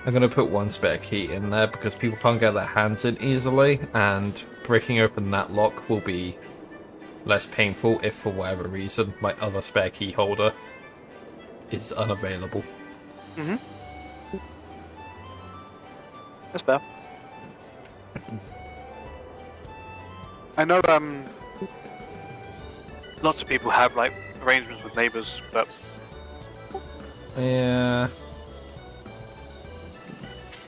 S10: I'm going to put one spare key in there because people can't get their hands in easily, and breaking open that lock will be less painful if for whatever reason my other spare key holder is unavailable.
S6: That's fair. I know lots of people have like arrangements with neighbours, but
S10: yeah.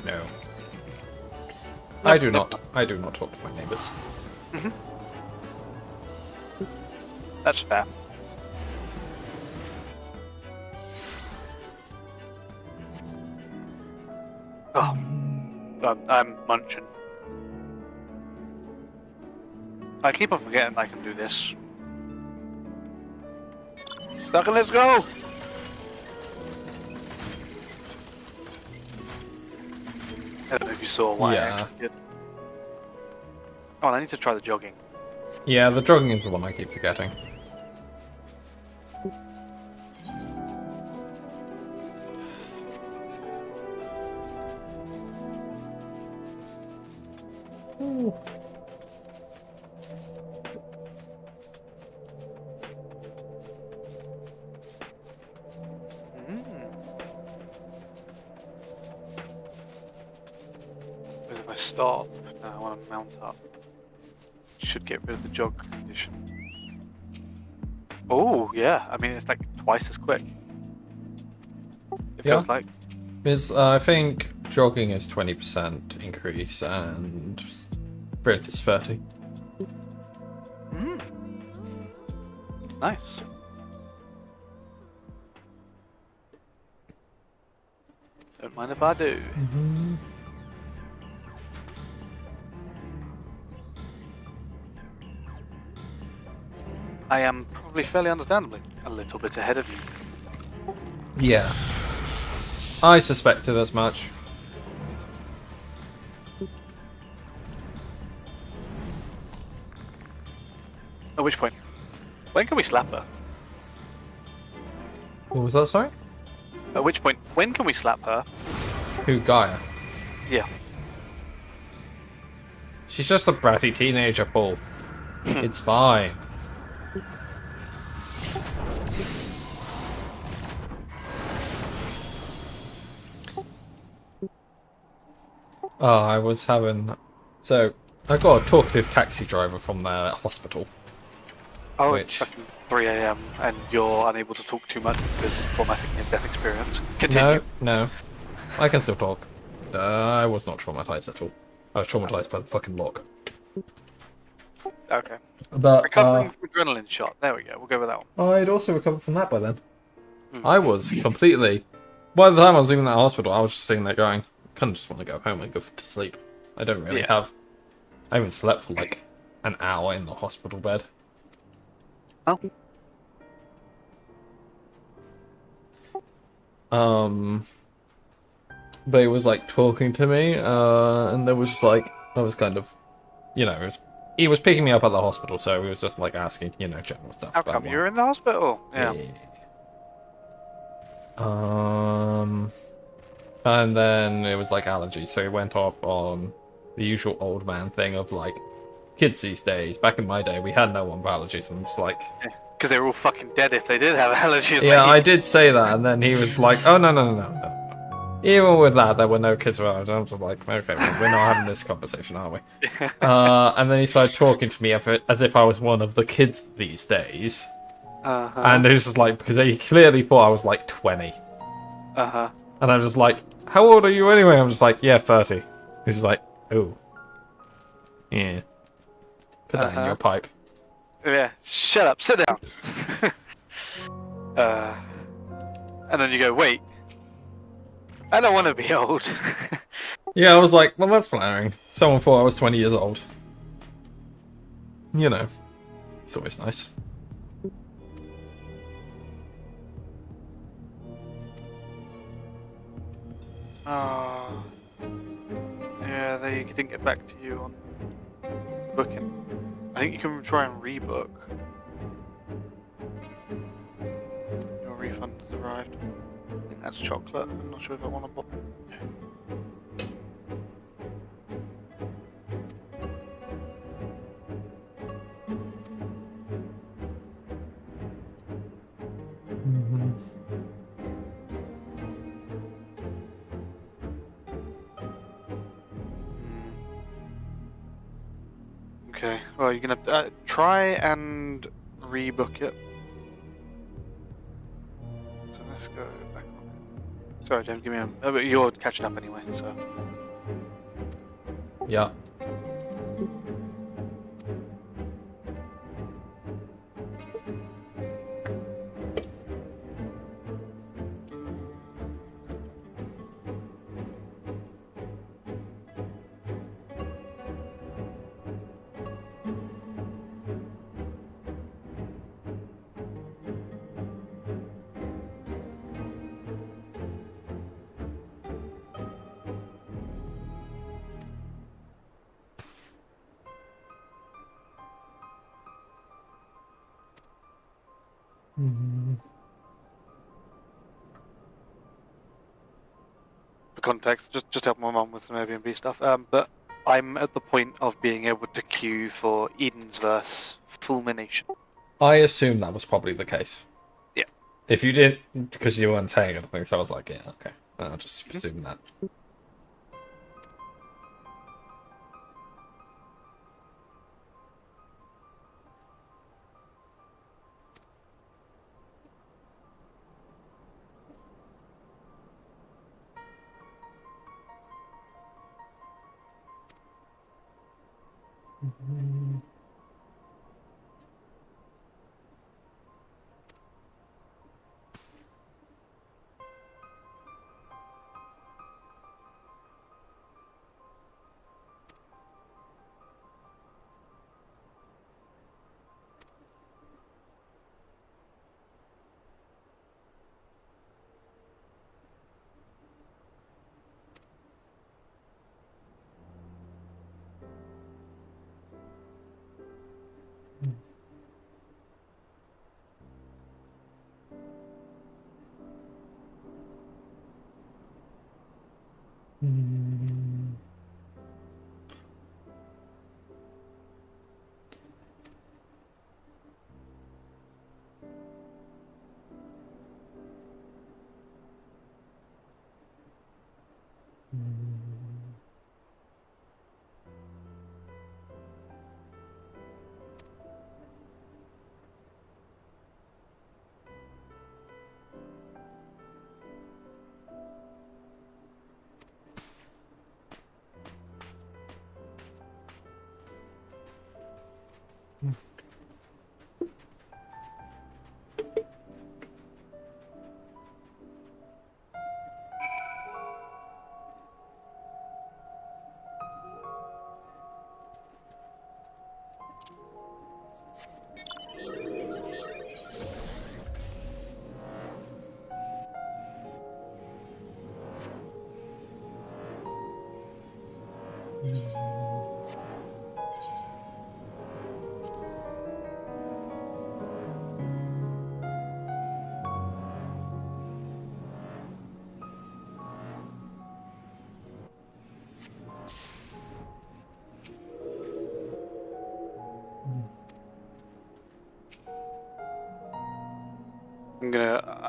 S10: No. I do not talk to my neighbours.
S6: That's fair. Oh, I'm munching. I keep on forgetting I can do this. Duncan, let's go! I don't know if you saw what I actually did. Oh, and I need to try the jogging.
S10: Yeah, the jogging is the one I keep forgetting. Ooh.
S6: Because if I stop, now I want to mount up. Should get rid of the jog condition. Oh, yeah. I mean, it's like twice as quick. It feels like.
S10: I think jogging is 20% increase and sprint is 30.
S6: Nice. Don't mind if I do. I am probably fairly understandably a little bit ahead of you.
S10: Yeah. I suspected as much.
S6: At which point, when can we slap her?
S10: What was that, sorry?
S6: At which point, when can we slap her?
S10: Who, Gaia?
S6: Yeah.
S10: She's just a bratty teenager, Paul. It's fine. Oh, I was having... So, I got a talkative taxi driver from the hospital.
S6: Oh,
S10: which...
S6: it's fucking 3 AM and you're unable to talk too much because traumatic near-death experience. Continue.
S10: No. I can still talk. I was not traumatized at all. I was traumatized by the fucking lock.
S6: Okay.
S10: But,
S6: recovering from adrenaline shot. There we go. We'll go with that one.
S10: I'd also recovered from that by then. I was completely... By the time I was in that hospital, I was just sitting there going, I kind of just want to go home and go to sleep. I don't really have... I haven't slept for like an hour in the hospital bed.
S6: Oh.
S10: But he was like talking to me, and there was just like, I was kind of, you know, he was picking me up at the hospital, so he was just like asking, you know, general stuff.
S6: How come you were in the hospital? Yeah.
S10: And then it was like allergies, so he went off on the usual old man thing of like, kids these days. Back in my day, we had no one with allergies, and I'm just like...
S6: Because they were all fucking dead if they did have allergies.
S10: Yeah,
S6: mate.
S10: I did say that, and then he was like, oh, no. Even with that, there were no kids with allergies. I was just like, okay, well, we're not having this conversation, are we? And then he started talking to me as if I was one of the kids these days. And it was just like, because he clearly thought I was like 20. And I was just like, how old are you anyway? I'm just like, yeah, 30. He's like, oh. Yeah. Put that in your pipe.
S6: Yeah, shut up, sit down. And then you go, wait. I don't want to be old.
S10: Yeah, I was like, well, that's flattering. Someone thought I was 20 years old. You know, it's always nice.
S6: Yeah, they didn't get back to you on booking. I think you can try and rebook. Your refund has arrived. I think that's chocolate. I'm not sure if I want to pop. Okay, well, you're gonna try and rebook it. So let's go back on it. Sorry, James, give me a... but you're catching up anyway, so...
S10: Yeah.
S6: For context, just help my mum with some Airbnb stuff. But I'm at the point of being able to queue for Eden's verse Fulmination.
S10: I assume that was probably the case.
S6: Yeah.
S10: If you didn't, because you weren't saying anything, so I was like, yeah, okay. I'll just assume that.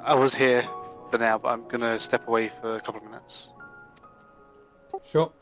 S6: I was here for now, but I'm gonna step away for a couple of minutes.
S10: Sure.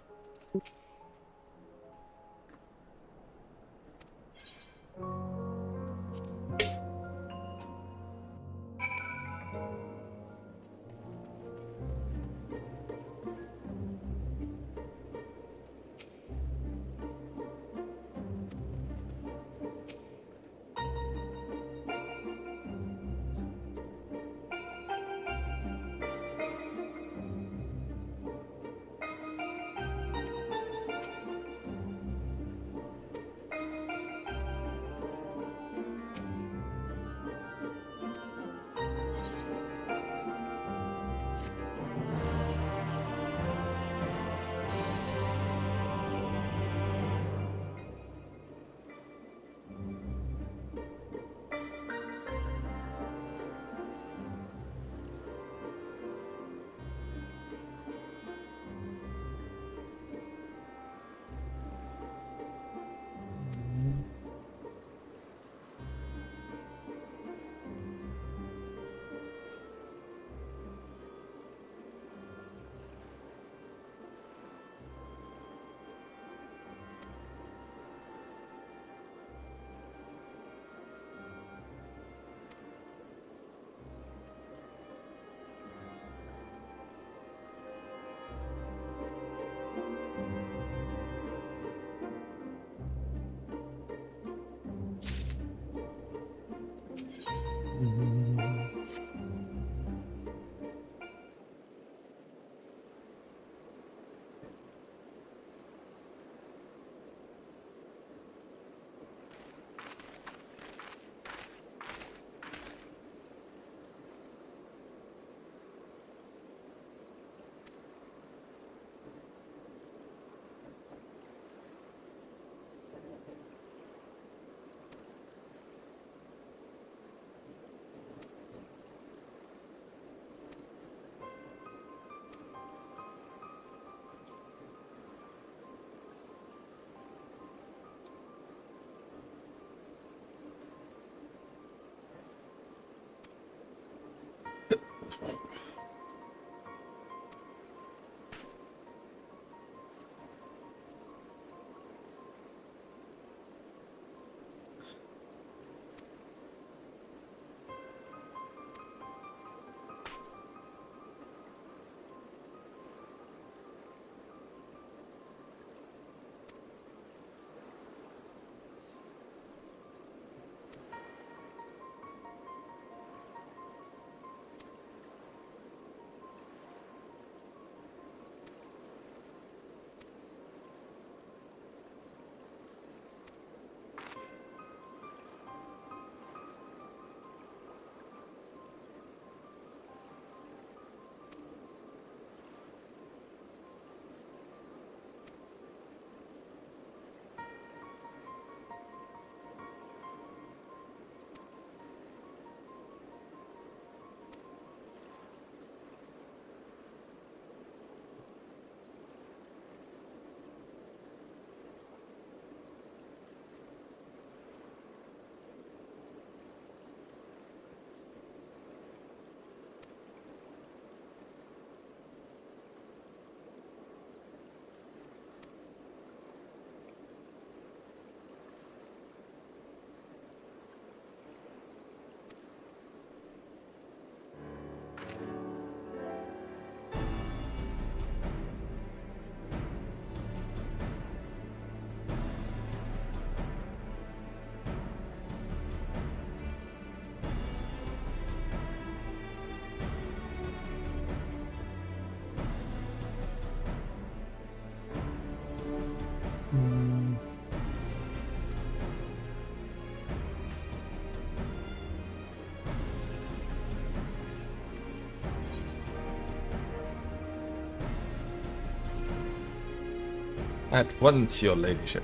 S10: At once, your ladyship.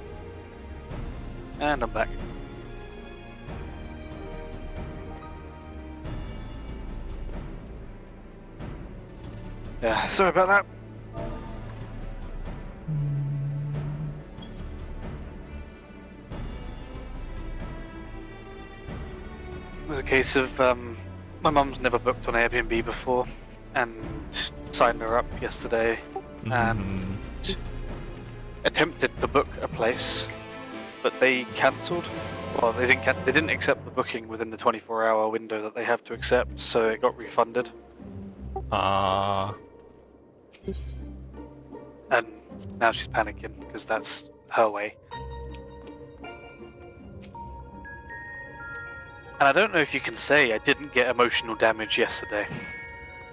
S6: And I'm back. Yeah, sorry about that. It was a case of my mum's never booked on Airbnb before, and signed her up yesterday, and attempted to book a place, but they cancelled. Well, they didn't accept the booking within the 24-hour window that they have to accept, so it got refunded. And now she's panicking because that's her way. And I don't know if you can say I didn't get emotional damage yesterday.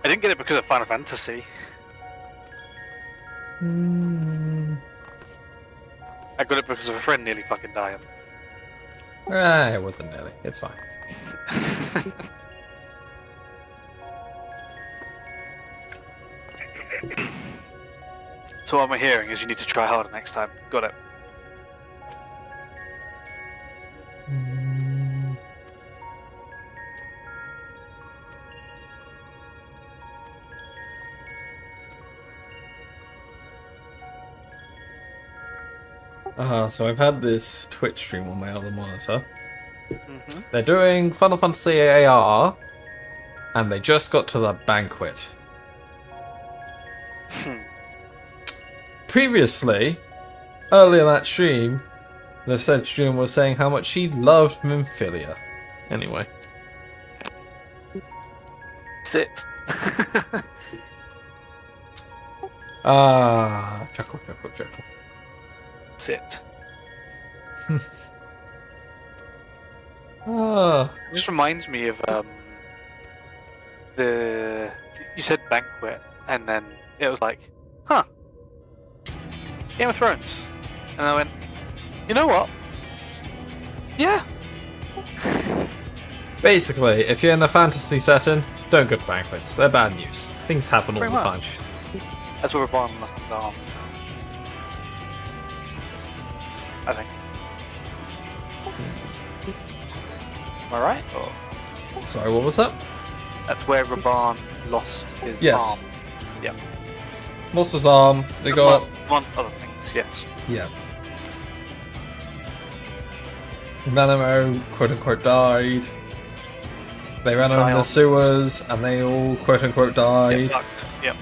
S6: I didn't get it because of Final Fantasy. I got it because of a friend nearly fucking dying.
S10: It wasn't nearly. It's fine.
S6: So what I'm hearing is you need to try harder next time. Got it.
S10: So I've had this Twitch stream on my other monitor. They're doing Final Fantasy ARR, and they just got to the banquet. Previously, earlier that stream, the said streamer was saying how much she loved Minfilia. Anyway.
S6: Sit.
S10: Chuckle, chuckle, chuckle.
S6: Sit.
S10: It
S6: just reminds me of you said banquet, and then it was like, huh, Game of Thrones, and I went, you know what? Yeah.
S10: Basically, if you're in a fantasy setting, don't go to banquets. They're bad news. Things happen all the time.
S6: That's what Reborn must have done. I think. Am I right? Or...
S10: Sorry, what was that?
S6: That's where Raban lost his arm. Yeah.
S10: Lost his arm. They got...
S6: Among other things, yes.
S10: Yeah. Nanamo, quote-unquote, died. They ran over the sewers, and they all, quote-unquote, died.
S6: Yep.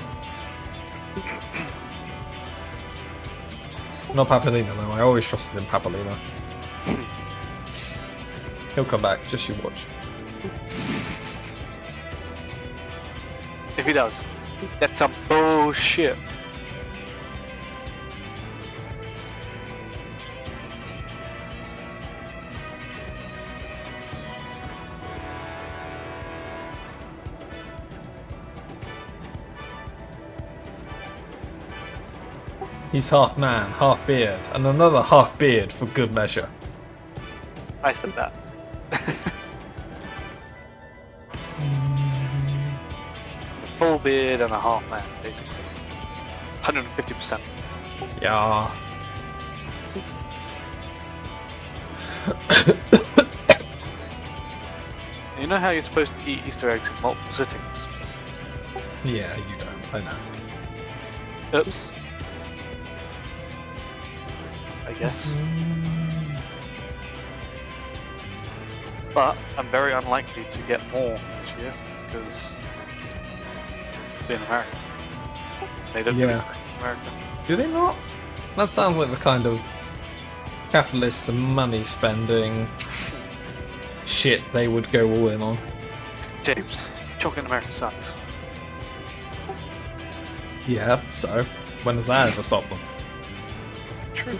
S10: Not Papalina, though. I always trusted in Papalina. He'll come back, just you watch.
S6: If he does, that's some bullshit.
S10: He's half man, half beard, and another half beard for good measure.
S6: I said that. A full beard and a half man, basically. 150%.
S10: Yeah.
S6: You know how you're supposed to eat Easter eggs in multiple sittings?
S10: Yeah, you don't. I know.
S6: Oops. I guess. But I'm very unlikely to get more this year because being American. They don't do America.
S10: Do they not? That sounds like the kind of capitalist and money spending shit they would go all in on.
S6: James, chocolate in America sucks.
S10: Yeah, so when does that ever stop them?
S6: True.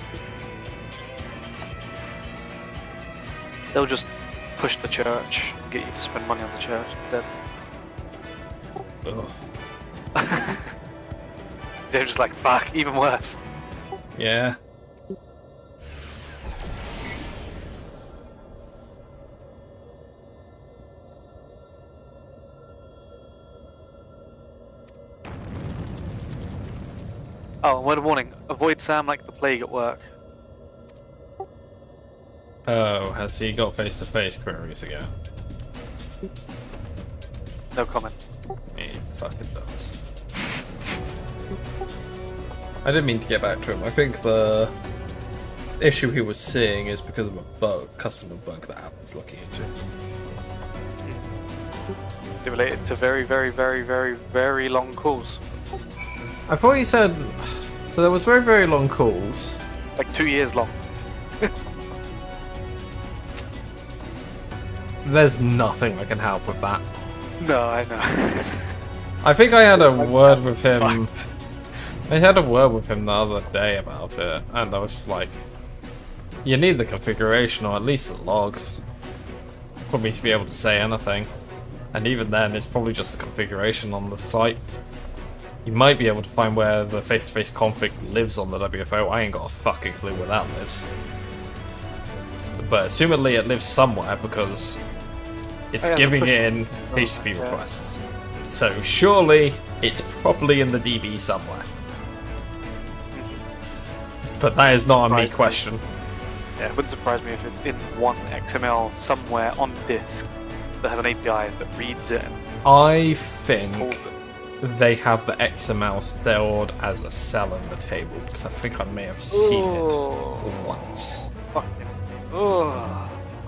S6: They'll just push the church and get you to spend money on the church instead.
S10: Ugh.
S6: They're just like, fuck, even worse.
S10: Yeah.
S6: Oh, word of warning. Avoid Sam like the plague at work.
S10: Oh, has he got face-to-face queries again?
S6: No comment.
S10: He fucking does. I didn't mean to get back to him. I think the issue he was seeing is because of a bug, customer bug that Alan's looking into.
S6: They related to very, very, very, very, very long calls.
S10: I thought he said... So there was very, very long calls.
S6: Like 2 years long.
S10: There's nothing that can help with that.
S6: No, I know.
S10: I think I had a word with him. I had a word with him the other day about it, and I was just like, you need the configuration, or at least the logs, for me to be able to say anything. And even then, it's probably just the configuration on the site. You might be able to find where the face-to-face config lives on the WFO. I ain't got a fucking clue where that lives. But assumedly it lives somewhere, because it's giving in HTTP requests. So surely it's probably in the DB somewhere. But that is not a me question.
S6: Yeah, it wouldn't surprise me if it's in one XML somewhere on disk that has an API that reads it.
S10: I think they have the XML stored as a cell in the table, because I think I may have seen it once.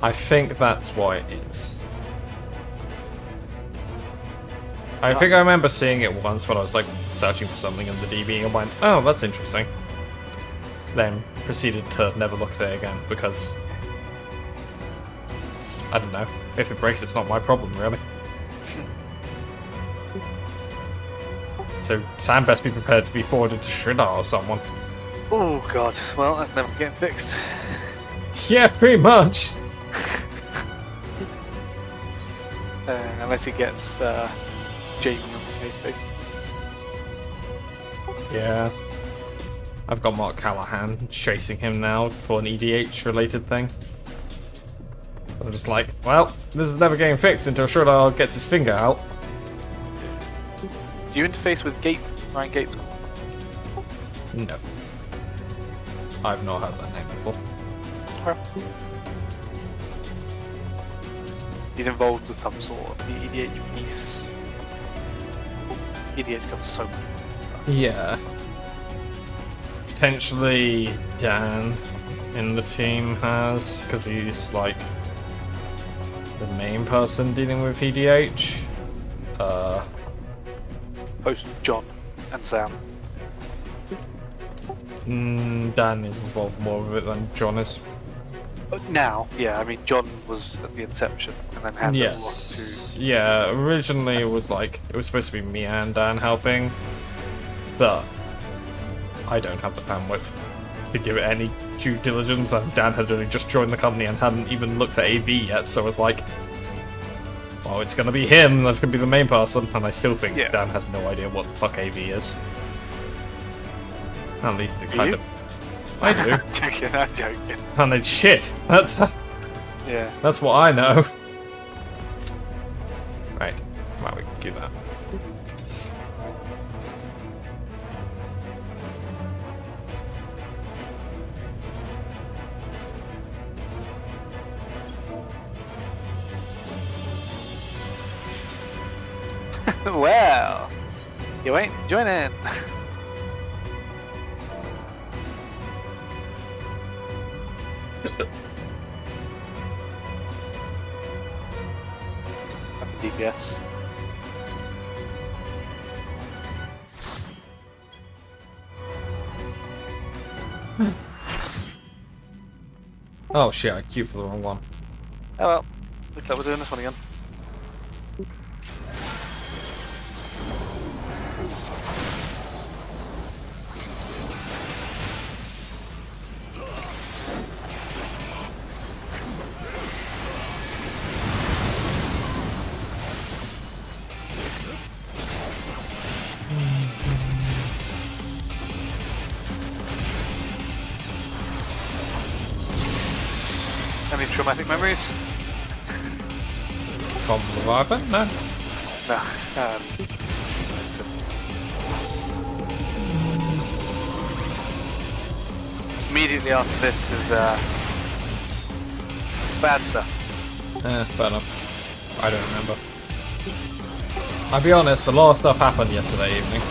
S10: I think that's why it is. I think I remember seeing it once when I was like searching for something in the DB and went, oh, that's interesting. Then proceeded to never look at it again because I don't know. If it breaks, it's not my problem, really. So Sam best be prepared to be forwarded to Sridhar or someone.
S6: Oh god, well that's never getting fixed.
S10: Yeah, pretty much.
S6: Unless he gets Jamie on the Facebook.
S10: Yeah. I've got Mark Callahan chasing him now for an EDH related thing. I'm just like, well, this is never getting fixed until Sridhar gets his finger out.
S6: Do you interface with Ryan Gates?
S10: No. I've not heard that name before.
S6: He's involved with some sort of EDH piece. EDH covers so much stuff.
S10: Yeah. Potentially Dan in the team has, because he's like the main person dealing with EDH.
S6: Post John and Sam.
S10: Dan is involved more with it than John is.
S6: But now, yeah, I mean John was at the inception and then handed it off to...
S10: Yeah, originally it was supposed to be me and Dan helping, but I don't have the bandwidth to give it any due diligence, and Dan had only just joined the company and hadn't even looked at AV yet, so I was like, well, it's gonna be him, that's gonna be the main person, and I still think Dan has no idea what the fuck AV is. At least it kind of... I do.
S6: I'm joking.
S10: And then shit, that's what I know. Right, well, we can do that.
S6: Well, you ain't joining. DPS.
S10: Oh shit, I queued for the wrong one.
S6: Oh well, looks like we're doing this one again. Any traumatic memories?
S10: From Reviver? No.
S6: No. immediately after this is bad stuff.
S10: Fair enough. I don't remember. I'll be honest, a lot of stuff happened yesterday evening.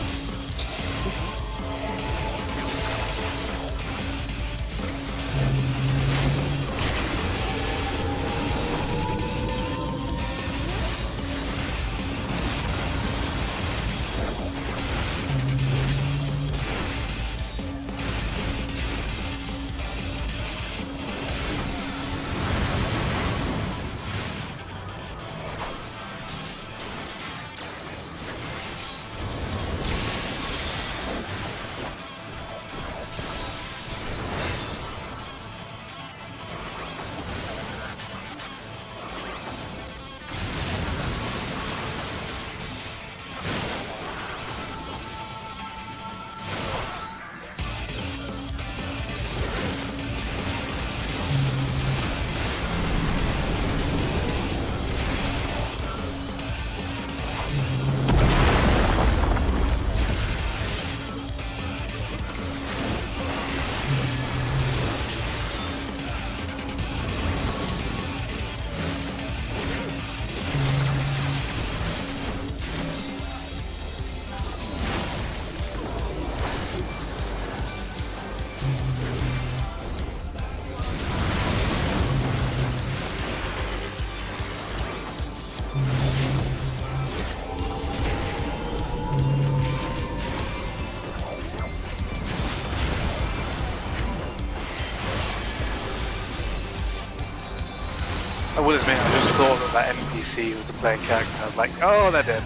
S6: I will admit, I just thought that NPC was a playing character. I was like, oh, they're dead.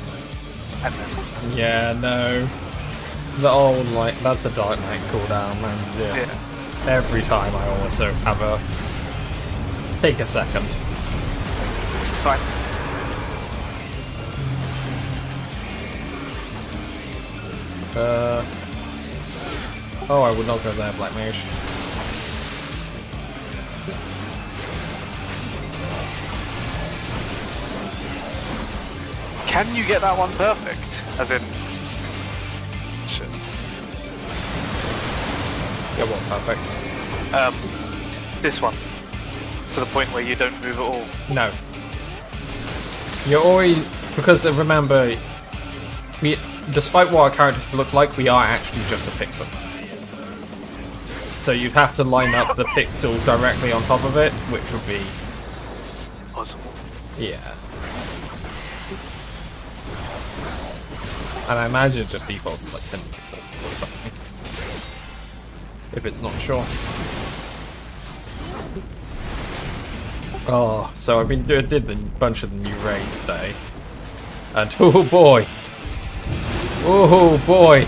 S6: And then...
S10: Yeah, no. The old, like, that's a Dark Knight cooldown, and yeah. Every time I also have a... Take a second.
S6: This is fine.
S10: Oh, I would not go there, Black Mage.
S6: Can you get that one perfect? As in... Shit.
S10: Get what perfect?
S6: This one. To the point where you don't move at all.
S10: No. You're always... Because remember, we, despite what our characters look like, we are actually just a pixel. So you'd have to line up the pixel directly on top of it, which would be...
S6: Possible.
S10: Yeah. And I imagine it just defaults like simply or something. If it's not sure. Oh, so I've been did the bunch of the new raid today. And oh boy. Oh boy.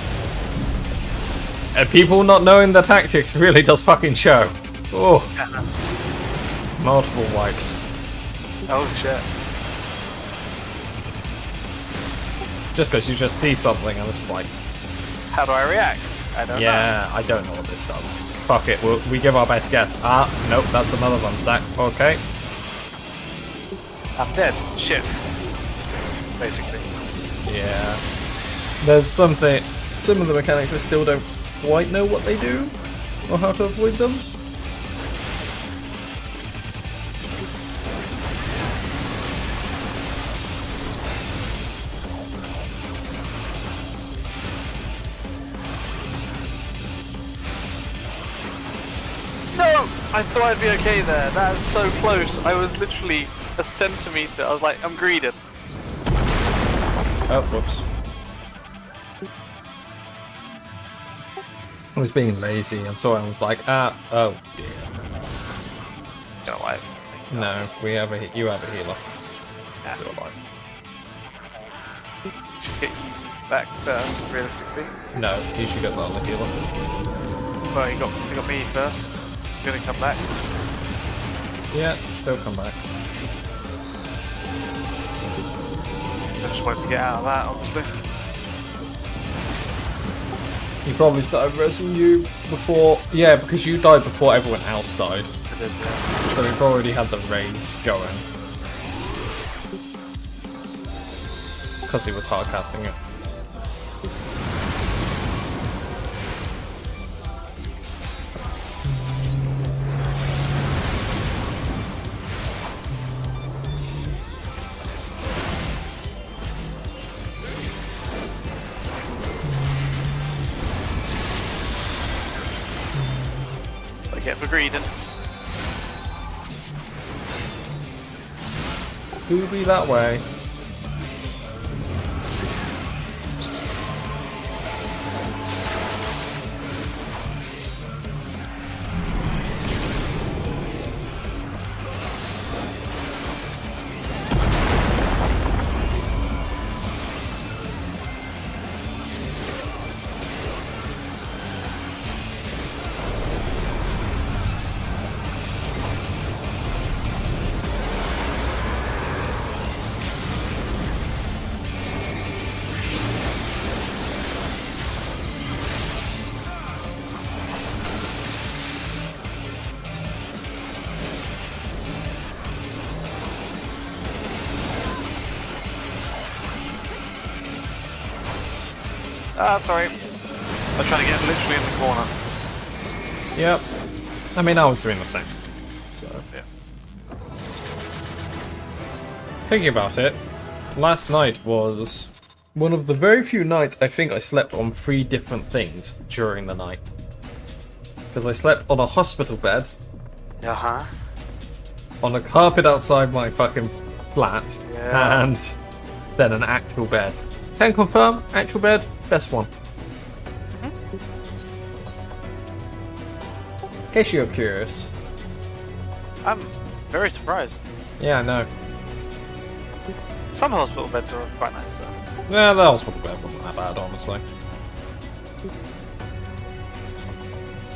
S10: And people not knowing the tactics really does fucking show. Oh. Multiple wipes.
S6: Oh shit.
S10: Just because you just see something and it's like...
S6: How do I react? I don't know.
S10: Yeah, I don't know what this does. Fuck it, we give our best guess. Ah, nope, that's another one stack. Okay.
S6: I'm dead. Shit. Basically.
S10: Yeah. There's something... Some of the mechanics I still don't quite know what they do, or how to avoid them.
S6: I thought I'd be okay there. That is so close. I was literally a centimetre. I was like, I'm greeted.
S10: Oh, whoops. I was being lazy and so I was like, oh dear.
S6: Don't know why.
S10: No, you have a healer.
S6: Yeah.
S10: Still alive.
S6: Should get you back first, realistically.
S10: No, you should get the other healer.
S6: Well, you got me first. Gonna come back.
S10: Yeah, still come back.
S6: I just wanted to get out of that, obviously.
S10: He probably started resing you before... Yeah, because you died before everyone else died.
S6: I did, yeah.
S10: So we've already had the raise going. Because he was hard casting it.
S6: Agreed.
S10: Who be that way?
S6: Ah, sorry. I'm trying to get literally in the corner.
S10: Yep. I mean, I was doing the same. So.
S6: Yeah.
S10: Thinking about it, last night was one of the very few nights I think I slept on 3 different things during the night. Because I slept on a hospital bed.
S6: Uh-huh.
S10: On a carpet outside my fucking flat.
S6: Yeah.
S10: And then an actual bed. Can confirm, actual bed, best one. In case you're curious.
S6: I'm very surprised.
S10: Yeah, I know.
S6: Some hospital beds are quite nice though.
S10: Yeah, the hospital bed wasn't that bad, honestly.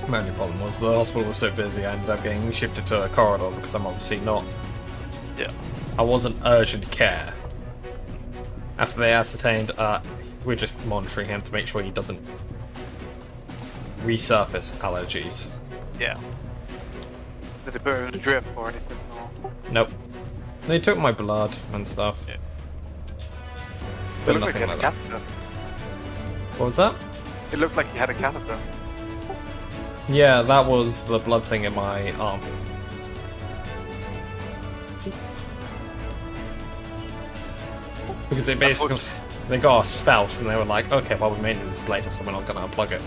S10: My only problem was the hospital was so busy I ended up getting shifted to a corridor because I'm obviously not...
S6: Yeah.
S10: I wasn't urgent care. After they ascertained, we're just monitoring him to make sure he doesn't resurface allergies.
S6: Yeah. Did they put it in a drip or anything? Or...
S10: Nope. They took my blood and stuff.
S6: Yeah.
S10: But
S6: It looked like
S10: nothing
S6: you had a
S10: like that.
S6: catheter.
S10: What was that?
S6: It looked like you had a catheter.
S10: Yeah, that was the blood thing in my arm. Because they basically, they got a spout and they were like, okay, well we made this later so we're not going to unplug it.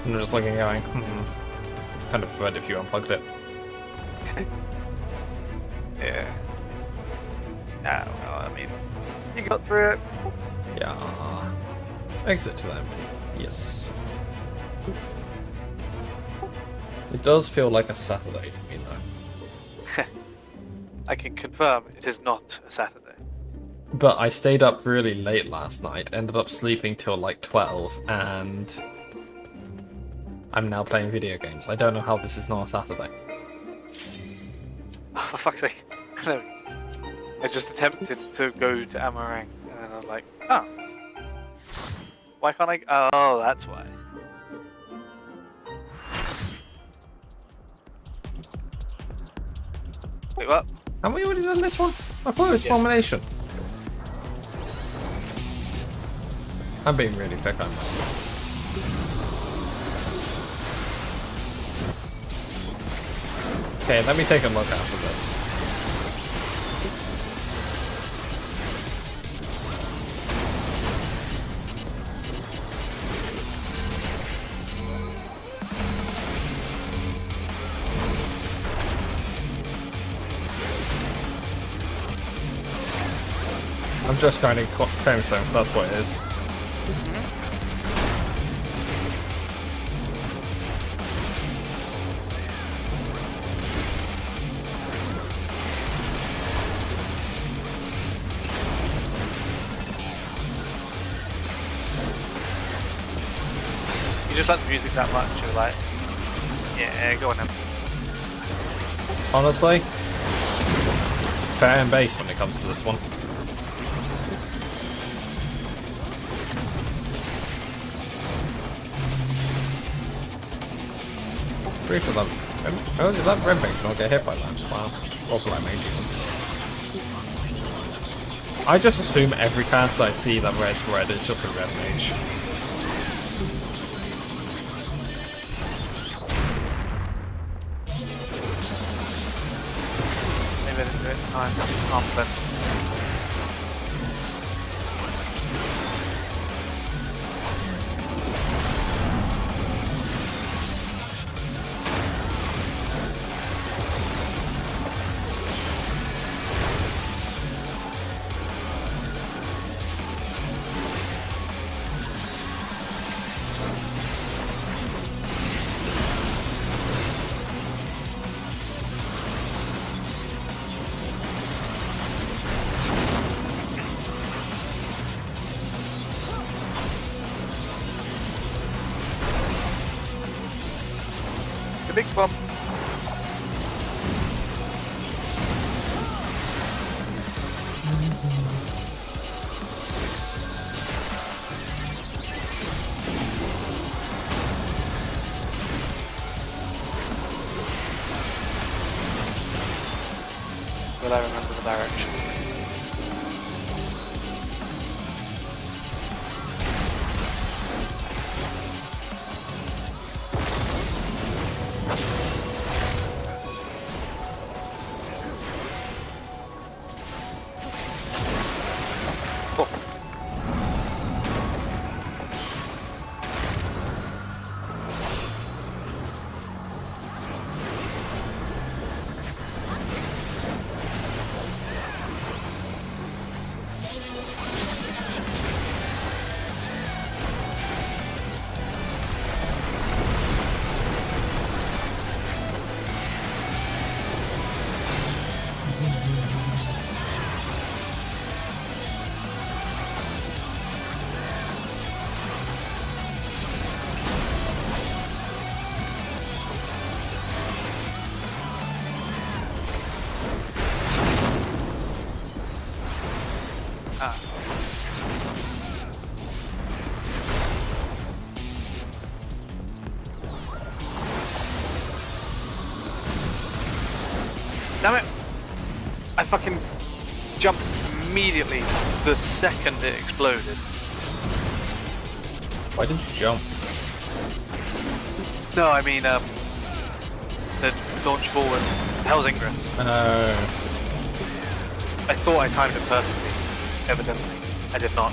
S10: And they're just looking going, kind of preferred if you unplugged it.
S6: Yeah. Ah, well, I mean, you got through it.
S10: Yeah. Exit to them. Yes. It does feel like a Saturday to me though.
S6: I can confirm it is not a Saturday.
S10: But I stayed up really late last night, ended up sleeping till like 12, and I'm now playing video games. I don't know how this is not a Saturday.
S6: Oh, for fuck's sake. I just attempted to go to Amarang, and I was like, oh. Why can't I? Oh, that's why. Wait, what?
S10: Have we already done this one? I thought it was Formulation. I'm being really thick, I must be. Okay, let me take a look after this. I'm just going to tombstone, that's what it is.
S6: You just like the music that much, you're like, yeah, go on then.
S10: Honestly, fair and base when it comes to this one. Pretty sure that. Oh, did that red mage not get hit by that? Wow. Or black mage even. I just assume every cast I see that red's red is just a red mage.
S6: Maybe I didn't do it in time. Confident. big bump. Will I remember the direction? Damn it! I fucking jumped immediately the second it exploded.
S10: Why didn't you jump?
S6: No, I mean, the launch forward. Hell's Ingress. I thought I timed it perfectly. Evidently, I did not.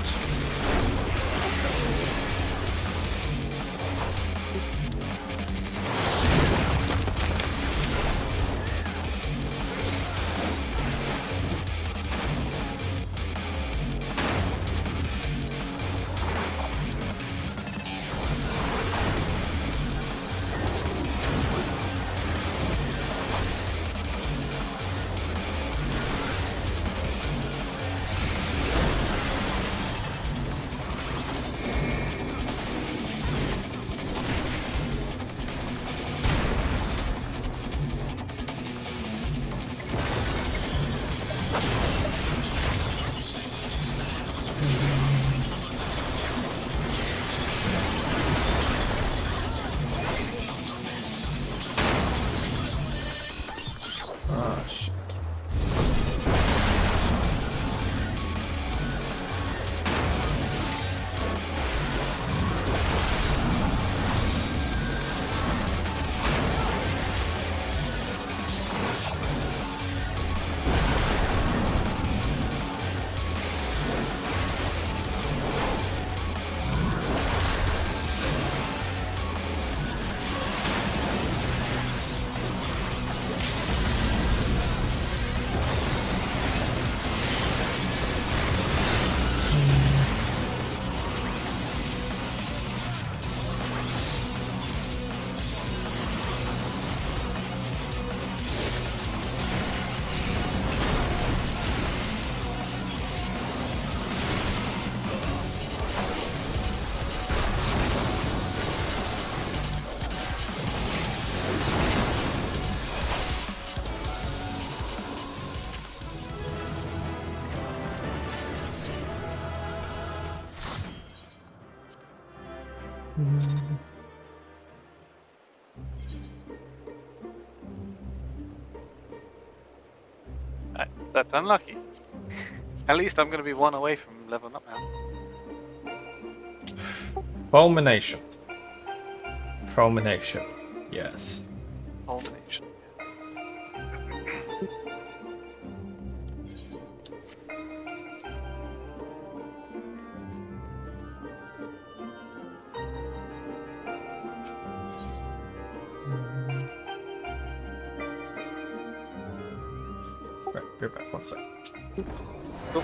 S6: That's unlucky. At least I'm going to be one away from leveling up now.
S10: Fulmination. Fulmination. Yes.
S6: Fulmination.
S10: Right, be back. One sec.
S6: Cool.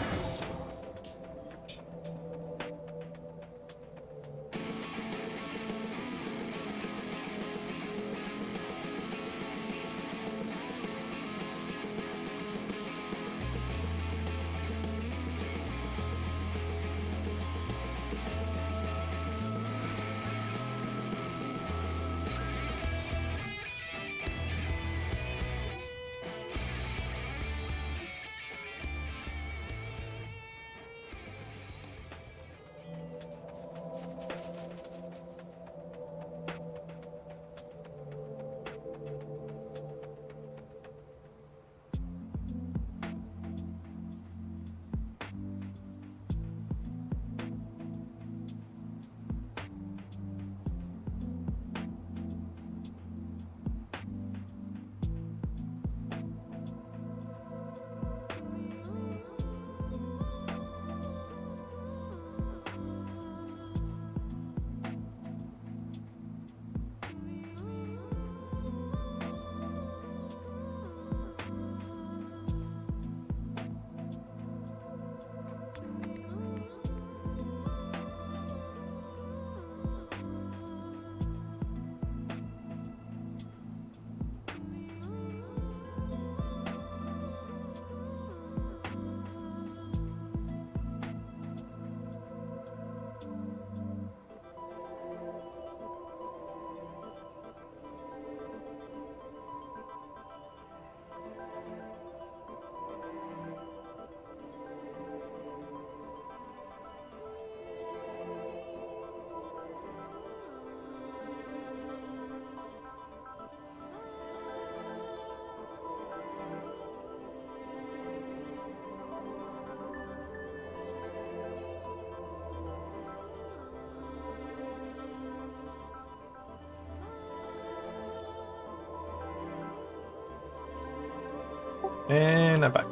S10: And I'm back.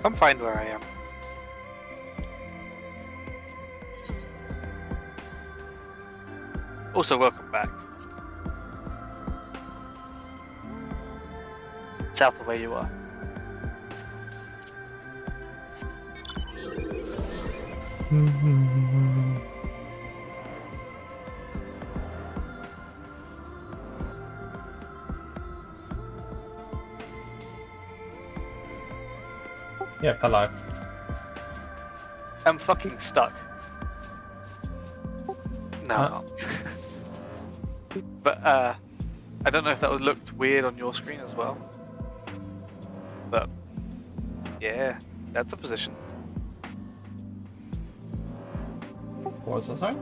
S6: I'm fine where I am. Also, welcome back. South of where you are.
S10: Yep, hello.
S6: I'm fucking stuck. No, I'm not. But I don't know if that was looked weird on your screen as well. But yeah, that's a position.
S10: What was that, sorry?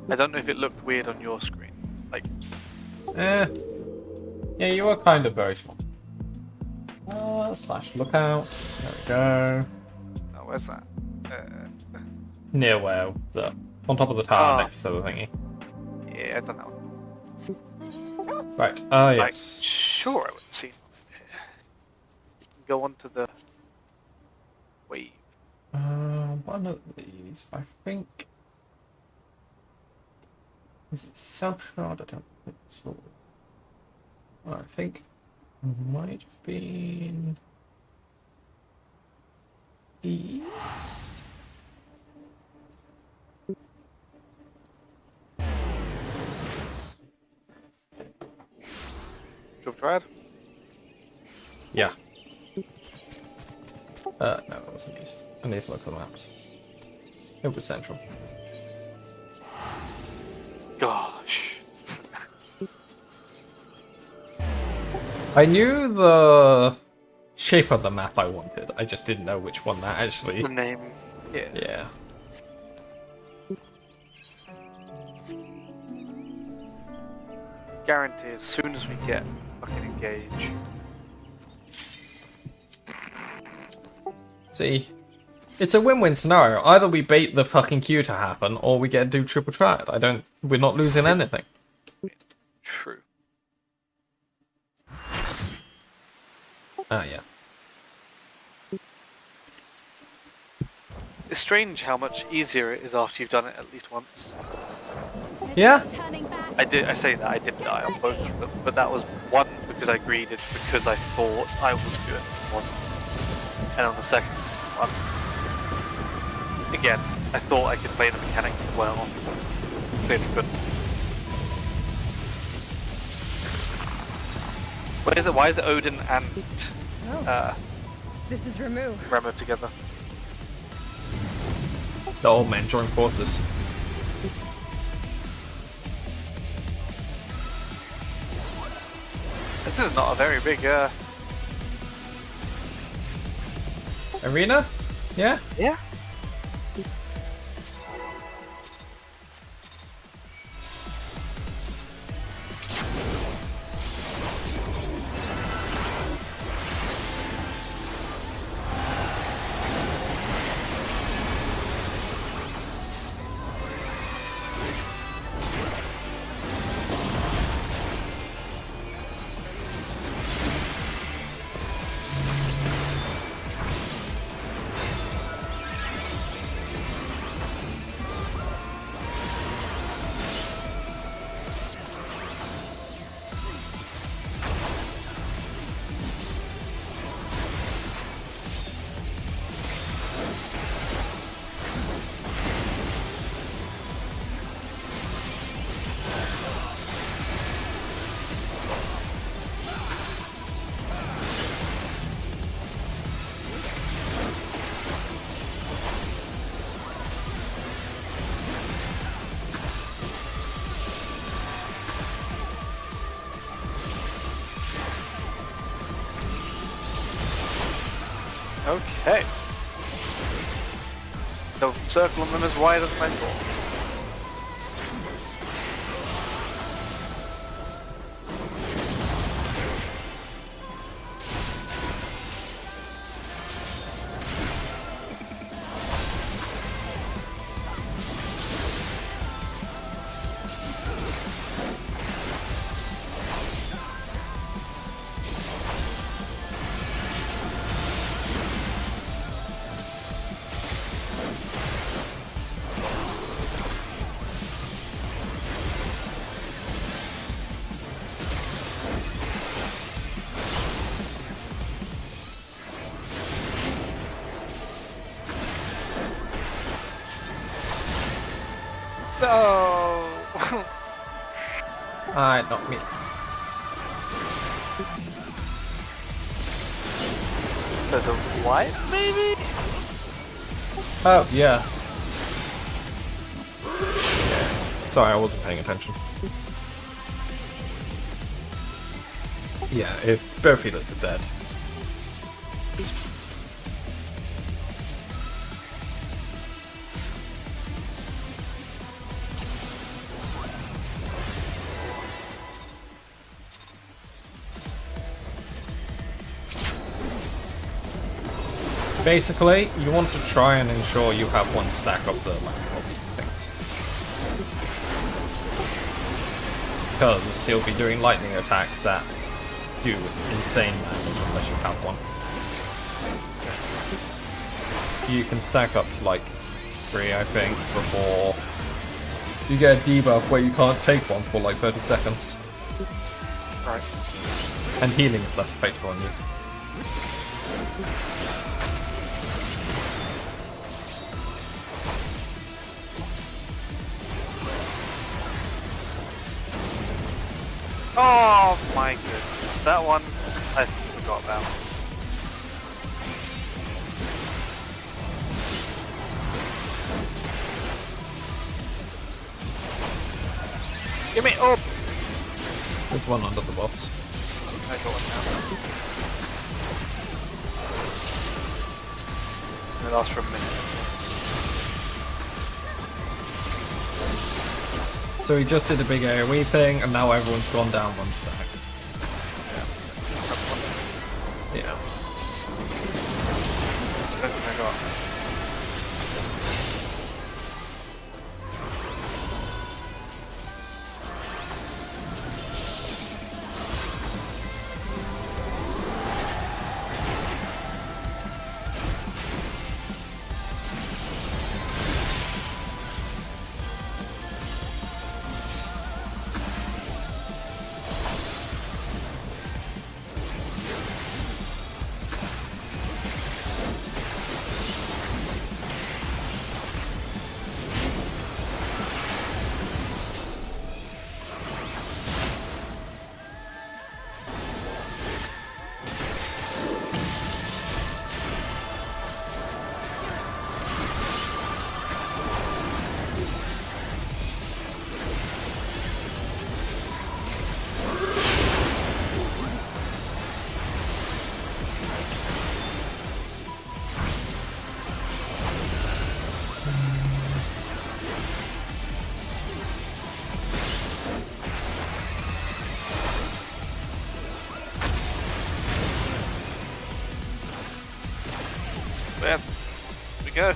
S6: I don't know if it looked weird on your screen. Like,
S10: yeah, you were kind of very small. Slash lookout. There we go.
S6: oh, where's that?
S10: Near where the on top of the tower next to the thingy.
S6: Yeah, I don't know.
S10: Right.
S6: I'm
S10: Yes.
S6: sure I would have seen. Go on to the wave.
S10: One of these, I think. Is it self-shroud? I don't think so. I think might have been east.
S6: Jump triad?
S10: Yeah. No, it wasn't east. I need to look at the maps. It was central.
S6: Gosh.
S10: I knew the shape of the map I wanted. I just didn't know which one that actually.
S6: The name. Yeah.
S10: Yeah.
S6: Guarantee as soon as we get fucking engage.
S10: See, it's a win-win scenario. Either we bait the fucking queue to happen, or we get to do triple triad. We're not losing anything.
S6: True.
S10: Ah, yeah.
S6: It's strange how much easier it is after you've done it at least once.
S10: Yeah?
S6: I say that I did die on both of them, but that was one because I greeded because I thought I was good and wasn't. And on the second one, again, I thought I could play the mechanics well. Clearly couldn't. Why is it Odin and
S21: This is Ramu.
S6: Remo together?
S10: The old men join forces.
S6: This is not a very big
S10: arena? Yeah?
S6: Yeah. Okay. The circle on them is wide as my door.
S10: Not me.
S6: There's a white, maybe?
S10: Oh, yeah. Yes. Sorry, I wasn't paying attention. Yeah, if both healers are dead. Basically, you want to try and ensure you have one stack of the lightning things. Because he'll be doing lightning attacks that do insane damage unless you have one. You can stack up to like 3, I think, before you get a debuff where you can't take one for like 30 seconds.
S6: Right.
S10: And healing is less effective on you.
S6: Oh my goodness, that one I forgot about. Give me up!
S10: There's one under the boss.
S6: I got one now. It lasts for a minute.
S10: So he just did a big AoE thing, and now everyone's gone down one stack. Yeah.
S6: I got. There we go.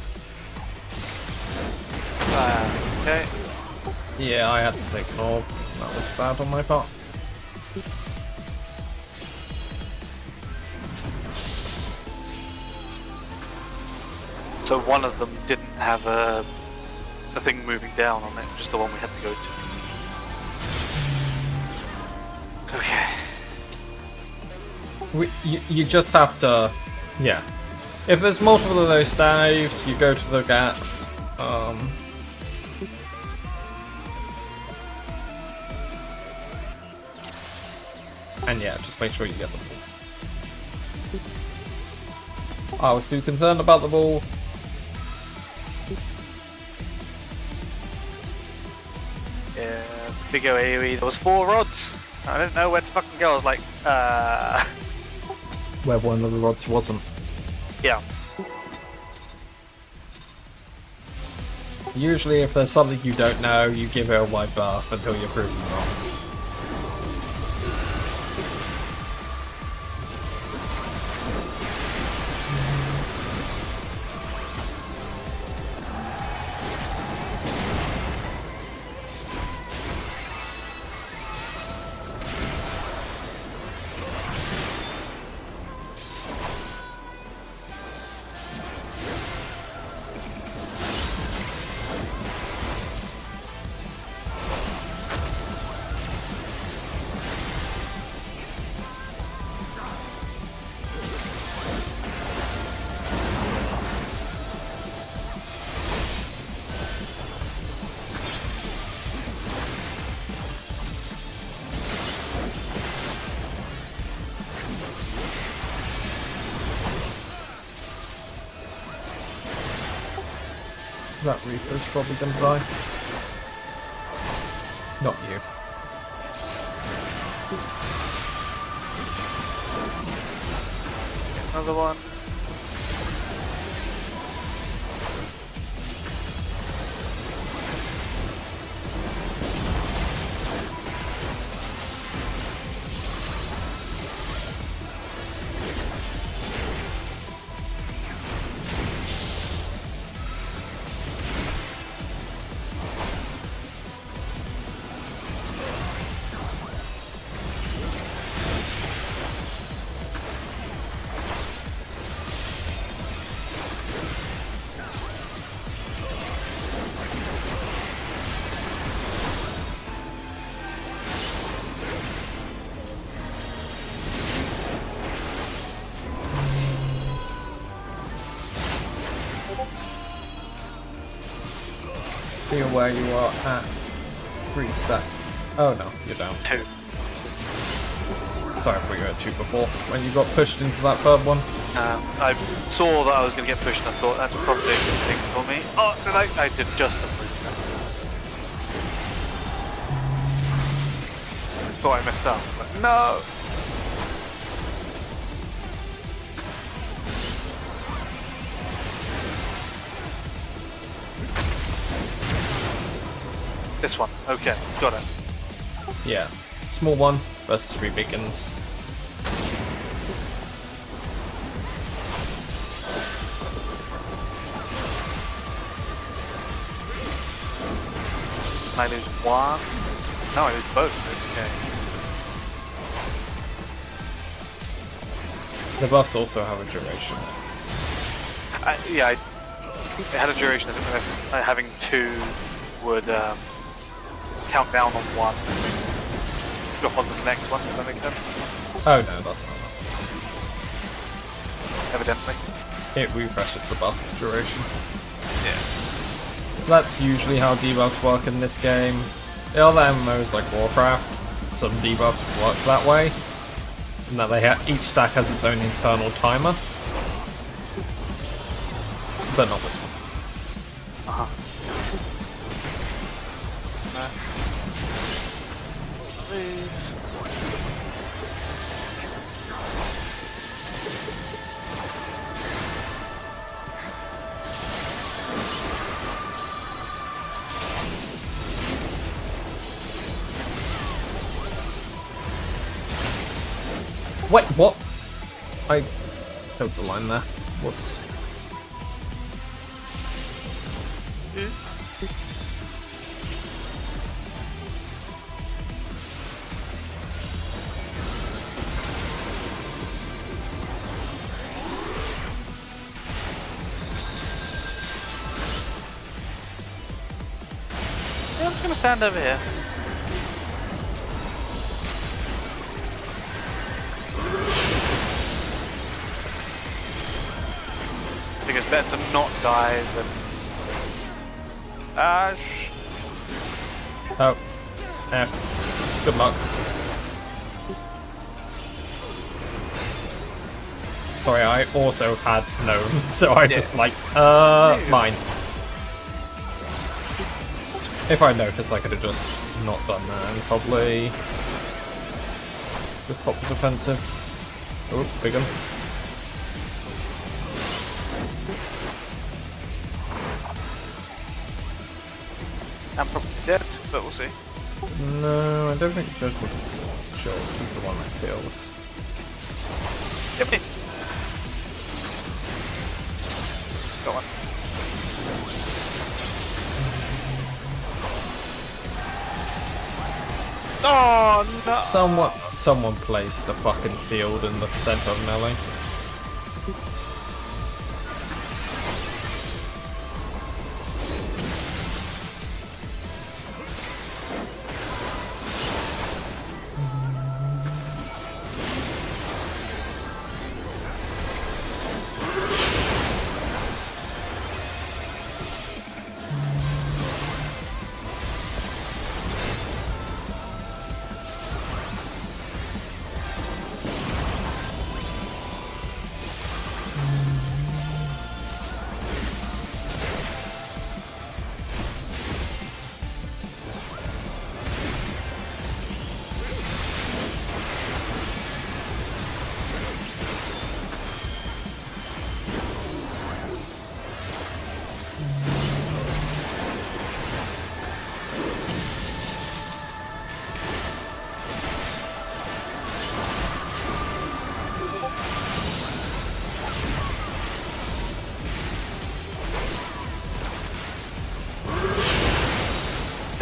S6: Okay.
S10: Yeah, I had to take an orb. That was bad on my part.
S6: So one of them didn't have a thing moving down on it, just the one we had to go to. Okay.
S10: You just have to, yeah. If there's multiple of those staves, you go to the gap. And yeah, just make sure you get the ball. I was too concerned about the ball.
S6: Yeah, big AoE. There was 4 rods. I didn't know where to fucking go. I was like,
S10: Where one of the rods wasn't.
S6: Yeah.
S10: Usually if there's something you don't know, you give it a wide buff until you're proven wrong. That Reaper's probably gonna die. Not you.
S6: Another one.
S10: Be aware you are at 3 stacks. Oh no, you're down.
S6: 2.
S10: Sorry, I thought you were at 2 before, when you got pushed into that third one.
S6: I saw that I was going to get pushed and I thought that's probably a good thing for me. Oh, did I did just approve that. Thought I messed up, but no! This one, okay, got it.
S10: Yeah, small one versus 3 big ones.
S6: I lose 1. No, I lose both. Okay.
S10: The buffs also have a duration.
S6: Yeah, it had a duration. I think having 2 would count down on 1. Drop on to the next one. Does that make sense?
S10: Oh no, that's not that.
S6: Evidently.
S10: It refreshes the buff duration.
S6: Yeah.
S10: That's usually how debuffs work in this game. In other MMOs like Warcraft, some debuffs work that way. And that each stack has its own internal timer. But not this one.
S6: Uh-huh. Please.
S10: Wait, what? I took the line there. Whoops.
S6: Yeah, I'm just gonna stand over here. I think it's better to not die than Ash.
S10: Oh. F. Good luck. Sorry, I also had known, so I just like, mine. If I noticed, I could have just not done that and probably just pop the defensive. Oh, big one.
S6: I'm probably dead, but we'll see.
S10: No, I don't think Judgment Jolt is the one that kills.
S6: Give me. Go on. Oh no!
S10: Someone placed the fucking field in the center of melee.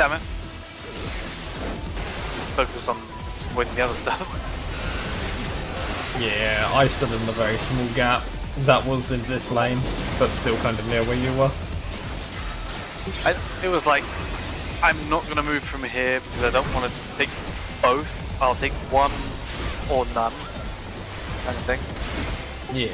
S6: Damn it. Focus on winning the other stuff.
S10: Yeah, I stood in a very small gap that was in this lane, but still kind of near where you were.
S6: It was like, I'm not going to move from here because I don't want to take both. I'll take one or none, kind of thing.
S10: Yeah.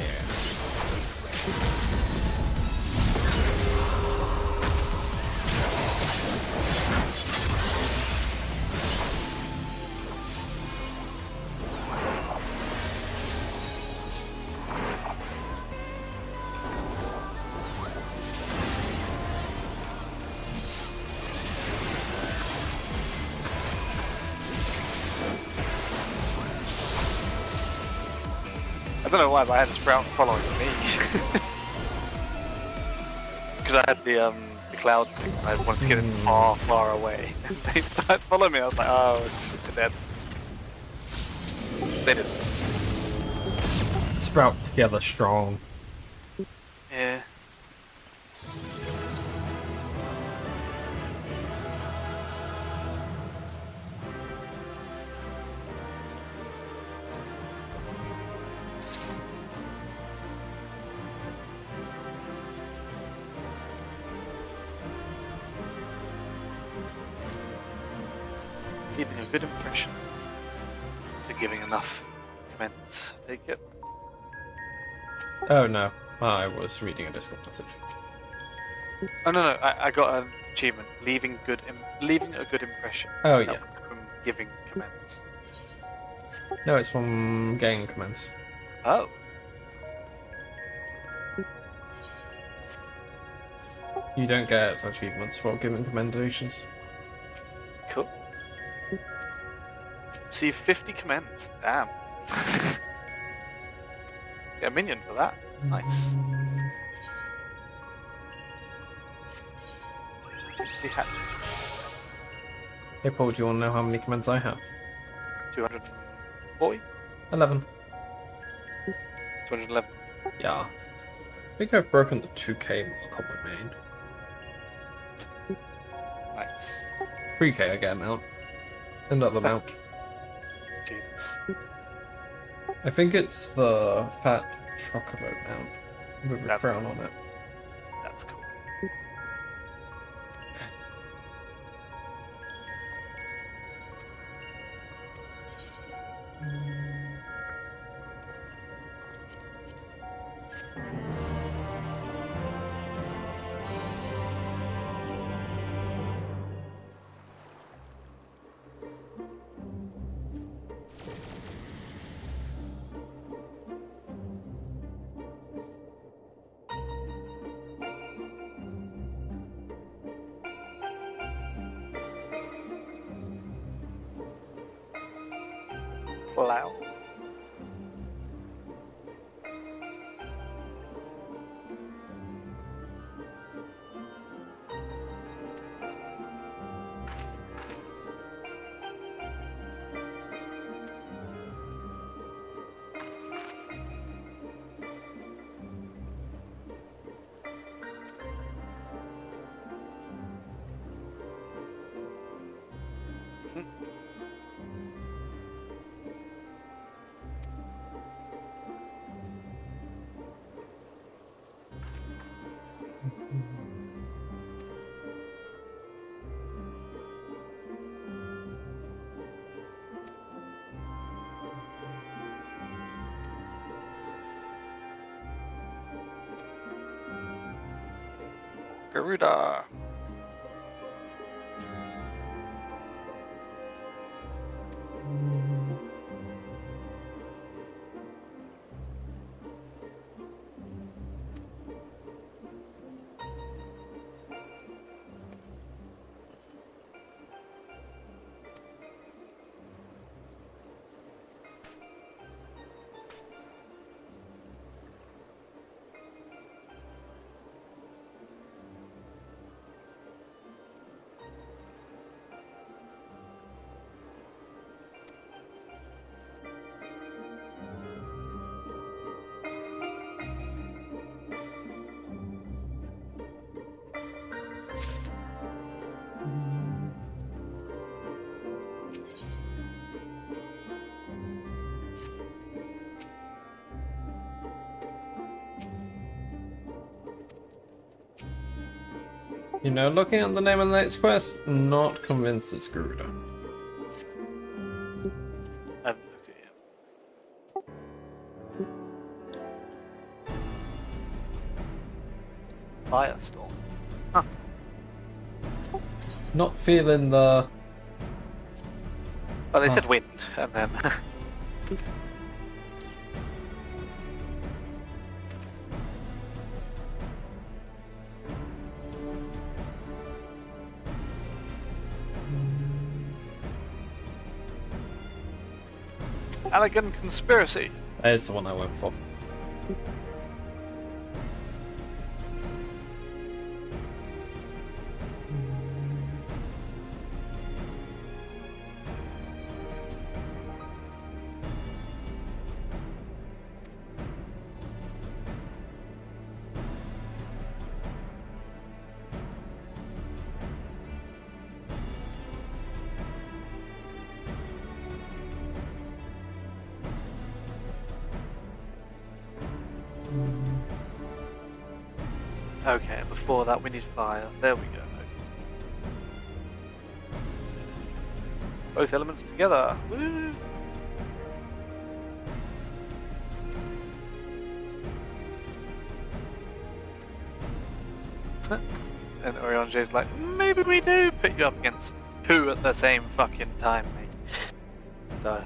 S6: I don't know why, but I had Sprout following me. Because I had the cloud thing. I wanted to get it far, far away. They started following me. I was like, oh shit, they're dead. They didn't.
S10: Sprout together strong.
S6: Yeah. Leaving a good impression. So giving enough comments, I take it.
S10: Oh no, I was reading a Discord message.
S6: Oh no, I got an achievement. Leaving a good impression.
S10: Oh yeah.
S6: From giving comments.
S10: No, it's from getting comments.
S6: Oh.
S10: You don't get achievements for giving commendations.
S6: Cool. See 50 comments. Damn. Get a minion for that. Nice. See hat.
S10: Hey Paul, do you want to know how many comments I have?
S6: 240?
S10: 11.
S6: 211.
S10: Yeah. I think I've broken the 2k mark on my main.
S6: Nice.
S10: 3k I get a mount. Another mount.
S6: Jesus.
S10: I think it's the fat chocobo mount with a crown on it.
S6: That's cool. Wow. Garuda.
S10: You know, looking at the name of the next quest, not convinced it's Garuda.
S6: I haven't looked at it yet. Firestorm. Huh.
S10: Not feeling the...
S6: Oh, they said wind, and then... Elegant conspiracy.
S10: That's the one I went for.
S6: Okay, before that we need fire. There we go. Both elements together. Woo! And Orionje's like, maybe we do put you up against two at the same fucking time, mate. So...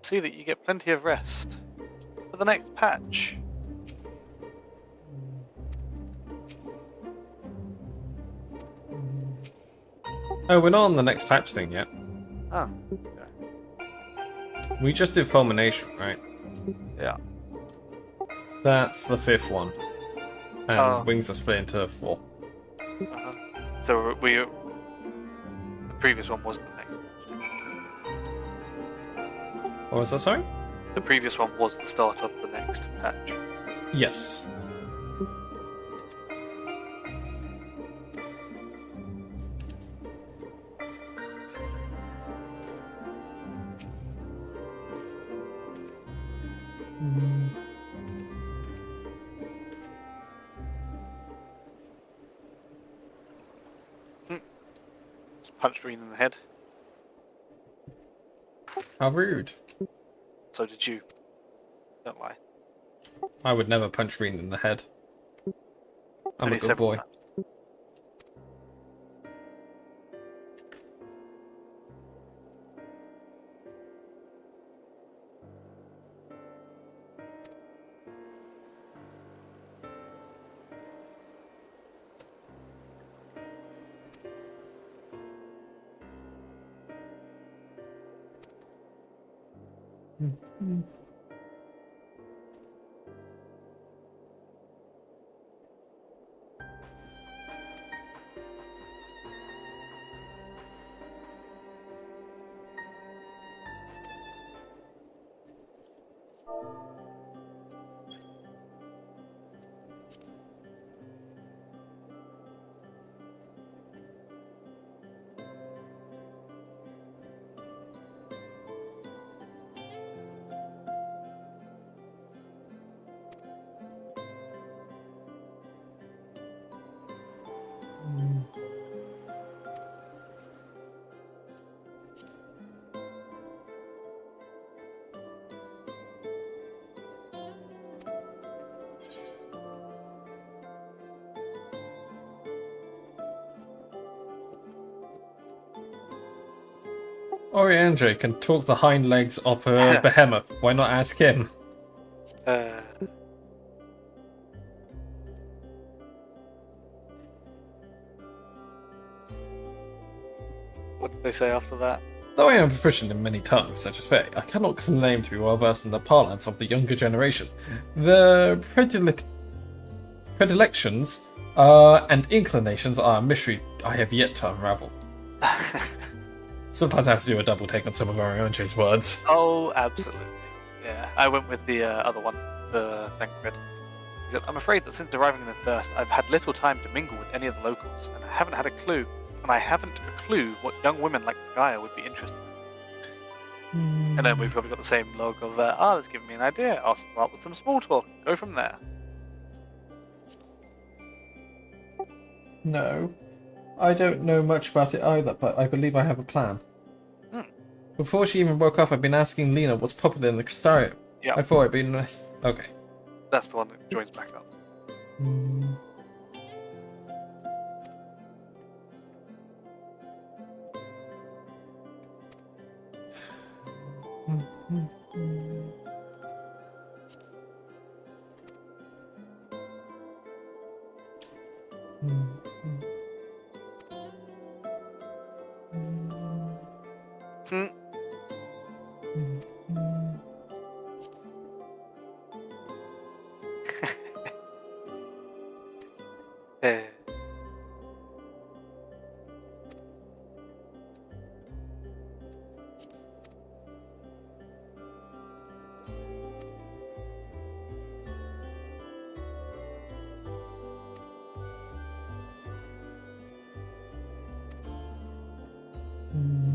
S6: See that you get plenty of rest for the next patch.
S10: Oh, we're not on the next patch thing yet.
S6: Oh, okay.
S10: We just did Fulmination, right?
S6: Yeah.
S10: That's the 5th one. And Wings are split into 4.
S6: Uh-huh. So the previous one was the thing.
S10: What was that, sorry?
S6: The previous one was the start of the next patch.
S10: Yes.
S6: Just punched Reen in the head.
S10: How rude.
S6: So did you. Don't lie.
S10: I would never punch Reen in the head. I'm a good boy.
S6: Times.
S10: Oriandre can talk the hind legs off her behemoth. Why not ask him?
S6: What did they say after that?
S10: Though I am proficient in many tongues, such as Fae, I cannot claim to be well versed in the parlance of the younger generation. The predilections and inclinations are a mystery I have yet to unravel. Sometimes I have to do a double take on some of Oriandre's words.
S6: Oh, absolutely. Yeah, I went with the other one, the Thancred. He said, I'm afraid that since arriving in the Thirst, I've had little time to mingle with any of the locals, and I haven't had a clue. And I haven't a clue what young women like Gaia would be interested in. And then we've probably got the same log of, that's giving me an idea. I'll start with some small talk, go from there.
S10: No, I don't know much about it either, but I believe I have a plan. Before she even woke up, I've been asking Lena what's popular in the Crystarium.
S6: Yeah.
S10: I thought it'd be nice. Okay.
S6: That's the one that joins back up.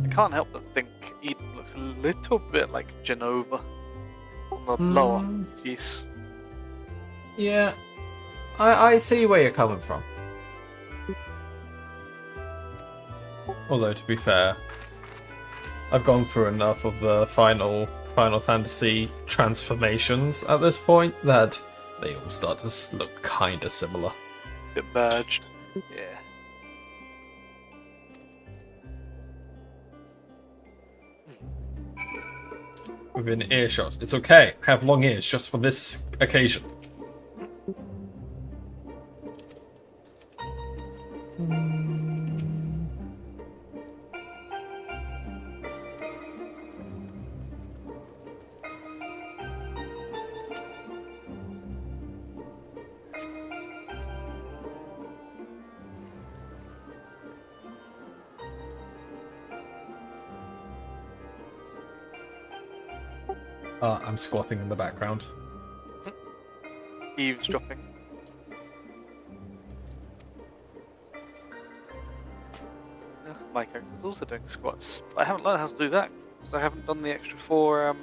S6: I can't help but think Eden looks a little bit like Genova on the lower piece.
S10: Yeah, I see where you're coming from. Although, to be fair, I've gone through enough of the Final Fantasy transformations at this point that they all start to look kind of similar.
S6: It merged. Yeah.
S10: Within earshot. It's okay. I have long ears just for this occasion. I'm squatting in the background.
S6: Eavesdropping. My character's also doing squats. I haven't learned how to do that because I haven't done the extra 4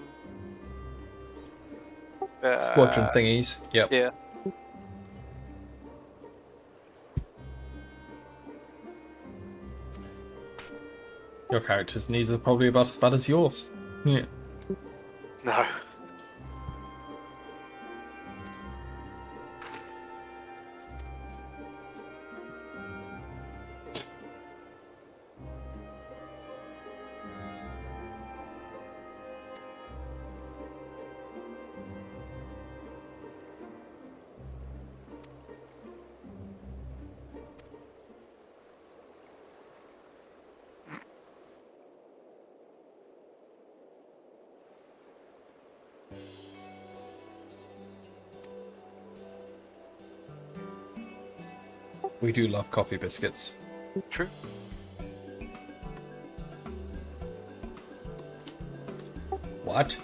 S10: Squadron thingies. Yep.
S6: Yeah.
S10: Your character's knees are probably about as bad as yours. Yeah.
S6: No.
S10: We do love coffee biscuits.
S6: True.
S10: What?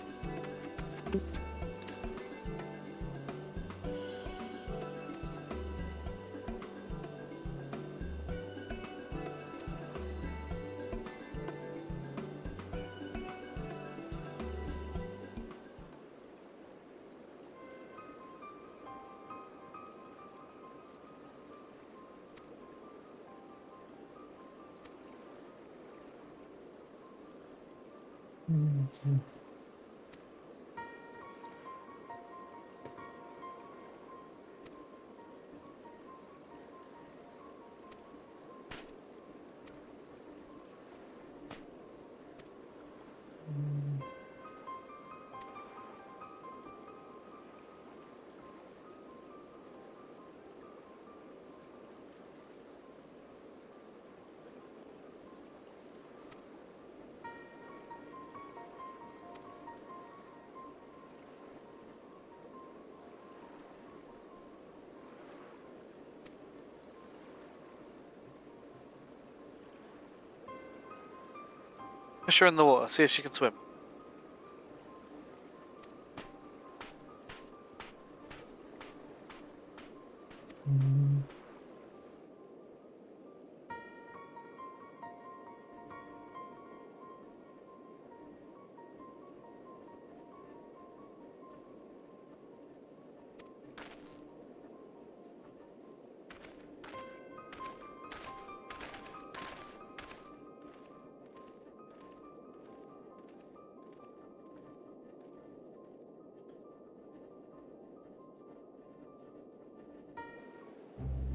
S6: Push her in the water, see if she can swim.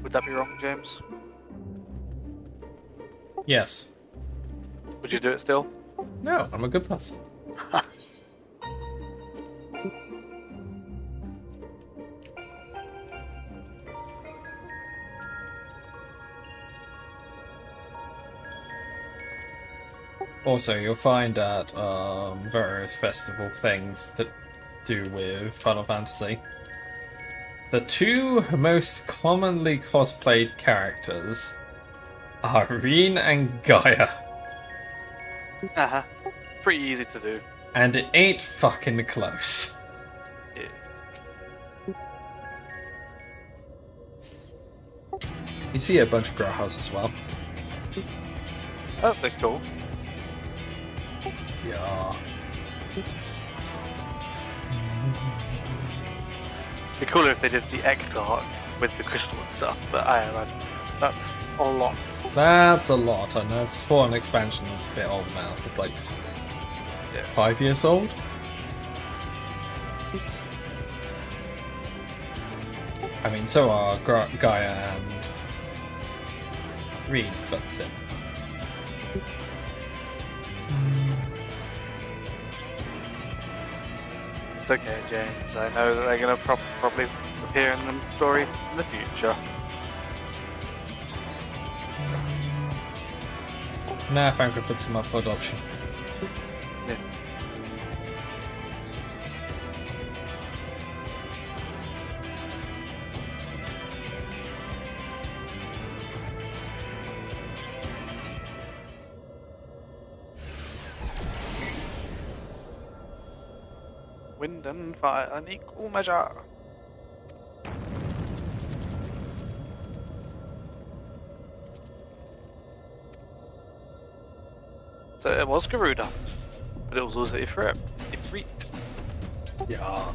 S6: Would that be wrong, James?
S10: Yes.
S6: Would you do it still?
S10: No, I'm a good person. Also, you'll find at various festival things that do with Final Fantasy, the two most commonly cosplayed characters are Reen and Gaia.
S6: Uh-huh. Pretty easy to do.
S10: And it ain't fucking close.
S6: Yeah.
S10: You see a bunch of Grahas as well.
S6: Oh, they're cool.
S10: Yeah.
S6: It'd be cooler if they did the Ectarch with the crystal and stuff, but I imagine that's a lot.
S10: That's a lot, and that's for an expansion that's a bit old now. It's like 5 years old. I mean, so are Gaia and Reed, but still.
S6: It's okay, James. I know that they're going to probably appear in the story in the future.
S10: Nah, Frank could put some up for adoption.
S6: Yeah. Wind and fire, an equal measure. So it was Garuda, but it was also Ifrit.
S10: Yeah.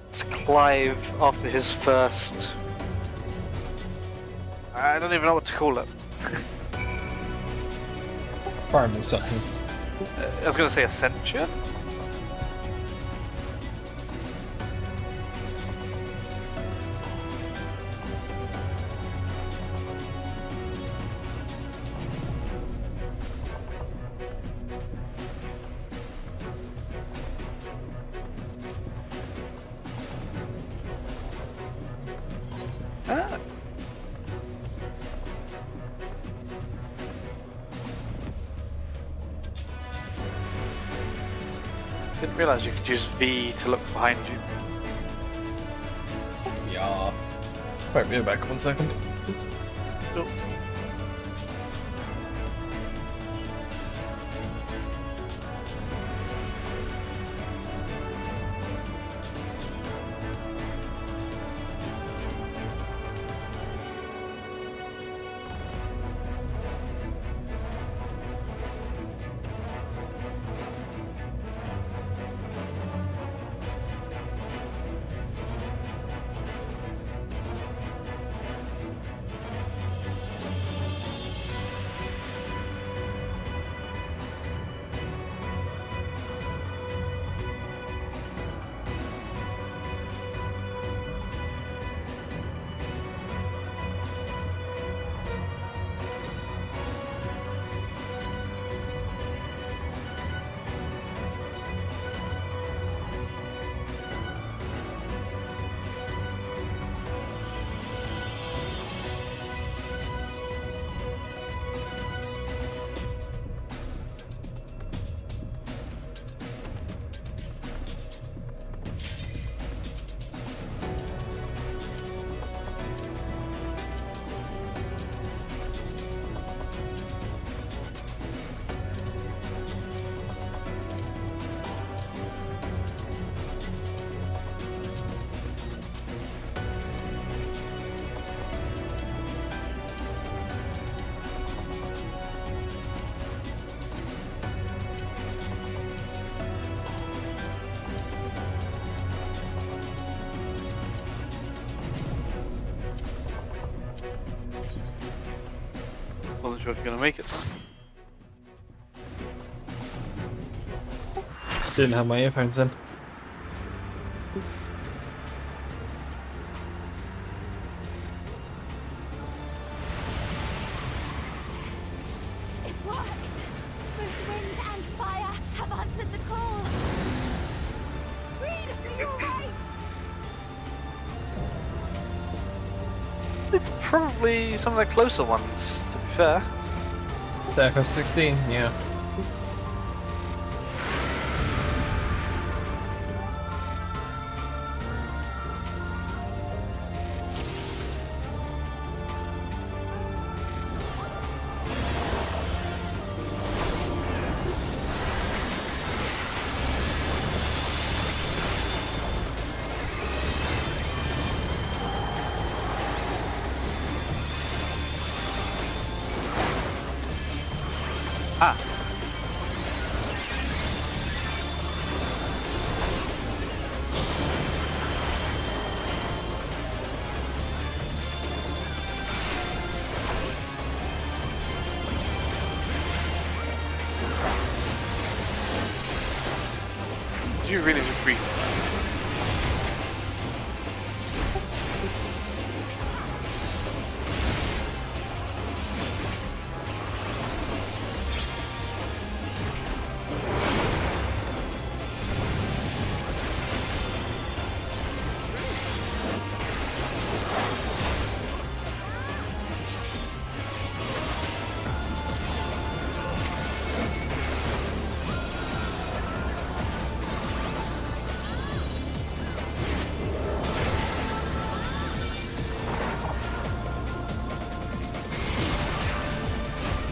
S6: It's Clive after his first... I don't even know what to call it.
S10: Primal something.
S6: I was going to say Ascension? Didn't realise you could use V to look behind you.
S10: Yeah. Wait, be back 1 second.
S6: Oh. sure if you're gonna make it.
S10: Didn't have my earphones in.
S13: It worked! Both wind and fire have answered the call! Green, are you alright?
S6: It's probably some of the closer ones, to be fair.
S10: The FF16, yeah.
S6: Ah. Do you really just breathe?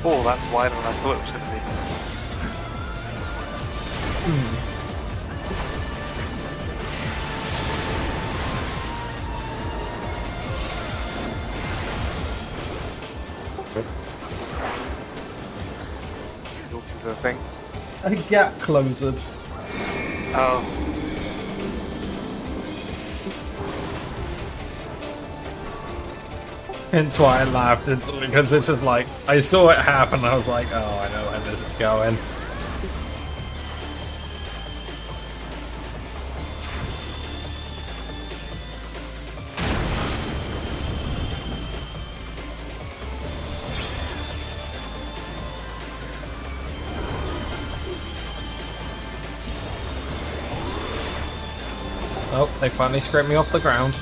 S6: Oh, that's wider than I thought it was going to be. The thing.
S10: A gap closed.
S6: Oh.
S10: Hence why I laughed instantly, because it's just like, I saw it happen and I was like, oh, I know where this is going. Oh, they finally scraped me off the ground.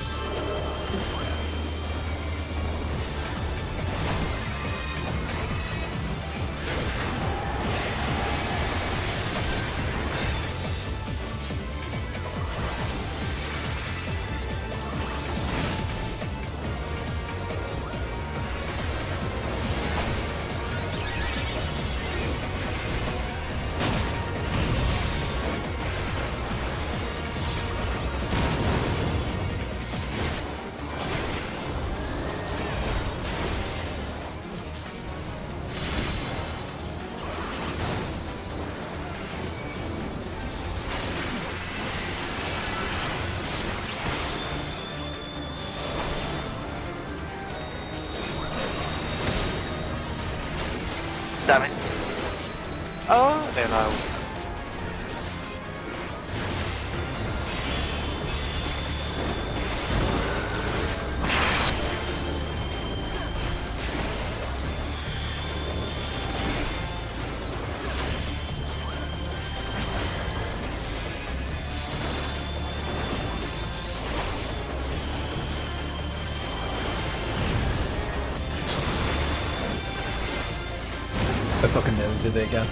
S6: Damn it. Oh, then I will.
S10: I fucking nearly did it again.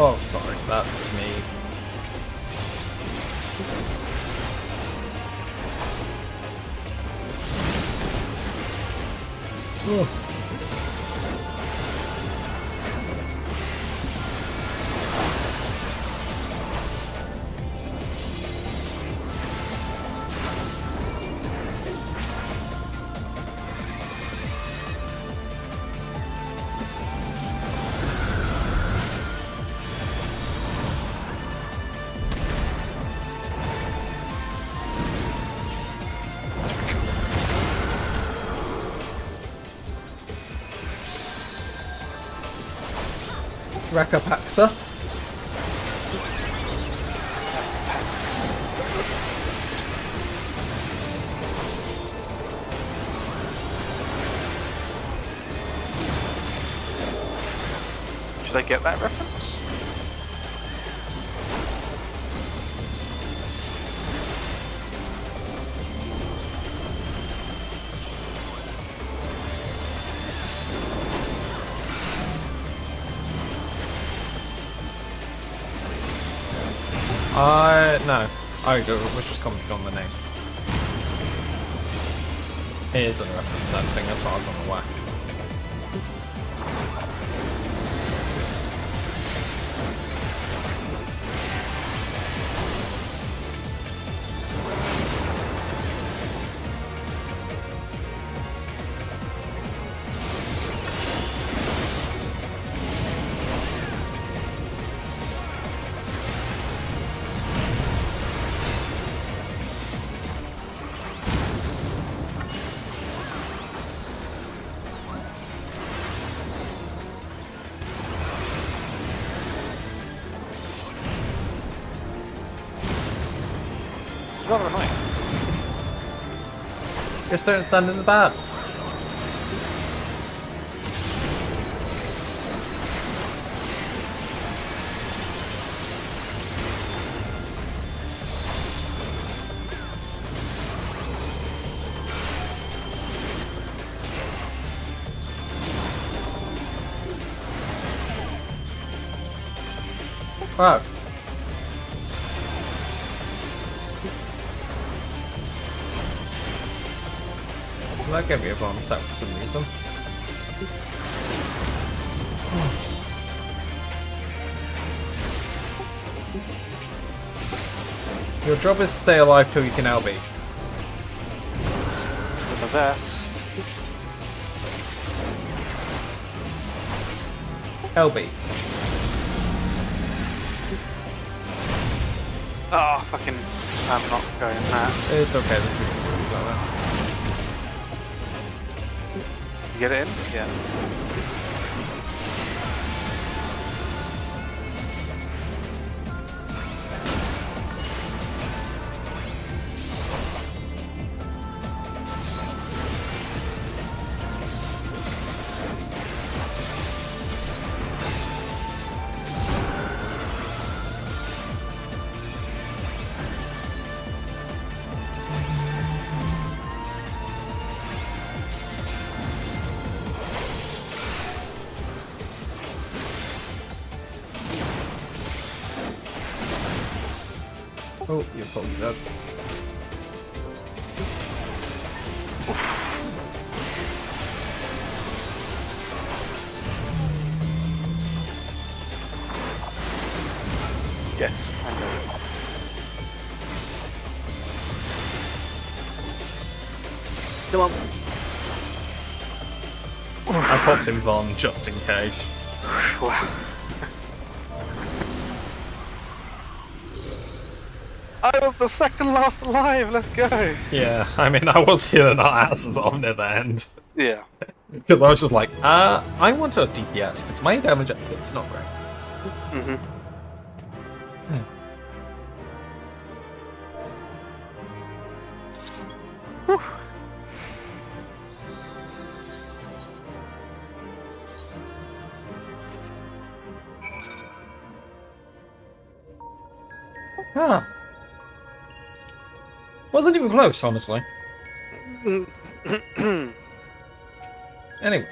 S10: Oh, sorry, that's me. Oh. Rakapaxa.
S6: Should I get that reference?
S10: No. I was just commenting on the name. It is a reference to that thing, as far as I'm aware.
S6: It's rather annoying.
S10: Just don't stand in the bad. Wow. That gave me a bonus set for some reason. Your job is to stay alive till you can LB.
S6: Over there.
S10: LB.
S6: Oh, fucking. I'm not going that.
S10: It's okay, the truth is like that.
S6: You get it in? Yeah.
S10: Oh, you're probably dead.
S6: Yes, I know. Come on.
S10: I popped him Von just in case.
S6: Wow. I was the second last alive, let's go!
S10: Yeah, I mean, I was healing our asses off near the end.
S6: Yeah.
S10: Because I was just like, I want a DPS, because my damage is not great.
S6: Mm-hmm.
S10: Huh. Wasn't even close, honestly. Anyway.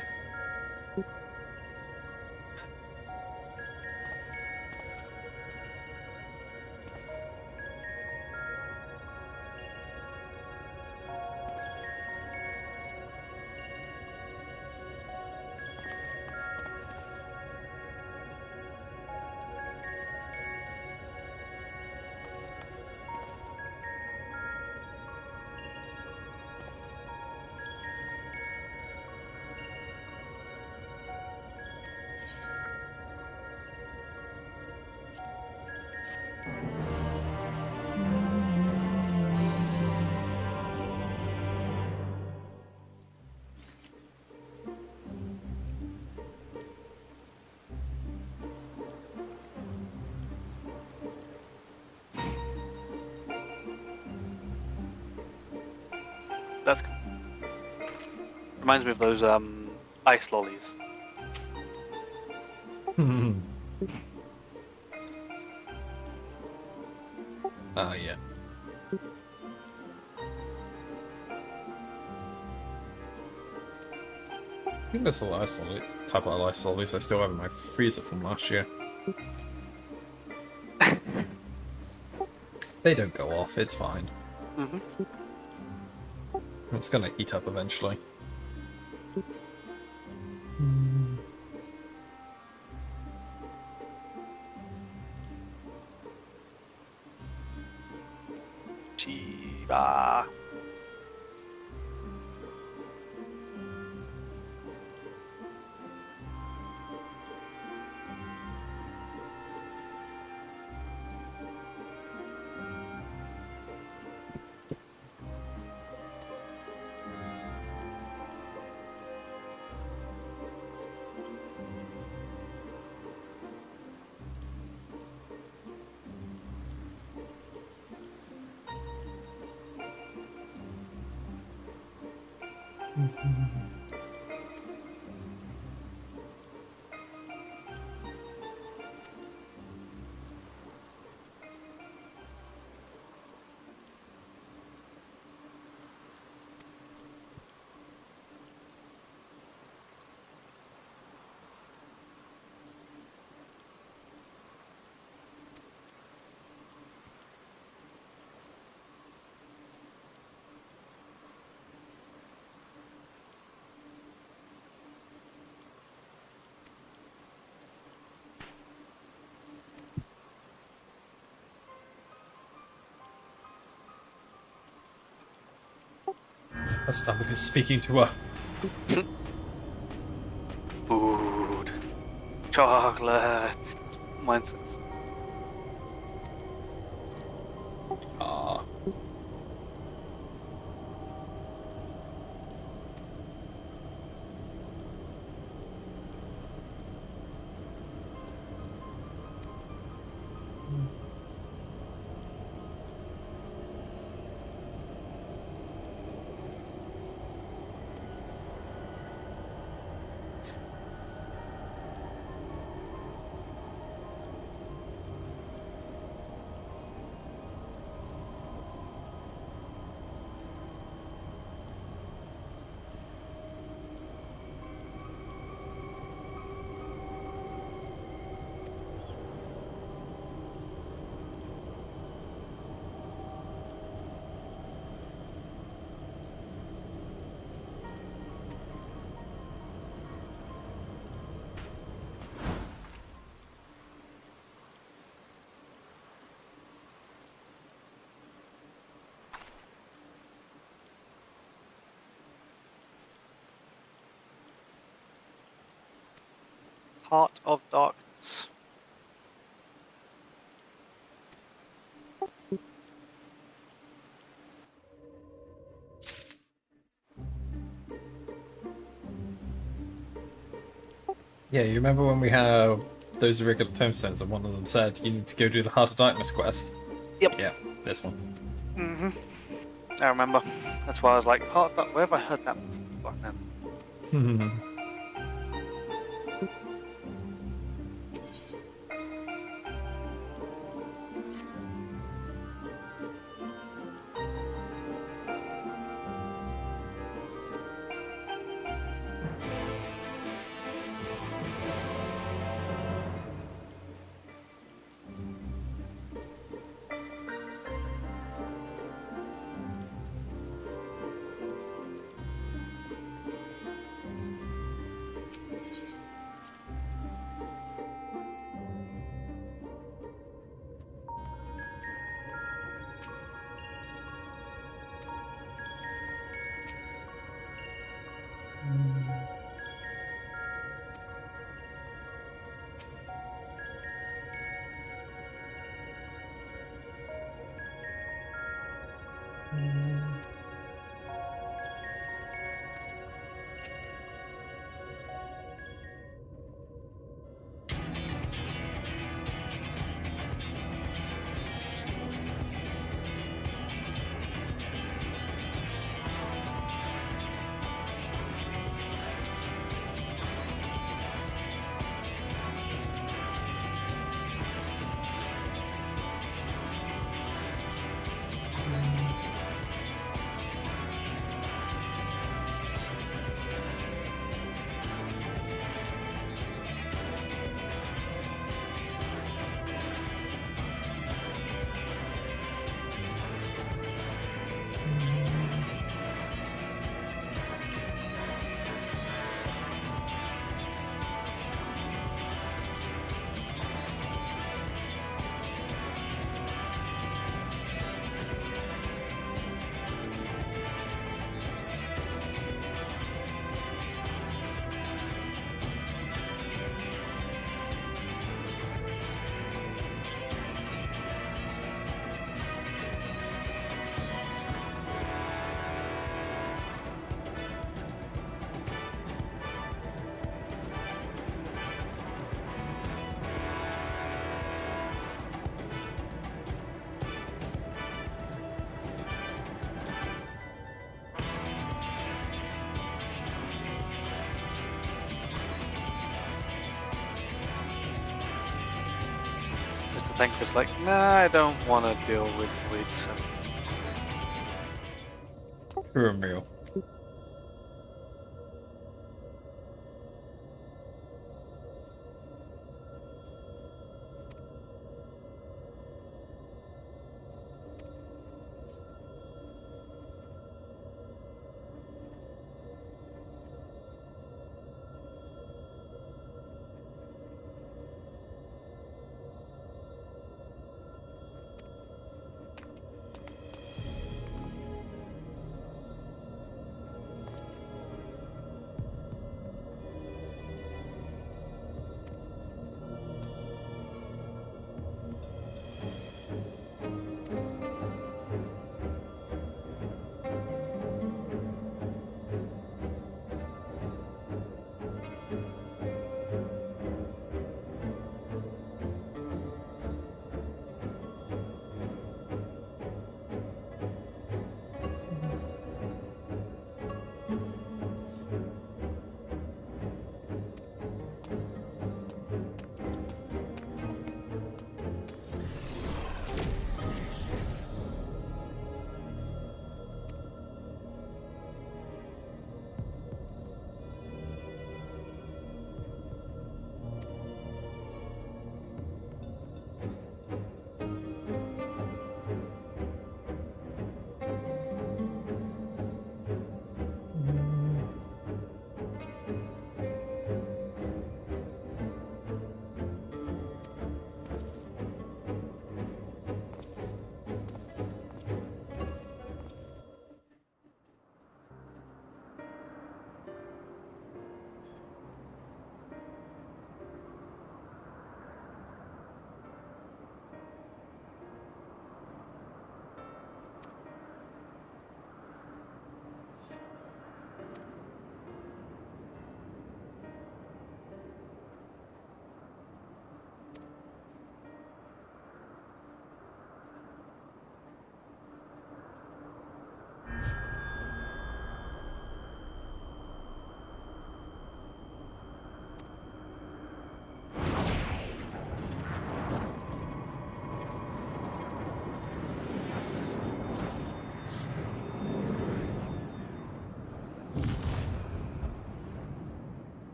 S6: That's cool. Reminds me of those ice lollies.
S10: Oh, yeah. I think that's the last type of ice lollies I still have in my freezer from last year. They don't go off, it's fine. It's gonna heat up eventually.
S6: Chiba.
S10: My stomach is speaking to her.
S6: Food. Chocolate. Mine's.
S10: Ah.
S6: Heart of Darkness.
S10: Yeah, you remember when we had those irregular tombstones and one of them said you need to go do the Heart of Darkness quest?
S6: Yep.
S10: Yeah, this one.
S6: I remember. That's why I was like, Heart of Darkness. Where have I heard that back then? Tancred's like, nah, I don't want to deal with weeds.
S10: True and real.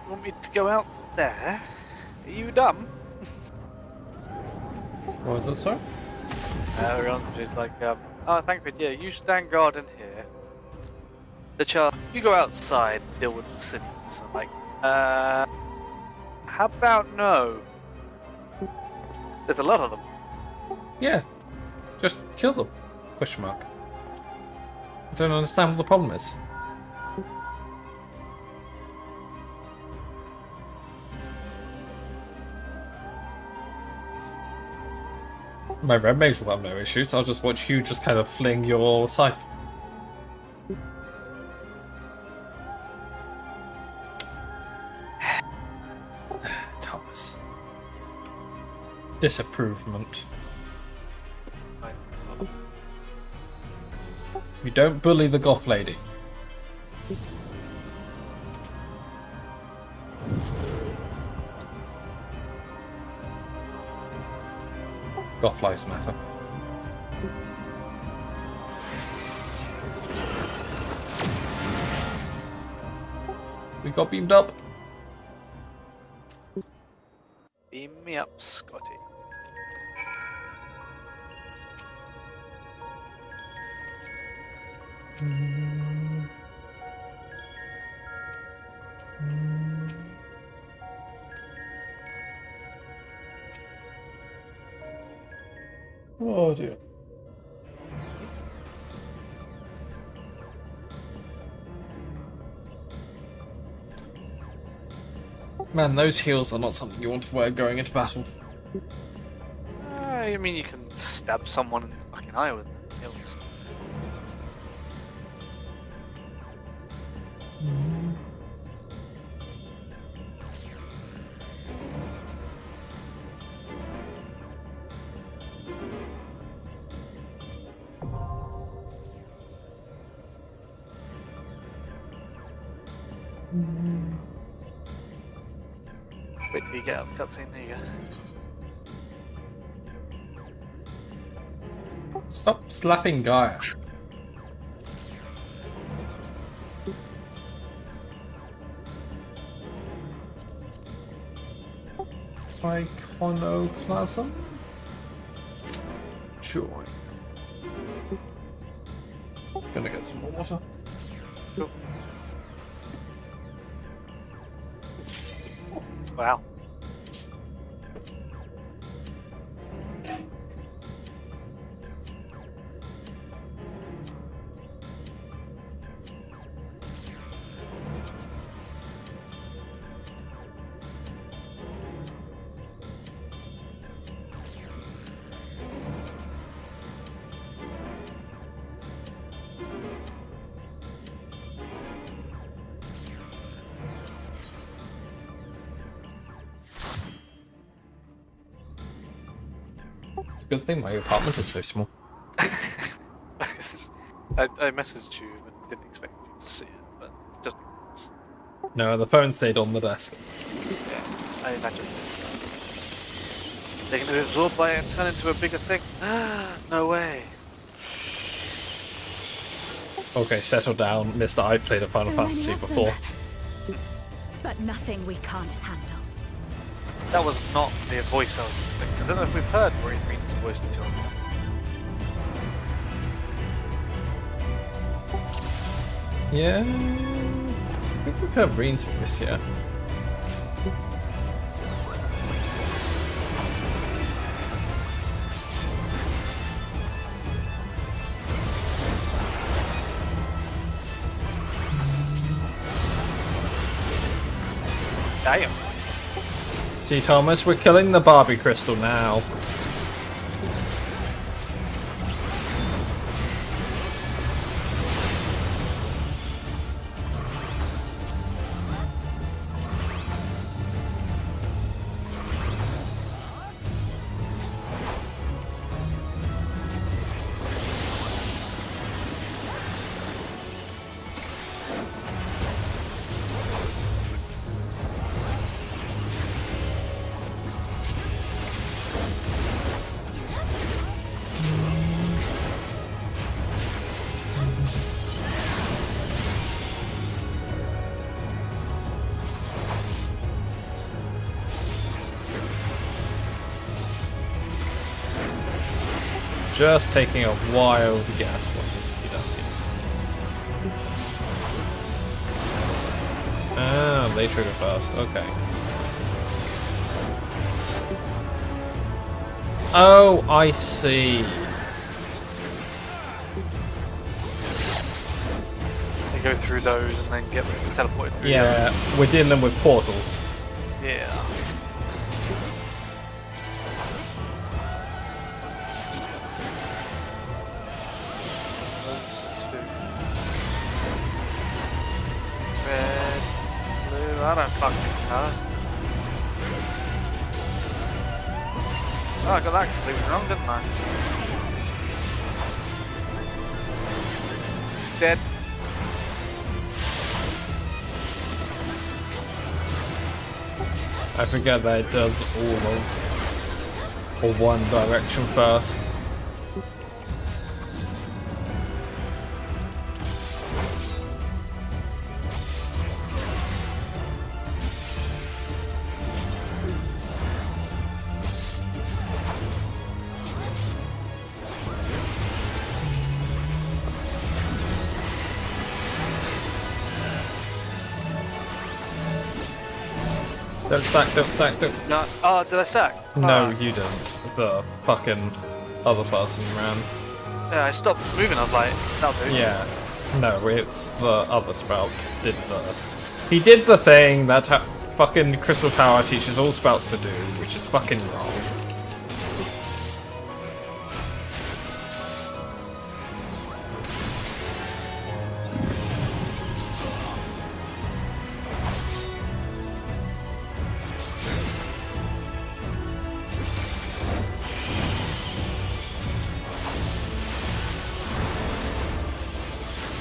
S6: Want me to go out there? Are you dumb?
S10: What was that, sir?
S6: She's like, oh, Tancred, yeah, you stand guard in here. The child, you go outside, deal with the cities. I'm like, how about no? There's a lot of them.
S10: Yeah. Just kill them. Question mark. I don't understand what the problem is. My red mage will have no issues. I'll just watch you just kind of fling your scythe. Thomas. Disapprovement. You don't bully the goth lady. Goth lives matter. We got beamed up.
S6: Beam me up, Scotty.
S10: Oh dear. Man, those heels are not something you want to wear going into battle.
S6: I mean, you can stab someone in the fucking eye with them. Wait till you get out the cutscene, there you go.
S10: Stop slapping Gaia. Iconoclasm? Joy. Gonna get some more water.
S6: Cool. Wow.
S10: Good thing my apartment is so small.
S6: I messaged you and didn't expect you to see it, but just because.
S10: No, the phone stayed on the desk.
S6: Yeah, I imagine. They're going to be absorbed by it and turn into a bigger thing. No way.
S10: Okay, settle down, mister. I've played a Final Fantasy before.
S20: But nothing we can't handle.
S6: That was not the voice I was thinking. I don't know if we've heard Green's voice until now.
S10: Yeah, I think we've heard Reen's voice, yeah.
S6: Damn.
S10: See, Thomas, we're killing the Barbie crystal now. Just taking a while to guess what needs to be done here. Ah, they trigger first. Okay. Oh, I see.
S6: They go through those and then get teleported through.
S10: Yeah, within them with portals.
S6: Yeah. I don't fucking know. Oh, I got that completely wrong, didn't I? Dead.
S10: I forget that it does all of or one direction first. Don't sack, don't sack, don't.
S6: No. Oh, did I sack?
S10: No,
S6: Oh.
S10: you didn't. The fucking other person ran.
S6: Yeah, I stopped moving. I was like, that'll do.
S10: Yeah. No, it's the other sprout did the. He did the thing that fucking Crystal Tower teaches all sprouts to do, which is fucking wrong.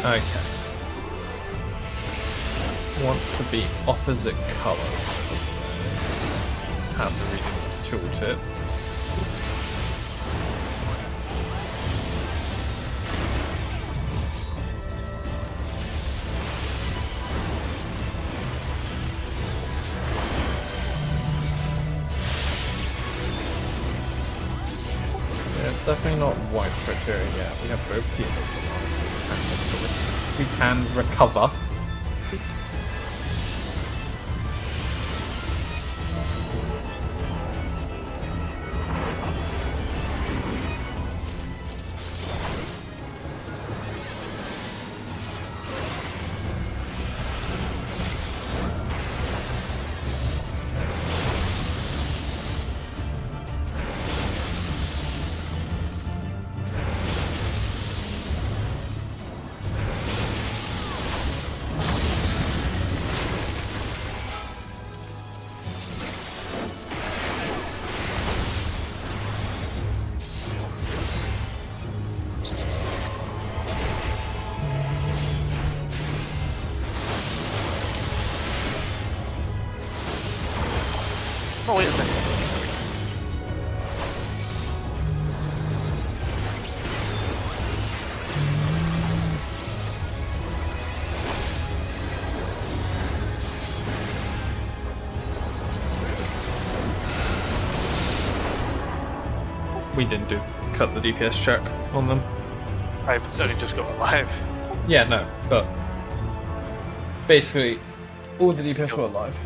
S10: Okay. Want to be opposite colours. Have the reading tooltip. Yeah, it's definitely not white criteria yet. We have both pieces along, so we can recover.
S6: Oh, wait a second.
S10: We didn't cut the DPS check on them.
S6: I've only just got alive.
S10: Yeah, no, but basically all the DPS were alive.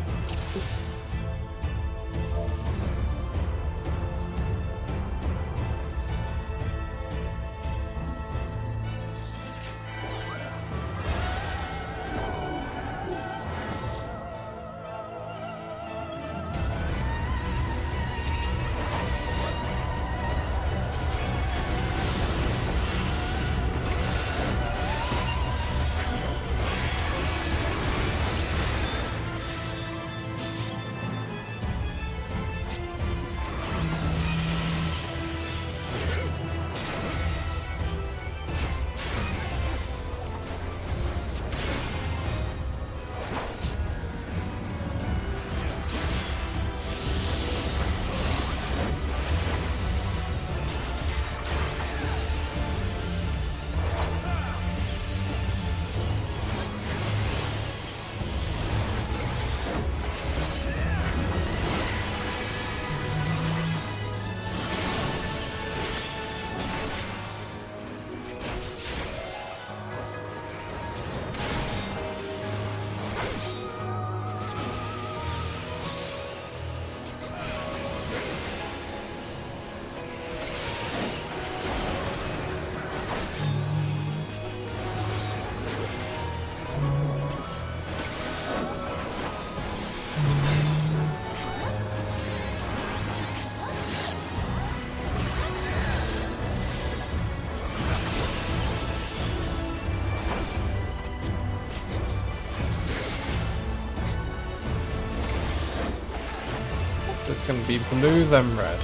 S10: So it's going to be blue, then red.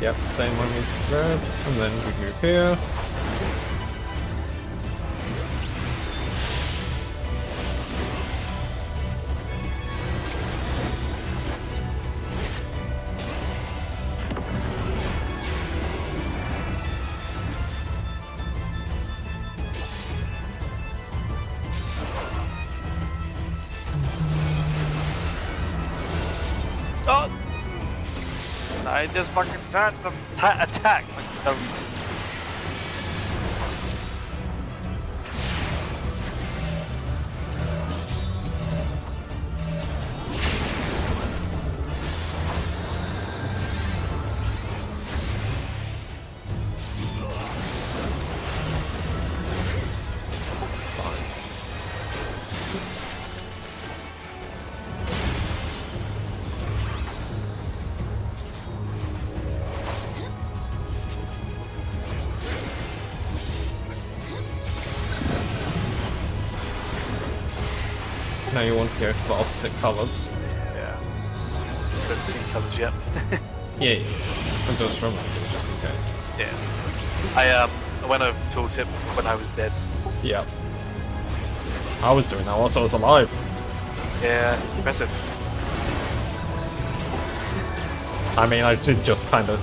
S10: Yep, same one with red, and then we move here.
S6: Oh! I just fucking tried to attack. Like,
S10: Now you want to go for opposite colours.
S6: Yeah. colours yet.
S10: Yeah. I'm just reminding you, just in case.
S6: Yeah. I went over to tooltip when I was dead.
S10: Yeah. I was doing that whilst I was alive.
S6: Yeah, it's impressive.
S10: I mean, I did just kind of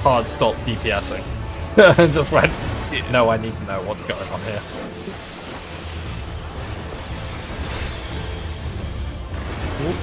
S10: hard stop DPSing. And just went, no, I need to know what's going on here. Oop.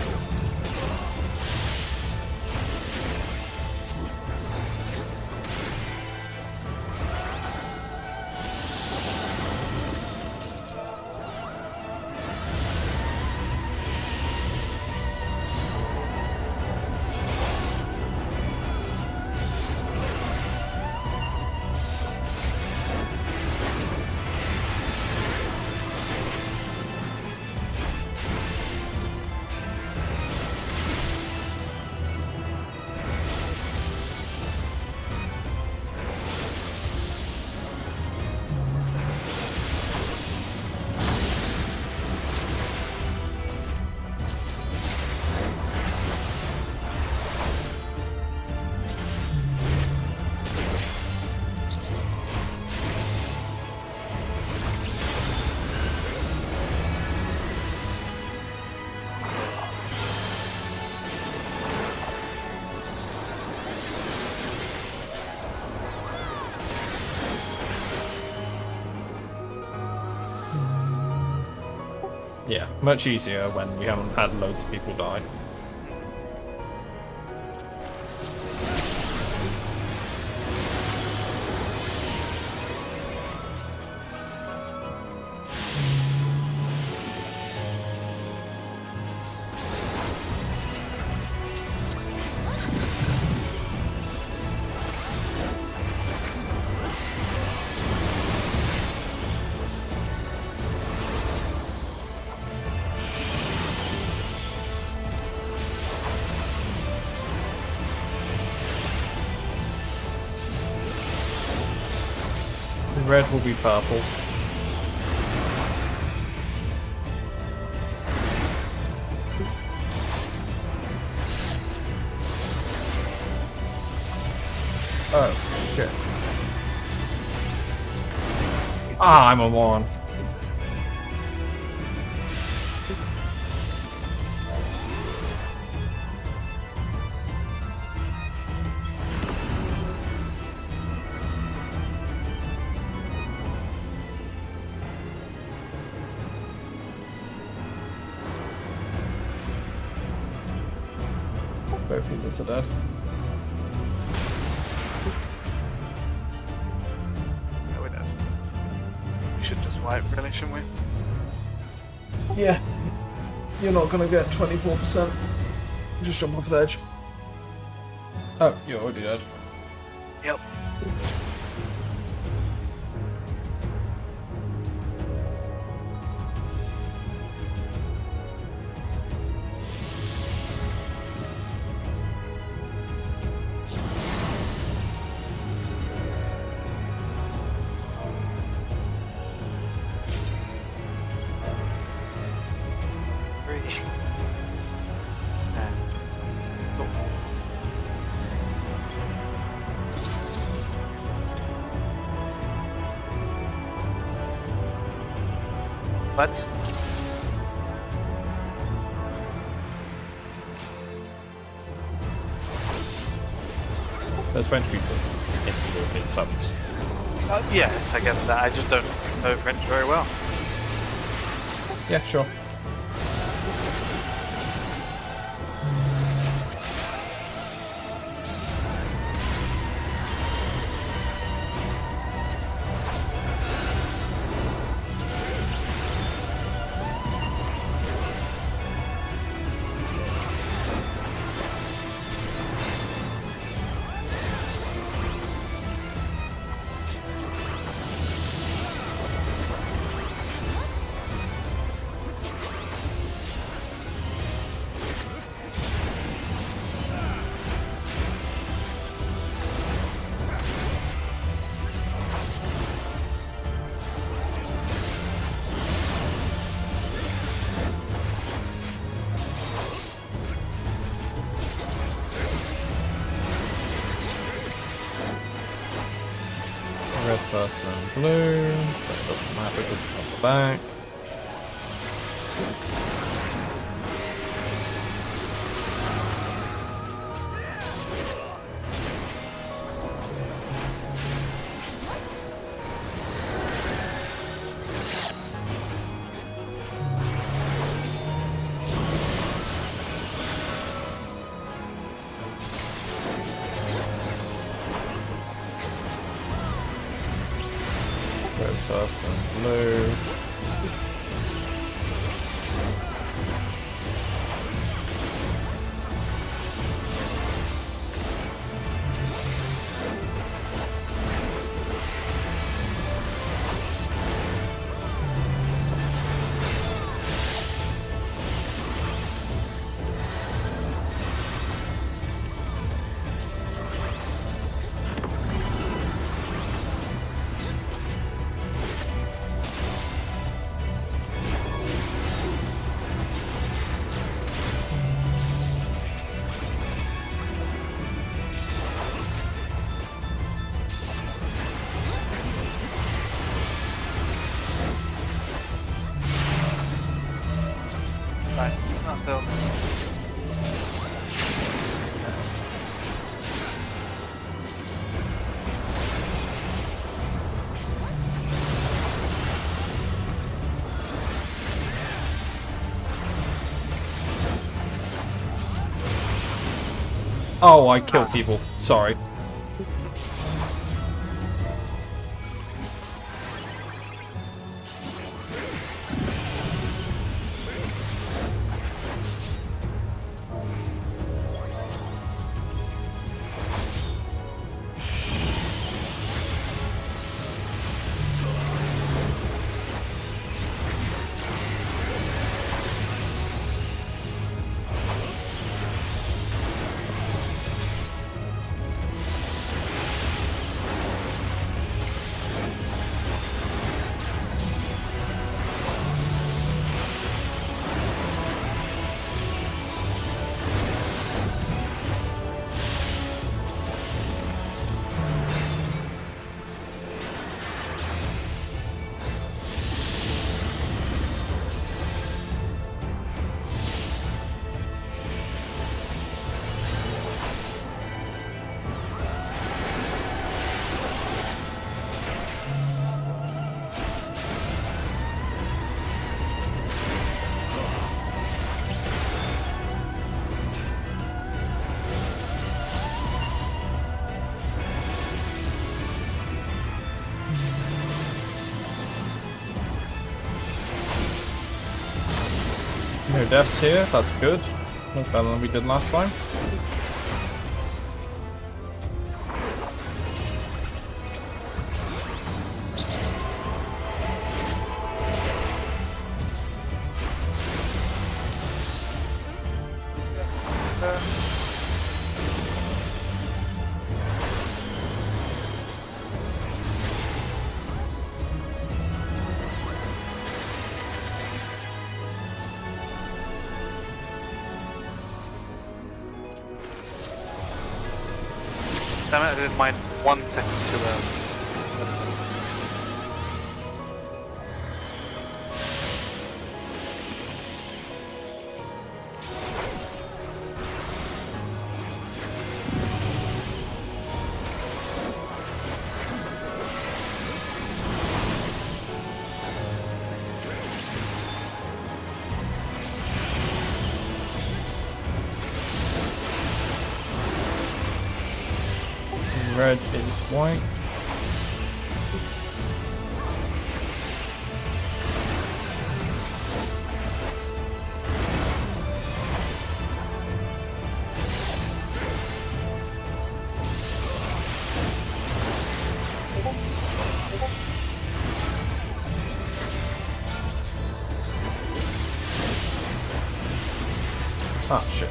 S10: Yeah, much easier when we haven't had loads of people die. Red will be purple. Oh, shit. Ah, I'm a moron. Both of us are dead.
S6: No, we're dead. We should just wipe, really, shouldn't we?
S10: Yeah. You're not gonna get 24%. Just jump off the edge. Oh, you're already dead.
S6: Yep. What?
S10: There's French people in the European subs.
S6: Yes, I get that. I just don't know French very well.
S10: Yeah, sure. first and blue. But it doesn't matter because it's on the back. First and blue.
S6: Right, after all this.
S10: Oh, I killed people. Sorry. No deaths here, that's good. That's better than we did last time.
S6: Damn it, I didn't mind 1 second to
S10: Red is white. Ah, shit.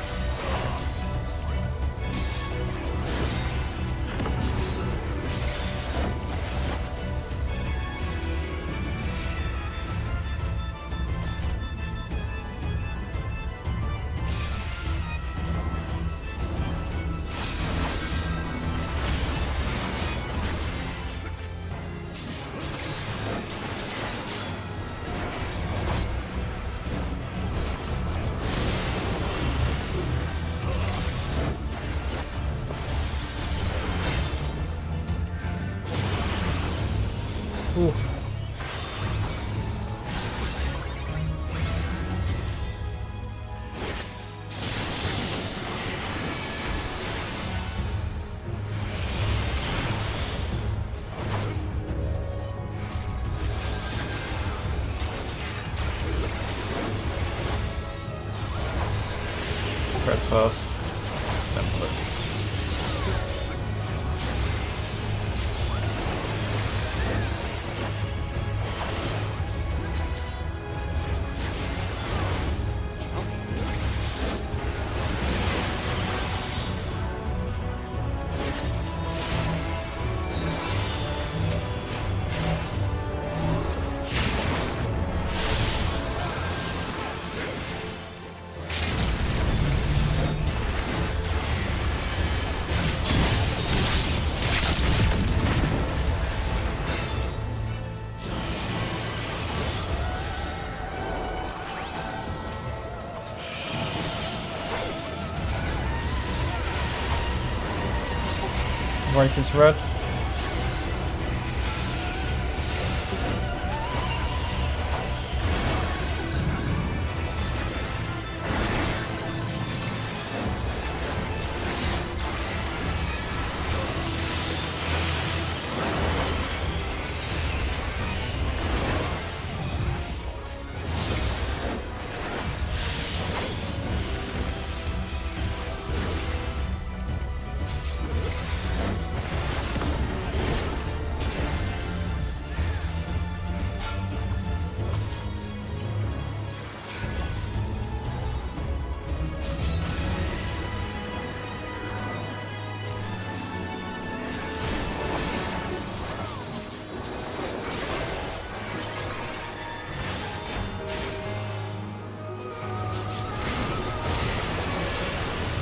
S10: Ooh. Red first, then blue. White is red.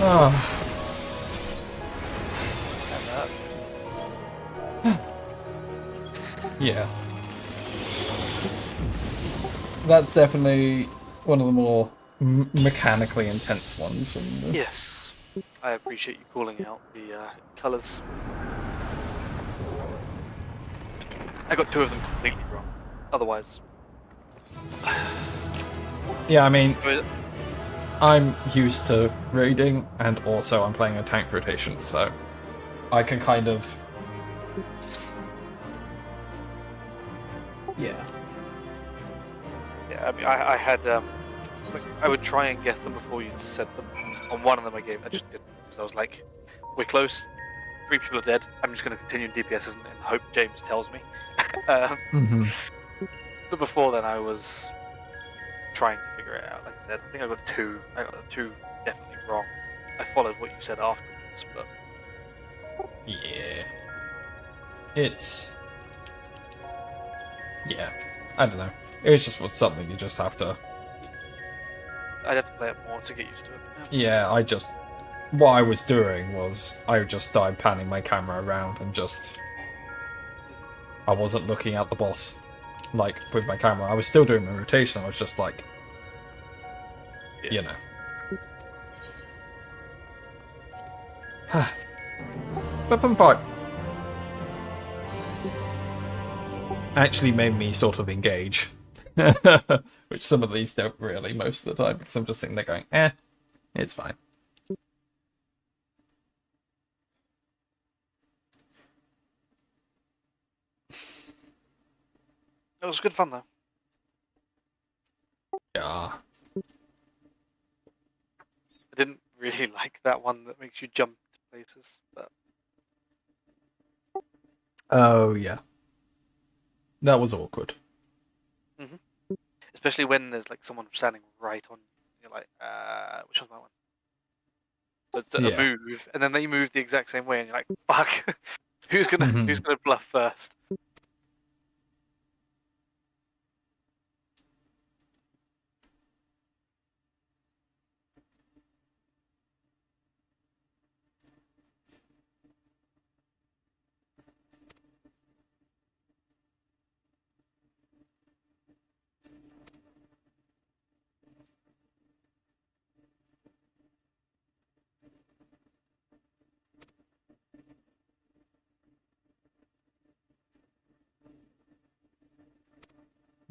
S10: Oh. Yeah. That's definitely one of the more mechanically intense ones from this.
S6: Yes. I appreciate you calling out the colours. I got 2 of them completely wrong. Otherwise...
S10: Yeah, I mean, I'm used to raiding, and also I'm playing a tank rotation, so I can kind of... Yeah.
S6: Yeah, I mean, I had... like, I would try and guess them before you said them. On one of them I just didn't. Because I was like, we're close, 3 people are dead, I'm just going to continue DPSs and hope James tells me. But before then I was trying to figure it out. Like I said, I think I got 2. I got 2 definitely wrong. I followed what you said afterwards, but...
S10: Yeah. It's... Yeah. I don't know. It's just something you just have to...
S6: I'd have to play it more to get used to it.
S10: Yeah, what I was doing was I just started panning my camera around and just... I wasn't looking at the boss, like, with my camera. I was still doing my rotation, I was just like... You know. Weapon fight actually made me sort of engage. Which some of these don't really most of the time, because I'm just sitting there going, it's fine.
S6: It was good fun though.
S10: Yeah.
S6: I didn't really like that one that makes you jump to places, but...
S10: Oh, yeah. That was awkward.
S6: Especially when there's like someone standing right on, you're like, which one's that one? So it's a move, and then they move the exact same way, and you're like, fuck, who's gonna bluff first?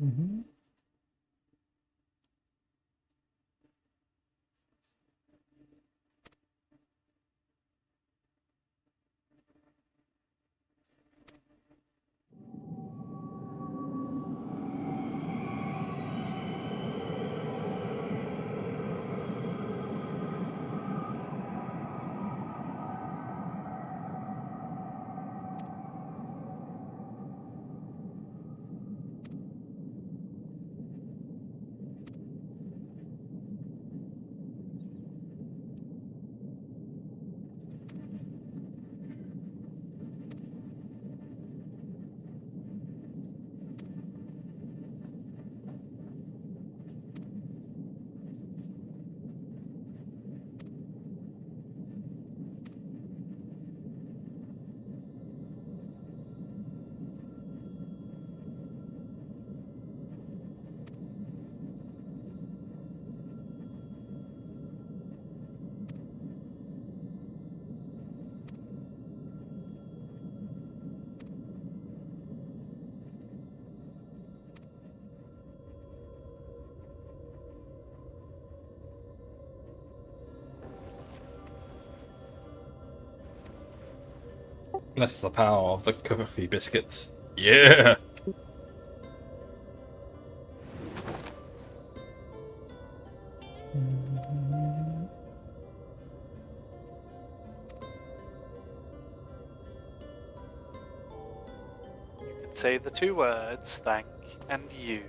S10: Mm-hmm. Bless the power of the coffee biscuits. Yeah!
S6: You can say the 2 words, thank and you.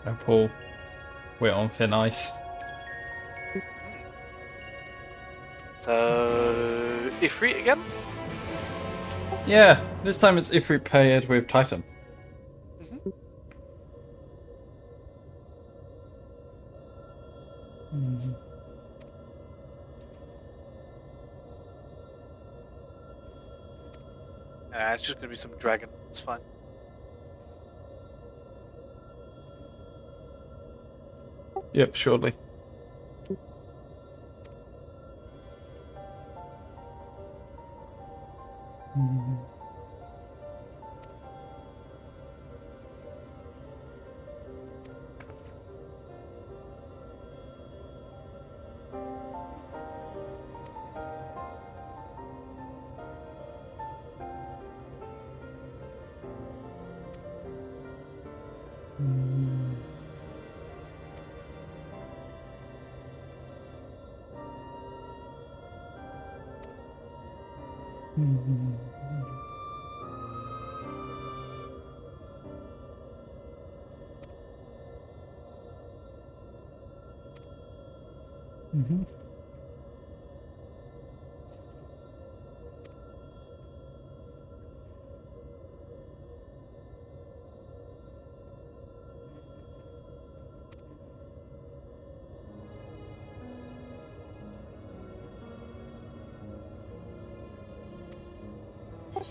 S10: Oh, Paul, we're on thin ice.
S6: So, Ifrit again?
S10: Yeah, this time it's Ifrit paired with Titan.
S6: It's just gonna be some dragon. It's fine.
S10: Yep, surely.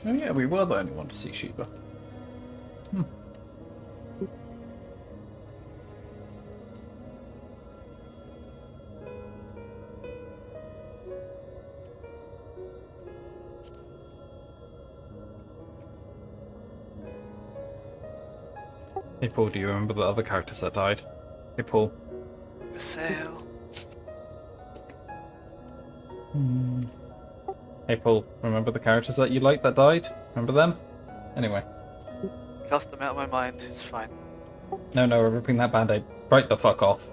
S10: Oh yeah, we were the only one to see Sheba. Hey Paul, do you remember the other characters that died? Hey Paul.
S6: Sail.
S10: Hey Paul, remember the characters that you liked that died? Remember them? Anyway.
S6: Cast them out of my mind. It's fine.
S10: No, we're ripping that band-aid right the fuck off.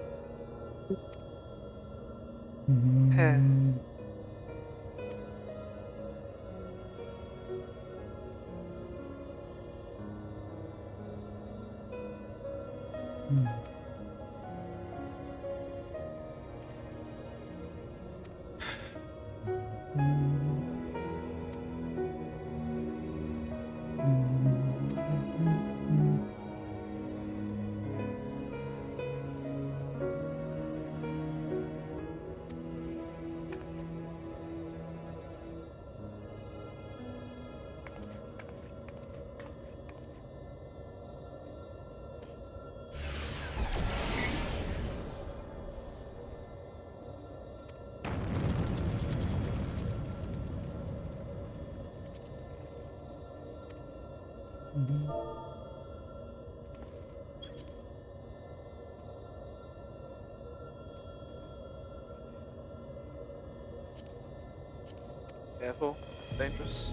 S6: Careful, it's dangerous.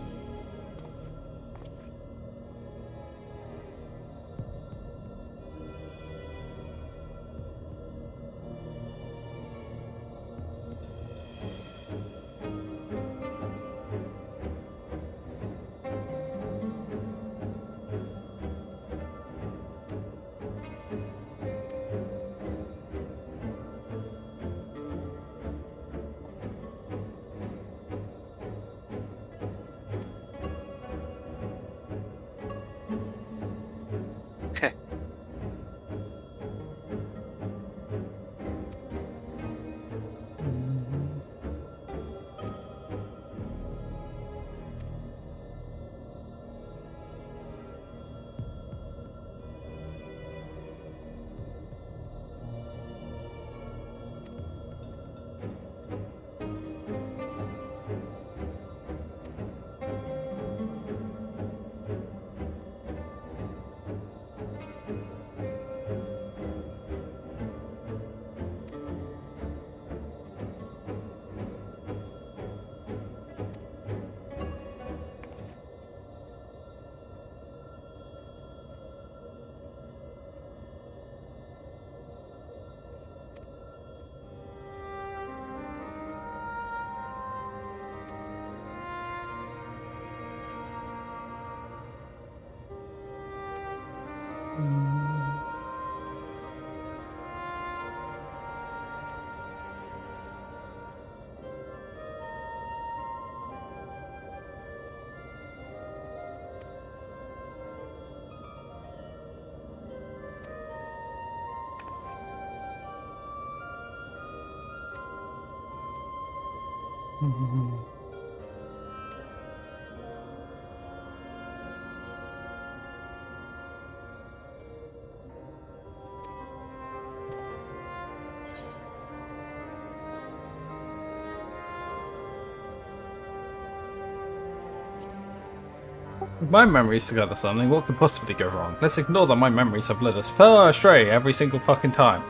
S10: My memories together something, what could possibly go wrong? Let's ignore that my memories have led us far astray every single fucking time.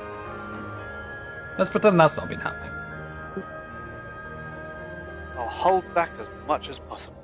S10: Let's pretend that's not been happening.
S6: I'll hold back as much as possible.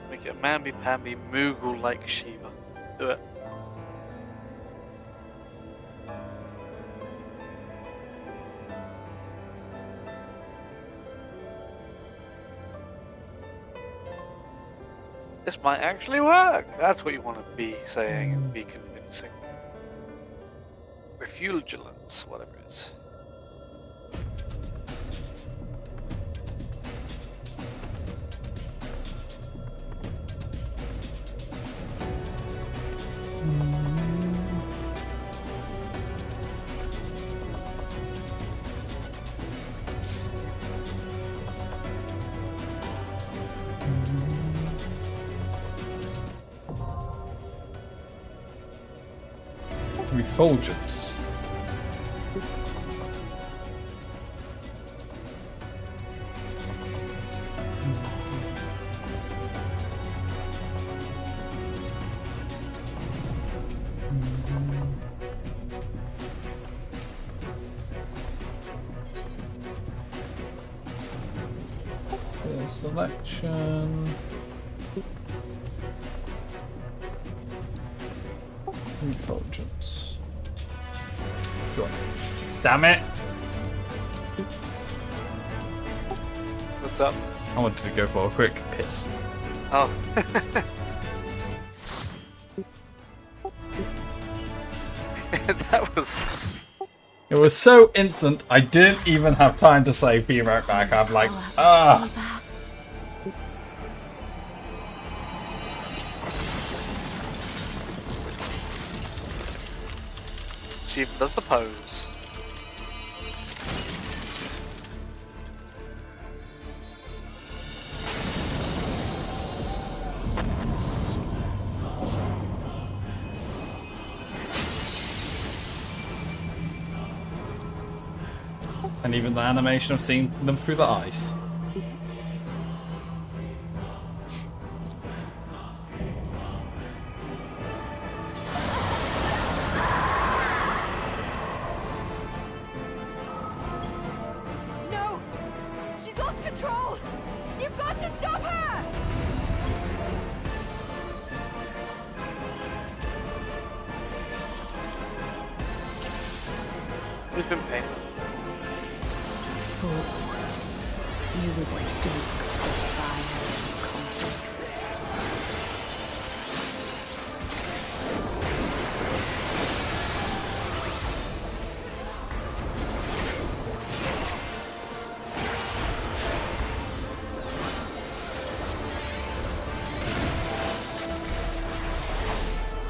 S6: Make it a mamby-pamby Moogle like Shiva. Do it. This might actually work. That's what you want to be saying and be convincing. Refulgence, whatever it is.
S10: Refulgence. Selection. Intelligence. Sure. Damn it!
S6: What's up?
S10: I wanted to go for a quick piss.
S6: Oh. That was...
S10: It was so instant, I didn't even have time to say be right back. I'm like, ah!
S6: She even does the pose.
S10: And even the animation of seeing them through the ice.
S21: No! She's lost control! You've got to stop her!
S6: Who's been paying?
S22: Fools. You would stoke the fires of conflict.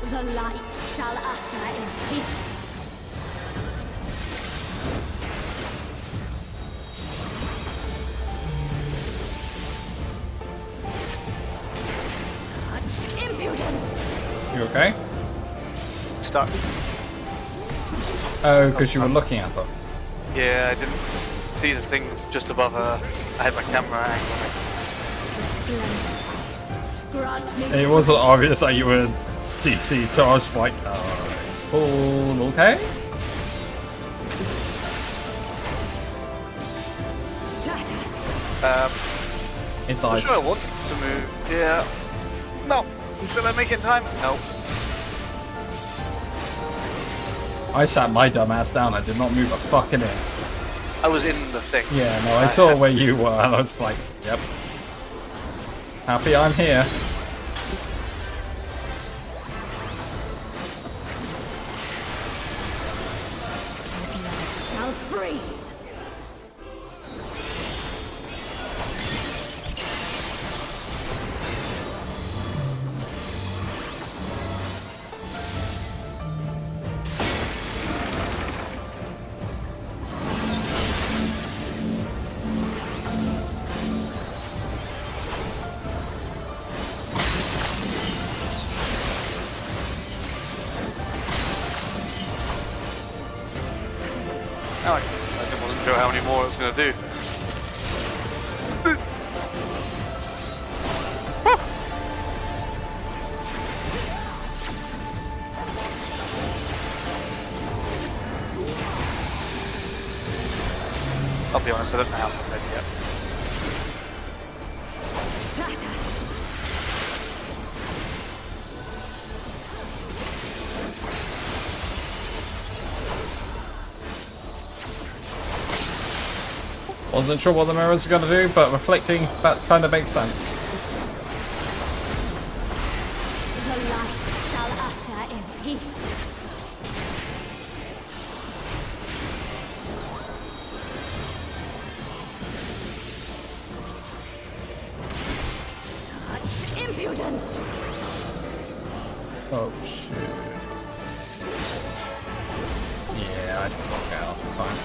S13: The light shall usher in peace. Such impudence!
S10: You okay?
S6: Stuck.
S10: Oh, because you were looking at them.
S6: Yeah, I didn't see the thing just above her. I had my camera angle on
S13: Grant me
S10: it. It wasn't obvious that you were CC, so I was like, it's full, okay? It's
S6: I'm
S10: ice.
S6: sure I want to move. Yeah. No. Did I make it in time? No.
S10: I sat my dumb ass down. I did not move a fucking inch.
S6: I was in the thing.
S10: Yeah, no, I saw where you were, and I was like, yep. Happy I'm here.
S13: shall freeze.
S6: No, I wasn't sure how many more it was going to do. I'll be honest, I don't know how I'm ready yet.
S10: Wasn't sure what the mirrors were going to do, but reflecting, that kind of makes sense.
S13: The light shall usher in peace. Such impudence!
S10: Oh shit. Yeah, I didn't walk out. Fine.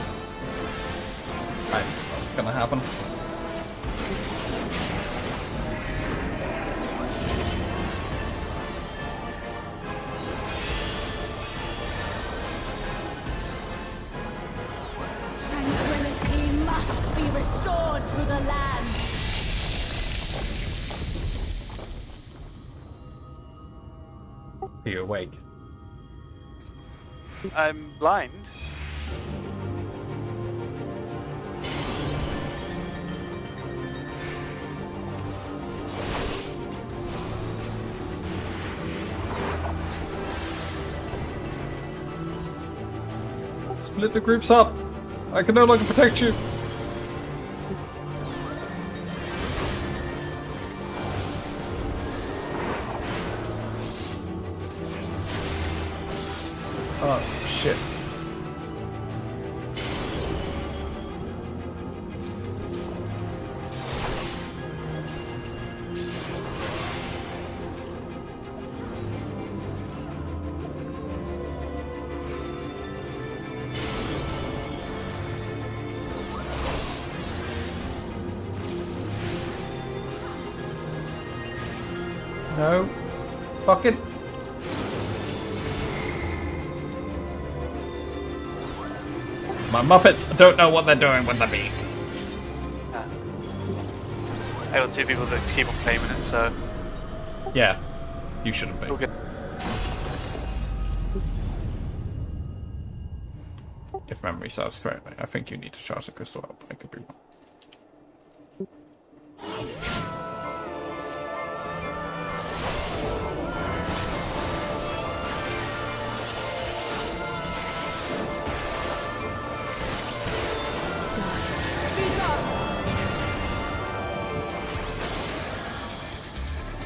S10: I know what's gonna happen.
S13: Tranquility must be restored to the land.
S10: Are you awake?
S6: I'm blind.
S10: Split the groups up. I can no longer protect you. Oh, shit. No. Fuck it. My Muppets don't know what they're doing with the beam.
S6: I got two people that keep on claiming it, so...
S10: Yeah. You shouldn't be.
S6: Okay.
S10: If memory serves correctly. I think you need to charge the crystal up. I could be wrong.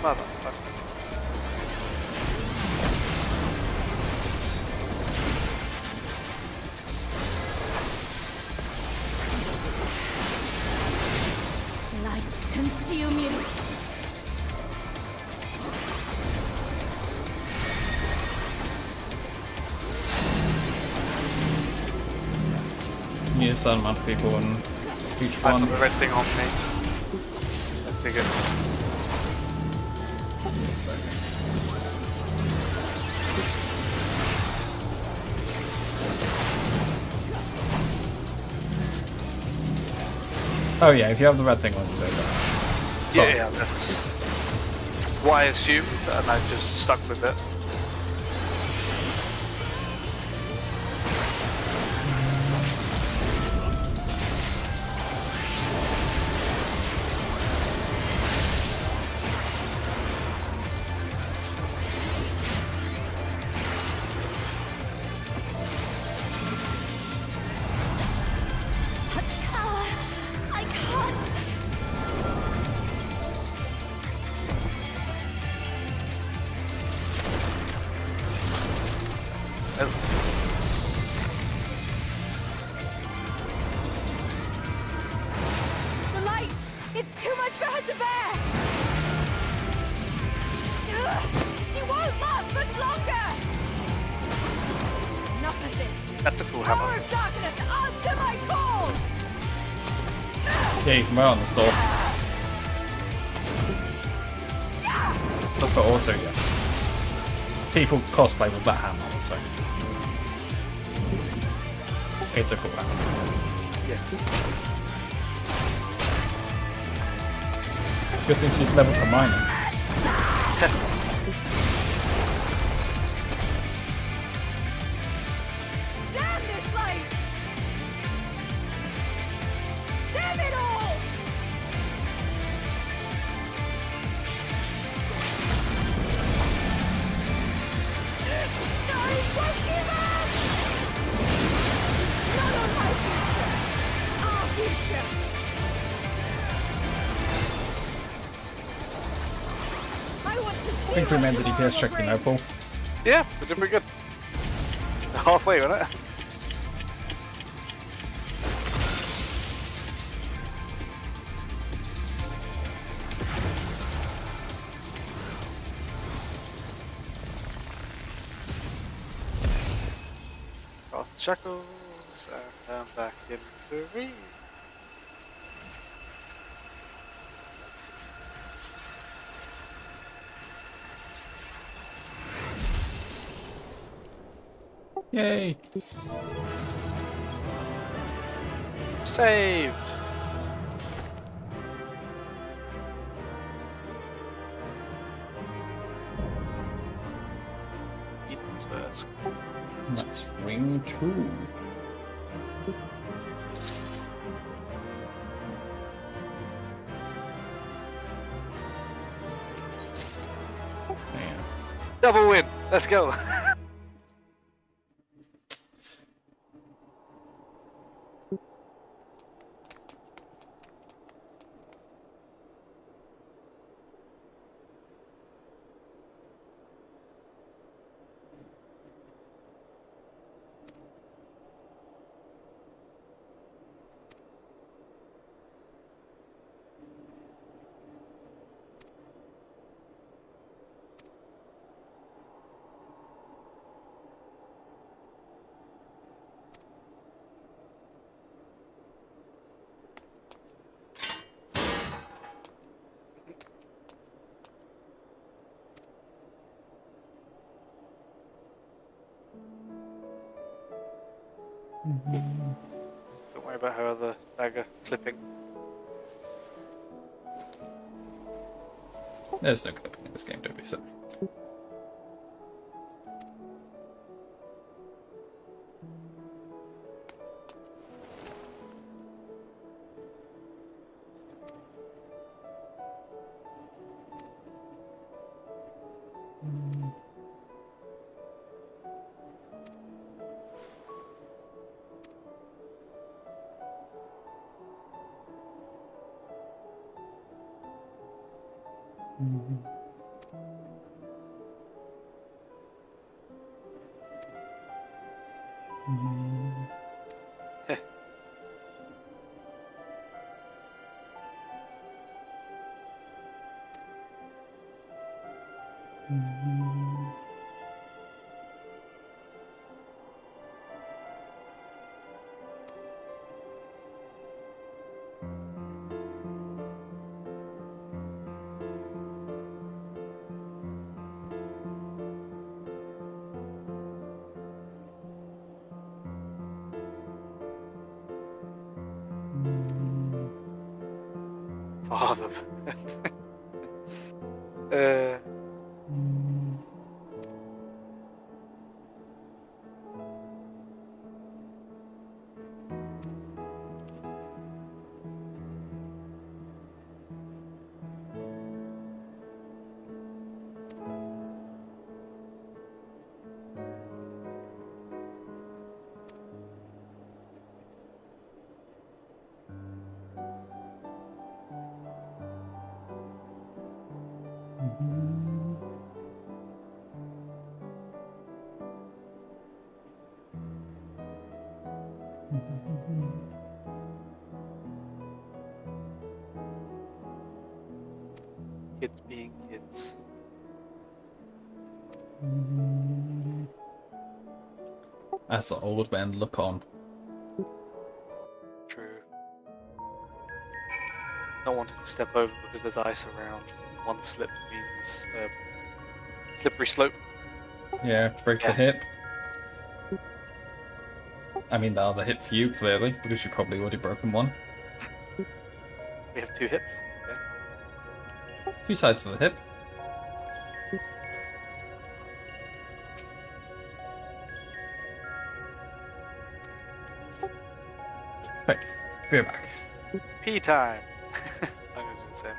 S6: Motherfucker.
S21: Light, consume you.
S10: You need a certain amount of people in each
S6: I
S10: one.
S6: put the red thing on me. I figured.
S10: Oh yeah, if you have the red thing on, you do that.
S6: Yeah, that's what I assumed, and I just stuck with it.
S21: Such power! I can't! The light! It's too much for her to bear! Ugh, she won't last much longer! Enough of this!
S6: That's a cool
S21: Power
S6: hammer.
S21: of darkness, answer my calls!
S10: Yeah, you can wear on the store. That's also yes. People cosplay with that hammer, so it's a cool hammer.
S6: Yes.
S10: Good thing she's leveled her mining.
S21: Damn this light! Damn it all! I won't give up! Not on my future! Our future! I want to see
S10: I think we
S21: what
S10: made the
S21: tomorrow
S10: DPS check,
S21: will
S10: you know,
S21: bring.
S10: Paul.
S6: Yeah, we did pretty good. Halfway, wasn't it? Cross the shackles and then back into read.
S10: Yay!
S6: Saved! Eden's first.
S10: That's wing 2. Man.
S6: Double win! Let's go! Don't worry about her other dagger clipping.
S10: There's no clipping in this game, don't be silly.
S6: Father. Kids being kids.
S10: That's the old man look on.
S6: True. Not wanting to step over because there's ice around. One slip means slippery slope.
S10: Yeah, break the hip. I mean, the other hip for you, clearly, because you probably already broken one.
S6: We have two hips. Okay.
S10: Two sides of the hip. Right, be right back.
S6: Pee time. I'm gonna do the same.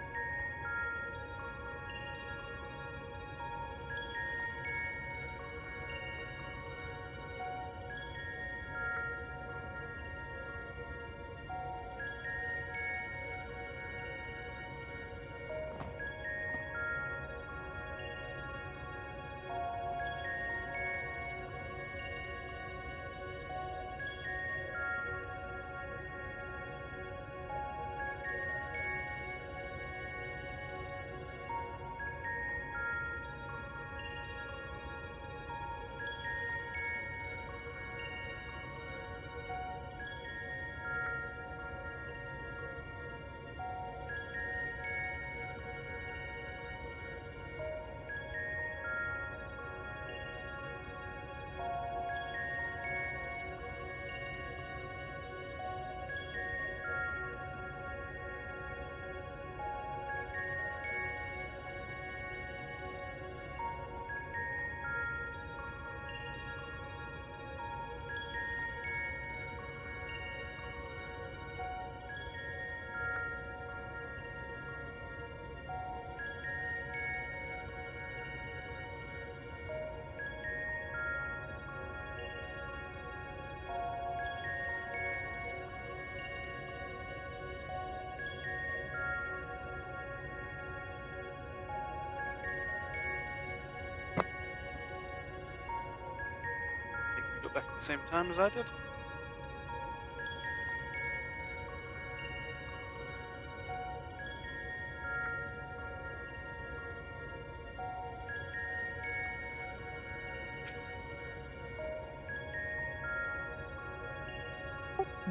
S6: Back at the same time as I did.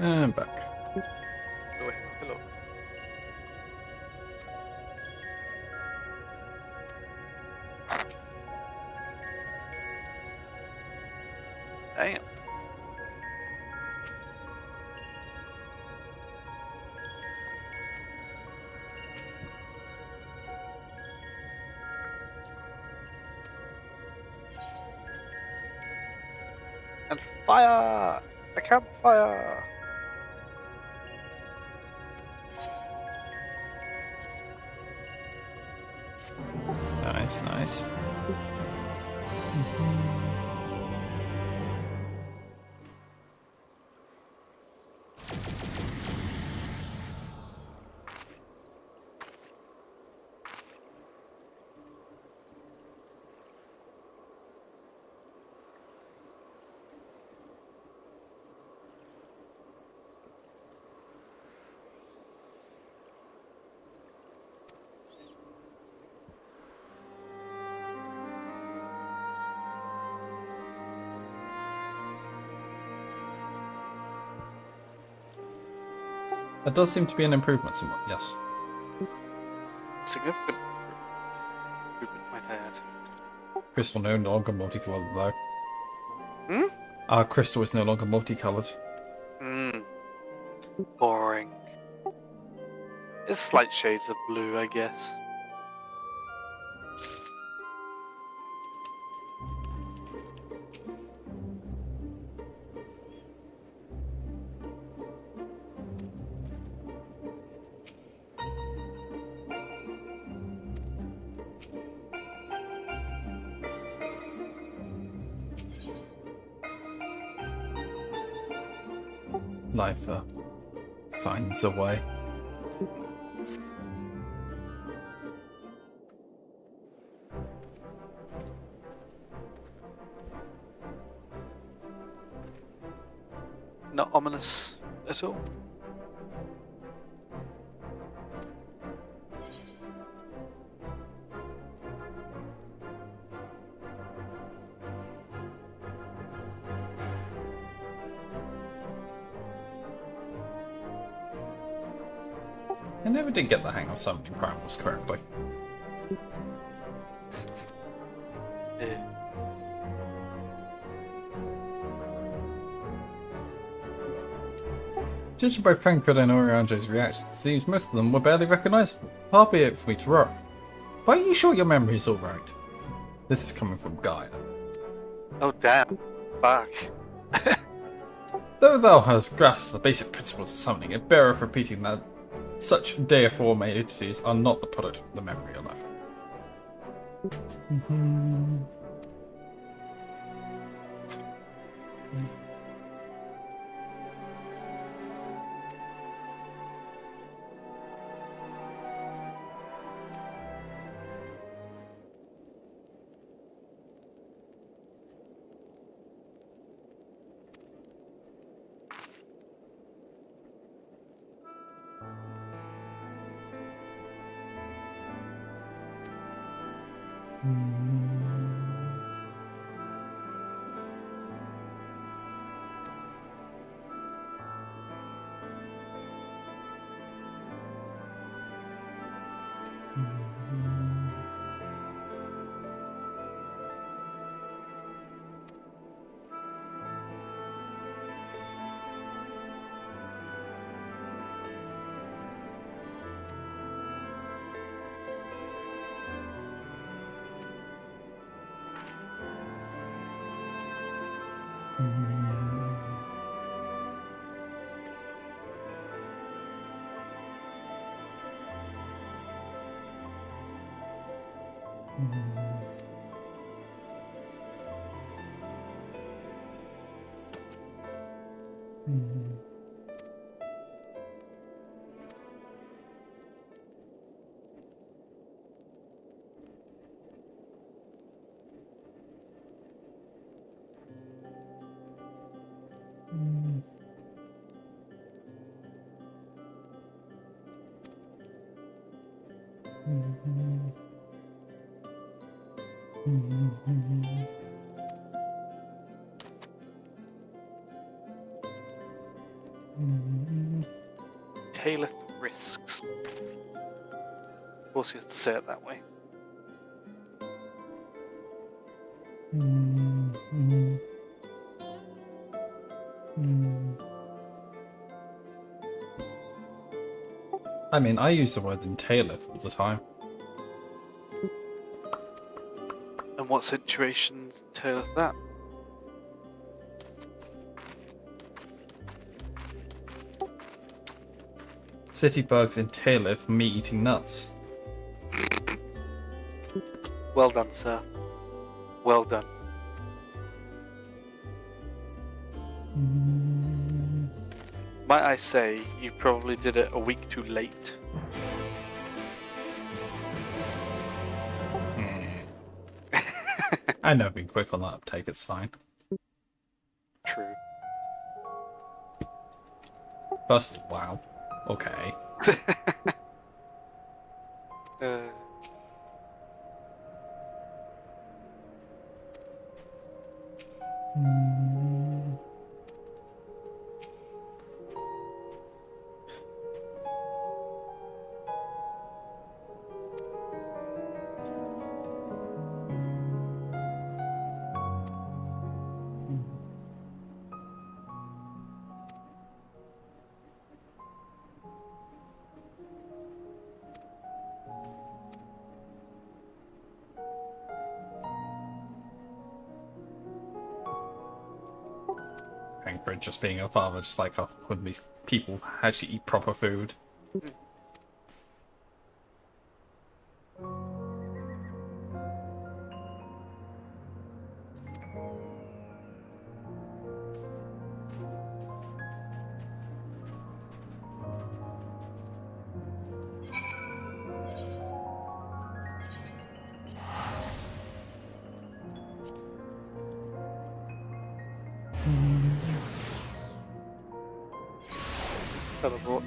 S10: And back.
S6: Oh, wait, hello. Damn. And fire! A campfire!
S10: Nice, nice. That does seem to be an improvement somewhat, yes.
S6: Significant improvement, might I add.
S10: Crystal no longer multicolored though.
S6: Hmm?
S10: Our crystal is no longer multicolored.
S6: Boring. It's slight shades of blue, I guess.
S10: Life finds a way.
S6: Not ominous at all.
S10: I never did get the hang of summoning primals correctly.
S6: Yeah.
S10: Judging by Frankfurt and Oriange's reactions, it seems most of them were barely recognisable. Far be it for me to row. But are you sure your memory is alright? This is coming from Gaia.
S6: Oh damn. Fuck.
S10: Though thou hast grasped the basic principles of summoning, it beareth repeating that such deiform entities are not the product of the memory alone.
S6: Taileth risks. Of course, he has to say it that way.
S10: I mean, I use the word entaileth all the time.
S6: And what situations entaileth that?
S10: City bugs in Taylor for me eating nuts.
S6: Well done, sir. Well done. Might I say, you probably did it a week too late.
S10: I know I've been quick on that uptake, it's fine.
S6: True.
S10: First, wow. Okay. Anchorage just being a father, just like when these people actually eat proper food.
S6: Teleport.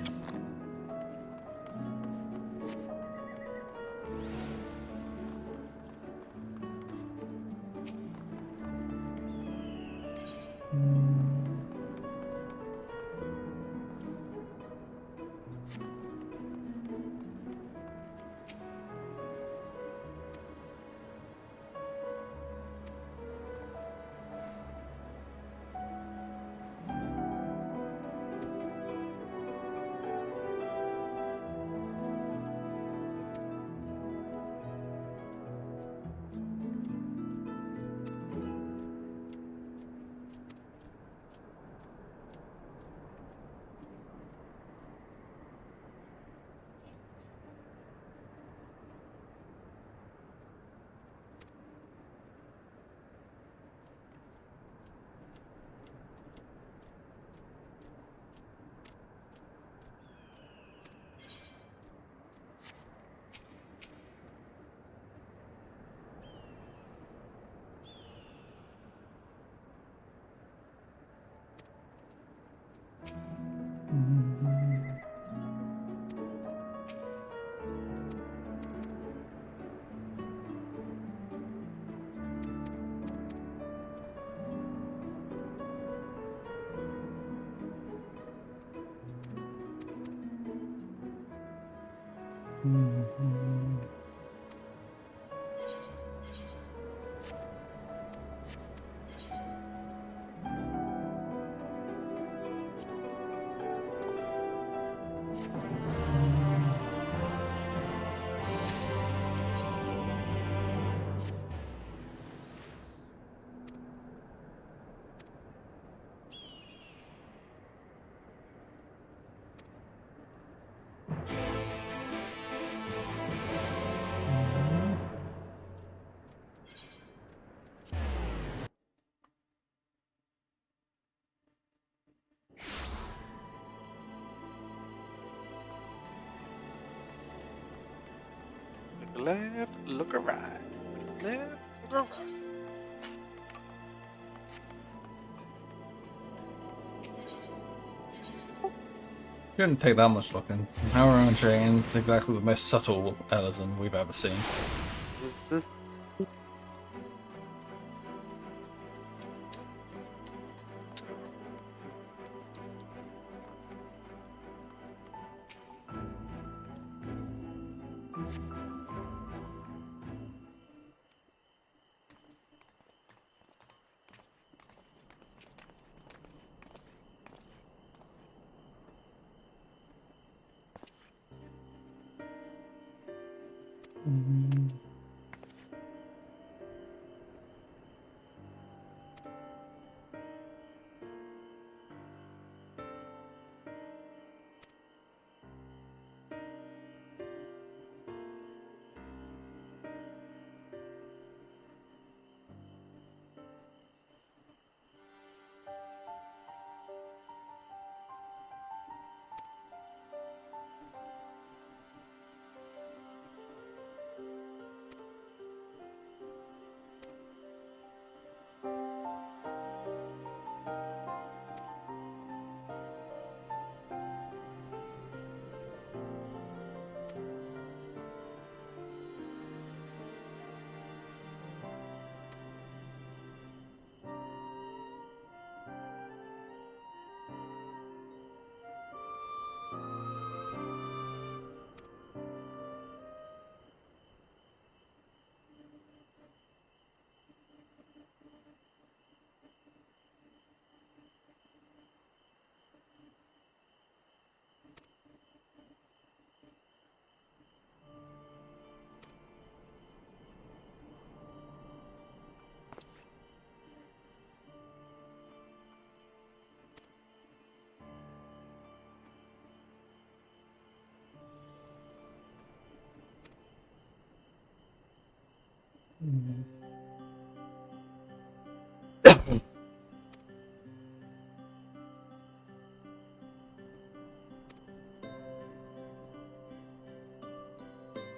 S6: Look left, look right. Look left, look right.
S10: Shouldn't take that much looking. Power Archery is exactly the most subtle Ellison we've ever seen.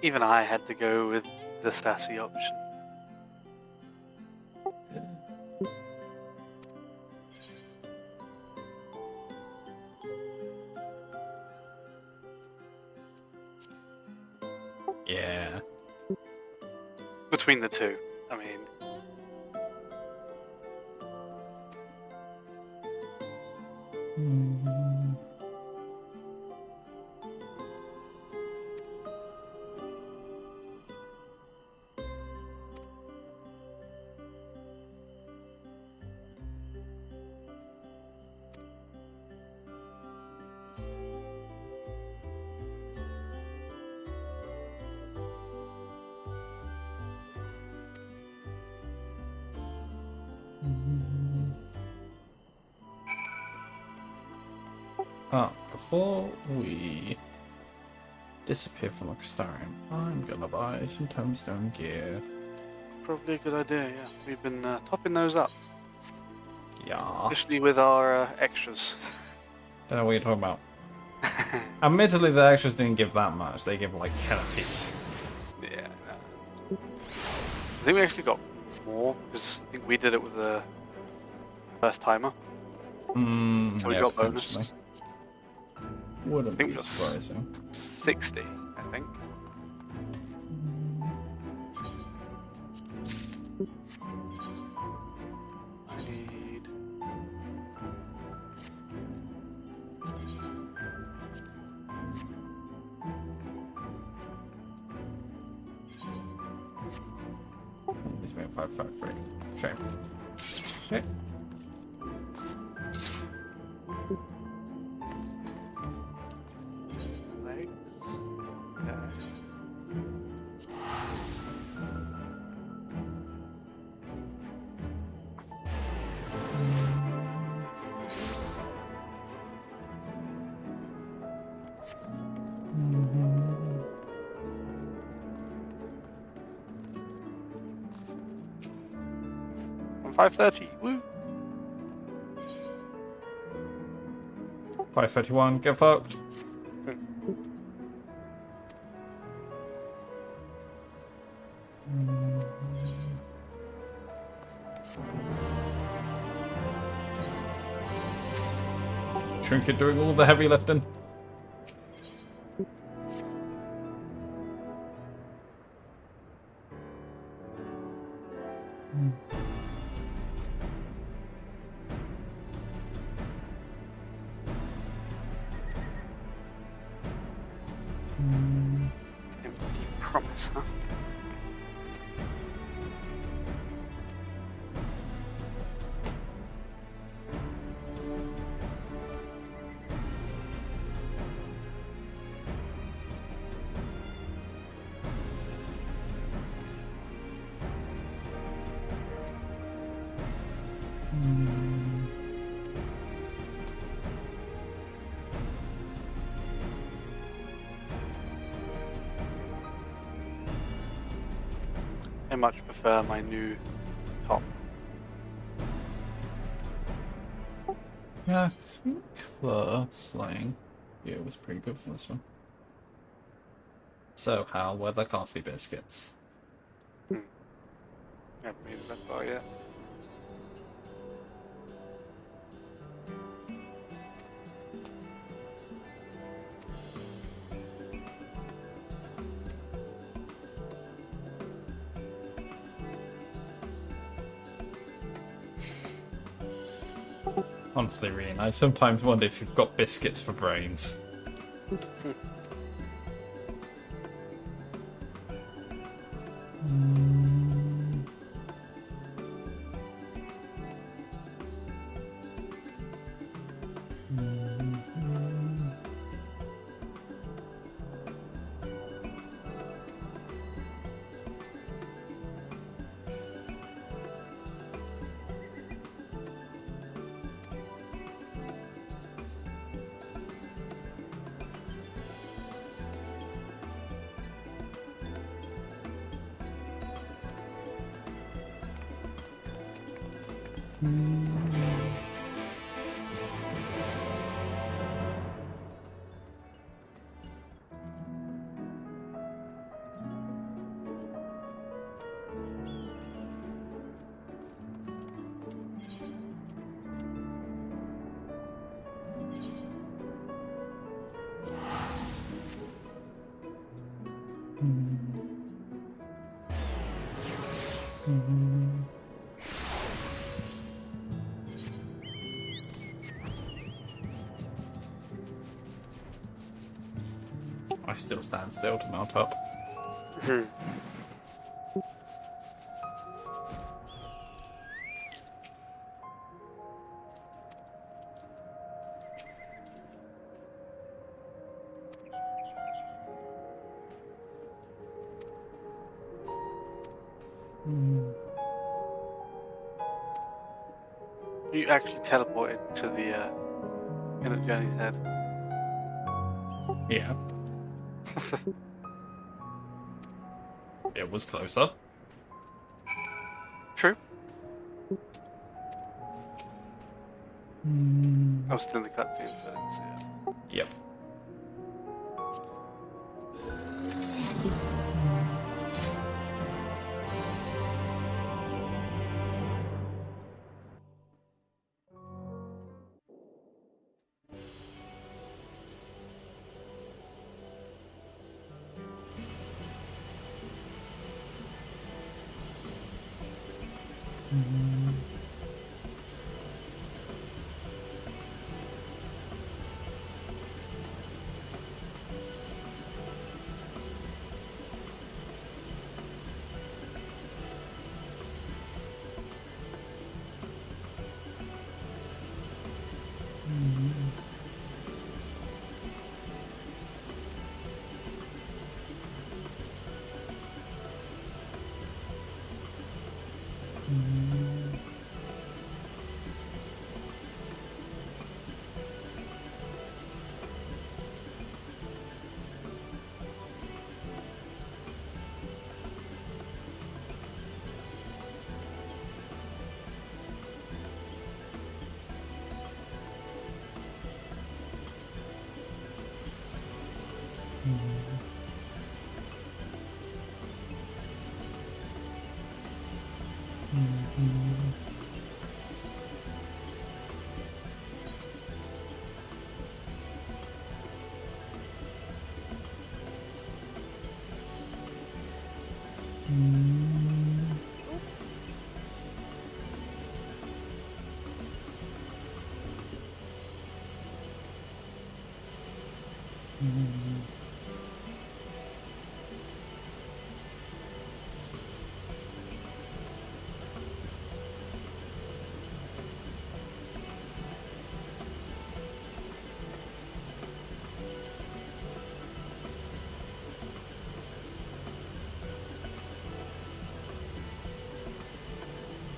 S6: Even I had to go with the sassy option.
S10: Yeah.
S6: Between the two, I mean.
S10: Before we disappear from the Crystarium, I'm gonna buy some tombstone gear.
S6: Probably a good idea, yeah. We've been topping those up.
S10: Yeah.
S6: Especially with our extras.
S10: Don't know what you're talking about. Admittedly, the extras didn't give that much. They give like 10 apiece.
S6: Yeah, no. I think we actually got more, because I think we did it with the first timer. So we got bonus.
S10: Wouldn't
S6: I think
S10: be
S6: we got
S10: surprising.
S6: 60, I think. I need...
S10: He's made 553. Shame. Shit.
S6: On 530, woo!
S10: 531, get fucked. Trinket doing all the heavy lifting.
S6: Empty promise, huh? I much prefer my new top.
S10: Yeah, I think the slaying gear was pretty good for this one. So, how were the coffee biscuits?
S6: Haven't made it that far yet.
S10: Honestly, really nice. Sometimes wonder if you've got biscuits for brains. I still stand still to mount up.
S6: You actually teleported to the in at Journey's head.
S10: Yeah. It was closer.
S6: True. I was still in the cutscene, so I didn't see it.
S10: Yep.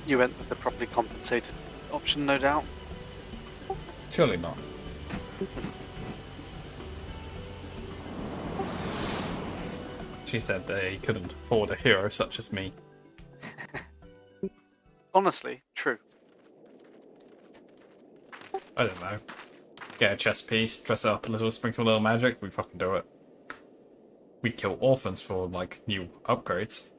S6: You went with the properly compensated option, no doubt.
S10: Surely not. She said they couldn't afford a hero such as me.
S6: Honestly, true.
S10: I don't know. Get a chess piece, dress it up a little, sprinkle a little magic, we fucking do it. We kill orphans for, like, new upgrades.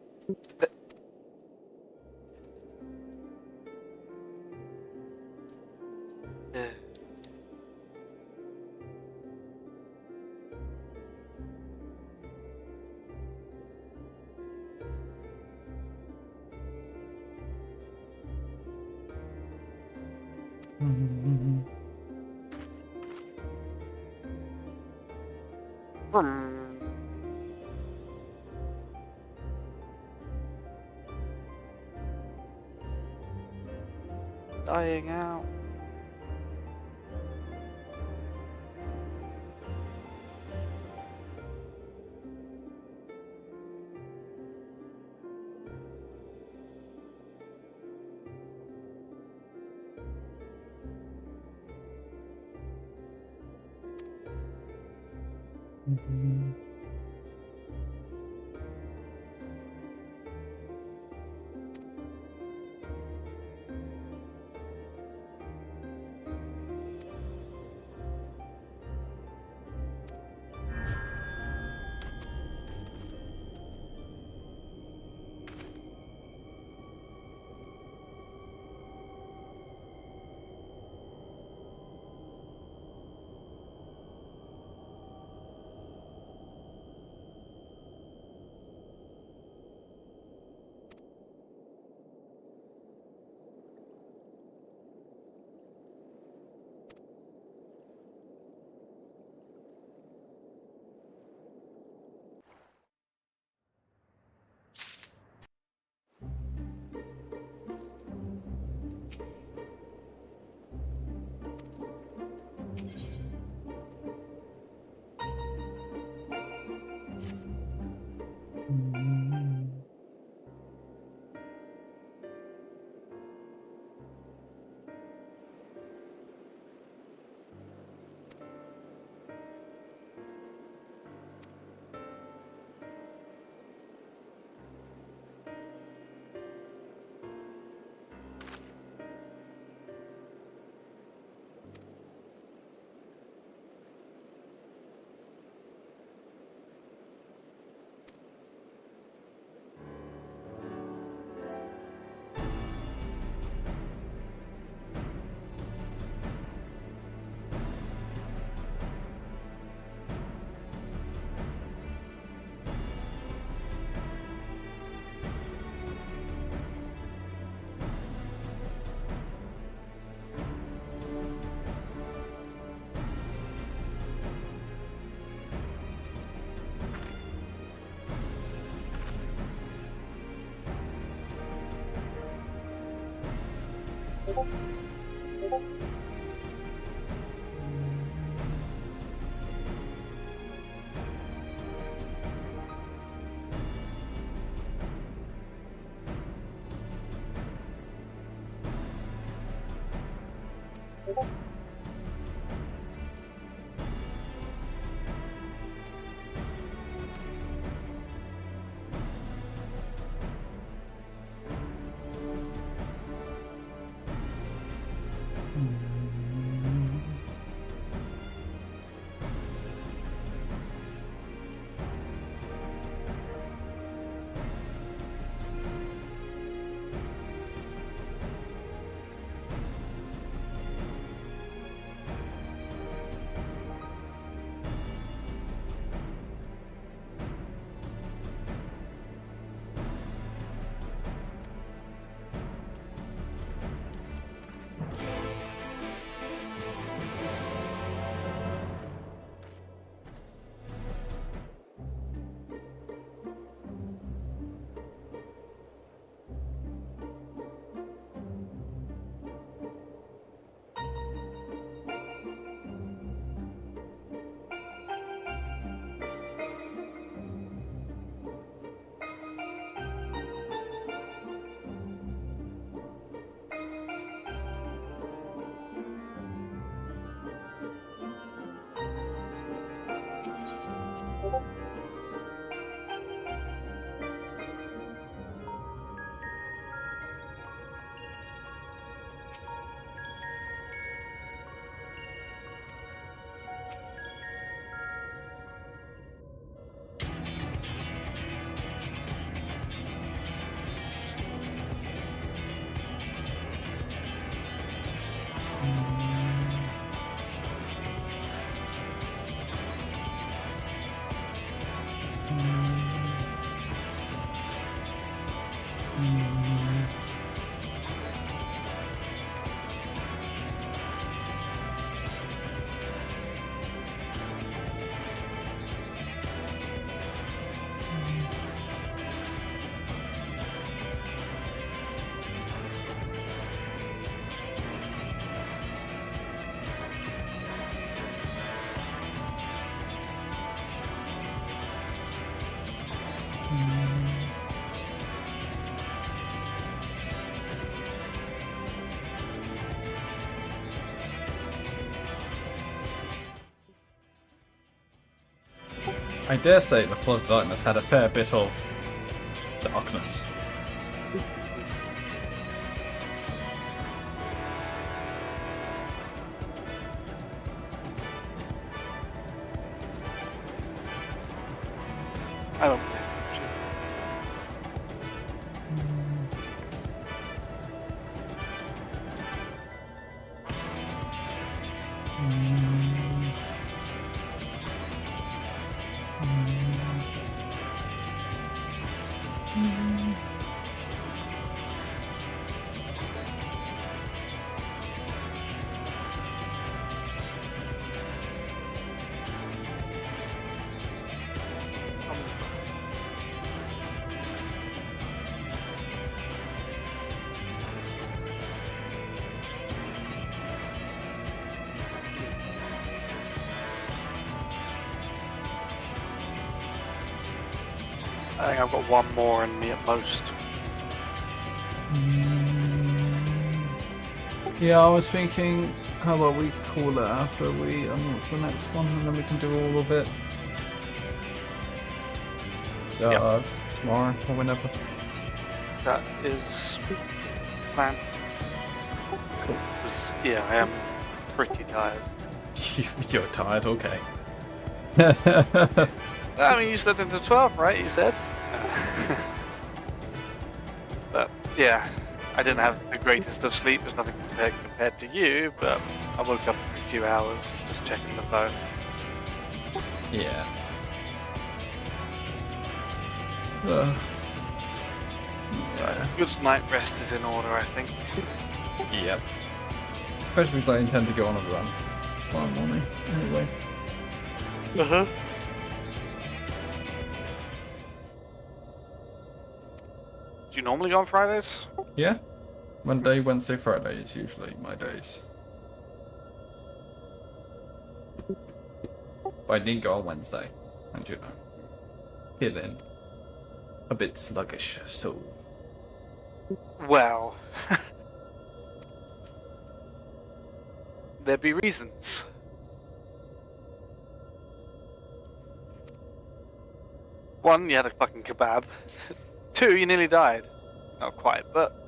S6: Dying out.
S10: I dare say the Flood of Darkness had a fair bit of darkness.
S6: I don't. I think I've got one more in me at most.
S10: Yeah, I was thinking, how about we call it after we unlock the next one, and then we can do all of it. Tomorrow or whenever.
S6: That is plan.
S10: Cool.
S6: Yeah, I am pretty tired.
S10: You're tired, okay.
S6: I mean, you slept into 12, right? You said. But yeah, I didn't have the greatest of sleep. There's nothing compared to you, but I woke up for a few hours just checking the phone.
S10: Yeah.
S6: Good night rest is in order, I think.
S10: Yep. Especially because I intend to go on a run tomorrow morning, anyway.
S6: Uh-huh. Do you normally go on Fridays?
S10: Yeah. Monday, Wednesday, Friday is usually my days. But I didn't go on Wednesday, and you know, feeling a bit sluggish, so...
S6: Well... there be reasons. One, you had a fucking kebab. Two, you nearly died. Not quite, but...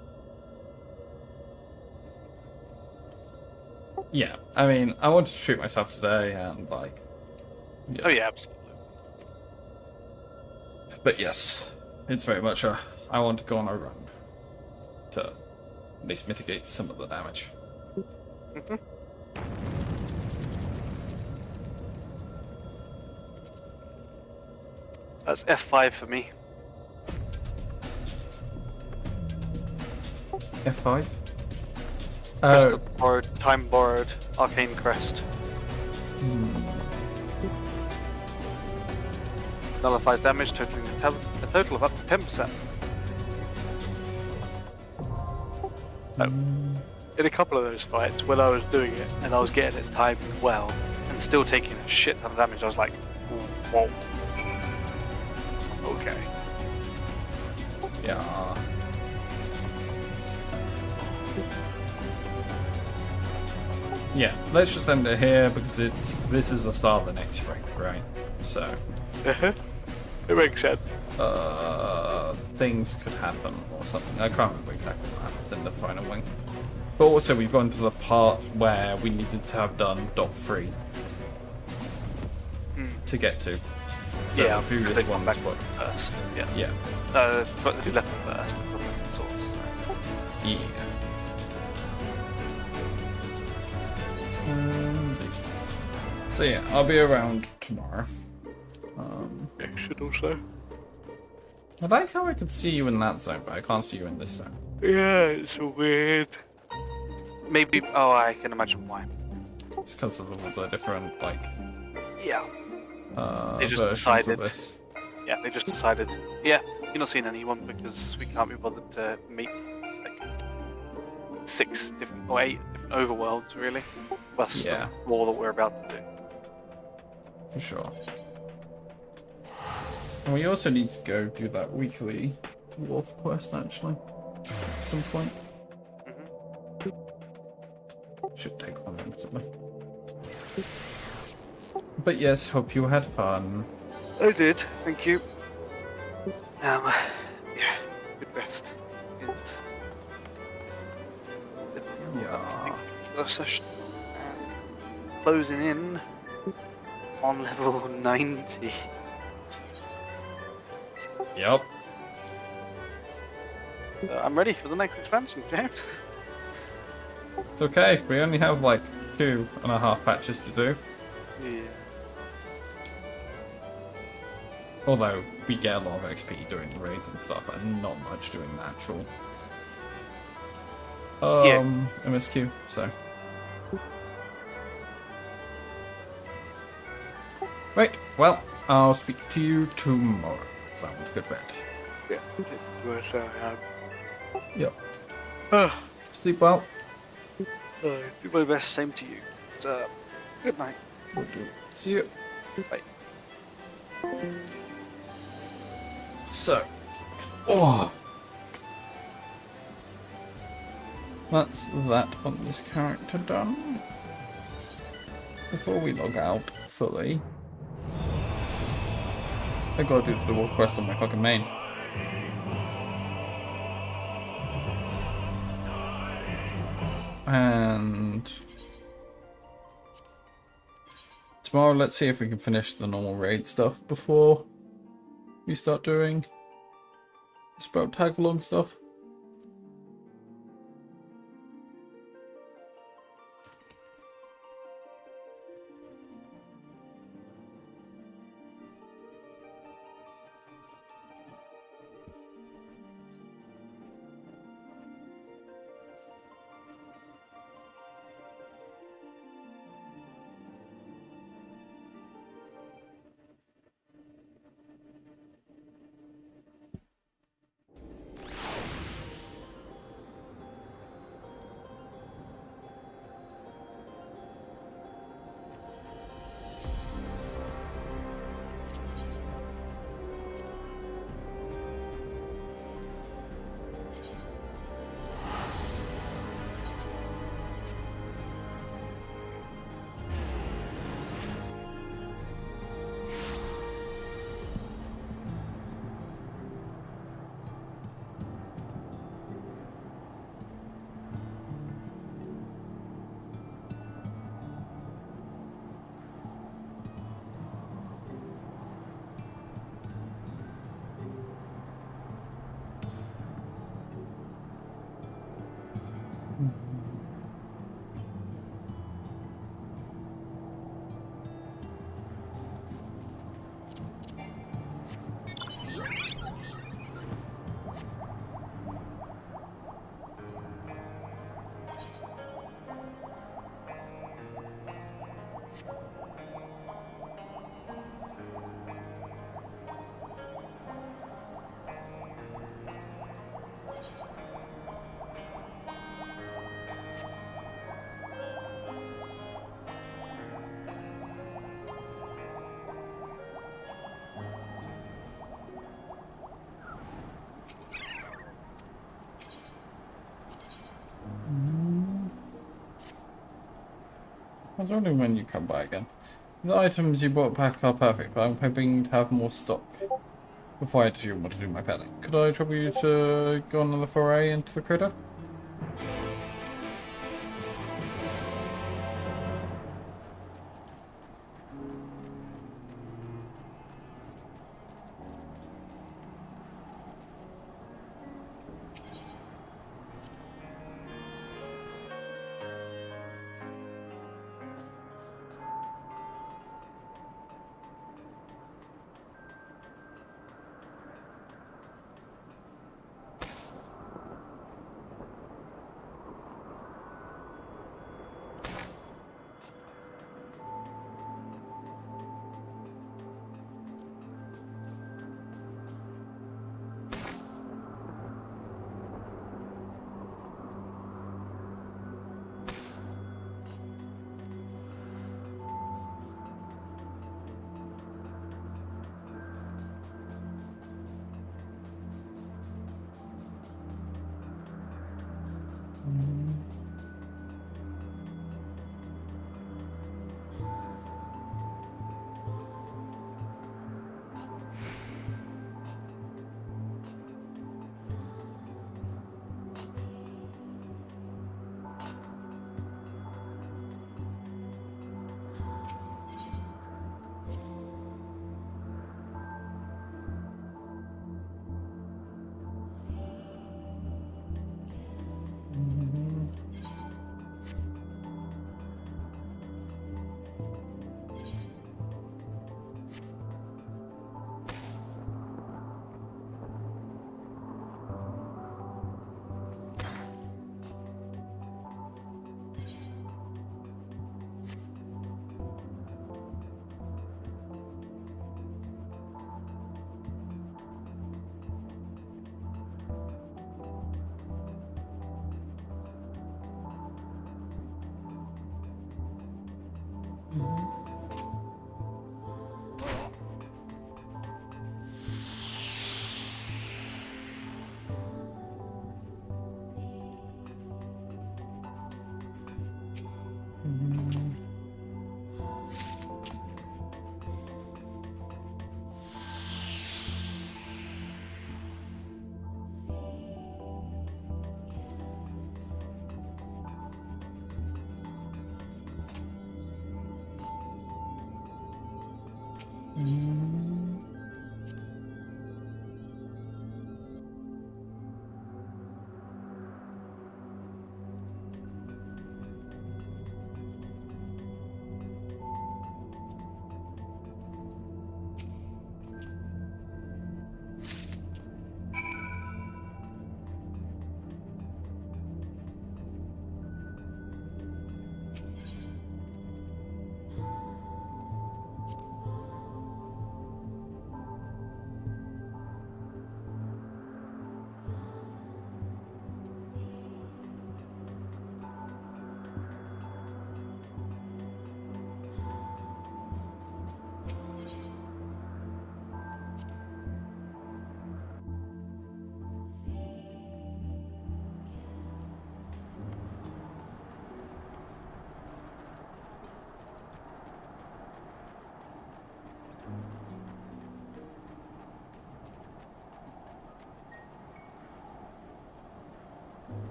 S10: Yeah, I mean, I wanted to treat myself today, and like... Yeah.
S6: Oh yeah, absolutely.
S10: But yes, it's very much a... I want to go on a run. To at least mitigate some of the damage.
S6: Mm-hmm. That's F5 for me.
S10: F5?
S6: Crest of the borrowed, time borrowed, arcane crest. Nullifies damage, totaling a total of up to 10%. In a couple of those fights, when I was doing it and I was getting it timed well and still taking a shit ton of damage, I was like, whoa. Okay.
S10: Yeah. Yeah, let's just end it here because this is the start of the next ring, right? So
S6: it makes sense.
S10: Things could happen or something. I can't remember exactly what happens in the final wing. But also we've gone to the part where we needed to have done dot 3 to get to. So
S6: yeah,
S10: the previous one's
S6: back
S10: what
S6: first. Yeah.
S10: Yeah.
S6: But he left them first. The source.
S10: Yeah. So yeah, I'll be around tomorrow.
S6: I should also.
S10: I like how I could see you in that zone, but I can't see you in this zone.
S6: Yeah, it's weird. Maybe. Oh, I can imagine why.
S10: It's because of all the different, like.
S6: Yeah. They just decided. Yeah, they just decided. Yeah, you're not seeing anyone because we can't be bothered to make like 6 different or 8 different overworlds, really. Plus the war that we're about to do.
S10: For sure. And we also need to go do that weekly dwarf quest, actually, at some point. Should take long, admittedly. But yes, hope you had fun.
S6: I did, thank you. Yeah, good rest is the session and closing in on level 90.
S10: Yep.
S6: I'm ready for the next expansion, James.
S10: It's okay, we only have like 2.5 patches to do.
S6: Yeah.
S10: Although we get a lot of XP doing the raids and stuff, and not much doing the actual MSQ, so. Right, well, I'll speak to you tomorrow. So I want to go to bed.
S6: Yeah,
S10: Yep. Sleep well.
S6: Do my best, same to you. Good night.
S10: Will do. See you.
S6: Bye.
S10: So, that's that on this character done. Before we log out fully, I gotta do the war quest on my fucking main. And tomorrow, let's see if we can finish the normal raid stuff before we start doing Sprout tag along stuff. I was wondering when you come by again. The items you brought back are perfect, but I'm hoping to have more stock before I do want to do my petting. Could I trouble you to go on another foray into the crater?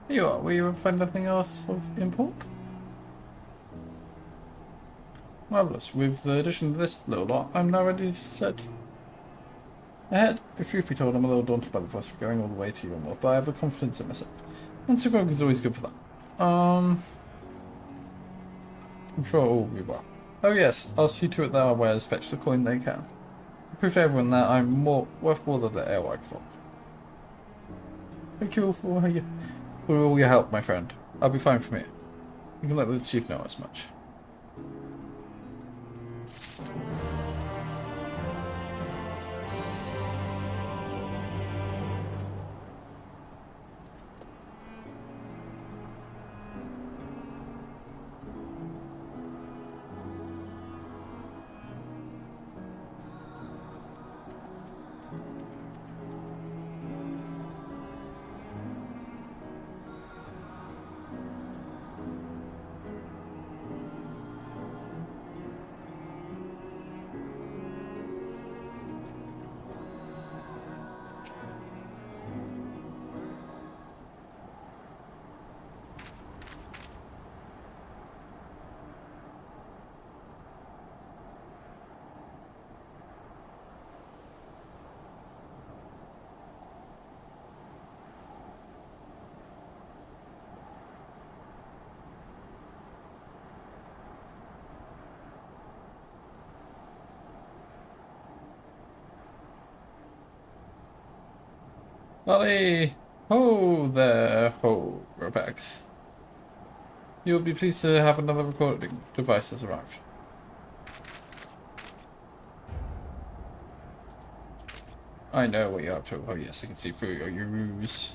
S10: Here you are. Will you find anything else of import? Marvellous. With the addition of this little lot, I'm now ready to set ahead. If truth be told, I'm a little daunted by the prospect of going all the way to your north, but I have the confidence in myself. And Sugog is always good for that. I'm sure all will be well. Oh yes, I'll see to it that our wares fetch the coin they can. Prove to everyone that I'm worth more than the air I clock. Thank you for all your help, my friend. I'll be fine from here. You can let the chief know as much. Ollie! Ho there, ho, Robax. You'll be pleased to have another recording device has arrived. I know what you're up to. Oh yes, I can see through your ruse.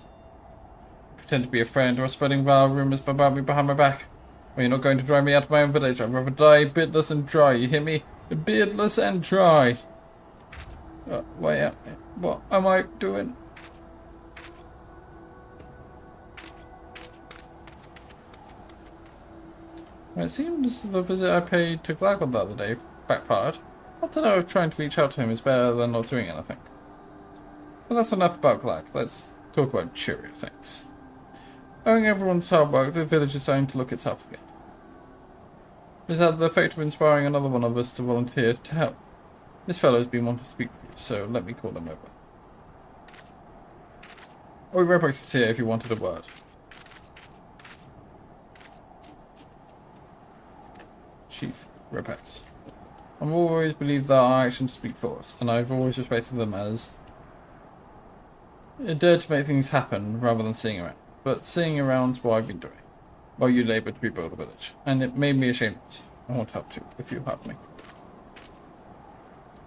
S10: Pretend to be a friend or spreading vile rumors about me behind my back. Well, you're not going to drive me out of my own village. I'd rather die beardless and dry, you hear me? Beardless and dry. What am I doing? It seems the visit I paid to Glagon the other day backfired. I don't know if trying to reach out to him is better than not doing anything. But that's enough about Glag. Let's talk about cheerier things. Owing everyone's hard work, the village is starting to look itself again. It's had the effect of inspiring another one of us to volunteer to help. This fellow's been wanting to speak with you, so let me call him over. Repax is here if you wanted a word. Chief Repax. I've always believed that our actions speak for us, and I've always respected them as dared to make things happen rather than sitting around. But sitting around's what I've been doing, while you labour to rebuild a village, and it made me ashamed of myself. I want help too, if you'll help me.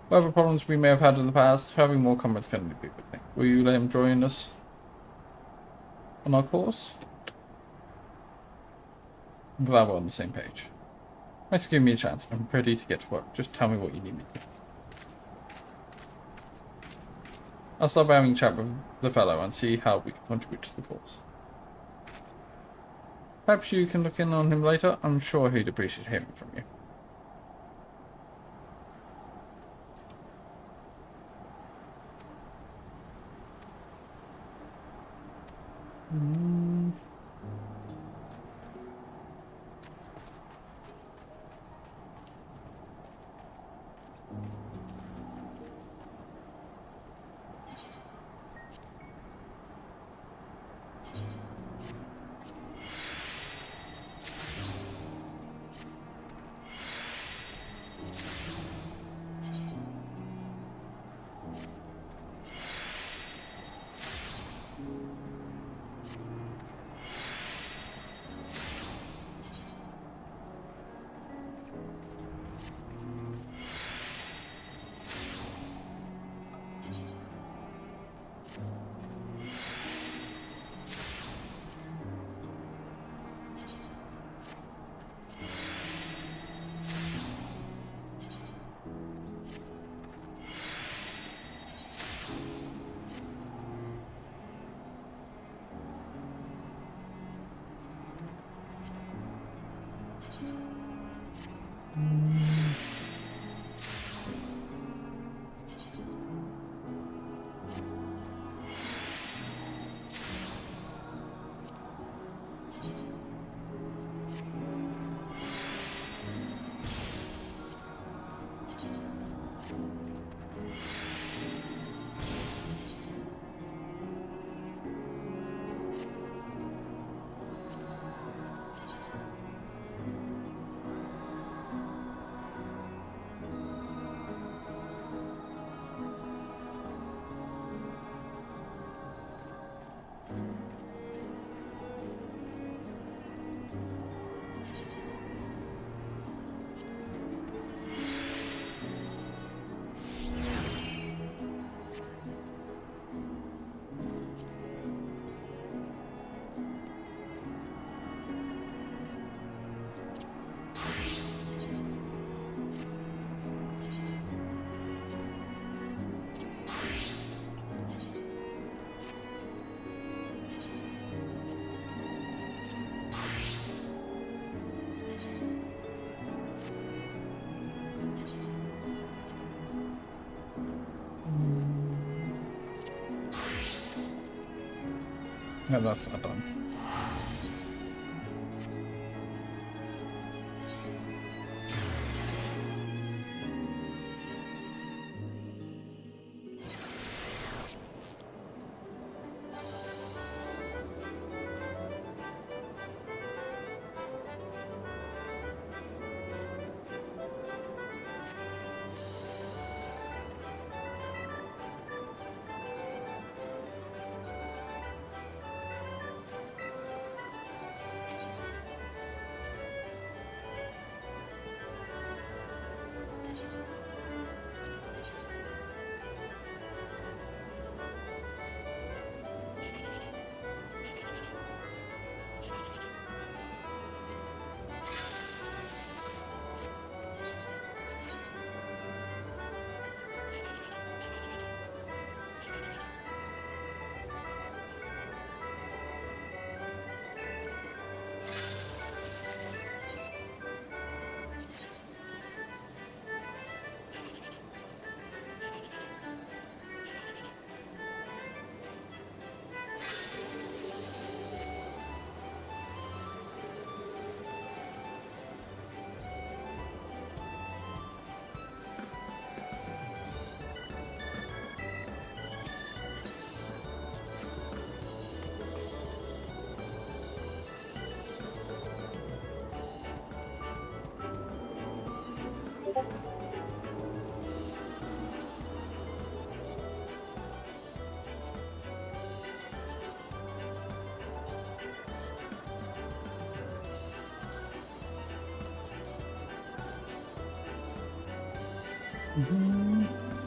S10: Whatever problems we may have had in the past, having more comrades can be a good thing. Will you let him join us on our course? I'm glad we're on the same page. Thanks for giving me a chance. I'm ready to get to work. Just tell me what you need me to. I'll start by having a chat with the fellow and see how we can contribute to the cause. Perhaps you can look in on him later. I'm sure he'd appreciate hearing from you. No, that's not done.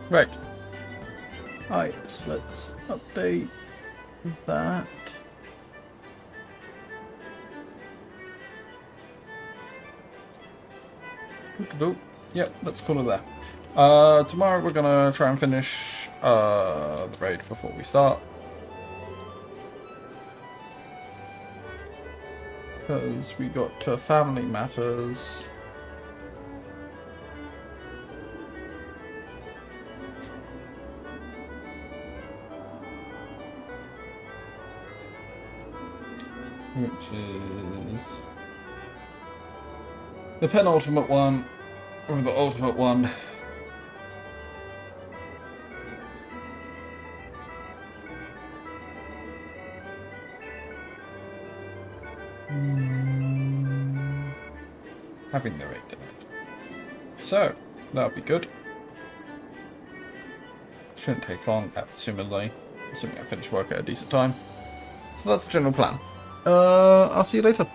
S10: Right. Right, let's update that. Yep, let's call it there. Tomorrow we're gonna try and finish the raid before we start. Because we got family matters. Which is the penultimate one, or the ultimate one. Having the raid done. So, that'll be good. Shouldn't take long, assuming I finish work at a decent time. So that's the general plan. I'll see you later.